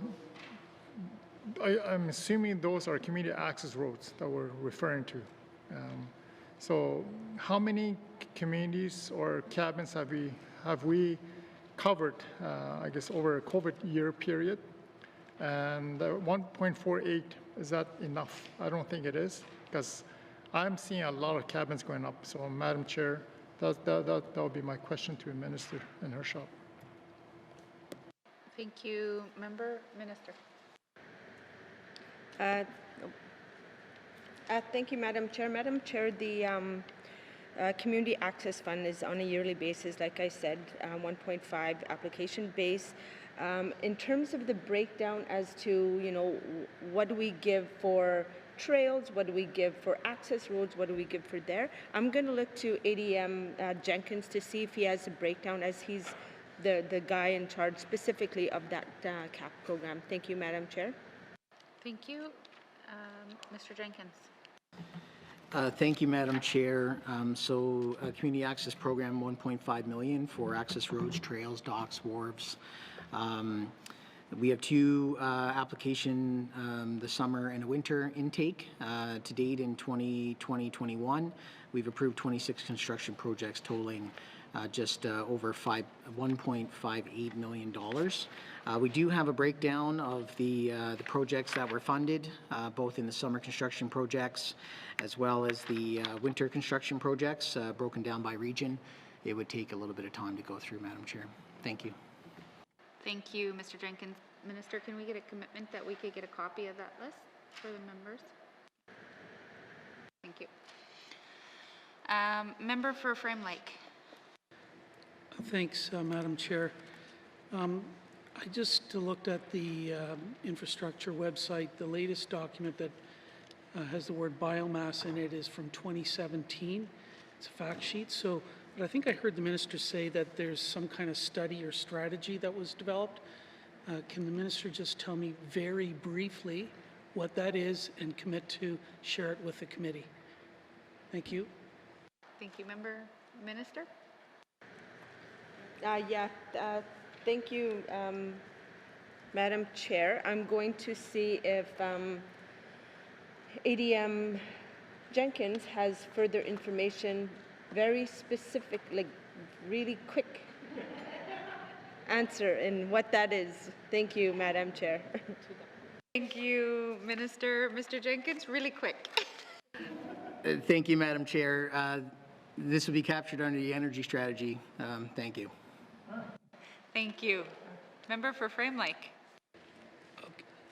Speaker 13: I'm assuming those are community access roads that we're referring to. So how many communities or cabins have we covered, I guess, over a COVID year period? And 1.48, is that enough? I don't think it is, because I'm seeing a lot of cabins going up. So, Madam Chair, that would be my question to the Minister and her shop.
Speaker 6: Thank you. Member, Minister.
Speaker 7: Thank you, Madam Chair. Madam Chair, the Community Access Fund is on a yearly basis, like I said, 1.5 application base. In terms of the breakdown as to, you know, what do we give for trails, what do we give for access roads, what do we give for there, I'm going to look to ADM Jenkins to see if he has a breakdown, as he's the guy in charge specifically of that CAP program. Thank you, Madam Chair.
Speaker 6: Thank you. Mr. Jenkins.
Speaker 9: Thank you, Madam Chair. Community Access Program, 1.5 million for access roads, trails, docks, wharves. We have two application, the summer and a winter intake. To date in 2020-21, we've approved 26 construction projects totaling just over $1.58 million. We do have a breakdown of the projects that were funded, both in the summer construction projects as well as the winter construction projects, broken down by region. It would take a little bit of time to go through, Madam Chair. Thank you.
Speaker 6: Thank you, Mr. Jenkins. Minister, can we get a commitment that we could get a copy of that list for the members? Thank you. Member for Frame Lake.
Speaker 5: Thanks, Madam Chair. I just looked at the infrastructure website. The latest document that has the word biomass in it is from 2017. It's a fact sheet. So, but I think I heard the minister say that there's some kind of study or strategy that was developed. Can the minister just tell me very briefly what that is and commit to share it with the committee? Thank you.
Speaker 6: Thank you, Member. Minister?
Speaker 7: Thank you, Madam Chair. I'm going to see if ADM Jenkins has further information, very specific, like really quick answer in what that is. Thank you, Madam Chair.
Speaker 6: Thank you, Minister. Mr. Jenkins, really quick.
Speaker 9: Thank you, Madam Chair. This will be captured under the energy strategy. Thank you.
Speaker 6: Thank you. Member for Frame Lake.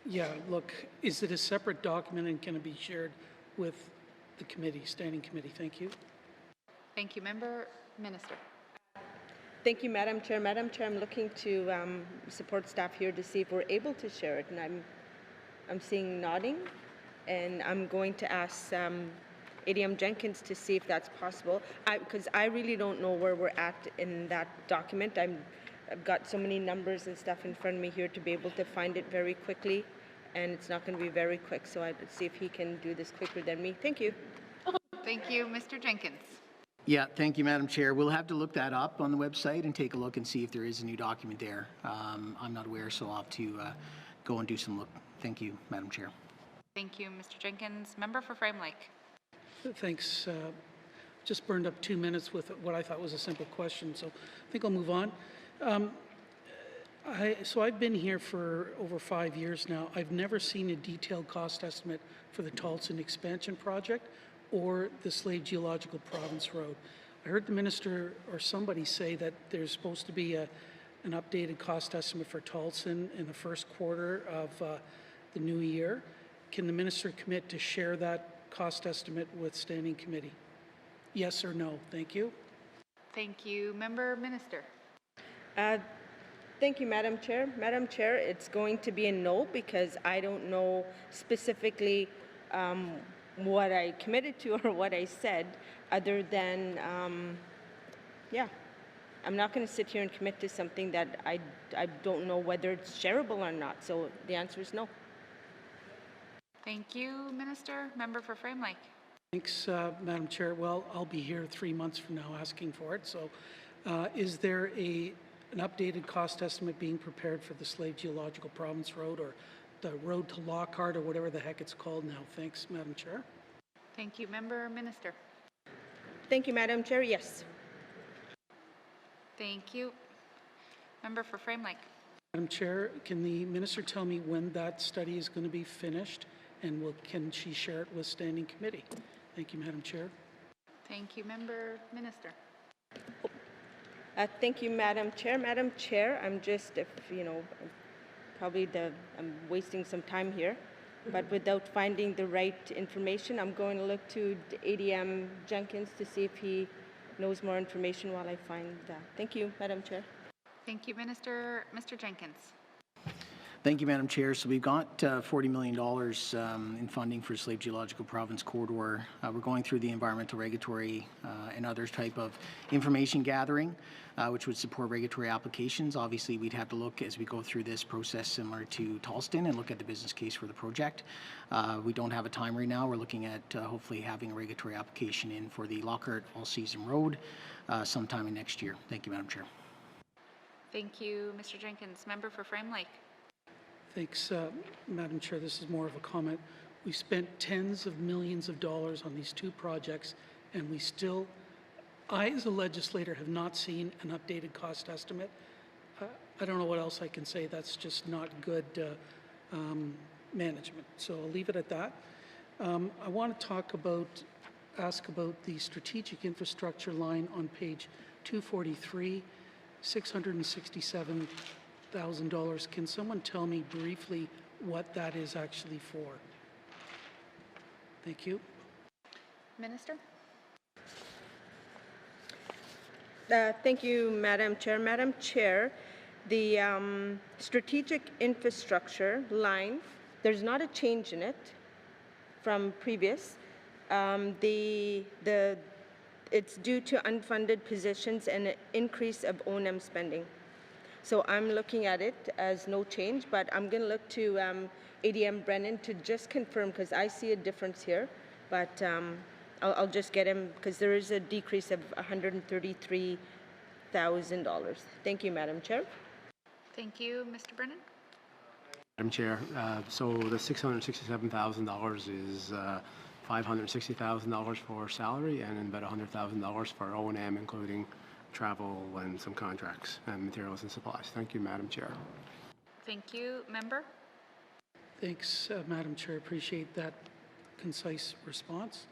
Speaker 5: Yeah, look, is it a separate document and can it be shared with the committee, standing committee? Thank you.
Speaker 6: Thank you, Member. Minister.
Speaker 7: Thank you, Madam Chair. Madam Chair, I'm looking to support staff here to see if we're able to share it, and I'm seeing nodding, and I'm going to ask ADM Jenkins to see if that's possible, because I really don't know where we're at in that document. I've got so many numbers and stuff in front of me here to be able to find it very quickly, and it's not going to be very quick, so I'd see if he can do this quicker than me. Thank you.
Speaker 6: Thank you, Mr. Jenkins.
Speaker 9: Yeah, thank you, Madam Chair. We'll have to look that up on the website and take a look and see if there is a new document there. I'm not aware, so I'll have to go and do some look. Thank you, Madam Chair.
Speaker 6: Thank you, Mr. Jenkins. Member for Frame Lake.
Speaker 5: Thanks. Just burned up 2 minutes with what I thought was a simple question, so I think I'll move on. So I've been here for over 5 years now. I've never seen a detailed cost estimate for the Tolson expansion project or the Slavey Geological Province Road. I heard the minister or somebody say that there's supposed to be an updated cost estimate for Tolson in the first quarter of the new year. Can the minister commit to share that cost estimate with standing committee? Yes or no? Thank you.
Speaker 6: Thank you. Member. Minister.
Speaker 7: Thank you, Madam Chair. Madam Chair, it's going to be a no because I don't know specifically what I committed to or what I said, other than, yeah, I'm not going to sit here and commit to something that I don't know whether it's shareable or not. So the answer is no.
Speaker 6: Thank you, Minister. Member for Frame Lake.
Speaker 5: Thanks, Madam Chair. Well, I'll be here 3 months from now asking for it. So is there a an updated cost estimate being prepared for the Slavey Geological Province Road, or the road to Lockhart, or whatever the heck it's called now. Thanks, Madam Chair.
Speaker 6: Thank you. Member Minister.
Speaker 7: Thank you, Madam Chair. Yes.
Speaker 6: Thank you. Member for Frame Lake.
Speaker 5: Madam Chair, can the minister tell me when that study is going to be finished, and can she share it with Standing Committee? Thank you, Madam Chair.
Speaker 6: Thank you. Member Minister.
Speaker 7: Thank you, Madam Chair. Madam Chair, I'm just, if you know, I'm wasting some time here, but without finding the right information, I'm going to look to ADM Jenkins to see if he knows more information while I find that. Thank you, Madam Chair.
Speaker 6: Thank you, Minister. Mr. Jenkins.
Speaker 9: Thank you, Madam Chair. So we've got $40 million in funding for Slavey Geological Province Corridor. We're going through the environmental, regulatory, and other type of information gathering, which would support regulatory applications. Obviously, we'd have to look as we go through this process similar to Tallston and look at the business case for the project. We don't have a time right now. We're looking at hopefully having a regulatory application in for the Lockhart All-Season Road sometime in next year. Thank you, Madam Chair.
Speaker 6: Thank you, Mr. Jenkins. Member for Frame Lake.
Speaker 5: Thanks, Madam Chair. This is more of a comment. We spent tens of millions of dollars on these two projects, and we still, I as a legislator have not seen an updated cost estimate. I don't know what else I can say. That's just not good management. So I'll leave it at that. I want to ask about the strategic infrastructure line on page 243, $667,000. Can someone tell me briefly what that is actually for? Thank you.
Speaker 6: Minister.
Speaker 7: Thank you, Madam Chair. Madam Chair, the strategic infrastructure line, there's not a change in it from previous. It's due to unfunded positions and an increase of O&M spending. So I'm looking at it as no change, but I'm going to look to ADM Brennan to just confirm, because I see a difference here. But I'll just get him, because there is a decrease of $133,000. Thank you, Madam Chair.
Speaker 6: Thank you, Mr. Brennan.
Speaker 11: Madam Chair, so the $667,000 is $560,000 for salary and about $100,000 for O&M, including travel and some contracts and materials and supplies. Thank you, Madam Chair.
Speaker 6: Thank you. Member.
Speaker 5: Thanks, Madam Chair. Appreciate that concise response.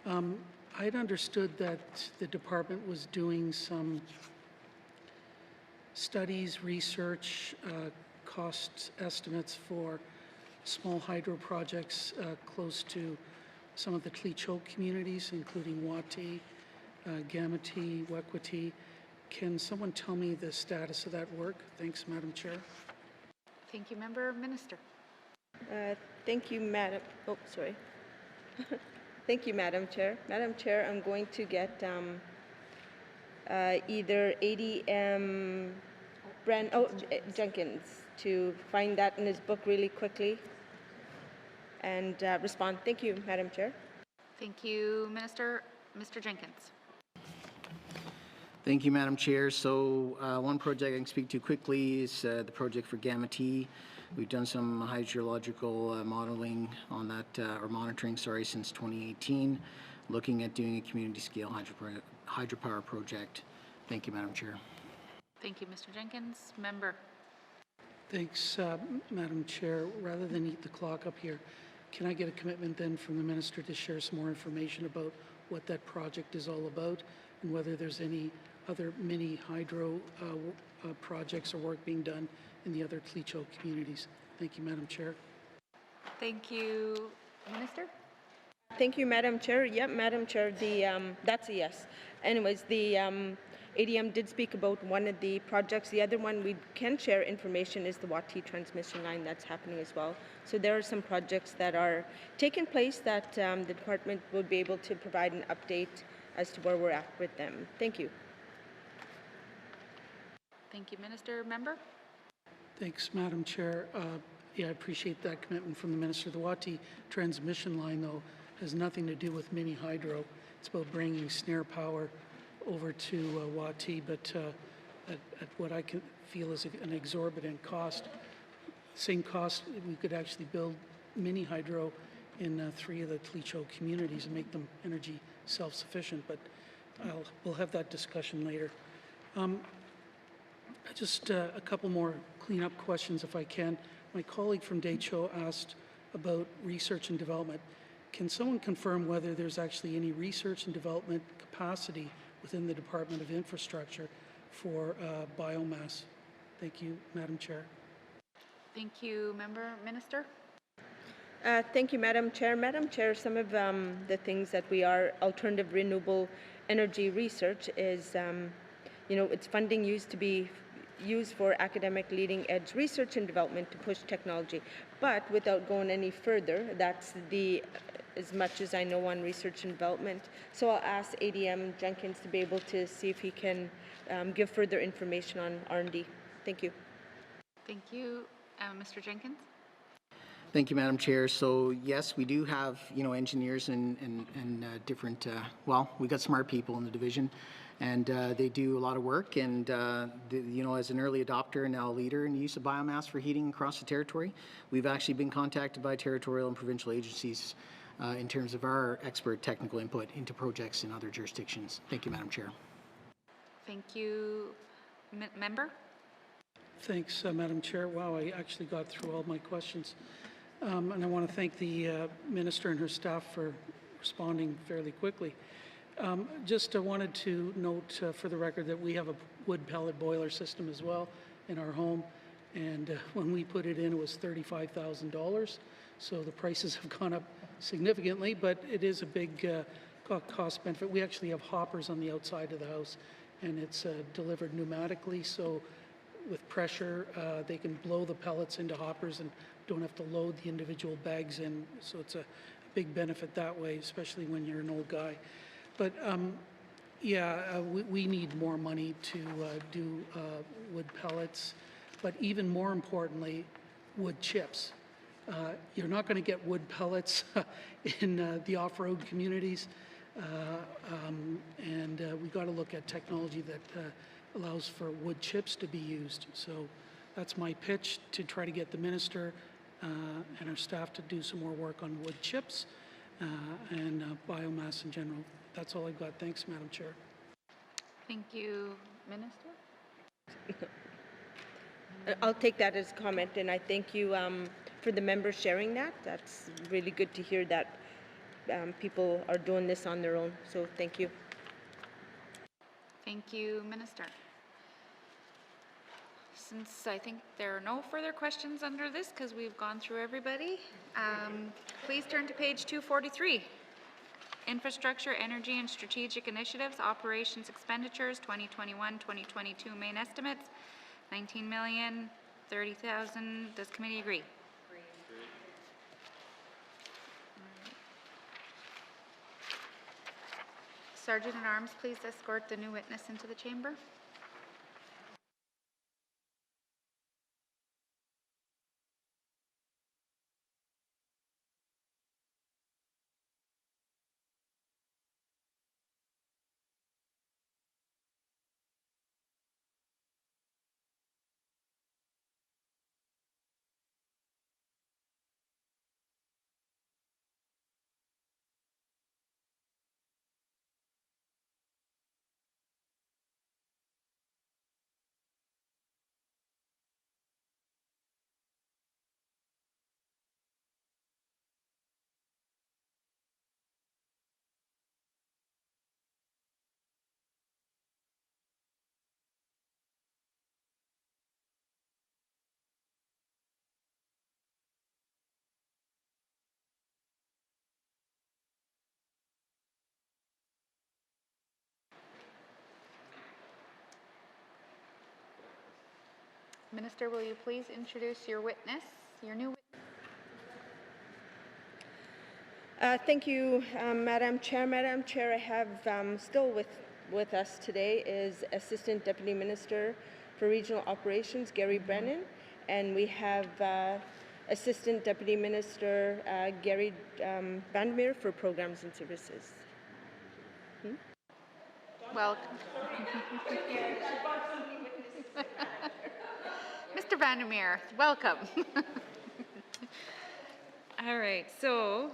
Speaker 5: I'd understood that the department was doing some studies, research, cost estimates for small hydro projects close to some of the Tlicho communities, including Wati, Gamati, Wekwati. Can someone tell me the status of that work? Thanks, Madam Chair.
Speaker 6: Thank you, Member. Minister.
Speaker 7: Thank you, Madam. Oh, sorry. Thank you, Madam Chair. Madam Chair, I'm going to get either ADM Jenkins to find that in his book really quickly and respond. Thank you, Madam Chair.
Speaker 6: Thank you, Minister. Mr. Jenkins.
Speaker 9: Thank you, Madam Chair. So one project I can speak to quickly is the project for Gamati. We've done some hydrological modeling on that, or monitoring, sorry, since 2018, looking at doing a community scale hydropower project. Thank you, Madam Chair.
Speaker 6: Thank you, Mr. Jenkins. Member.
Speaker 5: Thanks, Madam Chair. Rather than eat the clock up here, can I get a commitment then from the Minister to share some more information about what that project is all about and whether there's any other mini hydro projects or work being done in the other Tlicho communities? Thank you, Madam Chair.
Speaker 6: Thank you, Minister.
Speaker 7: Thank you, Madam Chair. Yep, Madam Chair, that's a yes. Anyways, the ADM did speak about one of the projects. The other one we can share information is the Wati transmission line that's happening as well. So there are some projects that are taking place that the department will be able to provide an update as to where we're at with them. Thank you.
Speaker 6: Thank you, Minister. Member.
Speaker 5: Thanks, Madam Chair. Yeah, I appreciate that commitment from the Minister. The Wati transmission line, though, has nothing to do with mini hydro. It's about bringing snare power over to Wati, but at what I feel is an exorbitant cost. Same cost, we could actually build mini hydro in 3 of the Tlicho communities and make them energy self-sufficient, but we'll have that discussion later. Just a couple more cleanup questions if I can. My colleague from Decho asked about research and development. Can someone confirm whether there's actually any research and development capacity within the Department of Infrastructure for biomass? Thank you, Madam Chair.
Speaker 6: Thank you, Minister.
Speaker 7: Thank you, Madam Chair. Madam Chair, some of the things that we are alternative renewable energy research is, it's funding used for academic leading edge research and development to push technology. But without going any further, that's as much as I know on research and development. So I'll ask ADM Jenkins to be able to see if he can give further information on R&D. Thank you.
Speaker 6: Thank you. Mr. Jenkins?
Speaker 9: Thank you, Madam Chair. So yes, we do have, engineers and different, we got smart people in the division, and they do a lot of work. And, as an early adopter and now a leader in the use of biomass for heating across the territory, we've actually been contacted by territorial and provincial agencies in terms of our expert technical input into projects in other jurisdictions. Thank you, Madam Chair.
Speaker 6: Thank you. Member?
Speaker 5: Thanks, Madam Chair. Wow, I actually got through all my questions. And I want to thank the Minister and her staff for responding fairly quickly. Just wanted to note for the record that we have a wood pellet boiler system as well in our home. And when we put it in, it was $35,000. So the prices have gone up significantly, but it is a big cost benefit. We actually have hoppers on the outside of the house, and it's delivered pneumatically. So with pressure, they can blow the pellets into hoppers and don't have to load the individual bags in. So it's a big benefit that way, especially when you're an old guy. But we need more money to do wood pellets, but even more importantly, wood chips. You're not going to get wood pellets in the off-road communities, and we got to look at technology that allows for wood chips to be used. So that's my pitch, to try to get the Minister and our staff to do some more work on wood chips and biomass in general. That's all I've got. Thanks, Madam Chair.
Speaker 6: Thank you, Minister.
Speaker 7: I'll take that as a comment, and I thank you for the members sharing that. That's really good to hear that people are doing this on their own. So thank you.
Speaker 6: Thank you, Minister. Since I think there are no further questions under this, because we've gone through everybody, please turn to page 243. Infrastructure, Energy and Strategic Initiatives, Operations Expenditures, 2021-2022 main estimates, $19,030,000. Does committee agree? Sergeant at Arms, please escort the new witness into the chamber. Minister, will you please introduce your witness, your new witness?
Speaker 7: Thank you, Madam Chair. Madam Chair, I have still with us today is Assistant Deputy Minister for Regional Operations, Gary Brennan, and we have Assistant Deputy Minister Gary Bandmere for Programs and Services.
Speaker 6: Welcome. Mr. Vandermeer, welcome. All right, so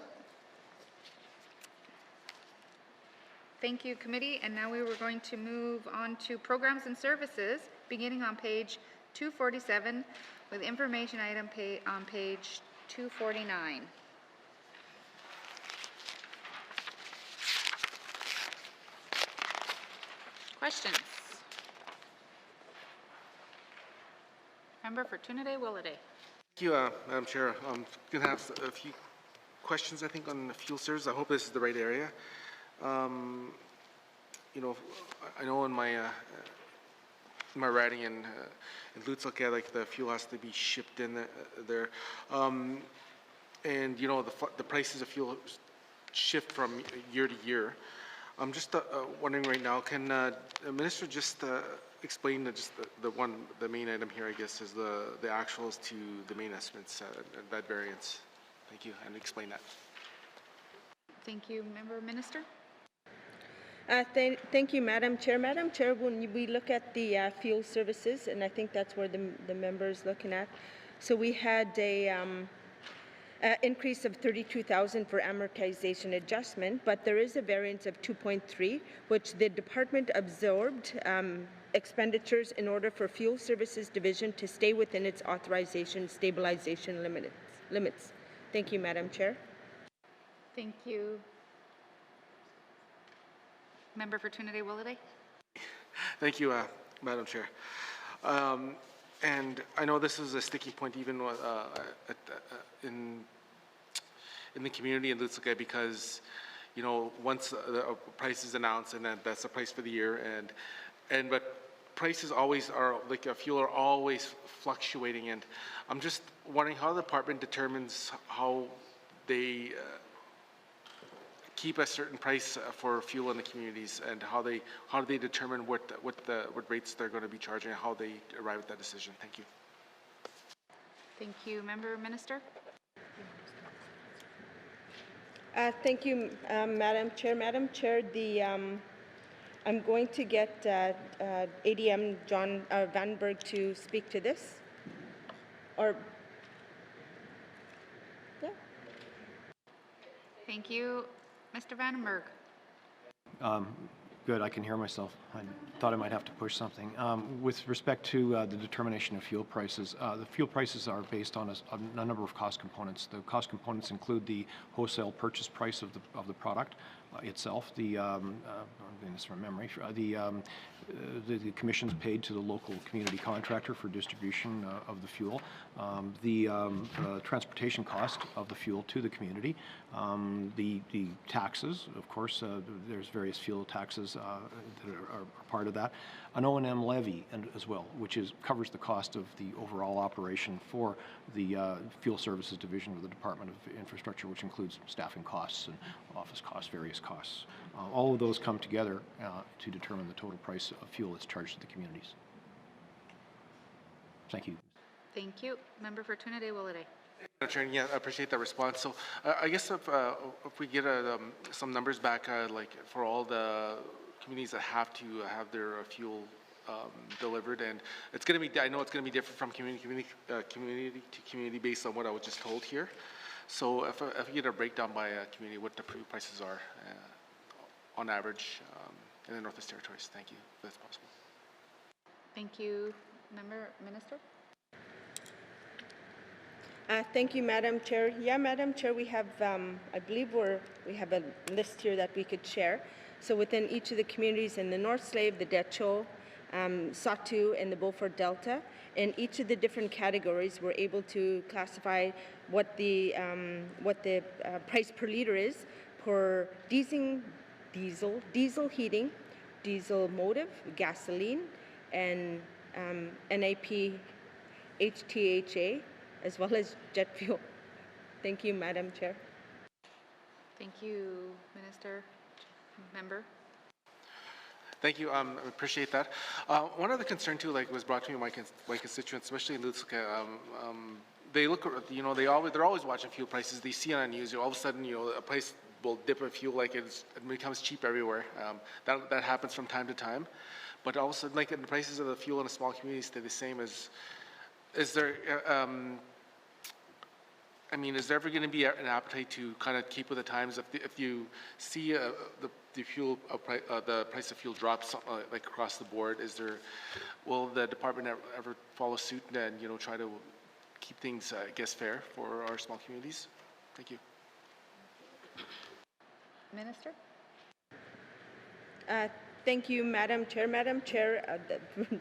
Speaker 6: thank you, committee. And now we were going to move on to programs and services, beginning on page 247 with information item on page 249. Questions? Member for Trinidad Willade.
Speaker 12: Thank you, Madam Chair. I'm going to have a few questions, I think, on fuel service. I hope this is the right area. You know, I know in my writing in Lutzelke, like the fuel has to be shipped in there, and you know the prices of fuel shift from year to year. I'm just wondering right now, can the minister just explain the main item here, I guess, is the actuals to the main estimates, that variance. Thank you, and explain that.
Speaker 6: Thank you, Member Minister.
Speaker 7: Thank you, Madam Chair. Madam Chair, when we look at the fuel services, and I think that's where the member is looking at, so we had a increase of 32,000 for amortization adjustment, but there is a variance of 2.3, which the department absorbed expenditures in order for fuel services division to stay within its authorization stabilization limits. Thank you, Madam Chair.
Speaker 6: Thank you. Member for Trinidad Willade.
Speaker 12: Thank you, Madam Chair. And I know this is a sticky point even in the community in Lutzelke, because you know once the price is announced and then that's the price for the year, but prices always are like fuel are always fluctuating, and I'm just wondering how the department determines how they keep a certain price for fuel in the communities, and how do they determine what rates they're going to be charging, and how they arrive at that decision. Thank you.
Speaker 6: Thank you, Member Minister.
Speaker 7: Thank you, Madam Chair. Madam Chair, I'm going to get ADM John Vanberg to speak to this. Or, yeah.
Speaker 6: Thank you, Mr. Vandenberg.
Speaker 14: Good, I can hear myself. I thought I might have to push something. With respect to the determination of fuel prices, the fuel prices are based on a number of cost components. The cost components include the wholesale purchase price of the product itself, I'm doing this from memory, the commissions paid to the local community contractor for distribution of the fuel, the transportation cost of the fuel to the community, the taxes, of course, there's various fuel taxes that are part of that, an O&M levy as well, which covers the cost of the overall operation for the fuel services division of the Department of Infrastructure, which includes staffing costs and office costs, various costs. All of those come together to determine the total price of fuel that's charged to the communities. Thank you.
Speaker 6: Thank you. Member for Trinidad Willade.
Speaker 12: Attorney, yeah, I appreciate that response. So I guess if we get some numbers back, like for all the communities that have to have their fuel delivered, and it's going to be, I know it's going to be different from community to community based on what I was just told here. So if we get a breakdown by community, what the prices are on average in the Northwest Territories. Thank you, if that's possible.
Speaker 6: Thank you, Member Minister.
Speaker 7: Thank you, Madam Chair. Yeah, Madam Chair, we have, I believe we have a list here that we could share. So within each of the communities in the North Slave, the Decho, Satu, and the Beaufort Delta, in each of the different categories, we're able to classify what the price per liter is for diesel heating, diesel motive, gasoline, and NAP HTHA, as well as jet fuel. Thank you, Madam Chair.
Speaker 6: Thank you, Minister. Member.
Speaker 12: Thank you. I appreciate that. One other concern too, like was brought to me by my constituents, especially in Lutzelke, they look, you know, they're always watching fuel prices. They see on the news, all of a sudden, you know, a price will dip in fuel, like it becomes cheap everywhere. That happens from time to time. but also like the prices of the fuel in a small community stay the same as, is there, I mean, is there ever going to be an appetite to kind of keep with the times? If you see the fuel the price of fuel drops like across the board, will the department ever follow suit and try to keep things I guess fair for our small communities? Thank you.
Speaker 6: Minister.
Speaker 7: Thank you, Madam Chair. Madam Chair,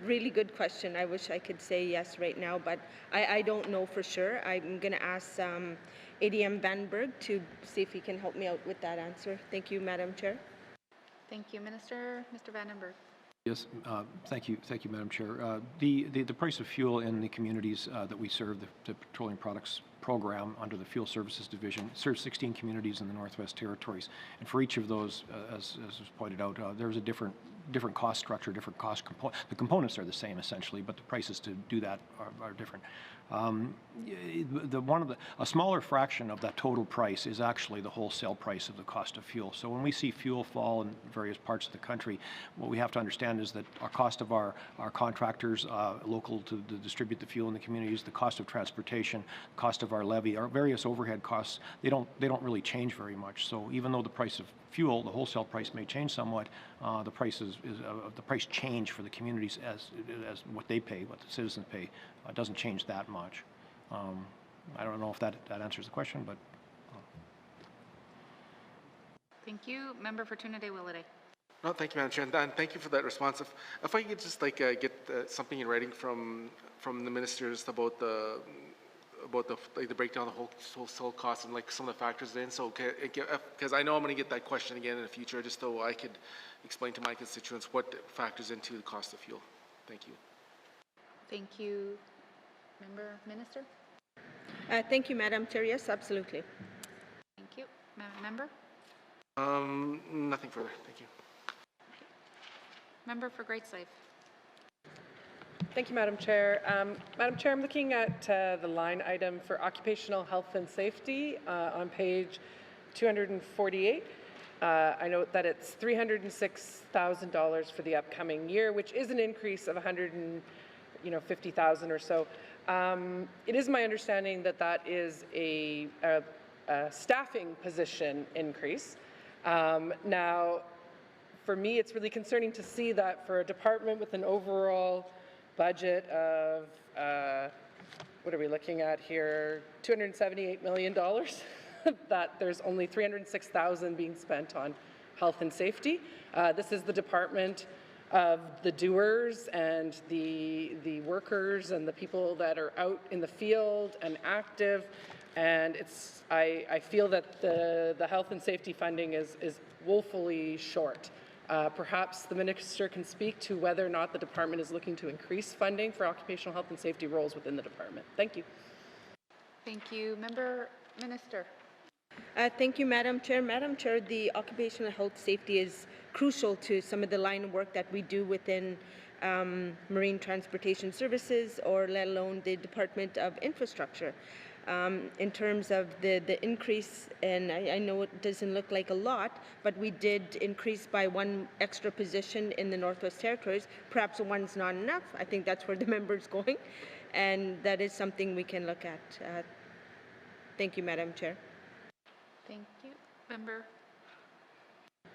Speaker 7: really good question. I wish I could say yes right now, but I don't know for sure. I'm going to ask ADM Vanberg to see if he can help me out with that answer. Thank you, Madam Chair.
Speaker 6: Thank you, Minister. Mr. Vandenberg.
Speaker 14: Yes, thank you, Madam Chair. The price of fuel in the communities that we serve, the Petroleum Products Program under the Fuel Services Division, serves 16 communities in the Northwest Territories, and for each of those, as was pointed out, there's a different cost structure, different cost component. The components are the same essentially, but the prices to do that are different. A smaller fraction of that total price is actually the wholesale price of the cost of fuel. So when we see fuel fall in various parts of the country, what we have to understand is that our cost of our contractors local to distribute the fuel in the communities, the cost of transportation, cost of our levy, our various overhead costs, they don't really change very much. So even though the price of fuel, the wholesale price may change somewhat, the price change for the communities as what they pay, what the citizens pay, doesn't change that much. I don't know if that answers the question, but.
Speaker 6: Thank you. Member for Tuna de Willete.
Speaker 12: No, thank you, Madam Chair, and thank you for that response. If I could just get something in writing from the ministers about the breakdown of the wholesale costs and like some of the factors in. So because I know I'm going to get that question again in the future, just so I could explain to my constituents what factors into the cost of fuel. Thank you.
Speaker 6: Thank you, Minister.
Speaker 7: Thank you, Madam Chair. Yes, absolutely.
Speaker 6: Thank you, Member.
Speaker 12: Nothing further. Thank you.
Speaker 6: Member for Great Slavey.
Speaker 15: Thank you, Madam Chair. Madam Chair, I'm looking at the line item for occupational health and safety on page 248. I note that it's $306,000 for the upcoming year, which is an increase of $150,000 or so. It is my understanding that that is a staffing position increase. Now, for me, it's really concerning to see that for a department with an overall budget of, what are we looking at here, $278 million, that there's only $306,000 being spent on health and safety. This is the department of the doers and the workers and the people that are out in the field and active. And I feel that the health and safety funding is woefully short. Perhaps the minister can speak to whether or not the department is looking to increase funding for occupational health and safety roles within the department. Thank you.
Speaker 6: Thank you. Minister.
Speaker 7: Thank you, Madam Chair. Madam Chair, the occupational health safety is crucial to some of the line of work that we do within Marine Transportation Services, or let alone the Department of Infrastructure. In terms of the increase, and I know it doesn't look like a lot, but we did increase by one extra position in the Northwest Territories. Perhaps one's not enough. I think that's where the member's going, and that is something we can look at. Thank you, Madam Chair.
Speaker 6: Thank you. Member.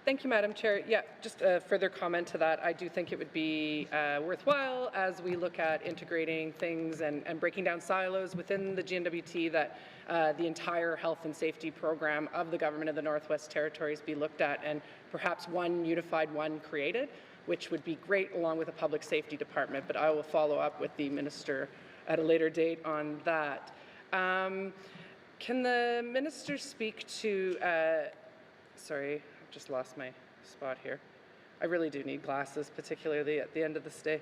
Speaker 15: Thank you, Madam Chair. Yeah, just a further comment to that. I do think it would be worthwhile as we look at integrating things and breaking down silos within the GNWT that the entire health and safety program of the Government of the Northwest Territories be looked at, and perhaps one unified one created, which would be great along with a public safety department. But I will follow up with the minister at a later date on that. Can the minister speak to, sorry, I've just lost my spot here. I really do need glasses, particularly at the end of this day.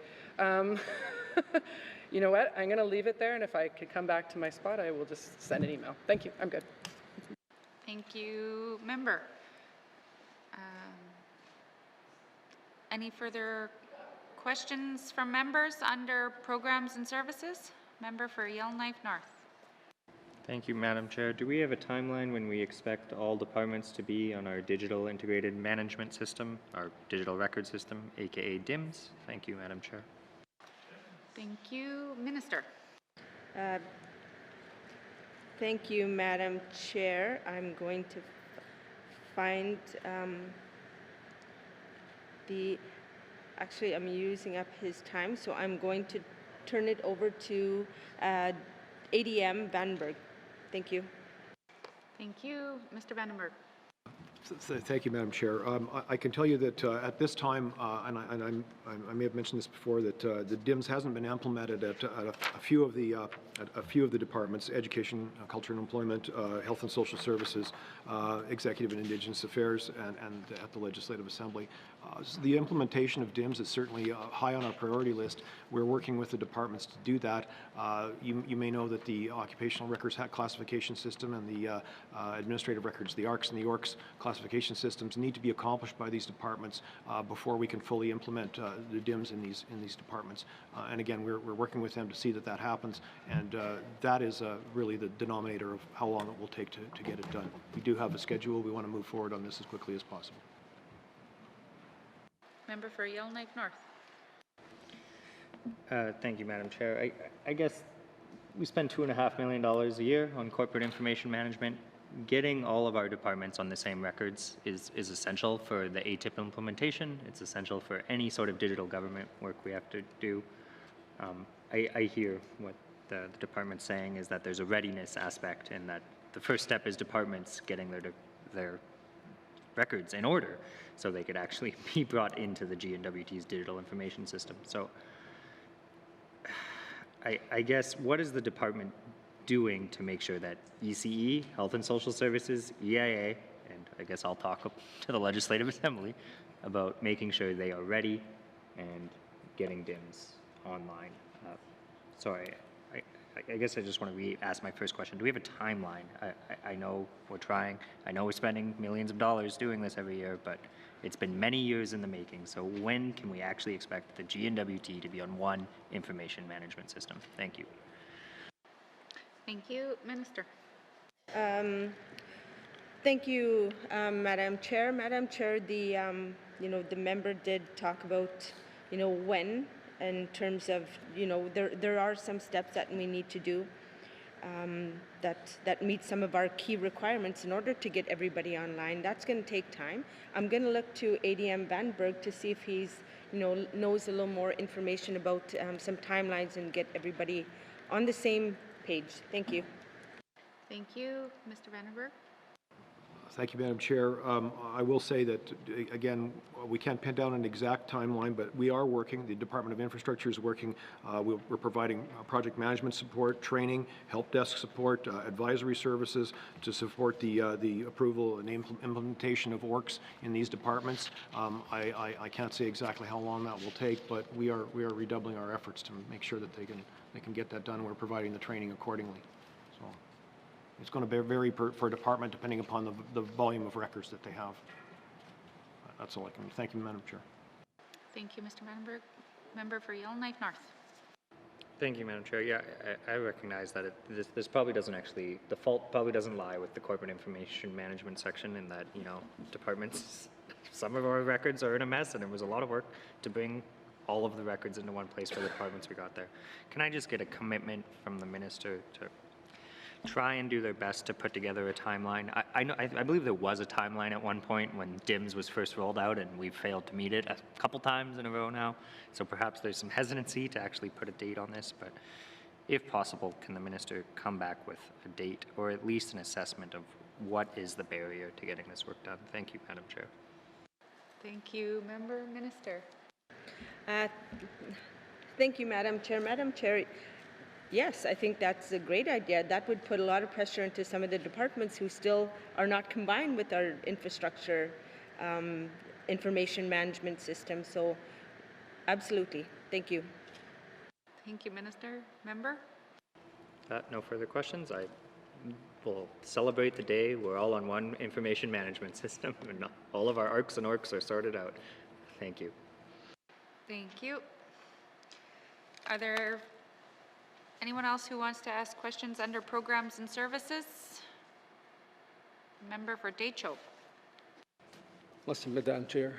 Speaker 15: You know what, I'm gonna leave it there, and if I could come back to my spot, I will just send an email. Thank you, I'm good.
Speaker 6: Thank you, Member. Any further questions from members under Programs and Services? Member for Yellowknife North.
Speaker 16: Thank you, Madam Chair. Do we have a timeline when we expect all departments to be on our digital integrated management system, our digital record system, aka DIMS? Thank you, Madam Chair.
Speaker 6: Thank you. Minister.
Speaker 7: Thank you, Madam Chair. I'm going to find actually, I'm using up his time, so I'm going to turn it over to ADM Vandenberg. Thank you.
Speaker 6: Thank you. Mr. Vandenberg.
Speaker 14: Thank you, Madam Chair. I can tell you that at this time, and I may have mentioned this before, that the DIMS hasn't been implemented at a few of the departments: Education, Culture and Employment, Health and Social Services, Executive and Indigenous Affairs, and at the Legislative Assembly. So the implementation of DIMS is certainly high on our priority list. We're working with the departments to do that. You may know that the Occupational Records Classification System and the Administrative Records, the ARCs and the ORCs classification systems need to be accomplished by these departments before we can fully implement the DIMS in these departments. And again, we're working with them to see that that happens, and that is really the denominator of how long it will take to get it done. We do have a schedule. We want to move forward on this as quickly as possible.
Speaker 6: Member for Yellowknife North.
Speaker 16: Thank you, Madam Chair. I guess we spend $2.5 million a year on corporate information management. Getting all of our departments on the same records is essential for the ATIP implementation. It's essential for any sort of digital government work we have to do. I hear what the department's saying is that there's a readiness aspect, and that the first step is departments getting their records in order so they could actually be brought into the GNWT's digital information system. So I guess, what is the department doing to make sure that ECE, Health and Social Services, EIA, and I guess I'll talk to the Legislative Assembly about making sure they are ready and getting DIMS online? Sorry, I guess I just want to ask my first question. Do we have a timeline? I know we're trying. I know we're spending millions of dollars doing this every year, but it's been many years in the making. So when can we actually expect the GNWT to be on one information management system? Thank you.
Speaker 6: Thank you. Minister.
Speaker 7: Thank you, Madam Chair. Madam Chair, the member did talk about, when, in terms of, there are some steps that we need to do that meet some of our key requirements in order to get everybody online. That's going to take time. I'm going to look to ADM Vandenberg to see if he's, knows a little more information about some timelines and get everybody on the same page. Thank you.
Speaker 6: Thank you. Mr. Vandenberg.
Speaker 14: Thank you, Madam Chair. I will say that, again, we can't pin down an exact timeline, but we are working. The Department of Infrastructure is working. We're providing project management support, training, help desk support, advisory services to support the approval and implementation of ORCs in these departments. I can't say exactly how long that will take, but we are redoubling our efforts to make sure that they can get that done. We're providing the training accordingly. So it's going to vary per department depending upon the volume of records that they have. That's all I can. Thank you, Madam Chair.
Speaker 6: Thank you, Mr. Vandenberg. Member for Yellowknife North.
Speaker 16: Thank you, Madam Chair. Yeah, I recognize that this probably doesn't actually, the fault probably doesn't lie with the corporate information management section, in that, departments, some of our records are in a mess, and it was a lot of work to bring all of the records into one place for the departments we got there. Can I just get a commitment from the minister to try and do their best to put together a timeline? I believe there was a timeline at one point when DIMS was first rolled out, and we've failed to meet it a couple times in a row now. So perhaps there's some hesitancy to actually put a date on this, but if possible, can the minister come back with a date or at least an assessment of what is the barrier to getting this work done? Thank you, Madam Chair.
Speaker 6: Thank you, Member. Minister.
Speaker 7: Thank you, Madam Chair. Madam Chair, yes, I think that's a great idea. That would put a lot of pressure into some of the departments who still are not combined with our infrastructure information management system. So absolutely. Thank you.
Speaker 6: Thank you, Minister. Member?
Speaker 16: No further questions. I will celebrate the day we're all on one information management system and all of our ARCs and ORCs are sorted out. Thank you.
Speaker 6: Thank you. Are there Anyone else who wants to ask questions under programs and services? Member for Decho.
Speaker 8: Madam Chair.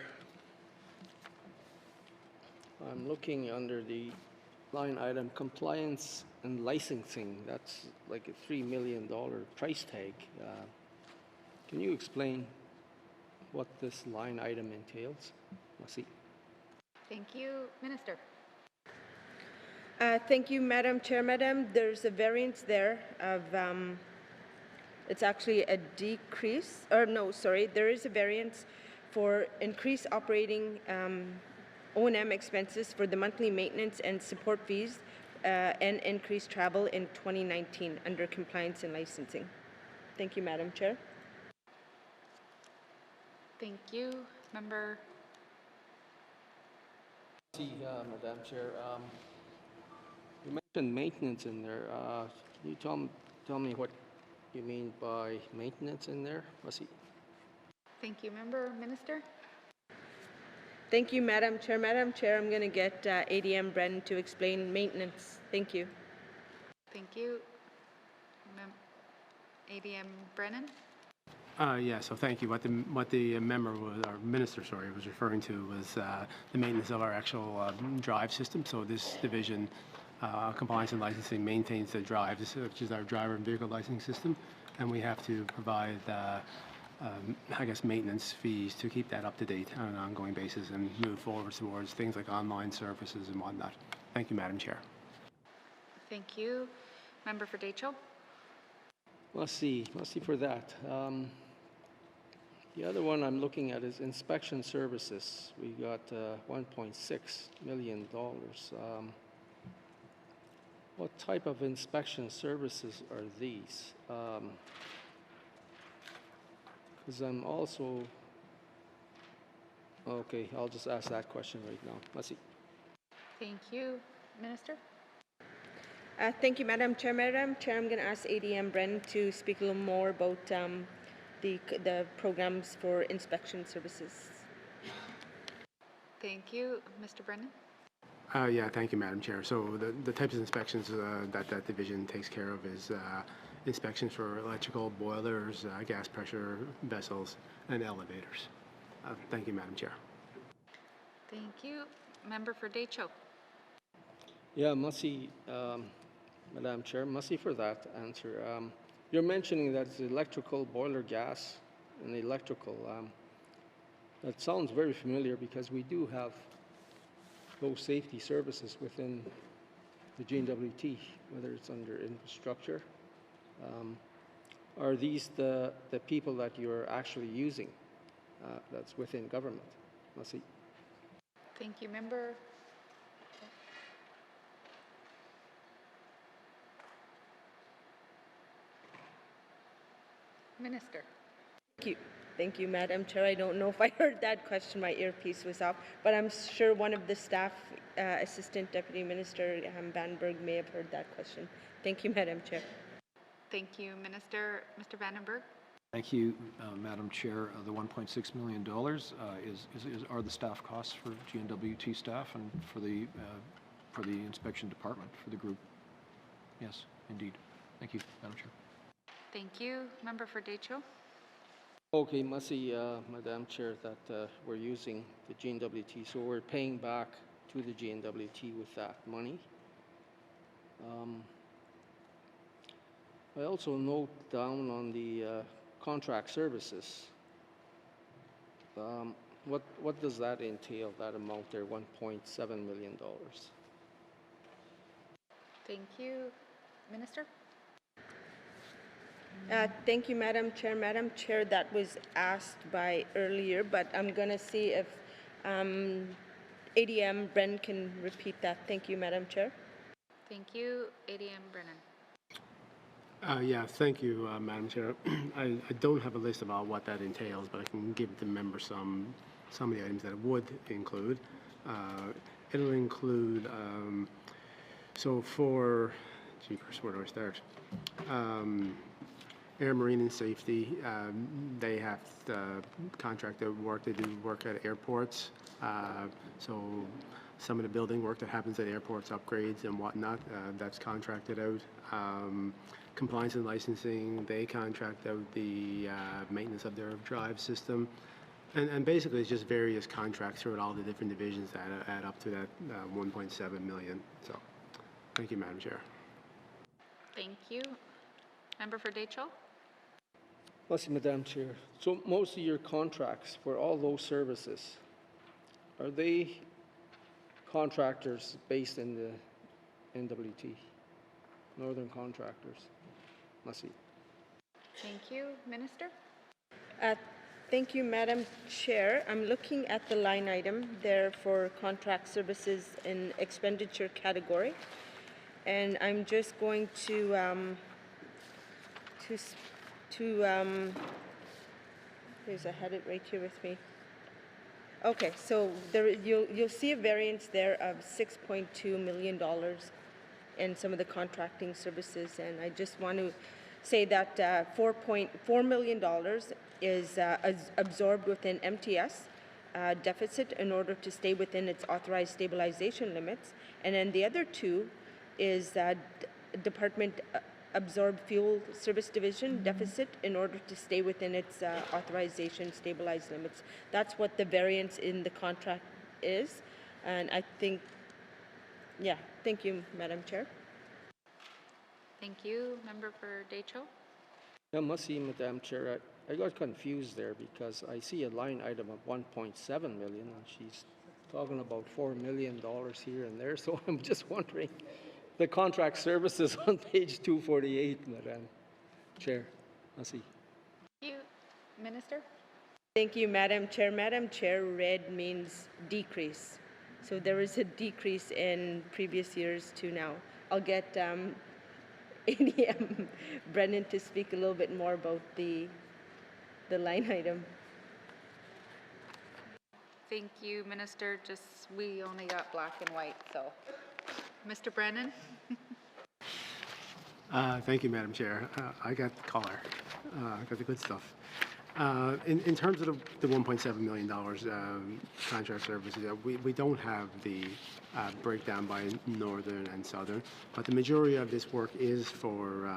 Speaker 8: I'm looking under the line item compliance and licensing. That's like a $3 million price tag. Can you explain what this line item entails? Merci.
Speaker 6: Thank you. Minister.
Speaker 7: Thank you, Madam Chair. Madam, there's a variance there of, it's actually a decrease, or no, sorry, there is a variance for increased operating O&M expenses for the monthly maintenance and support fees and increased travel in 2019 under compliance and licensing. Thank you, Madam Chair.
Speaker 6: Thank you. Member.
Speaker 8: Madam Chair. You mentioned maintenance in there. Can you tell me what you mean by maintenance in there? Merci.
Speaker 6: Thank you. Member. Minister.
Speaker 7: Thank you, Madam Chair. Madam Chair, I'm going to get ADM Brennan to explain maintenance. Thank you.
Speaker 6: Thank you. ADM Brennan.
Speaker 11: Yeah, so thank you. What the member was, or minister, sorry, was referring to was the maintenance of our actual drive system. So this division, compliance and licensing, maintains the drive, which is our driver and vehicle licensing system, and we have to provide I guess, maintenance fees to keep that up to date on an ongoing basis and move forward towards things like online services and whatnot. Thank you, Madam Chair.
Speaker 6: Thank you. Member for Decho.
Speaker 8: Merci for that. The other one I'm looking at is inspection services. We got $1.6 million. What type of inspection services are these? Because I'm also, okay, I'll just ask that question right now. Merci.
Speaker 6: Thank you. Minister.
Speaker 7: Thank you, Madam Chair. Madam Chair, I'm going to ask ADM Brennan to speak a little more about the programs for inspection services.
Speaker 6: Thank you. Mr. Brennan.
Speaker 11: Yeah, thank you, Madam Chair. So the types of inspections that division takes care of is inspections for electrical boilers, gas pressure vessels, and elevators. Thank you, Madam Chair.
Speaker 6: Thank you. Member for Decho.
Speaker 8: Yeah, merci, Madam Chair. Merci for that answer. You're mentioning that it's electrical, boiler gas, and electrical. That sounds very familiar because we do have those safety services within the GNWT, whether it's under infrastructure. Are these the people that you're actually using that's within government? Merci.
Speaker 6: Thank you. Member. Minister.
Speaker 7: Thank you. Thank you, Madam Chair. I don't know if I heard that question. My earpiece was off, but I'm sure one of the staff, Assistant Deputy Minister Vandenberg, may have heard that question. Thank you, Madam Chair.
Speaker 6: Thank you, Minister. Mr. Vandenberg.
Speaker 14: Thank you, Madam Chair. The $1.6 million are the staff costs for GNWT staff and for the inspection department for the group. Yes, indeed. Thank you, Madam Chair.
Speaker 6: Thank you. Member for Decho.
Speaker 8: Okay, merci, Madam Chair, that we're using the GNWT, so we're paying back to the GNWT with that money. I also note down on the contract services. What does that entail, that amount there, $1.7 million?
Speaker 6: Thank you. Minister.
Speaker 7: Thank you, Madam Chair. Madam Chair, that was asked by earlier, but I'm going to see if ADM Brennan can repeat that. Thank you, Madam Chair.
Speaker 6: Thank you. ADM Brennan.
Speaker 11: Yeah, thank you, Madam Chair. I don't have a list about what that entails, but I can give the member some of the items that it would include. It'll include, so for, where do I start? Air, Marine, and Safety, they have contracted work. They do work at airports. So some of the building work that happens at airports, upgrades and whatnot, that's contracted out. Compliance and licensing, they contract out the maintenance of their drive system. And basically, it's just various contracts throughout all the different divisions that add up to that 1.7 million. So, thank you, Madam Chair.
Speaker 6: Thank you. Member for Deschaux?
Speaker 8: Merci, Madam Chair. So most of your contracts for all those services, are they contractors based in the NWT, Northern Contractors? Merci.
Speaker 6: Thank you. Minister?
Speaker 7: Thank you, Madam Chair. I'm looking at the line item there for contract services in expenditure category, and I'm just going to there's I had it right here with me. Okay, so there you'll see a variance there of $6.2 million in some of the contracting services, and I just want to say that $4.4 million is absorbed within MTS deficit in order to stay within its authorized stabilization limits, and then the other two is Department absorbed fuel service division deficit in order to stay within its authorization stabilized limits. That's what the variance in the contract is, and I think, yeah, thank you, Madam Chair.
Speaker 6: Thank you. Member for Deschaux?
Speaker 8: Yeah, merci, Madam Chair. I got confused there because I see a line item of 1.7 million, and she's talking about $4 million here and there, so I'm just wondering. The contract services on page 248, Madam Chair. Merci.
Speaker 6: Thank you. Minister?
Speaker 7: Thank you, Madam Chair. Madam Chair, red means decrease. So there is a decrease in previous years to now. I'll get ADM Brennan to speak a little bit more about the line item.
Speaker 6: Thank you, Minister. Just, we only got black and white, so. Mr. Brennan?
Speaker 11: Thank you, Madam Chair. I got the color. I got the good stuff. In terms of the $1.7 million contract services, we don't have the breakdown by Northern and Southern, but the majority of this work is for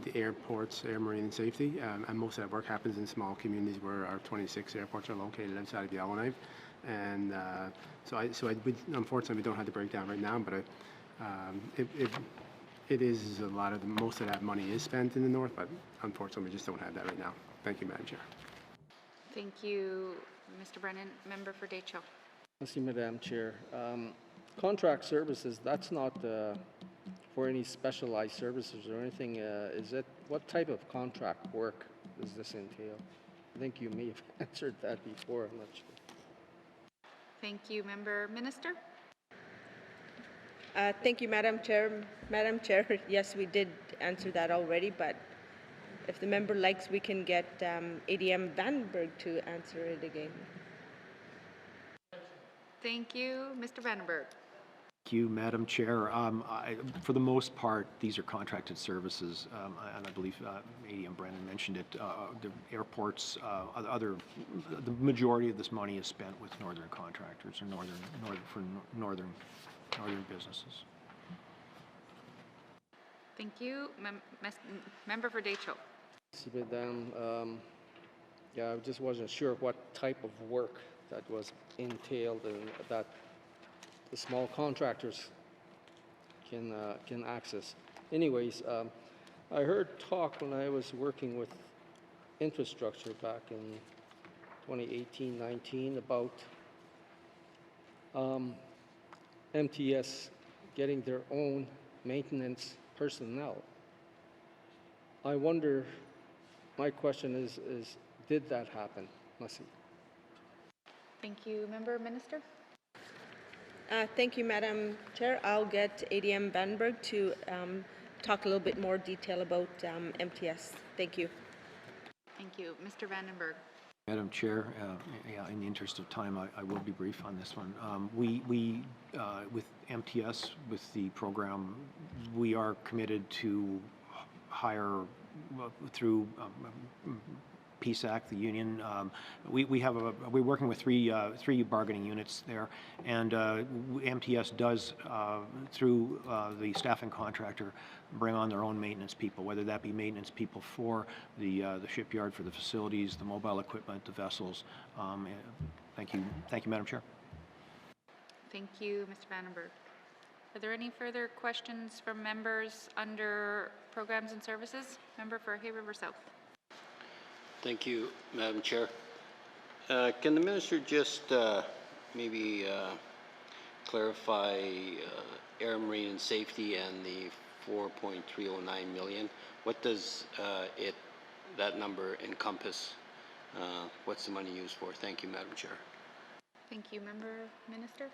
Speaker 11: the airports, air, marine, and safety, and most of that work happens in small communities where our 26 airports are located outside of Yellowknife. And unfortunately, we don't have the breakdown right now, but it is a lot of most of that money is spent in the north, but unfortunately, we just don't have that right now. Thank you, Madam Chair.
Speaker 6: Thank you, Mr. Brennan. Member for Deschaux?
Speaker 8: Merci, Madam Chair. Contract services, that's not for any specialized services or anything. Is it, what type of contract work does this entail? I think you may have answered that before, I'm not sure.
Speaker 6: Thank you, Member. Minister?
Speaker 7: Thank you, Madam Chair. Madam Chair, yes, we did answer that already, but if the member likes, we can get ADM Vandenberg to answer it again.
Speaker 6: Thank you. Mr. Vandenberg?
Speaker 14: Thank you, Madam Chair. For the most part, these are contracted services, and I believe ADM Brennan mentioned it. The airports, the majority of this money is spent with northern contractors or northern businesses.
Speaker 6: Thank you. Member for Deschaux?
Speaker 8: Madam, yeah, I just wasn't sure what type of work that was entailed and that the small contractors can access. Anyways, I heard talk when I was working with infrastructure back in 2018-19 about MTS getting their own maintenance personnel. I wonder, my question is did that happen? Let's see.
Speaker 6: Thank you. Member. Minister?
Speaker 7: Thank you, Madam Chair. I'll get ADM Vandenberg to talk a little bit more detail about MTS. Thank you.
Speaker 6: Thank you. Mr. Vandenberg?
Speaker 14: Madam Chair, yeah, in the interest of time, I will be brief on this one. We with MTS, with the program, we are committed to hire through PSAC, the union. We're working with three bargaining units there, and MTS does, through the staffing contractor, bring on their own maintenance people, whether that be maintenance people for the shipyard, for the facilities, the mobile equipment, the vessels. Thank you, Madam Chair.
Speaker 6: Thank you, Mr. Vandenberg. Are there any further questions from members under Programs and Services? Member for Hay River South.
Speaker 10: Thank you, Madam Chair. Can the Minister just maybe clarify air, marine and safety and the 4.309 million? What does that number encompass? What's the money used for? Thank you, Madam Chair.
Speaker 6: Thank you, Minister.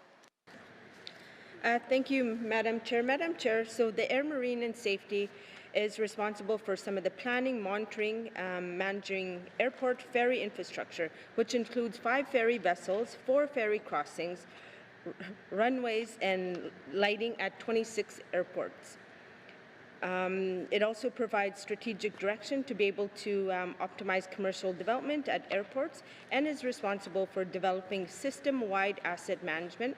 Speaker 7: Thank you, Madam Chair. Madam Chair, so the Air, Marine and Safety is responsible for some of the planning, monitoring, managing airport ferry infrastructure, which includes 5 ferry vessels, 4 ferry crossings, runways, and lighting at 26 airports. It also provides strategic direction to be able to optimize commercial development at airports, and is responsible for developing system-wide asset management,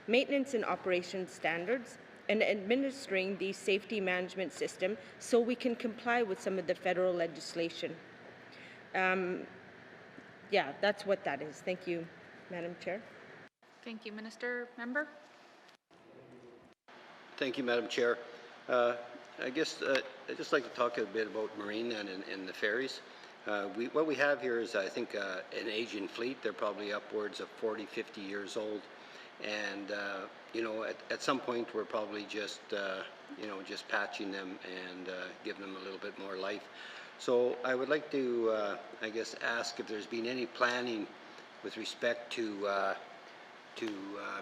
Speaker 7: maintenance and operations standards, and administering the safety management system so we can comply with some of the federal legislation. Yeah, that's what that is. Thank you, Madam Chair.
Speaker 6: Thank you, Minister. Member?
Speaker 10: Thank you, Madam Chair. I guess I'd just like to talk a bit about marine and the ferries. What we have here is, I think, an aging fleet. They're probably upwards of 40, 50 years old. And, you know, at some point we're probably just, you know, just patching them and giving them a little bit more life. So I would like to, I guess, ask if there's been any planning with respect to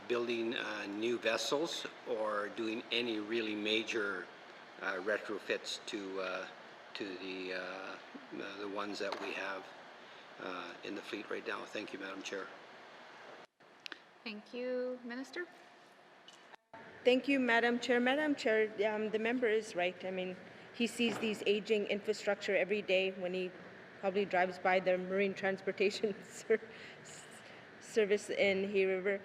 Speaker 10: building new vessels or doing any really major retrofits to the ones that we have in the fleet right now. Thank you, Madam Chair.
Speaker 6: Thank you, Minister.
Speaker 7: Thank you, Madam Chair. Madam Chair, the member is right. I mean, he sees these aging infrastructure every day when he probably drives by the marine transportation service in Hay River.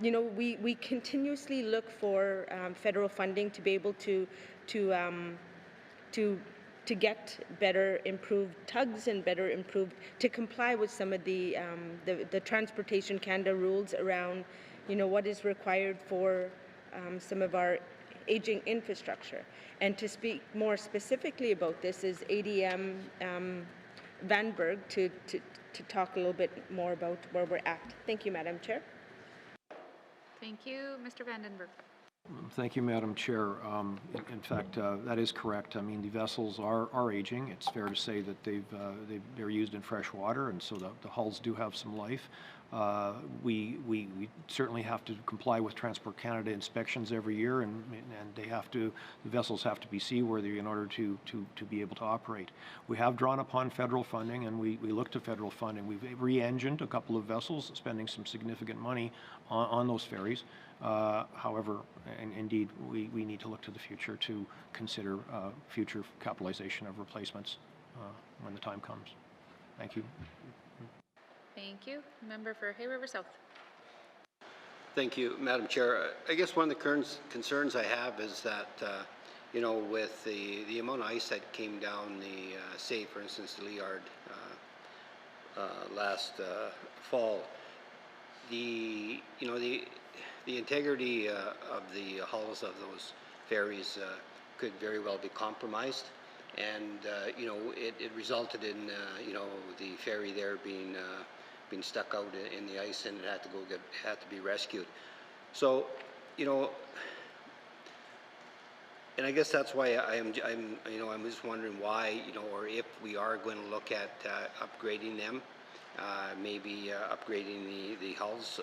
Speaker 7: You know, we continuously look for federal funding to be able to get better improved tugs and better improved to comply with some of the Transportation Canada rules around, you know, what is required for some of our aging infrastructure. And to speak more specifically about this is ADM Vandenberg to talk a little bit more about where we're at. Thank you, Madam Chair.
Speaker 6: Thank you, Mr. Vandenberg.
Speaker 14: Thank you, Madam Chair. In fact, that is correct. I mean, the vessels are aging. It's fair to say that they're used in fresh water, and so the hulls do have some life. We certainly have to comply with Transport Canada inspections every year, and the vessels have to be seaworthy in order to be able to operate. We have drawn upon federal funding, and we look to federal funding. We've re-engined a couple of vessels, spending some significant money on those ferries. However, and indeed, we need to look to the future to consider future capitalization of replacements when the time comes. Thank you.
Speaker 6: Thank you. Member for Hay River South.
Speaker 10: Thank you, Madam Chair. I guess one of the concerns I have is that, you know, with the amount of ice that came down the, say, for instance, the Liard last fall, the integrity of the hulls of those ferries could very well be compromised, and you know, it resulted in you know, the ferry there being stuck out in the ice, and it had to be rescued. So, you know, and I guess that's why I'm just wondering why, you know, or if we are going to look at upgrading them. Maybe upgrading the hulls,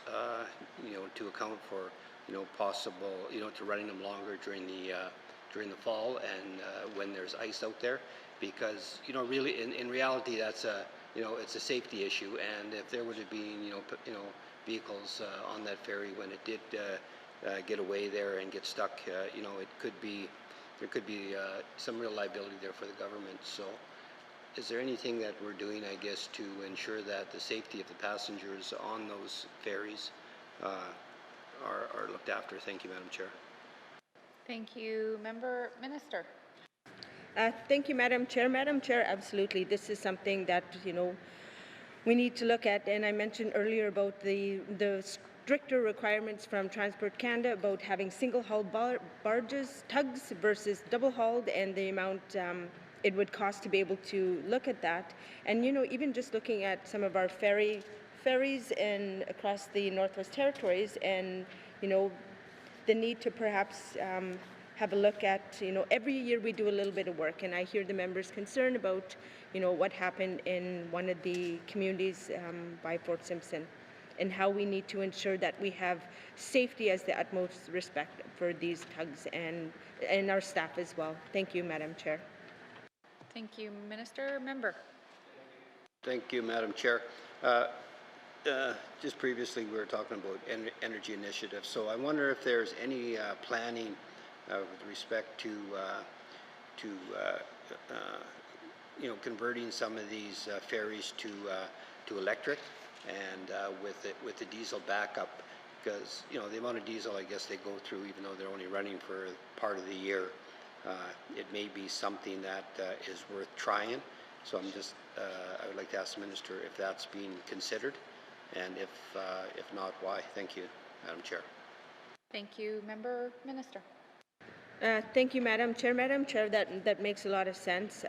Speaker 10: you know, to account for, you know, possible, you know, to running them longer during the fall and when there's ice out there, because, you know, really in reality that's a, you know, it's a safety issue, and if there would have been, you know, vehicles on that ferry when it did get away there and get stuck, you know, there could be some real liability there for the government. So is there anything that we're doing, I guess, to ensure that the safety of the passengers on those ferries are looked after? Thank you, Madam Chair.
Speaker 6: Thank you. Member Minister.
Speaker 7: Thank you, Madam Chair. Madam Chair, absolutely. This is something that, we need to look at. And I mentioned earlier about the stricter requirements from Transport Canada about having single-hull barges, tugs versus double-hulled, and the amount it would cost to be able to look at that. And, even just looking at some of our ferries across the Northwest Territories and, the need to perhaps have a look at, every year we do a little bit of work, and I hear the members' concern about, what happened in one of the communities by Fort Simpson, and how we need to ensure that we have safety as the utmost respect for these tugs and our staff as well. Thank you, Madam Chair.
Speaker 6: Thank you, Minister. Member.
Speaker 10: Thank you, Madam Chair. Just previously we were talking about energy initiatives, so I wonder if there's any planning with respect to converting some of these ferries to electric, and with the diesel backup, because the amount of diesel I guess they go through, even though they're only running for part of the year, it may be something that is worth trying. So I would like to ask the Minister if that's being considered, and if not, why? Thank you, Madam Chair.
Speaker 6: Thank you, Member Minister.
Speaker 7: Thank you, Madam Chair. Madam Chair, that makes a lot of sense.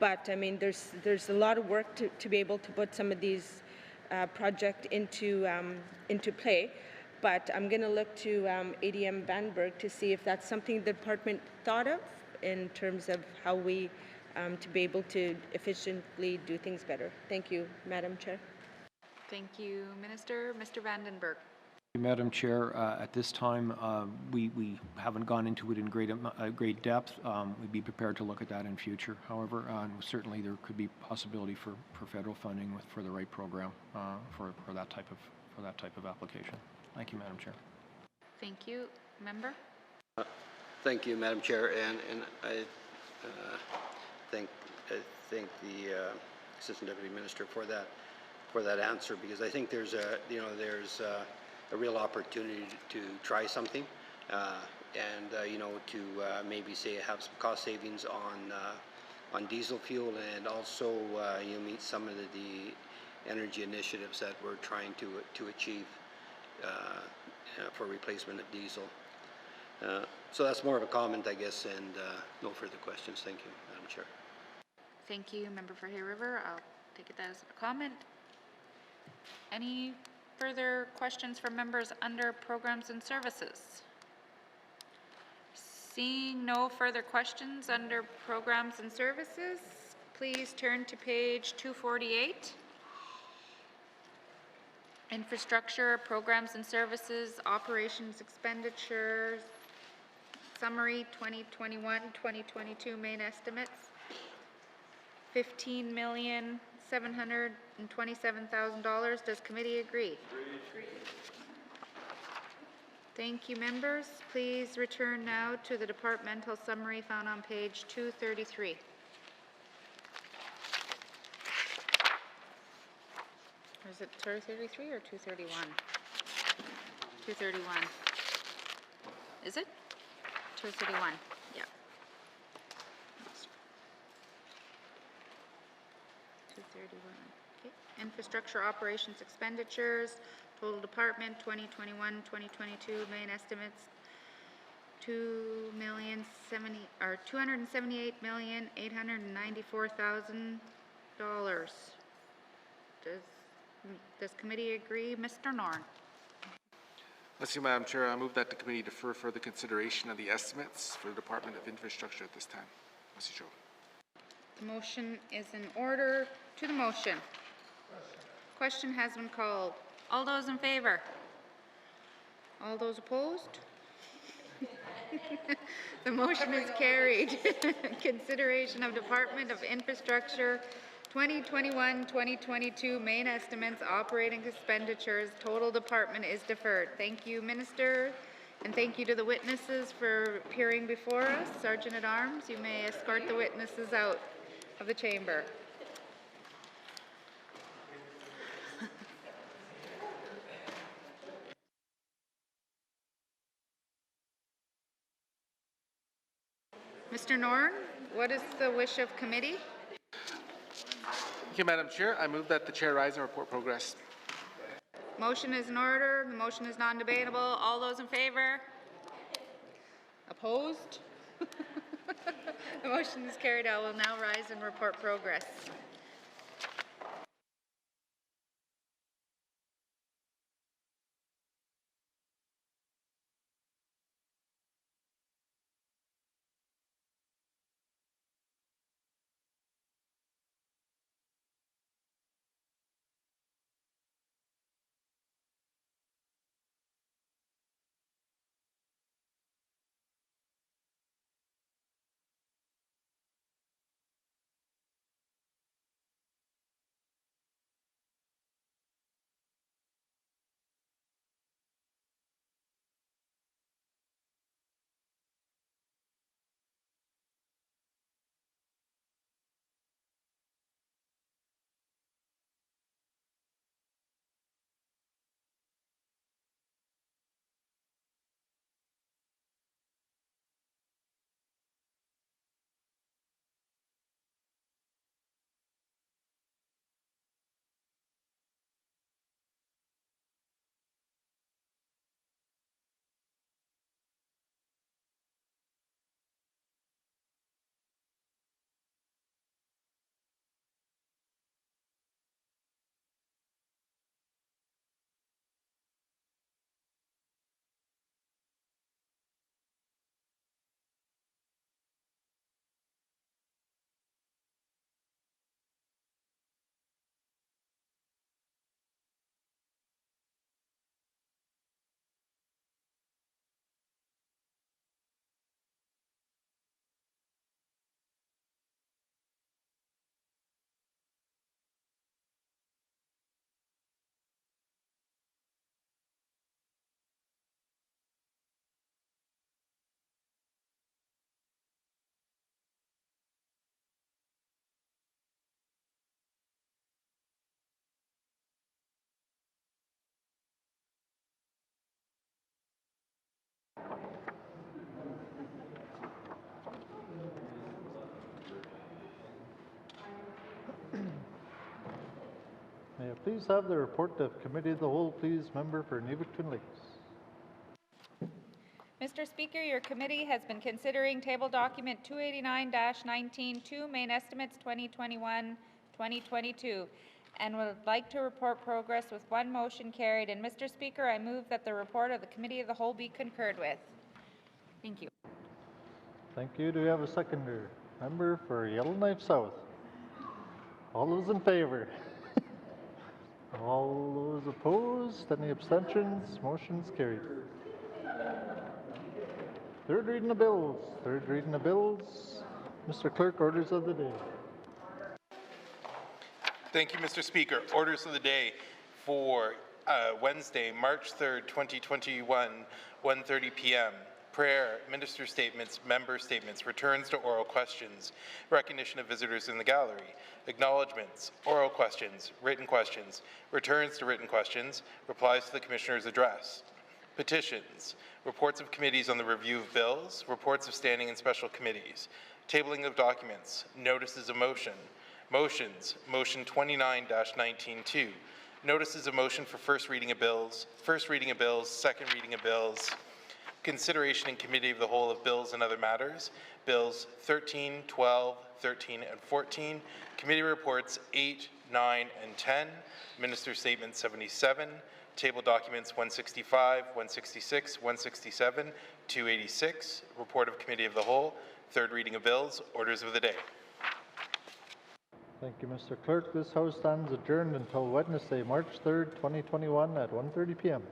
Speaker 7: But I mean, there's a lot of work to be able to put some of these projects into play. But I'm going to look to ADM Vanberg to see if that's something the department thought of in terms of how we to be able to efficiently do things better. Thank you, Madam Chair.
Speaker 6: Thank you, Minister. Mr. Vandenberg.
Speaker 14: Madam Chair, at this time, we haven't gone into it in great depth. We'd be prepared to look at that in future. However, certainly there could be possibility for federal funding for the right program for that type of application. Thank you, Madam Chair.
Speaker 6: Thank you, Member.
Speaker 10: Thank you, Madam Chair, and I thank the Assistant Deputy Minister for that answer, because I think there's a real opportunity to try something, and to maybe say have some cost savings on diesel fuel, and also meet some of the energy initiatives that we're trying to achieve for replacement of diesel. So that's more of a comment, I guess, and no further questions. Thank you, Madam Chair.
Speaker 6: Thank you, Member for Hay River. I'll take it as a comment. Any further questions from members under Programs and Services? Seeing no further questions under Programs and Services, please turn to page 248. Infrastructure, Programs and Services, Operations Expenditures, Summary 2021-2022 main estimates, $15,727,000. Does committee agree? Agree. Thank you, members. Please return now to the departmental summary found on page 233. Is it 233 or 231? 231. Is it? 231. Yeah. 231. Okay. Infrastructure operations expenditures, total department 2021-2022 main estimates $278,894,000. Does committee agree? Mr. Norn.
Speaker 12: Thank you, Madam Chair. I move that the committee defer further consideration of the estimates for the Department of Infrastructure at this time. Mr. Chair.
Speaker 6: The motion is in order. To the motion. Question has been called. All those in favor? All those opposed? The motion is carried. Consideration of Department of Infrastructure 2021-2022 main estimates, operating expenditures, total department is deferred. Thank you, Minister, and thank you to the witnesses for appearing before us. Sergeant at Arms, you may escort the witnesses out. of the chamber. Mr. Norn, what is the wish of committee?
Speaker 12: Thank you, Madam Chair. I move that the chair rise and report progress.
Speaker 6: Motion is in order. The motion is non-debatable. All those in favor? Opposed? The motion is carried. I will now rise and report progress.
Speaker 3: May I please have the report of Committee of the Whole, please, member for Neva Twin Lakes.
Speaker 6: Mr. Speaker, your committee has been considering table document 289-19, two main estimates 2021-2022, and would like to report progress with one motion carried. And Mr. Speaker, I move that the report of the Committee of the Whole be concurred with. Thank you.
Speaker 3: Thank you. Do we have a seconder? Member for Yellowknife South. All those in favor? All those opposed? Any abstentions? Motion's carried. Third reading of bills. Third reading of bills. Mr. Clerk, orders of the day.
Speaker 17: Thank you, Mr. Speaker. Orders of the day for Wednesday, March 3rd, 2021, 1:30 p.m. Prayer, minister statements, member statements, returns to oral questions, recognition of visitors in the gallery, acknowledgements, oral questions, returns to written questions, replies to the Commissioner's address, petitions, reports of committees on the review of bills, reports of standing and special committees, tabling of documents, notices of motion, motions, motion 29-19-2, notices of motion for first reading of bills, second reading of bills, consideration in Committee of the Whole of bills and other matters, bills 13, 12, 13, and 14, committee reports 8, 9, and 10, minister statement 77, table documents 165, 166, 167, 286, report of Committee of the Whole, third reading of bills, orders of the day.
Speaker 3: Thank you, Mr. Clerk. This House stands adjourned until Wednesday, March 3rd, 2021 at 1:30 p.m.